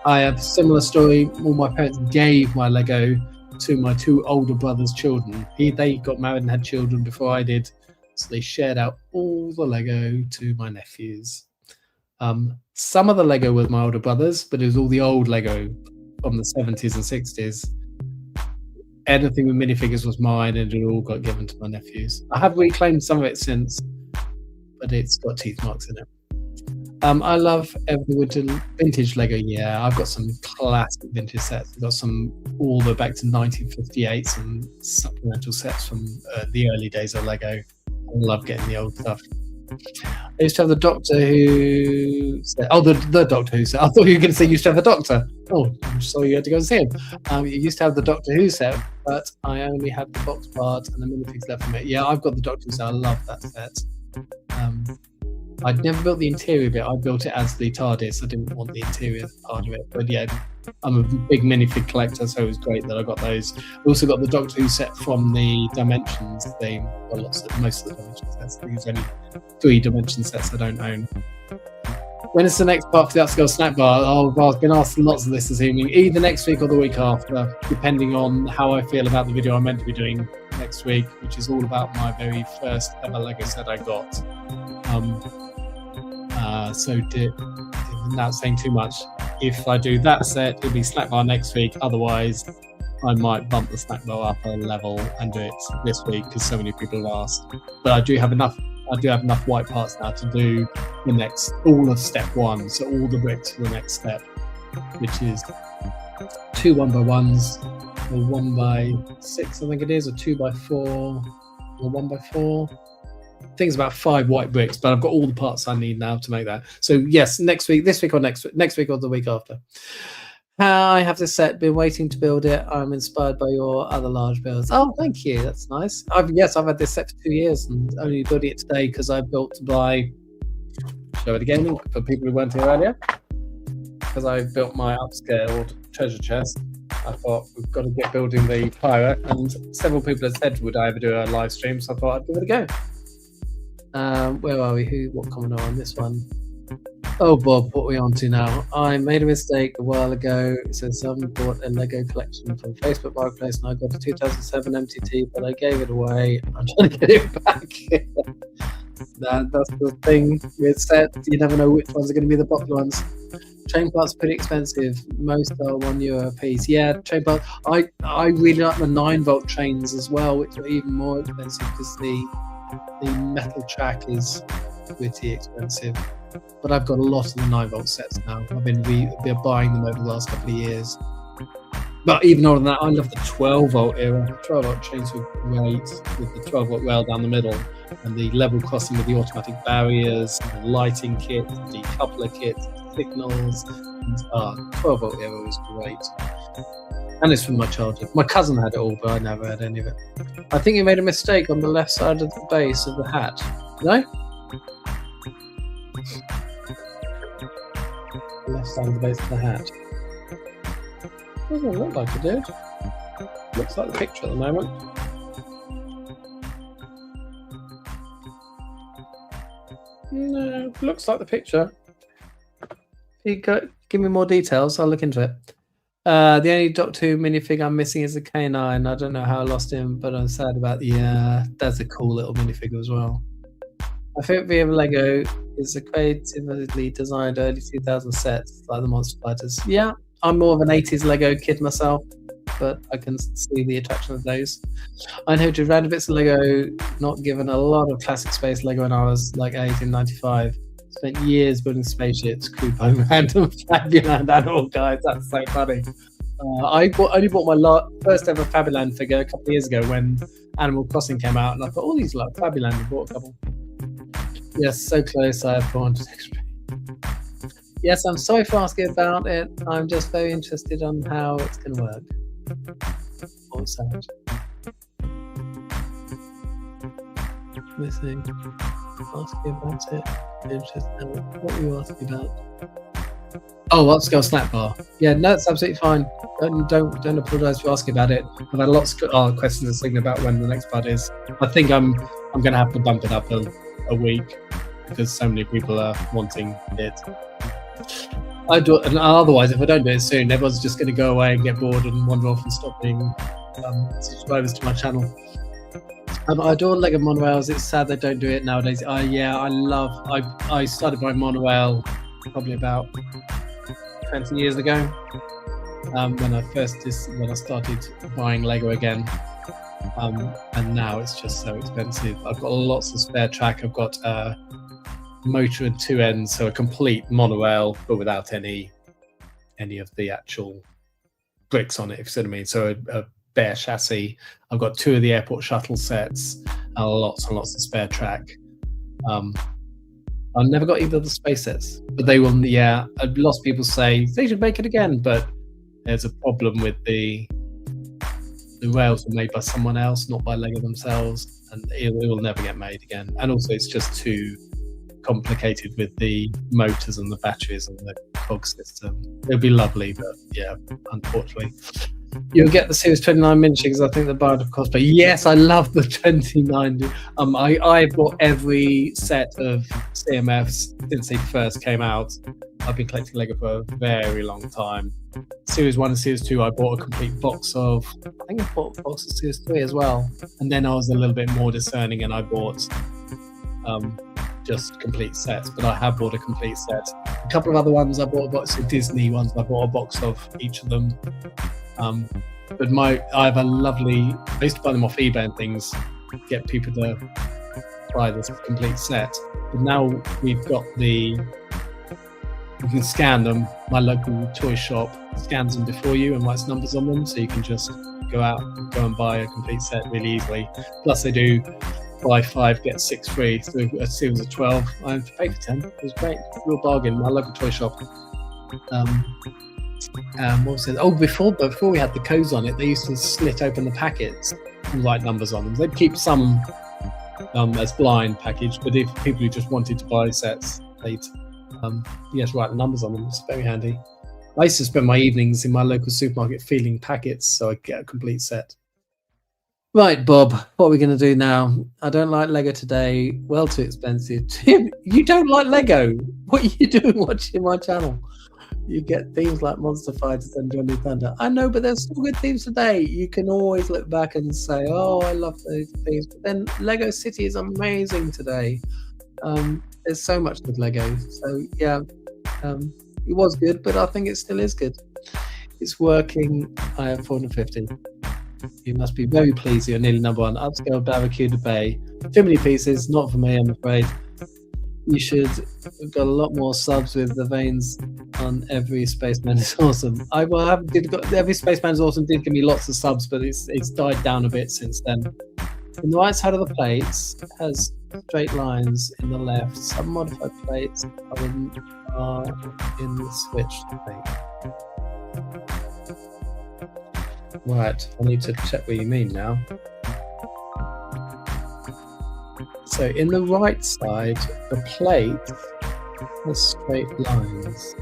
I have a similar story. All my parents gave my Lego to my two older brothers' children. They got married and had children before I did, so they shared out all the Lego to my nephews. Some of the Lego was my older brothers, but it was all the old Lego from the 70s and 60s. Anything with minifigures was mine, and it all got given to my nephews. I have reclaimed some of it since, but it's got teeth marks in it. I love every vintage Lego. Yeah, I've got some classic vintage sets. I've got some all the way back to 1958, some supplemental sets from the early days of Lego. I love getting the old stuff. I used to have the Doctor Who set. Oh, the Doctor Who set. I thought you were going to say you used to have the Doctor. Oh, I'm sorry you had to go and see him. You used to have the Doctor Who set, but I only had the box part and the minifigs left from it. Yeah, I've got the Doctor Who set. I love that set. I'd never built the interior bit. I built it as the TARDIS. I didn't want the interior part of it. But yeah, I'm a big minifig collector, so it was great that I got those. I also got the Doctor Who set from the Dimensions theme. Well, most of the Dimension sets. I think there's only 3 Dimension sets I don't own. When is the next part for the Upscaled snack bar? Oh, well, I've been asked lots of this evening. Either next week or the week after, depending on how I feel about the video I'm meant to be doing next week, which is all about my very first ever Lego set I got. Without saying too much, if I do that set, it'll be snack bar next week. Otherwise, I might bump the snack bar up a level and do it this week because so many people have asked. But I do have enough white parts now to do all of step 1, so all the bricks for the next step, which is 2 1x1s, or 1x6, I think it is, or 2x4, or 1x4. I think it's about 5 white bricks, but I've got all the parts I need now to make that. So yes, next week or the week after. I have this set, been waiting to build it. I'm inspired by your other large builds. Oh, thank you. That's nice. I've had this set for 2 years and only building it today because I built to buy. Show it again for people who weren't here earlier. Because I built my upscaled treasure chest. I thought we've got to get building the pirate, and several people have said, would I ever do a live stream? So I thought I'd give it a go. Where are we? What comment are on this one? Oh, Bob, what are we on to now? I made a mistake a while ago. It says someone bought a Lego collection from Facebook Marketplace and I got a 2007 MTT, but I gave it away. I'm trying to get it back. That's the thing with sets. You never know which ones are going to be the popular ones. Train parts are pretty expensive. Most are €1 a piece. Yeah, train parts. I really like the 9-volt trains as well, which are even more expensive because the metal track is pretty expensive. But I've got a lot of the 9-volt sets now. I've been buying them over the last couple of years. But even more than that, I love the 12-volt era. 12-volt chains were great with the 12-volt rail down the middle and the level crossing with the automatic barriers, and the lighting kit, the decoupler kit, signals. 12-volt era was great. And it's from my childhood. My cousin had it all, but I never had any of it. I think you made a mistake on the left side of the base of the hat. No? Left side of the base of the hat. Doesn't look like it did. Looks like the picture at the moment. No, looks like the picture. Give me more details, I'll look into it. The only Doctor Who minifig I'm missing is the K9. I don't know how I lost him, but I'm sad about that's a cool little minifigure as well. My favourite V of Lego is the creatively designed early 2000 sets, like the Monster Fighters. Yeah, I'm more of an 80s Lego kid myself. but I can see the attraction of those. I inherited random bits of Lego, not given a lot of classic space Lego when I was like 1895. Spent years building spaceships, Kupo, random Fabuland animal guys. That's so funny. I only bought my first ever Fabuland figure a couple of years ago when Animal Crossing came out, and I thought, oh, these like Fabuland. I bought a couple. Yes, so close. I have 400 XP. Yes, I'm sorry for asking about it. I'm just very interested on how it's going to work. Oh, sad. Missing. Asking about it. Interesting. What were you asking about? Oh, upscale snack bar. Yeah, no, it's absolutely fine. Don't apologise for asking about it. I've had lots of questions thinking about when the next part is. I think I'm going to have to bump it up a week because so many people are wanting it. Otherwise, if I don't do it soon, everyone's just going to go away and get bored and wander off and stop being subscribers to my channel. I adore Lego monorails. It's sad they don't do it nowadays. I started buying monorail probably about 20 years ago when I started buying Lego again, and now it's just so expensive. I've got lots of spare track. I've got motor and 2 ends, so a complete monorail but without any of the actual bricks on it, if you see what I mean. So a bare chassis. I've got 2 of the airport shuttle sets and lots and lots of spare track. I've never got either of the space sets, but they will. Yeah, lots of people say they should make it again, but there's a problem with the rails were made by someone else, not by Lego themselves, and it will never get made again. And also, it's just too complicated with the motors and the batteries and the cog system. It'll be lovely, but yeah, unfortunately. You'll get the Series 29 miniatures. I think the Bard of cosplay. Yes, I love the 29. I bought every set of CMFs since they first came out. I've been collecting Lego for a very long time. Series 1 and Series 2, I bought a complete box of. I think I bought a box of Series 3 as well. And then I was a little bit more discerning, and I bought just complete sets. But I have bought a complete set. A couple of other ones, I bought a box of Disney ones. I bought a box of each of them. But I have a lovely. I used to buy them off eBay and things, get people to buy this complete set. But now we've got you can scan them. My local toy shop scans them before you and writes numbers on them, so you can just go and buy a complete set really easily. Plus, they do buy 5 get 6 free. So a series of 12. I had to pay for 10. It was great, real bargain. My local toy shop. What was it? Oh, before we had the codes on it, they used to slit open the packets and write numbers on them. They'd keep some as blind package, but if people who just wanted to buy sets, they'd write the numbers on them. It's very handy. I used to spend my evenings in my local supermarket feeling packets, so I'd get a complete set. Right, Bob, what are we going to do now? I don't like Lego today. Well, too expensive. Tim, you don't like Lego? What are you doing watching my channel? You get themes like Monster Fighters and Johnny Thunder. I know, but there's still good themes today. You can always look back and say, oh, I love those themes. But then Lego City is amazing today. There's so much with Lego. So, yeah, it was good, but I think it still is good. It's working. I have 450. You must be very pleased you're nearly number 1. Upscale Barbecue Bay. Too many pieces. Not for me, I'm afraid. You should have got a lot more subs with the veins on every Spaceman is awesome. Every Spaceman is awesome did give me lots of subs, but it's died down a bit since then. In the right side of the plates has straight lines. In the left, some modified plates are in the switch plate. Right, I need to check what you mean now. So in the right side, the plate has straight lines.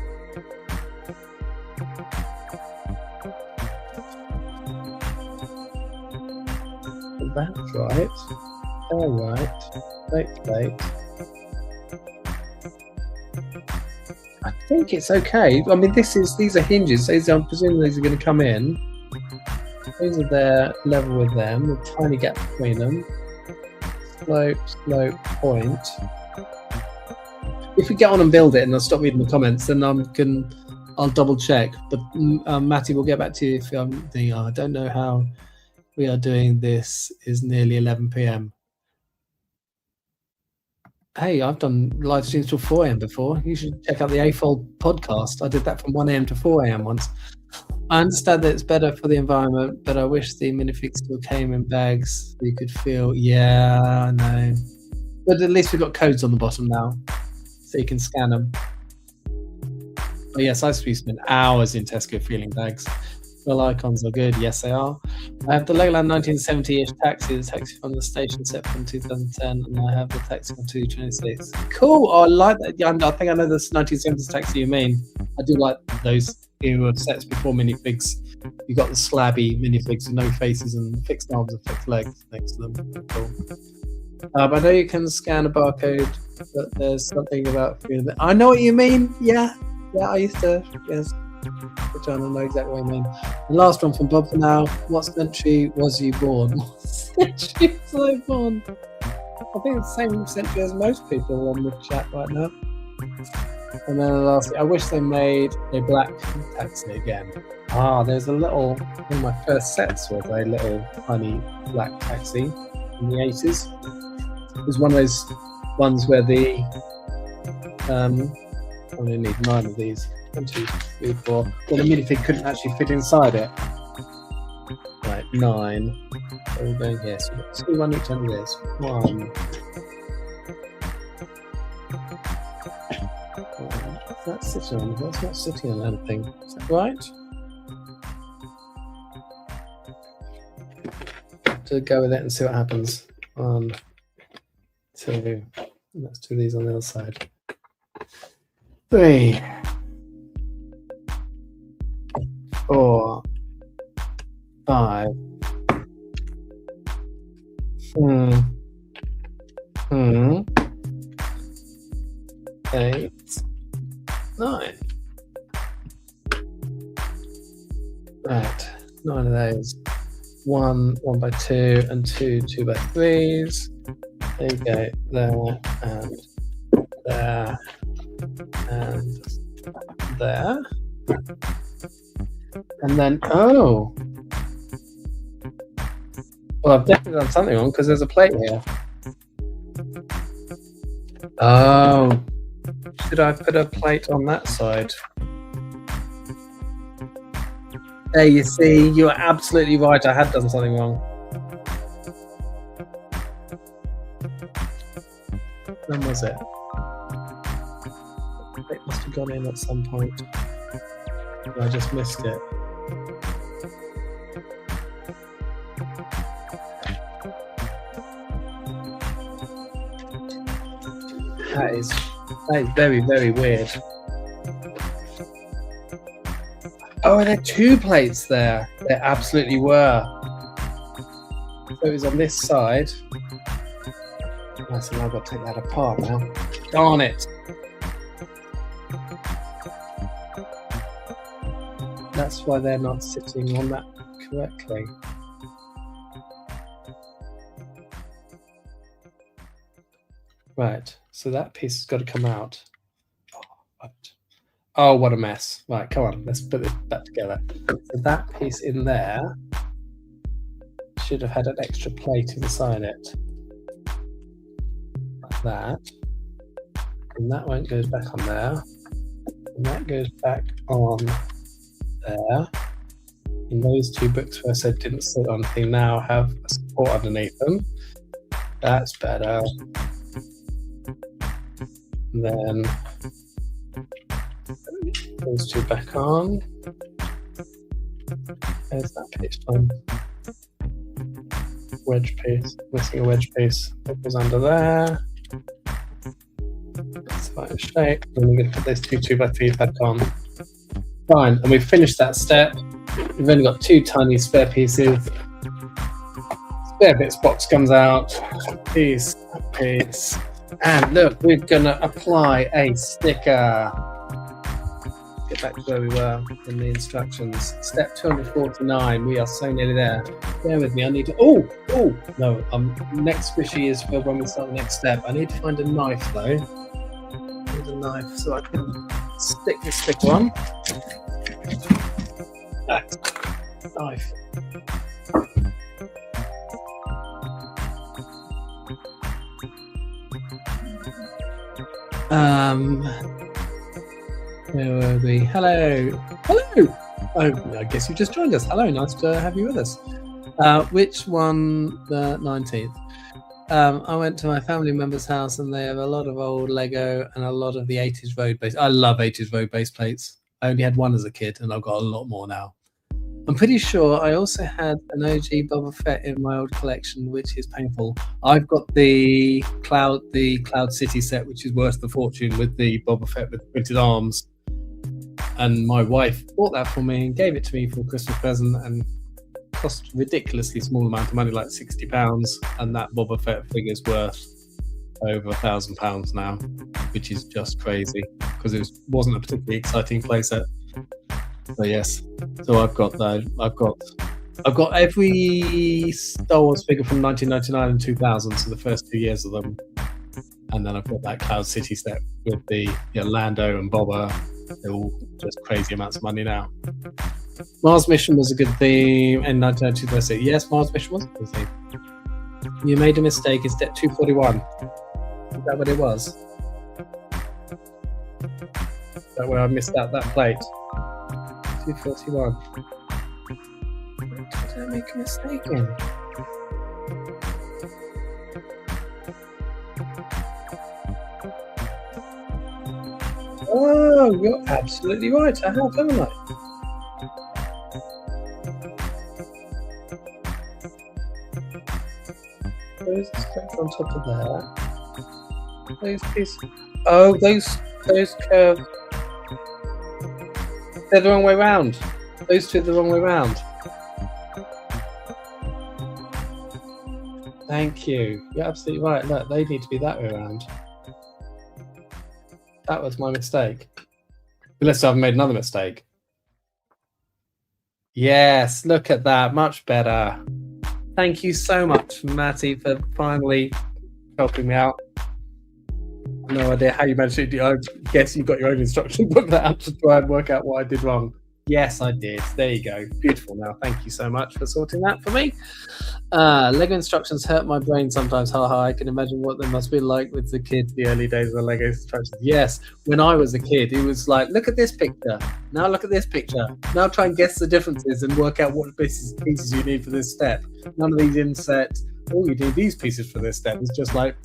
That's right. All right. Straight plate. I think it's okay. I mean, these are hinges. I'm presuming these are going to come in. These are there, level with them. A tiny gap between them. Slope, point. If we get on and build it and I'll stop reading the comments, then I can I'll double check. But Matty, we'll get back to you if I don't know how we are doing this. Is nearly 11 p.m. Hey, I've done live streams till 4 a.m. before. You should check out the AFOL podcast. I did that from 1 a.m. to 4 a.m. once. I understand that it's better for the environment, but I wish the minifigs still came in bags so you could feel. Yeah, I know. But at least we've got codes on the bottom now, so you can scan them. But yes, I used to spend hours in Tesco feeling bags. Well, icons are good. Yes, they are. I have the Legoland 1970-ish taxi, the taxi from the station set from 2010, and I have the taxi from 2026. Cool. Oh, I like that. Yeah, I think I know this 1970s taxi you mean. I do like those era sets before minifigs. You got the slabby minifigs with no faces and fixed arms and fixed legs next to them. Cool. I know you can scan a barcode, but there's something about feeling that. I know what you mean. Yeah, I used to. Yes. Which I don't know exactly what I mean. The last one from Bob for now. What century was you born? What century was I born? I think it's the same century as most people on the chat right now. And then lastly, I wish they made a black taxi again. There's a little, one of my first sets was a little tiny black taxi in the 80s. It was one of those ones where the, I only need 9 of these. 1, 2, 3, 4. Well, the minifig couldn't actually fit inside it. Right, 9. So we're going here. So we've got 2 on each end of this. 1. That's sitting on. That's not sitting on anything. Is that right? To go with it and see what happens. 1, 2. Let's do these on the other side. 3. 4, 5. 8, 9. Right, 9 of those. 1 by 2, and 2 by 3s. There you go. There and there and there. And then, well, I've definitely done something wrong because there's a plate here. Oh, should I put a plate on that side? There, you see, you are absolutely right. I had done something wrong. When was it? It must have gone in at some point. I just missed it. That is very, very weird. Oh, there are 2 plates there. There absolutely were. So it was on this side. So now I've got to take that apart now. Darn it. That's why they're not sitting on that correctly. Right, so that piece has got to come out. Oh, what a mess. Right, come on, let's put this back together. So that piece in there should have had an extra plate inside it. Like that. And that one goes back on there. And that goes back on there. And those 2 books where I said didn't sit on anything now have a support underneath them. That's better. And then those 2 back on. There's that piece on. Wedge piece. Missing a wedge piece. That goes under there. That's the right shape. And we're going to put those 2 by 3s back on. Fine, and we've finished that step. We've only got 2 tiny spare pieces. Spare bits box comes out. Piece. And look, we're gonna apply a sticker. Get back to where we were in the instructions. Step 249. We are so nearly there. Bear with me. I need to. Oh no. Next squishy is for when we start the next step. I need to find a knife though. need a knife so I can stick this sticker on. Knife. Where were we? Hello. Hello. Oh, I guess you just joined us. Hello, nice to have you with us. Which one? The 19th. I went to my family member's house and they have a lot of old Lego and a lot of the 80s road base. I love 80s road base plates. I only had one as a kid and I've got a lot more now. I'm pretty sure I also had an OG Boba Fett in my old collection, which is painful. I've got the Cloud City set, which is worth the fortune, with the Boba Fett with printed arms. And my wife bought that for me and gave it to me for a Christmas present and cost a ridiculously small amount of money, like £60. And that Boba Fett figure's worth over £1,000 now, which is just crazy because it wasn't a particularly exciting playset. So yes, so I've got every Star Wars figure from 1999 and 2000, so the first 2 years of them, and then I've got that Cloud City set with the Lando and Boba. They're all just crazy amounts of money now. Mars Mission was a good theme in 1996. Yes, Mars Mission was a good theme. You made a mistake. It's step 241. Is that what it was? Is that where I missed out that plate? 241. What did I make a mistake in? Oh, you're absolutely right. I have, haven't I? Those are on top of there. Those pieces. Oh, those curves. They're the wrong way round. Those two are the wrong way round. Thank you. You're absolutely right. Look, they need to be that way around. That was my mistake. Unless I've made another mistake. Yes, look at that. Much better. Thank you so much, Matty, for finally helping me out. No idea how you managed to do it. I guess you got your own instruction book out to try and work out what I did wrong. Yes, I did. There you go. Beautiful now. Thank you so much for sorting that for me. Lego instructions hurt my brain sometimes. Haha, I can imagine what they must be like with the kids, the early days of the Lego instructions. Yes, when I was a kid, it was like, look at this picture. Now look at this picture. Now try and guess the differences and work out what pieces you need for this step. None of these insets. All you need these pieces for this step. It's just like,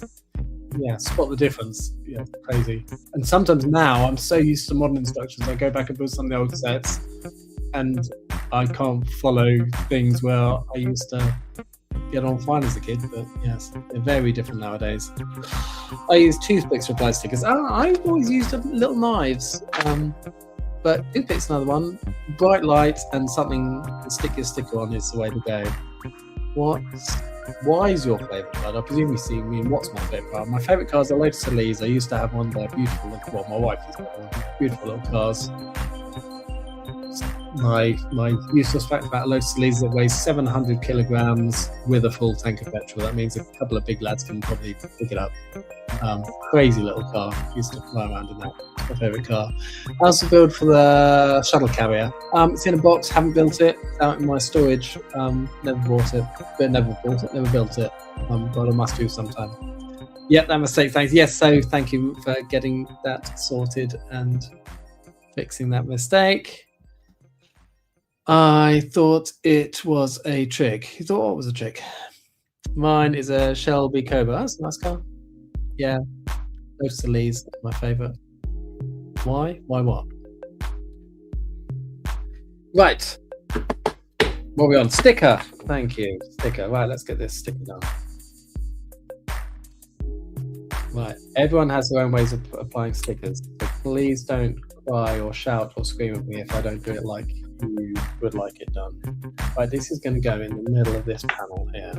yeah, spot the difference. Yeah, crazy. And sometimes now I'm so used to modern instructions, I go back and build some of the old sets and I can't follow things where I used to get on fine as a kid, but yes, they're very different nowadays. I use toothpicks for apply stickers. I've always used little knives, but toothpicks another one. Bright light and something to stick your sticker on is the way to go. Why is your favourite card? I presume you see me. What's my favourite card? My favourite cards are Lotus Elise. I used to have one there. Beautiful. Well, my wife used to have one. Beautiful little cars. My useless fact about Lotus Elise is it weighs 700 kilograms with a full tank of petrol. That means a couple of big lads can probably pick it up. Crazy little car. Used to fly around in that. It's my favourite car. I also build for the shuttle carrier. It's in a box. Haven't built it. It's out in my storage. Never bought it. Never built it. But I must do sometime. Yep, that mistake. Thanks. Yes, so thank you for getting that sorted and fixing that mistake. I thought it was a trick. You thought what was a trick? Mine is a Shelby Cobra. That's a nice car. Yeah. Lotus Elise, my favourite. Why? Why what? Right. What are we on? Sticker. Thank you. Sticker. Right, let's get this sticker done. Right. Everyone has their own ways of applying stickers. So please don't cry or shout or scream at me if I don't do it like you would like it done. Right, this is going to go in the middle of this panel here.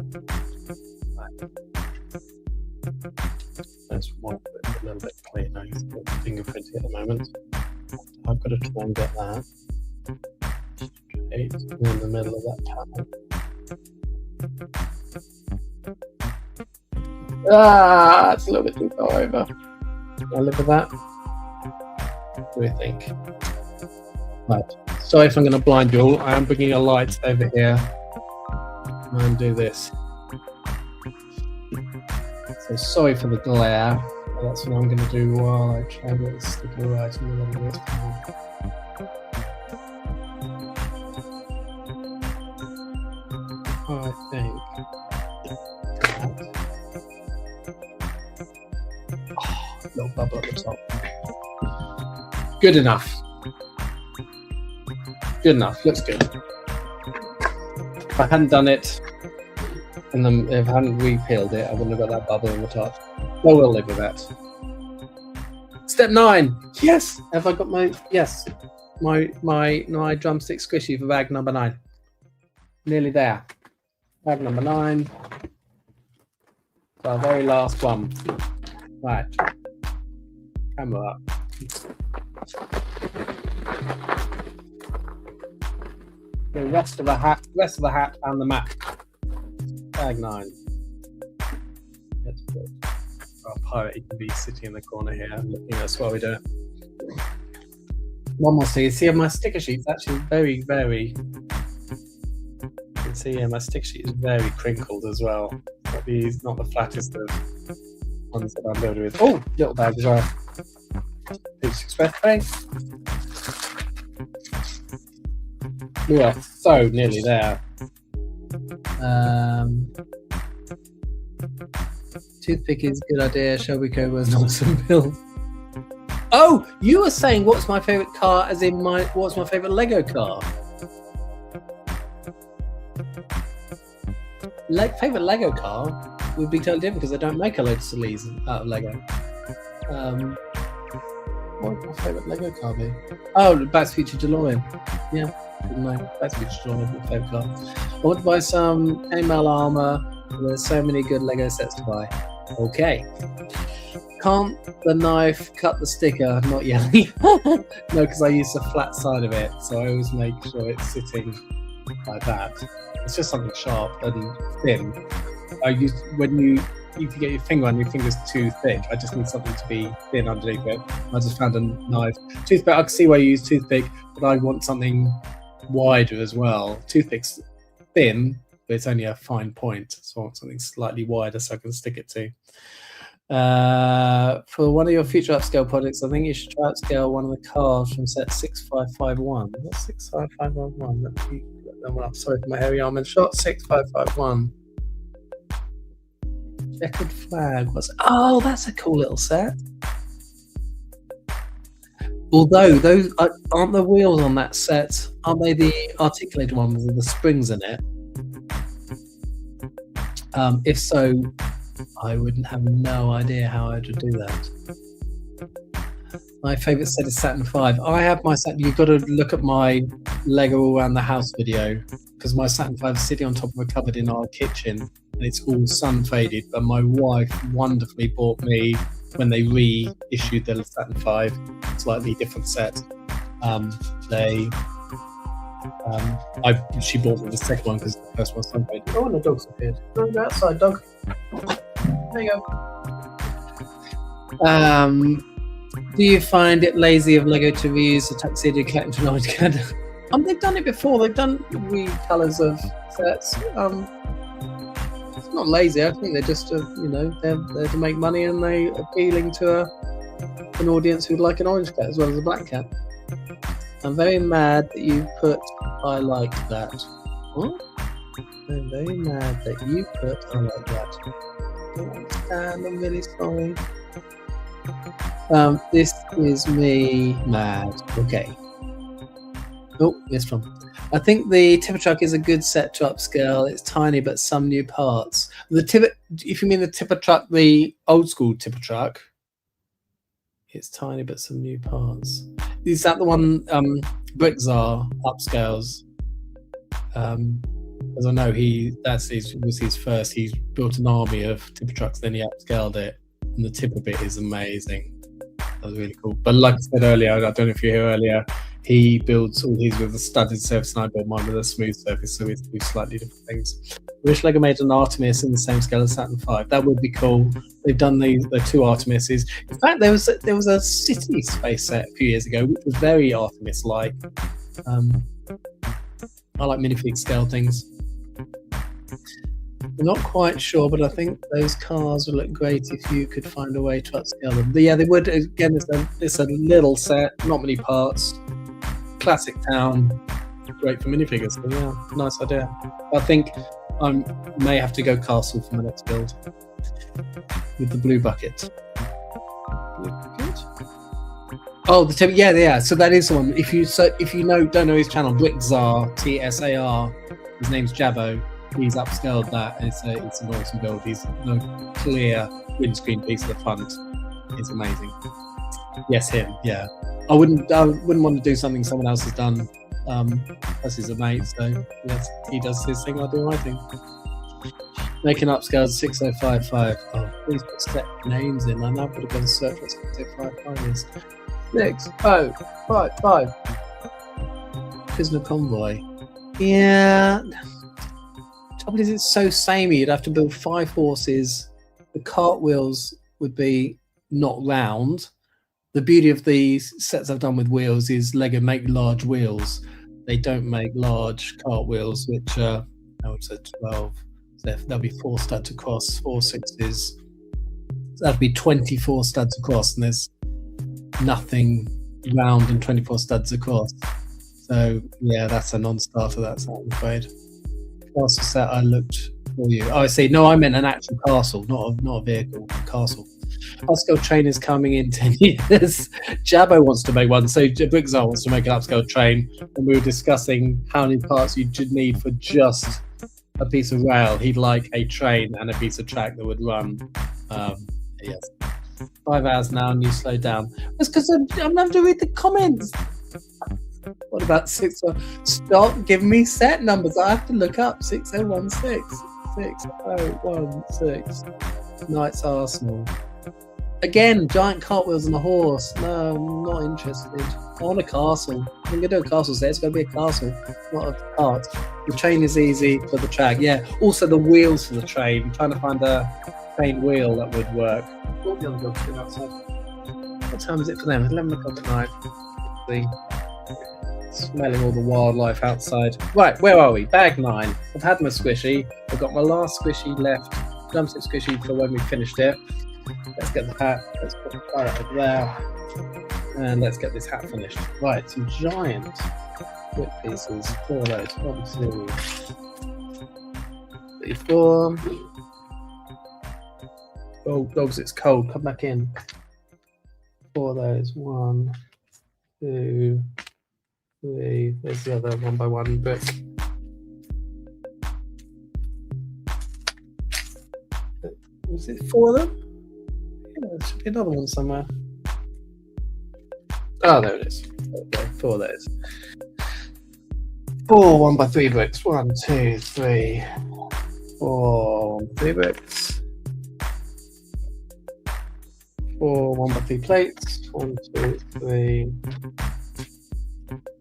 Right. Let's want it a little bit cleaner. It's got fingerprinting at the moment. I've got to try and get that straight in the middle of that panel. It's a little bit too far over. Can I live with that? What do you think? Right. Sorry if I'm going to blind you all. I am bringing a light over here and do this. So sorry for the glare. But that's what I'm going to do while I try to get the sticker right in the middle of this. I think. Oh, little bubble at the top. Good enough. Good enough. Looks good. If I hadn't done it, and then if I hadn't repeeled it, I wouldn't have got that bubble on the top. Well, we'll live with that. Step 9. Yes. Have I got my my drumstick squishy for bag number 9? Nearly there. Bag number 9. Our very last one. Right. Camera up. The rest of the hat and the map. Bag 9. Let's put our pirate. He can be sitting in the corner here looking at us while we do it. One more thing. You see, my sticker sheet's actually very, very. You can see here, my sticker sheet is very crinkled as well. Not the flattest of ones that I'm building with. Oh, little bag as well. Peach Express tray. We are so nearly there. Toothpick is a good idea. Shall we go with an awesome build? Oh, you were saying what's my favourite car, as in what's my favourite Lego car? Favourite Lego car would be totally different because they don't make a load of Solis out of Lego. What would my favourite Lego car be? Oh, Back to the Future DeLorean. Yeah, no, Back to the Future DeLorean is my favourite car. I want to buy some animal armour. There's so many good Lego sets to buy. Okay. Can't the knife cut the sticker? Not yet. No, because I use the flat side of it, so I always make sure it's sitting like that. It's just something sharp and thin. When you get your finger on, your finger's too thick. I just need something to be thin underneath it. I just found a knife. Toothpick, I can see why you use toothpick, but I want something wider as well. Toothpick's thin, but it's only a fine point, so I want something slightly wider so I can stick it to. For one of your future upscale projects, I think you should try upscale one of the cars from set 6551. What's 6551? Let me look that one up. Sorry for my hairy arm and shot. 6551. Checkered flag. Oh, that's a cool little set. Although those aren't the wheels on that set, aren't they the articulated ones with the springs in it? If so, I wouldn't have no idea how I would do that. My favourite set is Saturn V. I have my Saturn. You've got to look at my Lego all around the house video, because my Saturn V is sitting on top of a cupboard in our kitchen, and it's all sun faded. But my wife wonderfully bought me, when they reissued the Saturn V, slightly different set. She bought me the second one because the first one was sun faded. Oh, and the dog's appeared. Go outside, dog. There you go. Do you find it lazy of Lego to reuse the tuxedo cat from Orange Cat? They've done it before. They've done recolours of sets. It's not lazy. I think they're just, they're there to make money, and they're appealing to an audience who'd like an orange cat as well as a black cat. I'm very mad that you put I like that. What? I'm very mad that you put I like that. I don't understand. I'm really sorry. This is me mad. Okay. Oh, missed one. I think the tipper truck is a good set to upscale. It's tiny, but some new parts. If you mean the tipper truck, the old school tipper truck, it's tiny, but some new parts. Is that the one Brickzar upscales? As I know, was his first. He built an army of tipper trucks, then he upscaled it, and the tipper bit is amazing. That was really cool. But like I said earlier, I don't know if you hear earlier, he builds all these with a studded surface, and I build mine with a smooth surface, so we do slightly different things. wish Lego made an Artemis in the same scale as Saturn V. That would be cool. They've done the two Artemises. In fact, there was a city space set a few years ago, which was very Artemis-like. I like minifig scale things. I'm not quite sure, but I think those cars would look great if you could find a way to upscale them. Yeah, they would. Again, it's a little set, not many parts. Classic town, great for minifigures. So yeah, nice idea. I think I may have to go castle for my next build with the blue bucket. Oh, yeah. So that is the one. If you don't know his channel, Brickzar, TSAR. His name's Jabo. He's upscaled that. It's an awesome build. He's the clear windscreen piece of the front. It's amazing. Yes, him. Yeah. I wouldn't want to do something someone else has done. Plus he's a mate, so yes, he does his thing. I'll do my thing. Making upscaled 6055. Oh, please put set names in. I'm now going to go and search what 6055 is. 6055. Prisoner convoy. Yeah. Trouble is, it's so samey. You'd have to build 5 horses. The cartwheels would be not round. The beauty of these sets I've done with wheels is Lego make large wheels. They don't make large cartwheels, which I would say 12. So that'll be 4 studs across, 4 6s. So that'd be 24 studs across, and there's nothing round and 24 studs across. So yeah, that's a non-starter. That's I'm afraid. Castle set I looked for you. Oh, I see. No, I meant an actual castle, not a vehicle. Castle. Upscale train is coming in 10 years. Jabo wants to make one, so Brickzar wants to make an upscale train, and we were discussing how many parts you should need for just a piece of rail. He'd like a train and a piece of track that would run. Yes. 5 hours now, and you slow down. That's because I'm having to read the comments. What about 60? Stop giving me set numbers. I have to look up 6016. 6016. Knights Arsenal. Again, giant cartwheels and a horse. No, I'm not interested. I want a castle. I'm going to do a castle set. It's going to be a castle, not a cart. The train is easy for the track. Yeah, also the wheels for the train. I'm trying to find a train wheel that would work. All the other dogs been outside. What time is it for them? 11 o'clock at night. Smelling all the wildlife outside. Right, where are we? Bag 9. I've had my squishy. I've got my last squishy left. Drumstick squishy for when we finished it. Let's get the hat. Let's put the pirate over there. And let's get this hat finished. Right, some giant whip pieces. 4 of those. 1, 2, 3, 4. Oh, dogs, it's cold. Come back in. 4 of those. 1, 2, 3. There's the other 1 by 1 brick. Was it 4 of them? Yeah, there should be another one somewhere. Oh, there it is. Okay, 4 of those. 4 1 by 3 bricks. 1, 2, 3, 4 1 by 3 bricks. 4 1 by 3 plates. 1, 2, 3,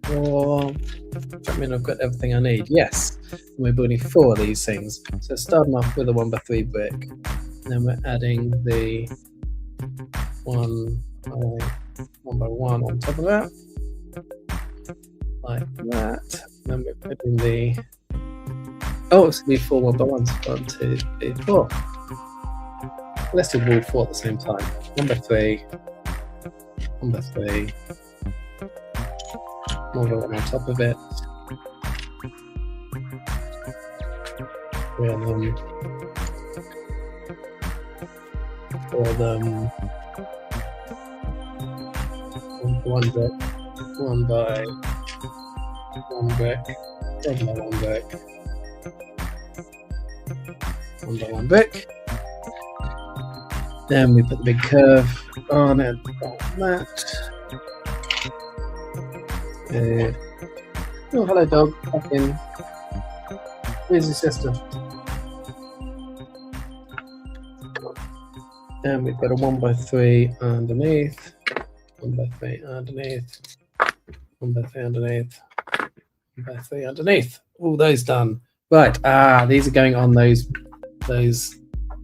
4. That means I've got everything I need. Yes. We're building 4 of these things. So starting off with a 1 by 3 brick. Then we're adding the 1 by 1 on top of that. Like that. Then we're putting the... Oh, it's going to be 4 1 by 1s. 1, 2, 3, 4. Let's do all 4 at the same time. 1 by 3. 1 by 3. 1 by 1 on top of it. 3 of them. 4 of them. 1 brick. 1 by 1 brick. 1 by 1 brick. 1 by 1 brick. Then we put the big curve on it, like that. Oh, hello, dog. Back in. Where's your sister? And we've got a 1 by 3 underneath. 1 by 3 underneath. 1 by 3 underneath. 1 by 3 underneath. All those done. Right. These are going on those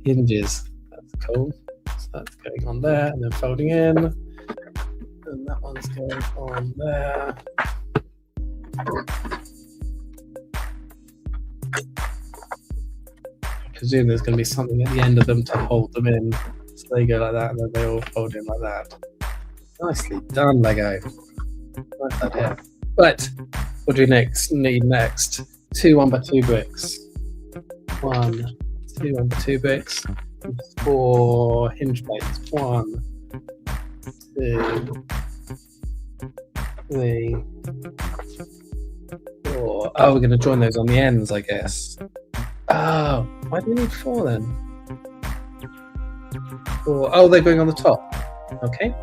hinges. That's cool. So that's going on there and then folding in. And that one's going on there. I presume there's going to be something at the end of them to hold them in. So they go like that and then they all fold in like that. Nicely done, Lego. Nice idea. Right. What do we need next? 2 1x2 bricks. 1, 2 1x2 bricks. 4 hinge plates. 1, 2, 3, 4. Oh, we're going to join those on the ends, I guess. Oh, why do we need 4 then? 4. Oh, they're going on the top. Okay.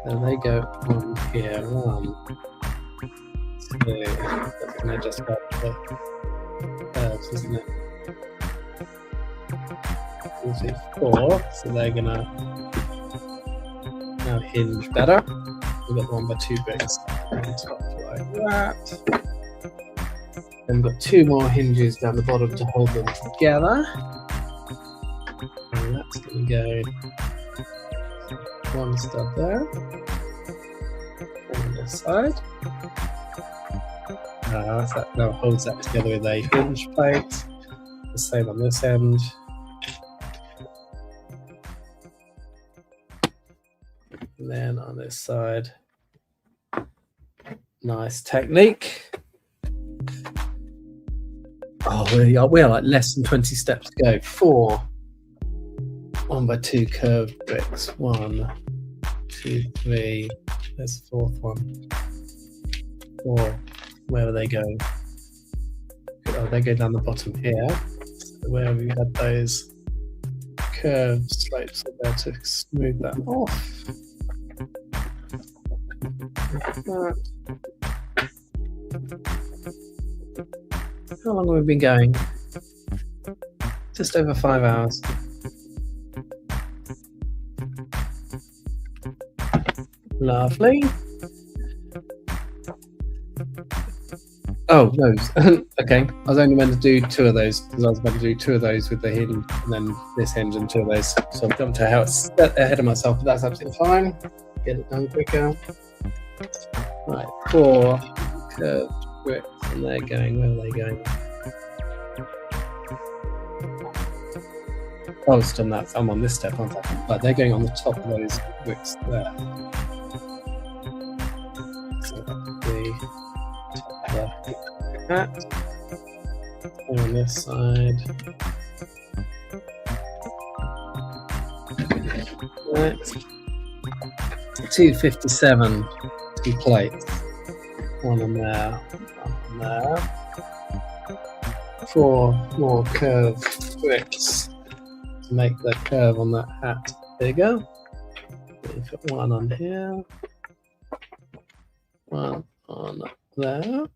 So they go on here. 1, 2. That's going to just go the curves, isn't it? 4. So they're going to now hinge better. We've got the 1x2 bricks on top like that. Then we've got 2 more hinges down the bottom to hold them together. And that's going to go 1 stud there. On this side. So that now holds that together with a hinge plate. The same on this end. And then on this side. Nice technique. Oh, we are like less than 20 steps to go. 4 1x2 curved bricks. 1, 2, 3. There's the 4th one. 4. Where are they going? Oh, they go down the bottom here. So where we had those curved slopes there to smooth that off. Like that. How long have we been going? Just over 5 hours. Lovely. Oh, those. Okay. I was only meant to do 2 of those because I was meant to do 2 of those with the hinge and then this hinge and 2 of those. So I've jumped ahead of myself, but that's absolutely fine. Get it done quicker. Right, 4 curved bricks and they're going. Where are they going? Oh, I've done that. I'm on this step, aren't I? Right, they're going on the top of those bricks there. So the top there. That. And on this side. Right. 257 2 plates. 1 on there, 1 on there. 4 more curved bricks to make the curve on that hat bigger. We've got 1 on here, 1 on there,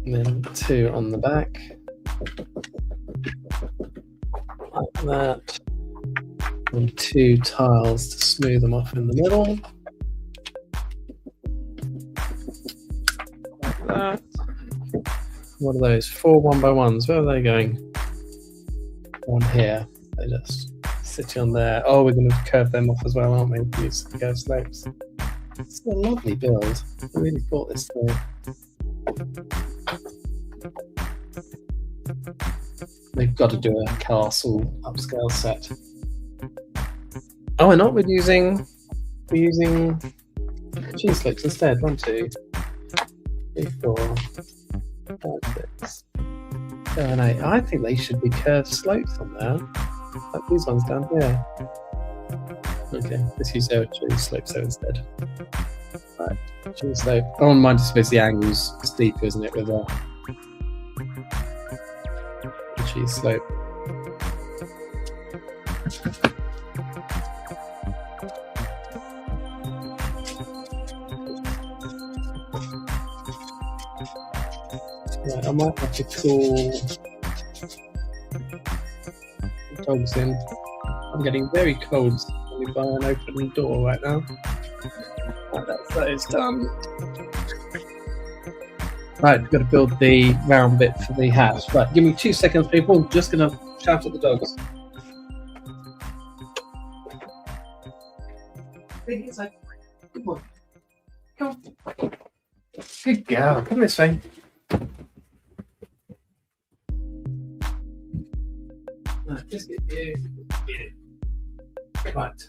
and then 2 on the back, like that, and 2 tiles to smooth them off in the middle. That. What are those? 4 1x1s. Where are they going? On here. They just sitting on there. Oh, we're going to curve them off as well, aren't we? Use the curved slopes. It's a lovely build. I really thought this through. They've got to do a castle upscale set. Oh, we're not. We're using cheese slips instead. 1, 2, 3, 4, 5, 6, 7, 8. I think they should be curved slopes on there. Like these ones down here. Okay, let's use cheese slopes there instead. Right, cheese slope. Oh, mine just makes the angles steeper, isn't it, with a cheese slope. Right, I might have to call Thompson. I'm getting very cold by an open door right now. Right, That is done. Right, we've got to build the round bit for the hat. Right, give me 2 seconds, people. I'm just going to shout at the dogs. Good boy. Come on. Good girl. Come this way. Right, just get you. Right.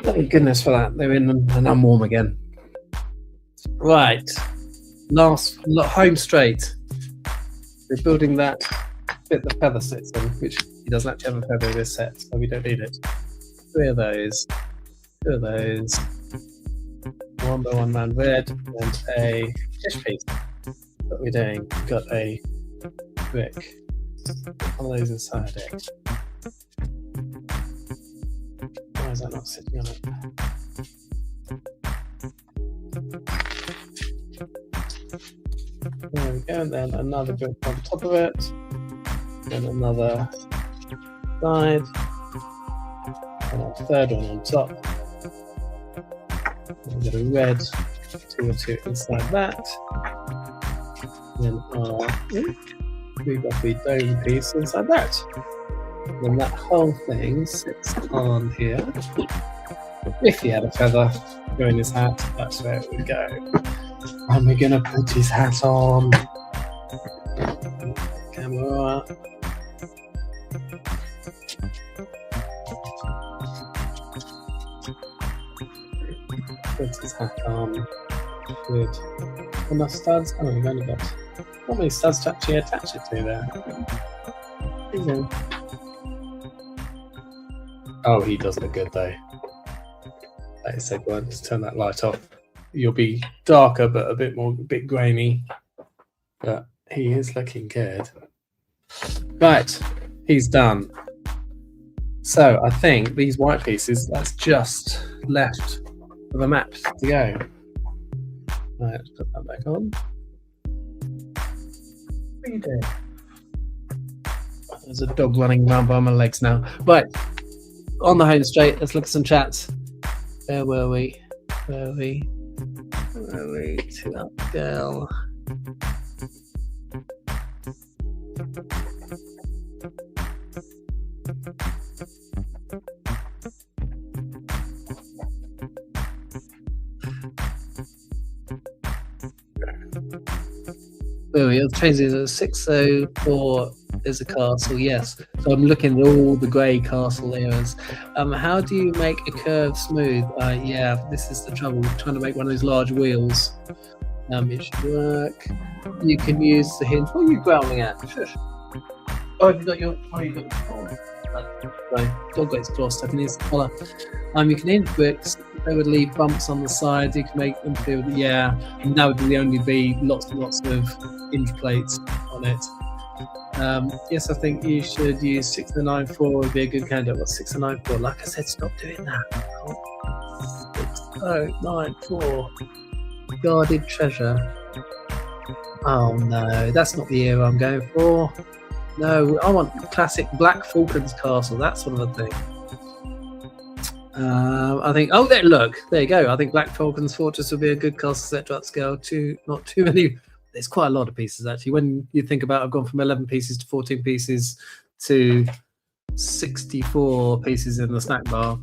Thank goodness for that. They're in and I'm warm again. Right. Last home straight. We're building that bit the feather sits on, which he doesn't actually have a feather in this set, so we don't need it. 3 of those. 2 of those. 1 by 1 round red and a fish piece. What we're doing, we've got a brick. One of those inside it. Why is that not sitting on it? There we go, and then another brick on top of it. Then another side. And a third one on top. We've got a red 2 or 2 inside that. Then we've got the dome piece inside that. And that whole thing sits on here. If he had a feather going his hat, that's where it would go. And we're gonna put his hat on. Camera. Put his hat on. Good. Enough studs? Oh, we've only got not many studs to actually attach it to there. Oh, he does look good though. Like I said, go on, just turn that light off. You'll be darker, but a bit grainy. But he is looking good. Right, he's done. So I think these white pieces, that's just left for the map to go. Right, let's put that back on. What are you doing? There's a dog running around by my legs now. Right, on the home straight, let's look at some chats. Where were we? Where were we? Where were we? To that girl. Where we are changing 604 is a castle, yes. So I'm looking at all the grey castle areas. How do you make a curve smooth? Yeah, this is the trouble with trying to make one of those large wheels. It should work. You can use the hinge. What are you growling at? Shush. Oh, you've got your. Oh, you've got your collar. Right, dog got its claw stuck in his collar. You can hinge bricks. They would leave bumps on the sides. You can make them feel. Yeah, and that would only be lots and lots of hinge plates on it. Yes, I think you should use 6094 would be a good candidate. What's 6094? Like I said, stop doing that. 6094. Guarded treasure. Oh no, that's not the era I'm going for. No, I want classic Black Falcon's Castle. That's sort of a thing. I think. Oh, look, there you go. I think Black Falcon's Fortress would be a good castle set to upscale. Not too many. There's quite a lot of pieces actually. When you think about, I've gone from 11 pieces to 14 pieces to 64 pieces in the snack bar.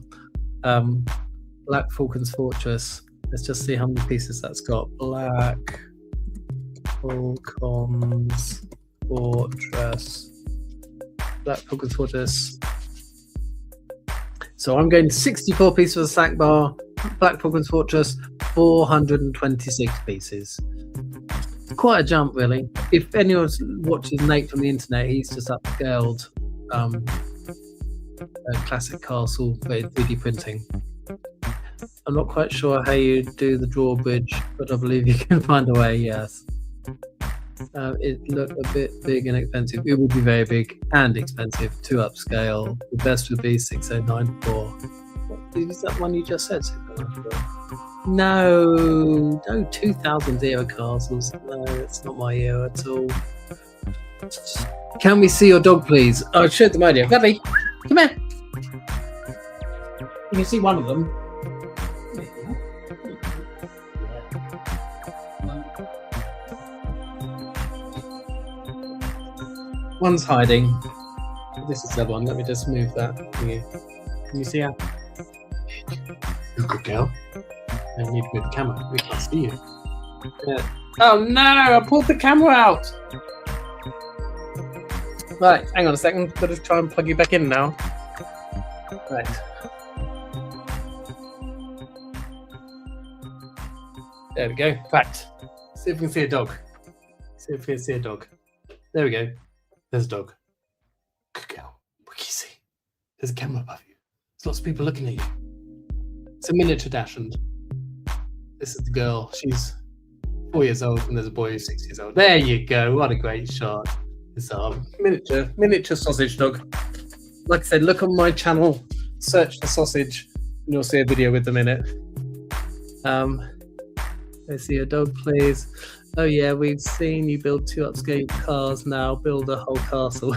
Black Falcon's Fortress. Let's just see how many pieces that's got. Black Falcon's Fortress. Black Falcon's Fortress. So I'm going to 64 pieces for the snack bar. Black Falcon's Fortress, 426 pieces. Quite a jump, really. If anyone watches Nate from the internet, he's just upscaled a classic castle for 3D printing. I'm not quite sure how you do the drawbridge, but I believe you can find a way, yes. It looked a bit big and expensive. It would be very big and expensive to upscale. The best would be 6094. What, is that one you just said? 6094? No, 2000 era castles. No, it's not my era at all. Can we see your dog, please? Oh, I showed them earlier. Ridley, come here. You can see one of them. One's hiding. This is the other one. Let me just move that thingy. Can you see her? You good girl. I need to move the camera. We can't see you. Yeah. Oh no! I pulled the camera out. Right, hang on a second. Got to try and plug you back in now. Right. There we go. Right. See if we can see a dog. See if we can see a dog. There we go. There's a dog. Good girl. What can you see? There's a camera above you. There's lots of people looking at you. It's a miniature Dachshund. This is the girl. She's 4 years old, and there's a boy who's 6 years old. There you go. What a great shot. It's a miniature sausage dog. Like I said, look on my channel, search for sausage, and you'll see a video with them in it. Let's see a dog, please. Oh yeah, we've seen you build 2 upscale cars. Now build a whole castle.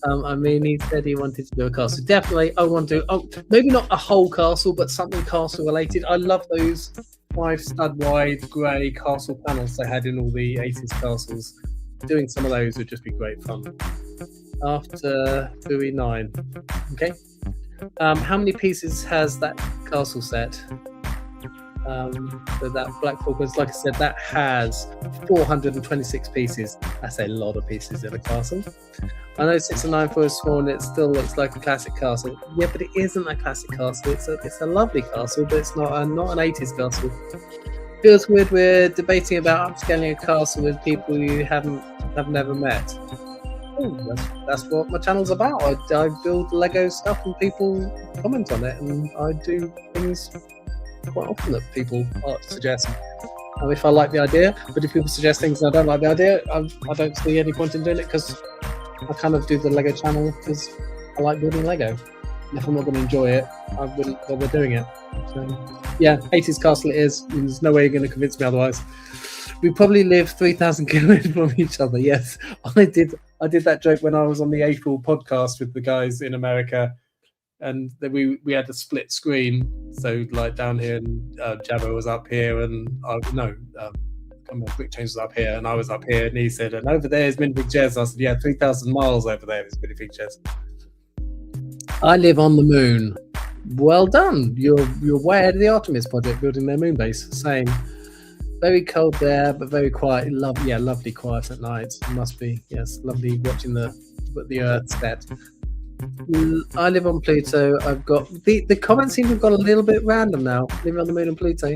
I mean, he said he wanted to do a castle. Definitely, I want to. Oh, maybe not a whole castle, but something castle related. I love those 5 stud wide grey castle panels they had in all the 80s castles. Doing some of those would just be great fun. After Bowie 9. Okay. How many pieces has that castle set? So that Black Focus, like I said, that has 426 pieces. That's a lot of pieces in a castle. I know 6 and 9 for a small, and it still looks like a classic castle. Yeah, but it isn't a classic castle. It's a lovely castle, but it's not an 80s castle. Feels weird we're debating about upscaling a castle with people you have never met. Oh, that's what my channel's about. I build Lego stuff and people comment on it, and I do things quite often that people suggest. If I like the idea, but if people suggest things and I don't like the idea, I don't see any point in doing it, because I kind of do the Lego channel because I like building Lego. And if I'm not going to enjoy it, I wouldn't bother doing it. So, yeah, 80s castle it is. There's no way you're going to convince me otherwise. We probably live 3,000 kilometers from each other. Yes, I did that joke when I was on the April podcast with the guys in America, and we had a split screen. So like down here, and Jabba was up here, and Quick Change was up here, and I was up here, and he said, and over there is Minifig Jez. I said, yeah, 3,000 miles over there is Minifig Jez. I live on the moon. Well done. You're way ahead of the Artemis project, building their moon base. Same. Very cold there, but very quiet. Lovely quiet at night. It must be. Yes, lovely watching the Earth set. I live on Pluto. I've got the comments seem to have got a little bit random now. Living on the moon and Pluto.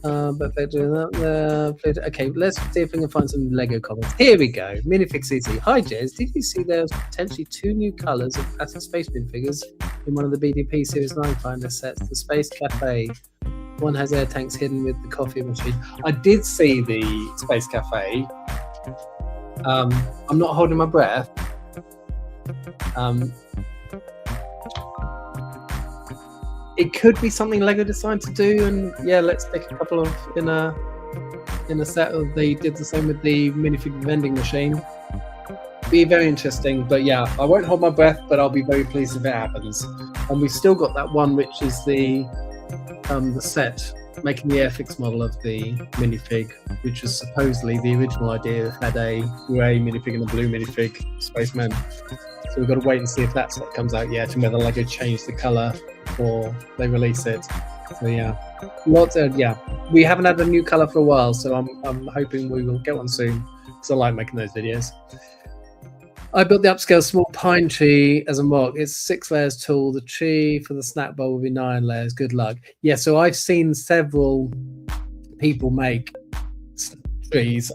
But they're doing that there. Pluto. Okay, let's see if we can find some Lego comments. Here we go. Minifig CC. Hi Jez, did you see there's potentially 2 new colours of classic space minifigures in one of the BDP Series 9 Finder sets? The Space Cafe. One has air tanks hidden with the coffee machine. I did see the Space Cafe. I'm not holding my breath. It could be something Lego decided to do, and yeah, let's take a couple of in a set. They did the same with the minifig vending machine. Be very interesting, but yeah, I won't hold my breath, but I'll be very pleased if it happens. And we've still got that one, which is the set making the Airfix model of the minifig, which was supposedly the original idea, had a grey minifig and a blue minifig spaceman. So we've got to wait and see if that set comes out yet, and whether Lego changed the colour or they release it. So yeah, we haven't had a new colour for a while, so I'm hoping we will get one soon, because I like making those videos. I built the upscale small pine tree as a mock. It's 6 layers tall. The tree for the snack bowl will be 9 layers. Good luck. Yeah, so I've seen several people make trees.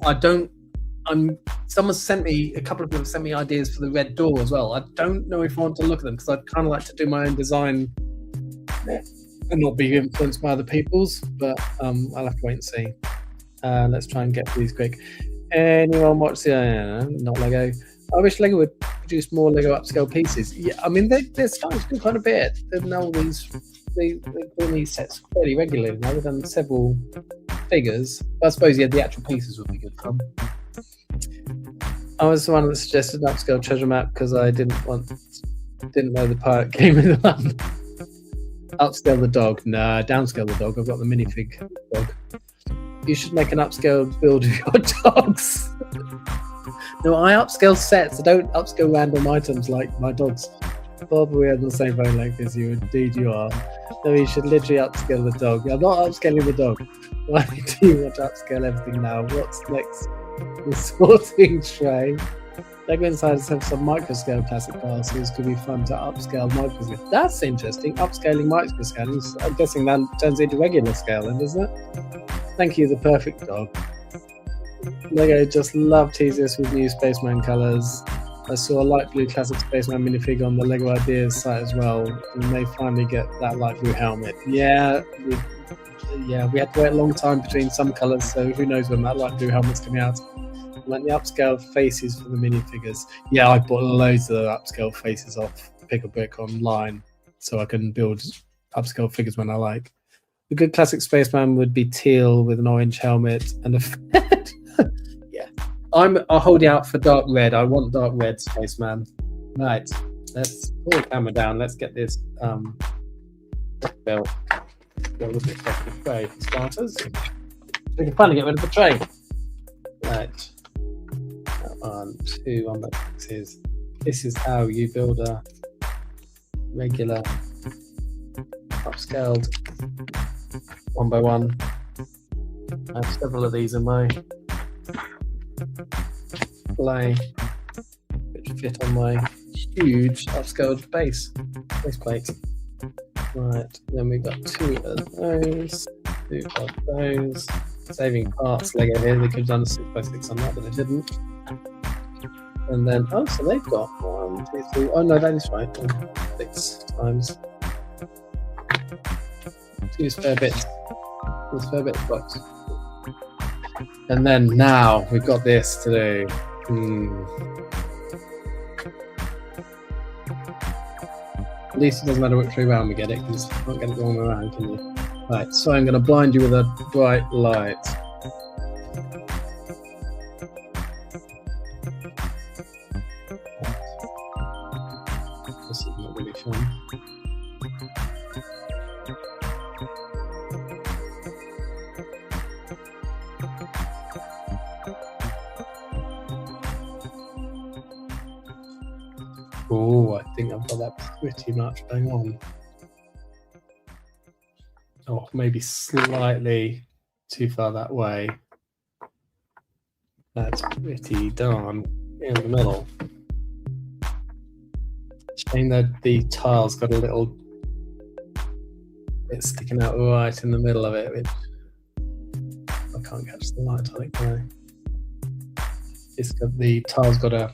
Someone sent me, a couple of people sent me ideas for the red door as well. I don't know if I want to look at them, because I'd kind of like to do my own design and not be influenced by other people's, but I'll have to wait and see. Let's try and get through these quick. Anyone watch not Lego? I wish Lego would produce more Lego upscale pieces. Yeah, I mean, they're starting to do quite a bit. They've now they do these sets fairly regularly now. They've done several figures. I suppose, yeah, the actual pieces would be good fun. I was the one that suggested an upscale treasure map because I didn't know the pirate came in one. Upscale the dog. Nah, downscale the dog. I've got the minifig dog. You should make an upscale build of your dogs. No, I upscale sets. I don't upscale random items like my dogs. Bob, we're on the same wavelength as you. Indeed, you are. So you should literally upscale the dog. I'm not upscaling the dog. Why do you want to upscale everything now? What's next? The sorting tray. Lego Insiders have some microscale classic parcels. Could be fun to upscale microscale. That's interesting. Upscaling microscale. I'm guessing that turns into regular scale, then, doesn't it? Thank you, the perfect dog. Lego just love teasing us with new Spaceman colours. I saw a light blue classic Spaceman minifig on the Lego Ideas site as well. We may finally get that light blue helmet. Yeah, we had to wait a long time between some colours, so who knows when that light blue helmet's coming out. Like the upscale faces for the minifigures. Yeah, I bought loads of the upscale faces off Pick a Brick online, so I can build upscale figures when I like. The good classic Spaceman would be teal with an orange helmet and a fed. Yeah, I'll hold you out for dark red. I want dark red Spaceman. Right, let's pull the camera down. Let's get this built. Go a little bit off the tray for starters. We can finally get rid of the tray. Right. 1, 2, 1 by 6s. This is how you build a regular upscaled 1 by 1. I have several of these in my play, which fit on my huge upscaled base plate. Right, then we've got 2 of those, 2 of those. Saving parts Lego here. They could have done a 6x6 on that, but they didn't. And then, oh, so they've got 1, 2, 3. Oh no, that is right. 6 times 2 spare bits. 2 spare bits box. And then now we've got this to do. At least it doesn't matter which way round we get it, because you can't get it the wrong way around, can you? Right, so I'm going to blind you with a bright light. This is not really fun. Oh, I think I've got that pretty much bang on. Oh, maybe slightly too far that way. That's pretty darn in the middle. Shame that the tile's got a little bit sticking out right in the middle of it, which I can't catch the light on it, can I? It's got, the tile's got a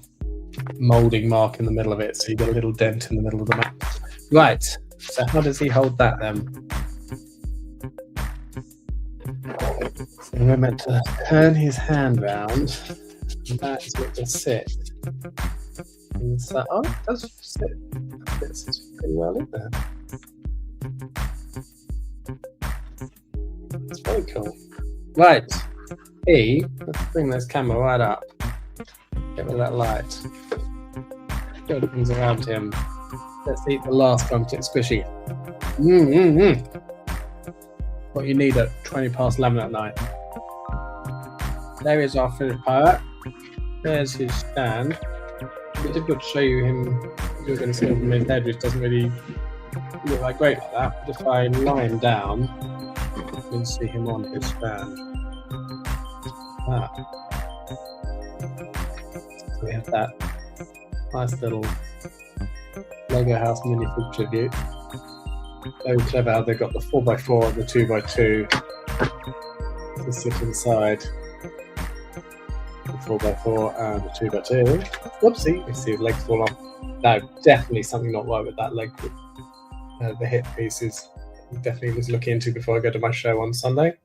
moulding mark in the middle of it, so you get a little dent in the middle of the map. Right, so how does he hold that then? So we're meant to turn his hand round, and that is meant to sit. And so, oh, it does sit. It sits pretty well in there. That's very cool. Right, let's bring this camera right up. Get rid of that light. Build things around him. Let's eat the last crumpet squishy. What you need at 20 past 11 at night. There is our finished pirate. There's his stand. It's difficult to show you him. You're going to see him from his head, which doesn't really look like great like that. But if I lie him down, you can see him on his stand. So we have that nice little Lego House minifig tribute. Very clever how they've got the 4x4 and the 2x2 to sit inside the 4x4 and the 2x2. Whoopsie, you see his legs fall off. No, definitely something not right with that leg. The hip pieces definitely was looking into before I go to my show on Sunday.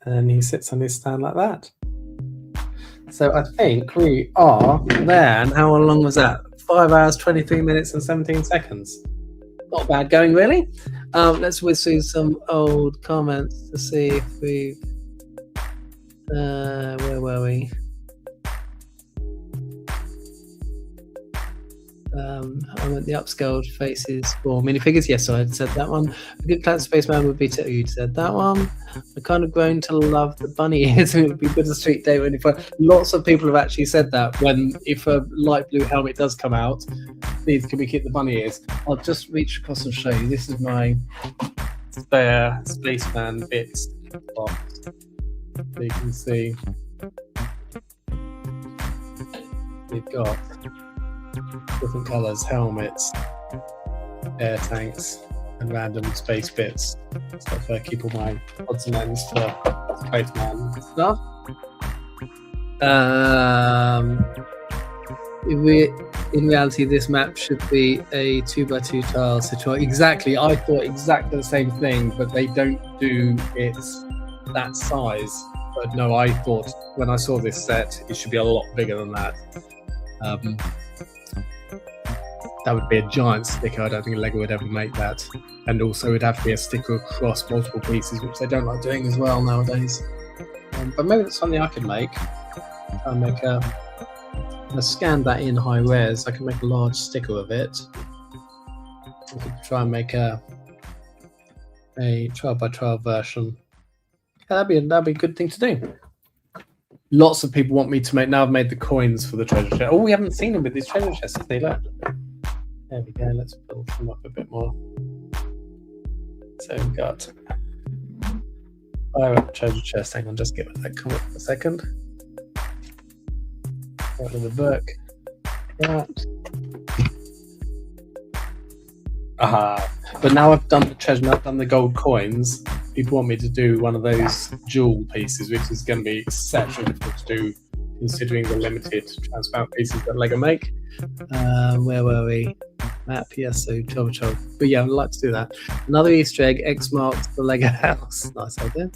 And he sits on his stand like that. So I think we are there. And how long was that? 5 hours, 23 minutes and 17 seconds. Not bad going, really. Let's whiz through some old comments to see if we've... where were we? I meant the upscaled faces for minifigures. Yes, I had said that one. A good classic spaceman would be you'd said that one. I kind of grown to love the bunny ears. It would be bittersweet day when lots of people have actually said that if a light blue helmet does come out, please can we keep the bunny ears? I'll just reach across and show you. This is my spare spaceman bits box. So you can see we've got different colours, helmets, air tanks, and random space bits. So if I keep all my odds and ends for spaceman stuff. In reality, this map should be a 2x2 tile situation. Exactly, I thought exactly the same thing, but they don't do it that size. But no, I thought when I saw this set, it should be a lot bigger than that. That would be a giant sticker. I don't think Lego would ever make that. And also, it would have to be a sticker across multiple pieces, which they don't like doing as well nowadays. But maybe that's something I could make. I'll make I scanned that in high res. I can make a large sticker of it. I could try and make a 12x12 version. Yeah, that'd be a good thing to do. Lots of people want me to make. Now I've made the coins for the treasure chest. Oh, we haven't seen them with these treasure chests. Have they? Look. There we go. Let's build them up a bit more. So we've got treasure chest. Hang on, just give it that comment for a second. Start with the book. That. Aha. But now I've done the treasure. Now I've done the gold coins. People want me to do one of those jewel pieces, which is going to be exceptionally difficult to do, considering the limited transparent pieces that Lego make. Where were we? Map, yes, so 12. But yeah, I'd like to do that. Another Easter egg, X marks the Lego house. Nice idea.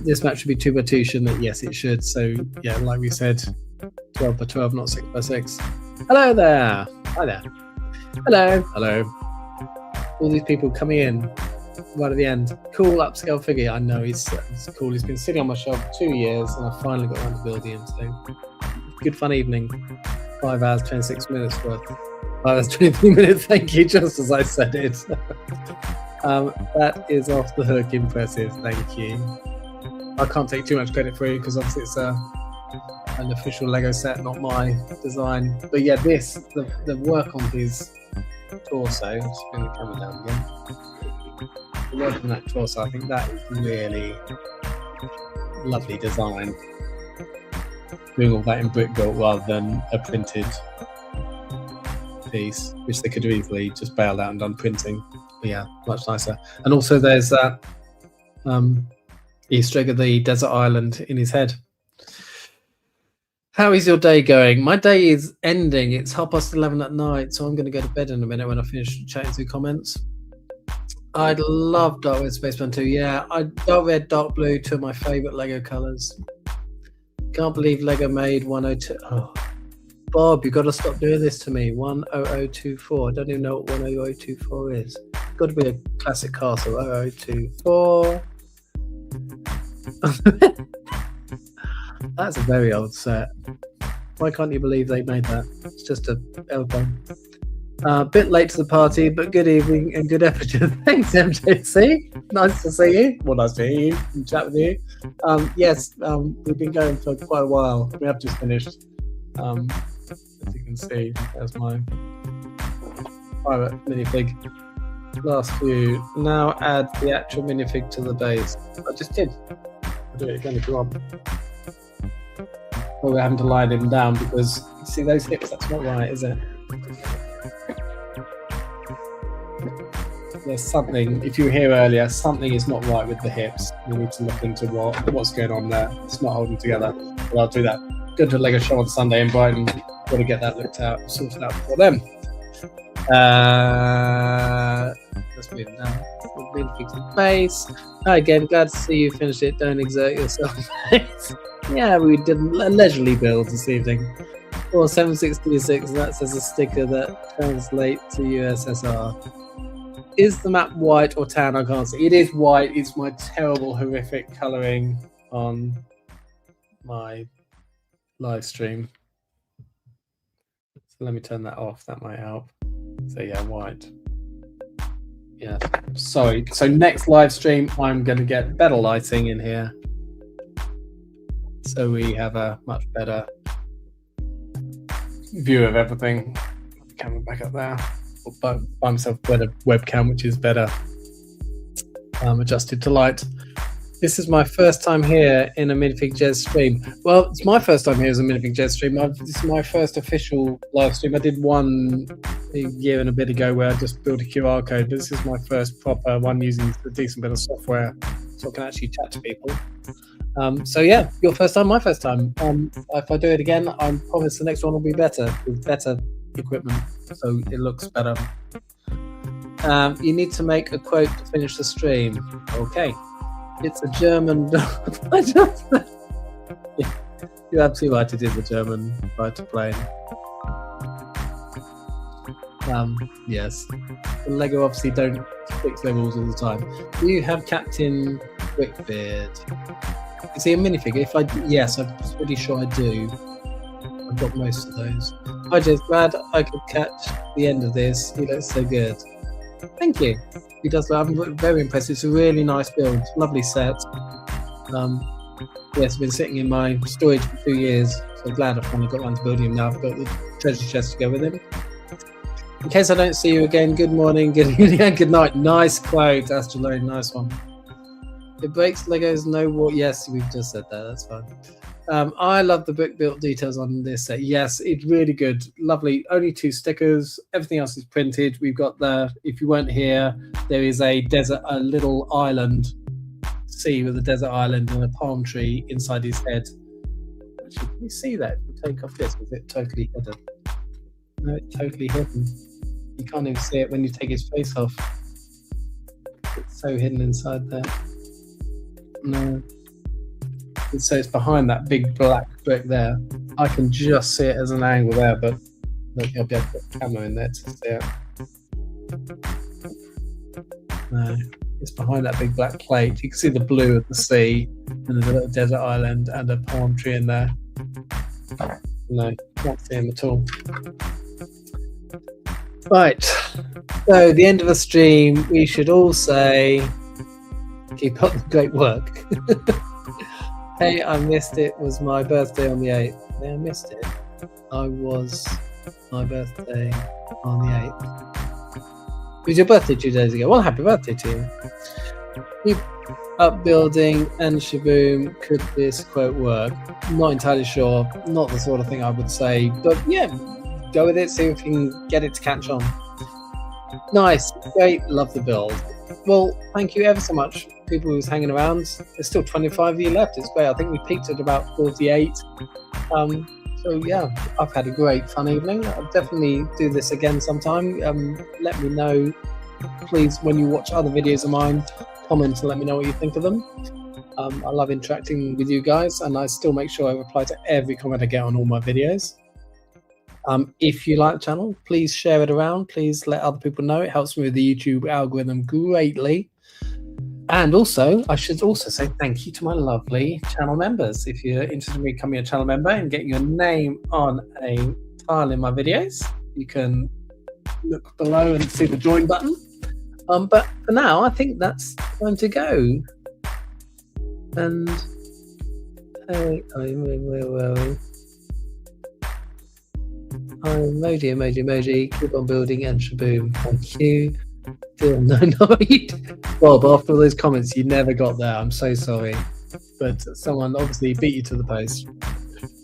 This map should be 2x2, shouldn't it? Yes, it should. So yeah, like we said, 12x12, not 6x6. Hello there. Hi there. Hello. Hello. All these people coming in right at the end. Cool upscale figure. I know he's cool. He's been sitting on my shelf for 2 years, and I finally got around to building him. So good fun evening. 5 hours 26 minutes worth. 5 hours 23 minutes. Thank you. Just as I said it. That is off the hook. Impressive. Thank you. I can't take too much credit for you because obviously it's an official Lego set, not my design. But yeah, the work on his torso. Just bring the camera down again. The work on that torso, I think that is really lovely design. Doing all that in brick built rather than a printed piece, which they could have easily just bailed out and done printing. But yeah, much nicer. And also there's that Easter egg of the desert island in his head. How is your day going? My day is ending. It's 11:30 at night, so I'm going to go to bed in a minute when I finish chatting through comments. I'd love Dark Red Spaceman 2. Yeah, Dark Red, Dark Blue, two of my favourite Lego colours. Can't believe Lego made 102. Oh, Bob, you've got to stop doing this to me. 10024. I don't even know what 10024 is. It's got to be a classic castle. 0024. That's a very old set. Why can't you believe they made that? It's just a elbow. Bit late to the party, but good evening and good effort. Thanks, MJC. Nice to see you. Well, nice to hear you and chat with you. Yes, we've been going for quite a while. We have just finished. As you can see, there's my pirate minifig. Last few. Now add the actual minifig to the base. I just did. I'll do it again if you want. Well, we're having to lie him down because you see those hips, that's not right, is it? There's something, if you were here earlier, something is not right with the hips. We need to look into what's going on there. It's not holding together. But I'll do that. Go to a Lego show on Sunday in Brighton. Got to get that looked out, sorted out before then. Let's move down. We'll fix the base. Hi again, glad to see you finish it. Don't exert yourself. Yeah, we did a leisurely build this evening. Or 766, that says a sticker that translates to USSR. Is the map white or tan? I can't see. It is white. It's my terrible, horrific colouring on my live stream. So let me turn that off. That might help. So yeah, white. Yeah, sorry. So next live stream, I'm going to get better lighting in here. So we have a much better view of everything. Camera back up there. I'll buy myself a better webcam, which is better adjusted to light. This is my first time here in a Minifig Jez stream. Well, it's my first time here as a Minifig Jez stream. This is my first official live stream. I did one a year and a bit ago where I just built a QR code. But this is my first proper one using a decent bit of software so I can actually chat to people. So yeah, your first time, my first time. If I do it again, I promise the next one will be better with better equipment, so it looks better. You need to make a quote to finish the stream. Okay. It's a German. Yeah, you're absolutely right. It is a German fighter plane. Yes. The Lego obviously don't fix levels all the time. Do you have Captain Quickbeard? Is he a minifig? Yes, I'm pretty sure I do. I've got most of those. I'm just glad I could catch the end of this. He looks so good. Thank you. He does. I'm very impressed. It's a really nice build. Lovely set. Yes, I've been sitting in my storage for 2 years. So I'm glad I've finally got around to building him now. I've got the treasure chest to go with him. In case I don't see you again, good morning, good evening, and good night. Nice quote, Astrolone. Nice one. It breaks Legos no war. Yes, we've just said that. That's fine. I love the brick built details on this set. Yes, it's really good. Lovely. Only 2 stickers. Everything else is printed. We've got if you weren't here, there is a little island sea with a desert island and a palm tree inside his head. Actually, can you see that? If you take off this, is it totally hidden? No, it's totally hidden. You can't even see it when you take his face off. It's so hidden inside there. No. So it's behind that big black brick there. I can just see it as an angle there, but I'll be able to put the camera in there to see it. No, it's behind that big black plate. You can see the blue of the sea, and there's a little desert island and a palm tree in there. No, can't see him at all. Right, so the end of the stream, we should all say, keep up the great work. Hey, I missed it. It was my birthday on the 8th. Yeah, I missed it. My birthday on the 8th. It was your birthday 2 days ago. Well, happy birthday to you. Keep up building and shaboom. Could this quote work? Not entirely sure. Not the sort of thing I would say. But yeah, go with it. See if you can get it to catch on. Nice. Great. Love the build. Well, thank you ever so much, people who's hanging around. There's still 25 of you left. It's great. I think we peaked at about 48. So yeah, I've had a great fun evening. I'll definitely do this again sometime. Let me know, please, when you watch other videos of mine, comment and let me know what you think of them. I love interacting with you guys, and I still make sure I reply to every comment I get on all my videos. If you like the channel, please share it around. Please let other people know. It helps me with the YouTube algorithm greatly. And also, I should also say thank you to my lovely channel members. If you're interested in becoming a channel member and getting your name on a tile in my videos, you can look below and see the join button. But for now, I think that's time to go. And hey, where were we? Emoji. Keep on building and shaboom. Thank you. No. Bob, after all those comments, you never got there. I'm so sorry. But someone obviously beat you to the post.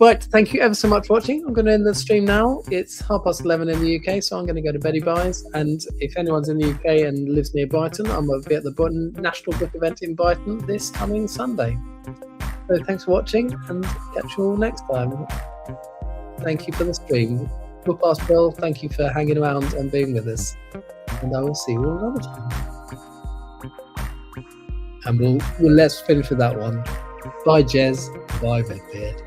Right, thank you ever so much for watching. I'm going to end the stream now. It's 11:30 in the UK, so I'm going to go to beddy buys. And if anyone's in the UK and lives near Brighton, I'm going to be at the National Book Event in Brighton this coming Sunday. So thanks for watching, and catch you all next time. Thank you for the stream. Łukasz, Bill, thank you for hanging around and being with us. And I will see you all another time. And let's finish with that one. Bye, Jez. Bye, Redbeard.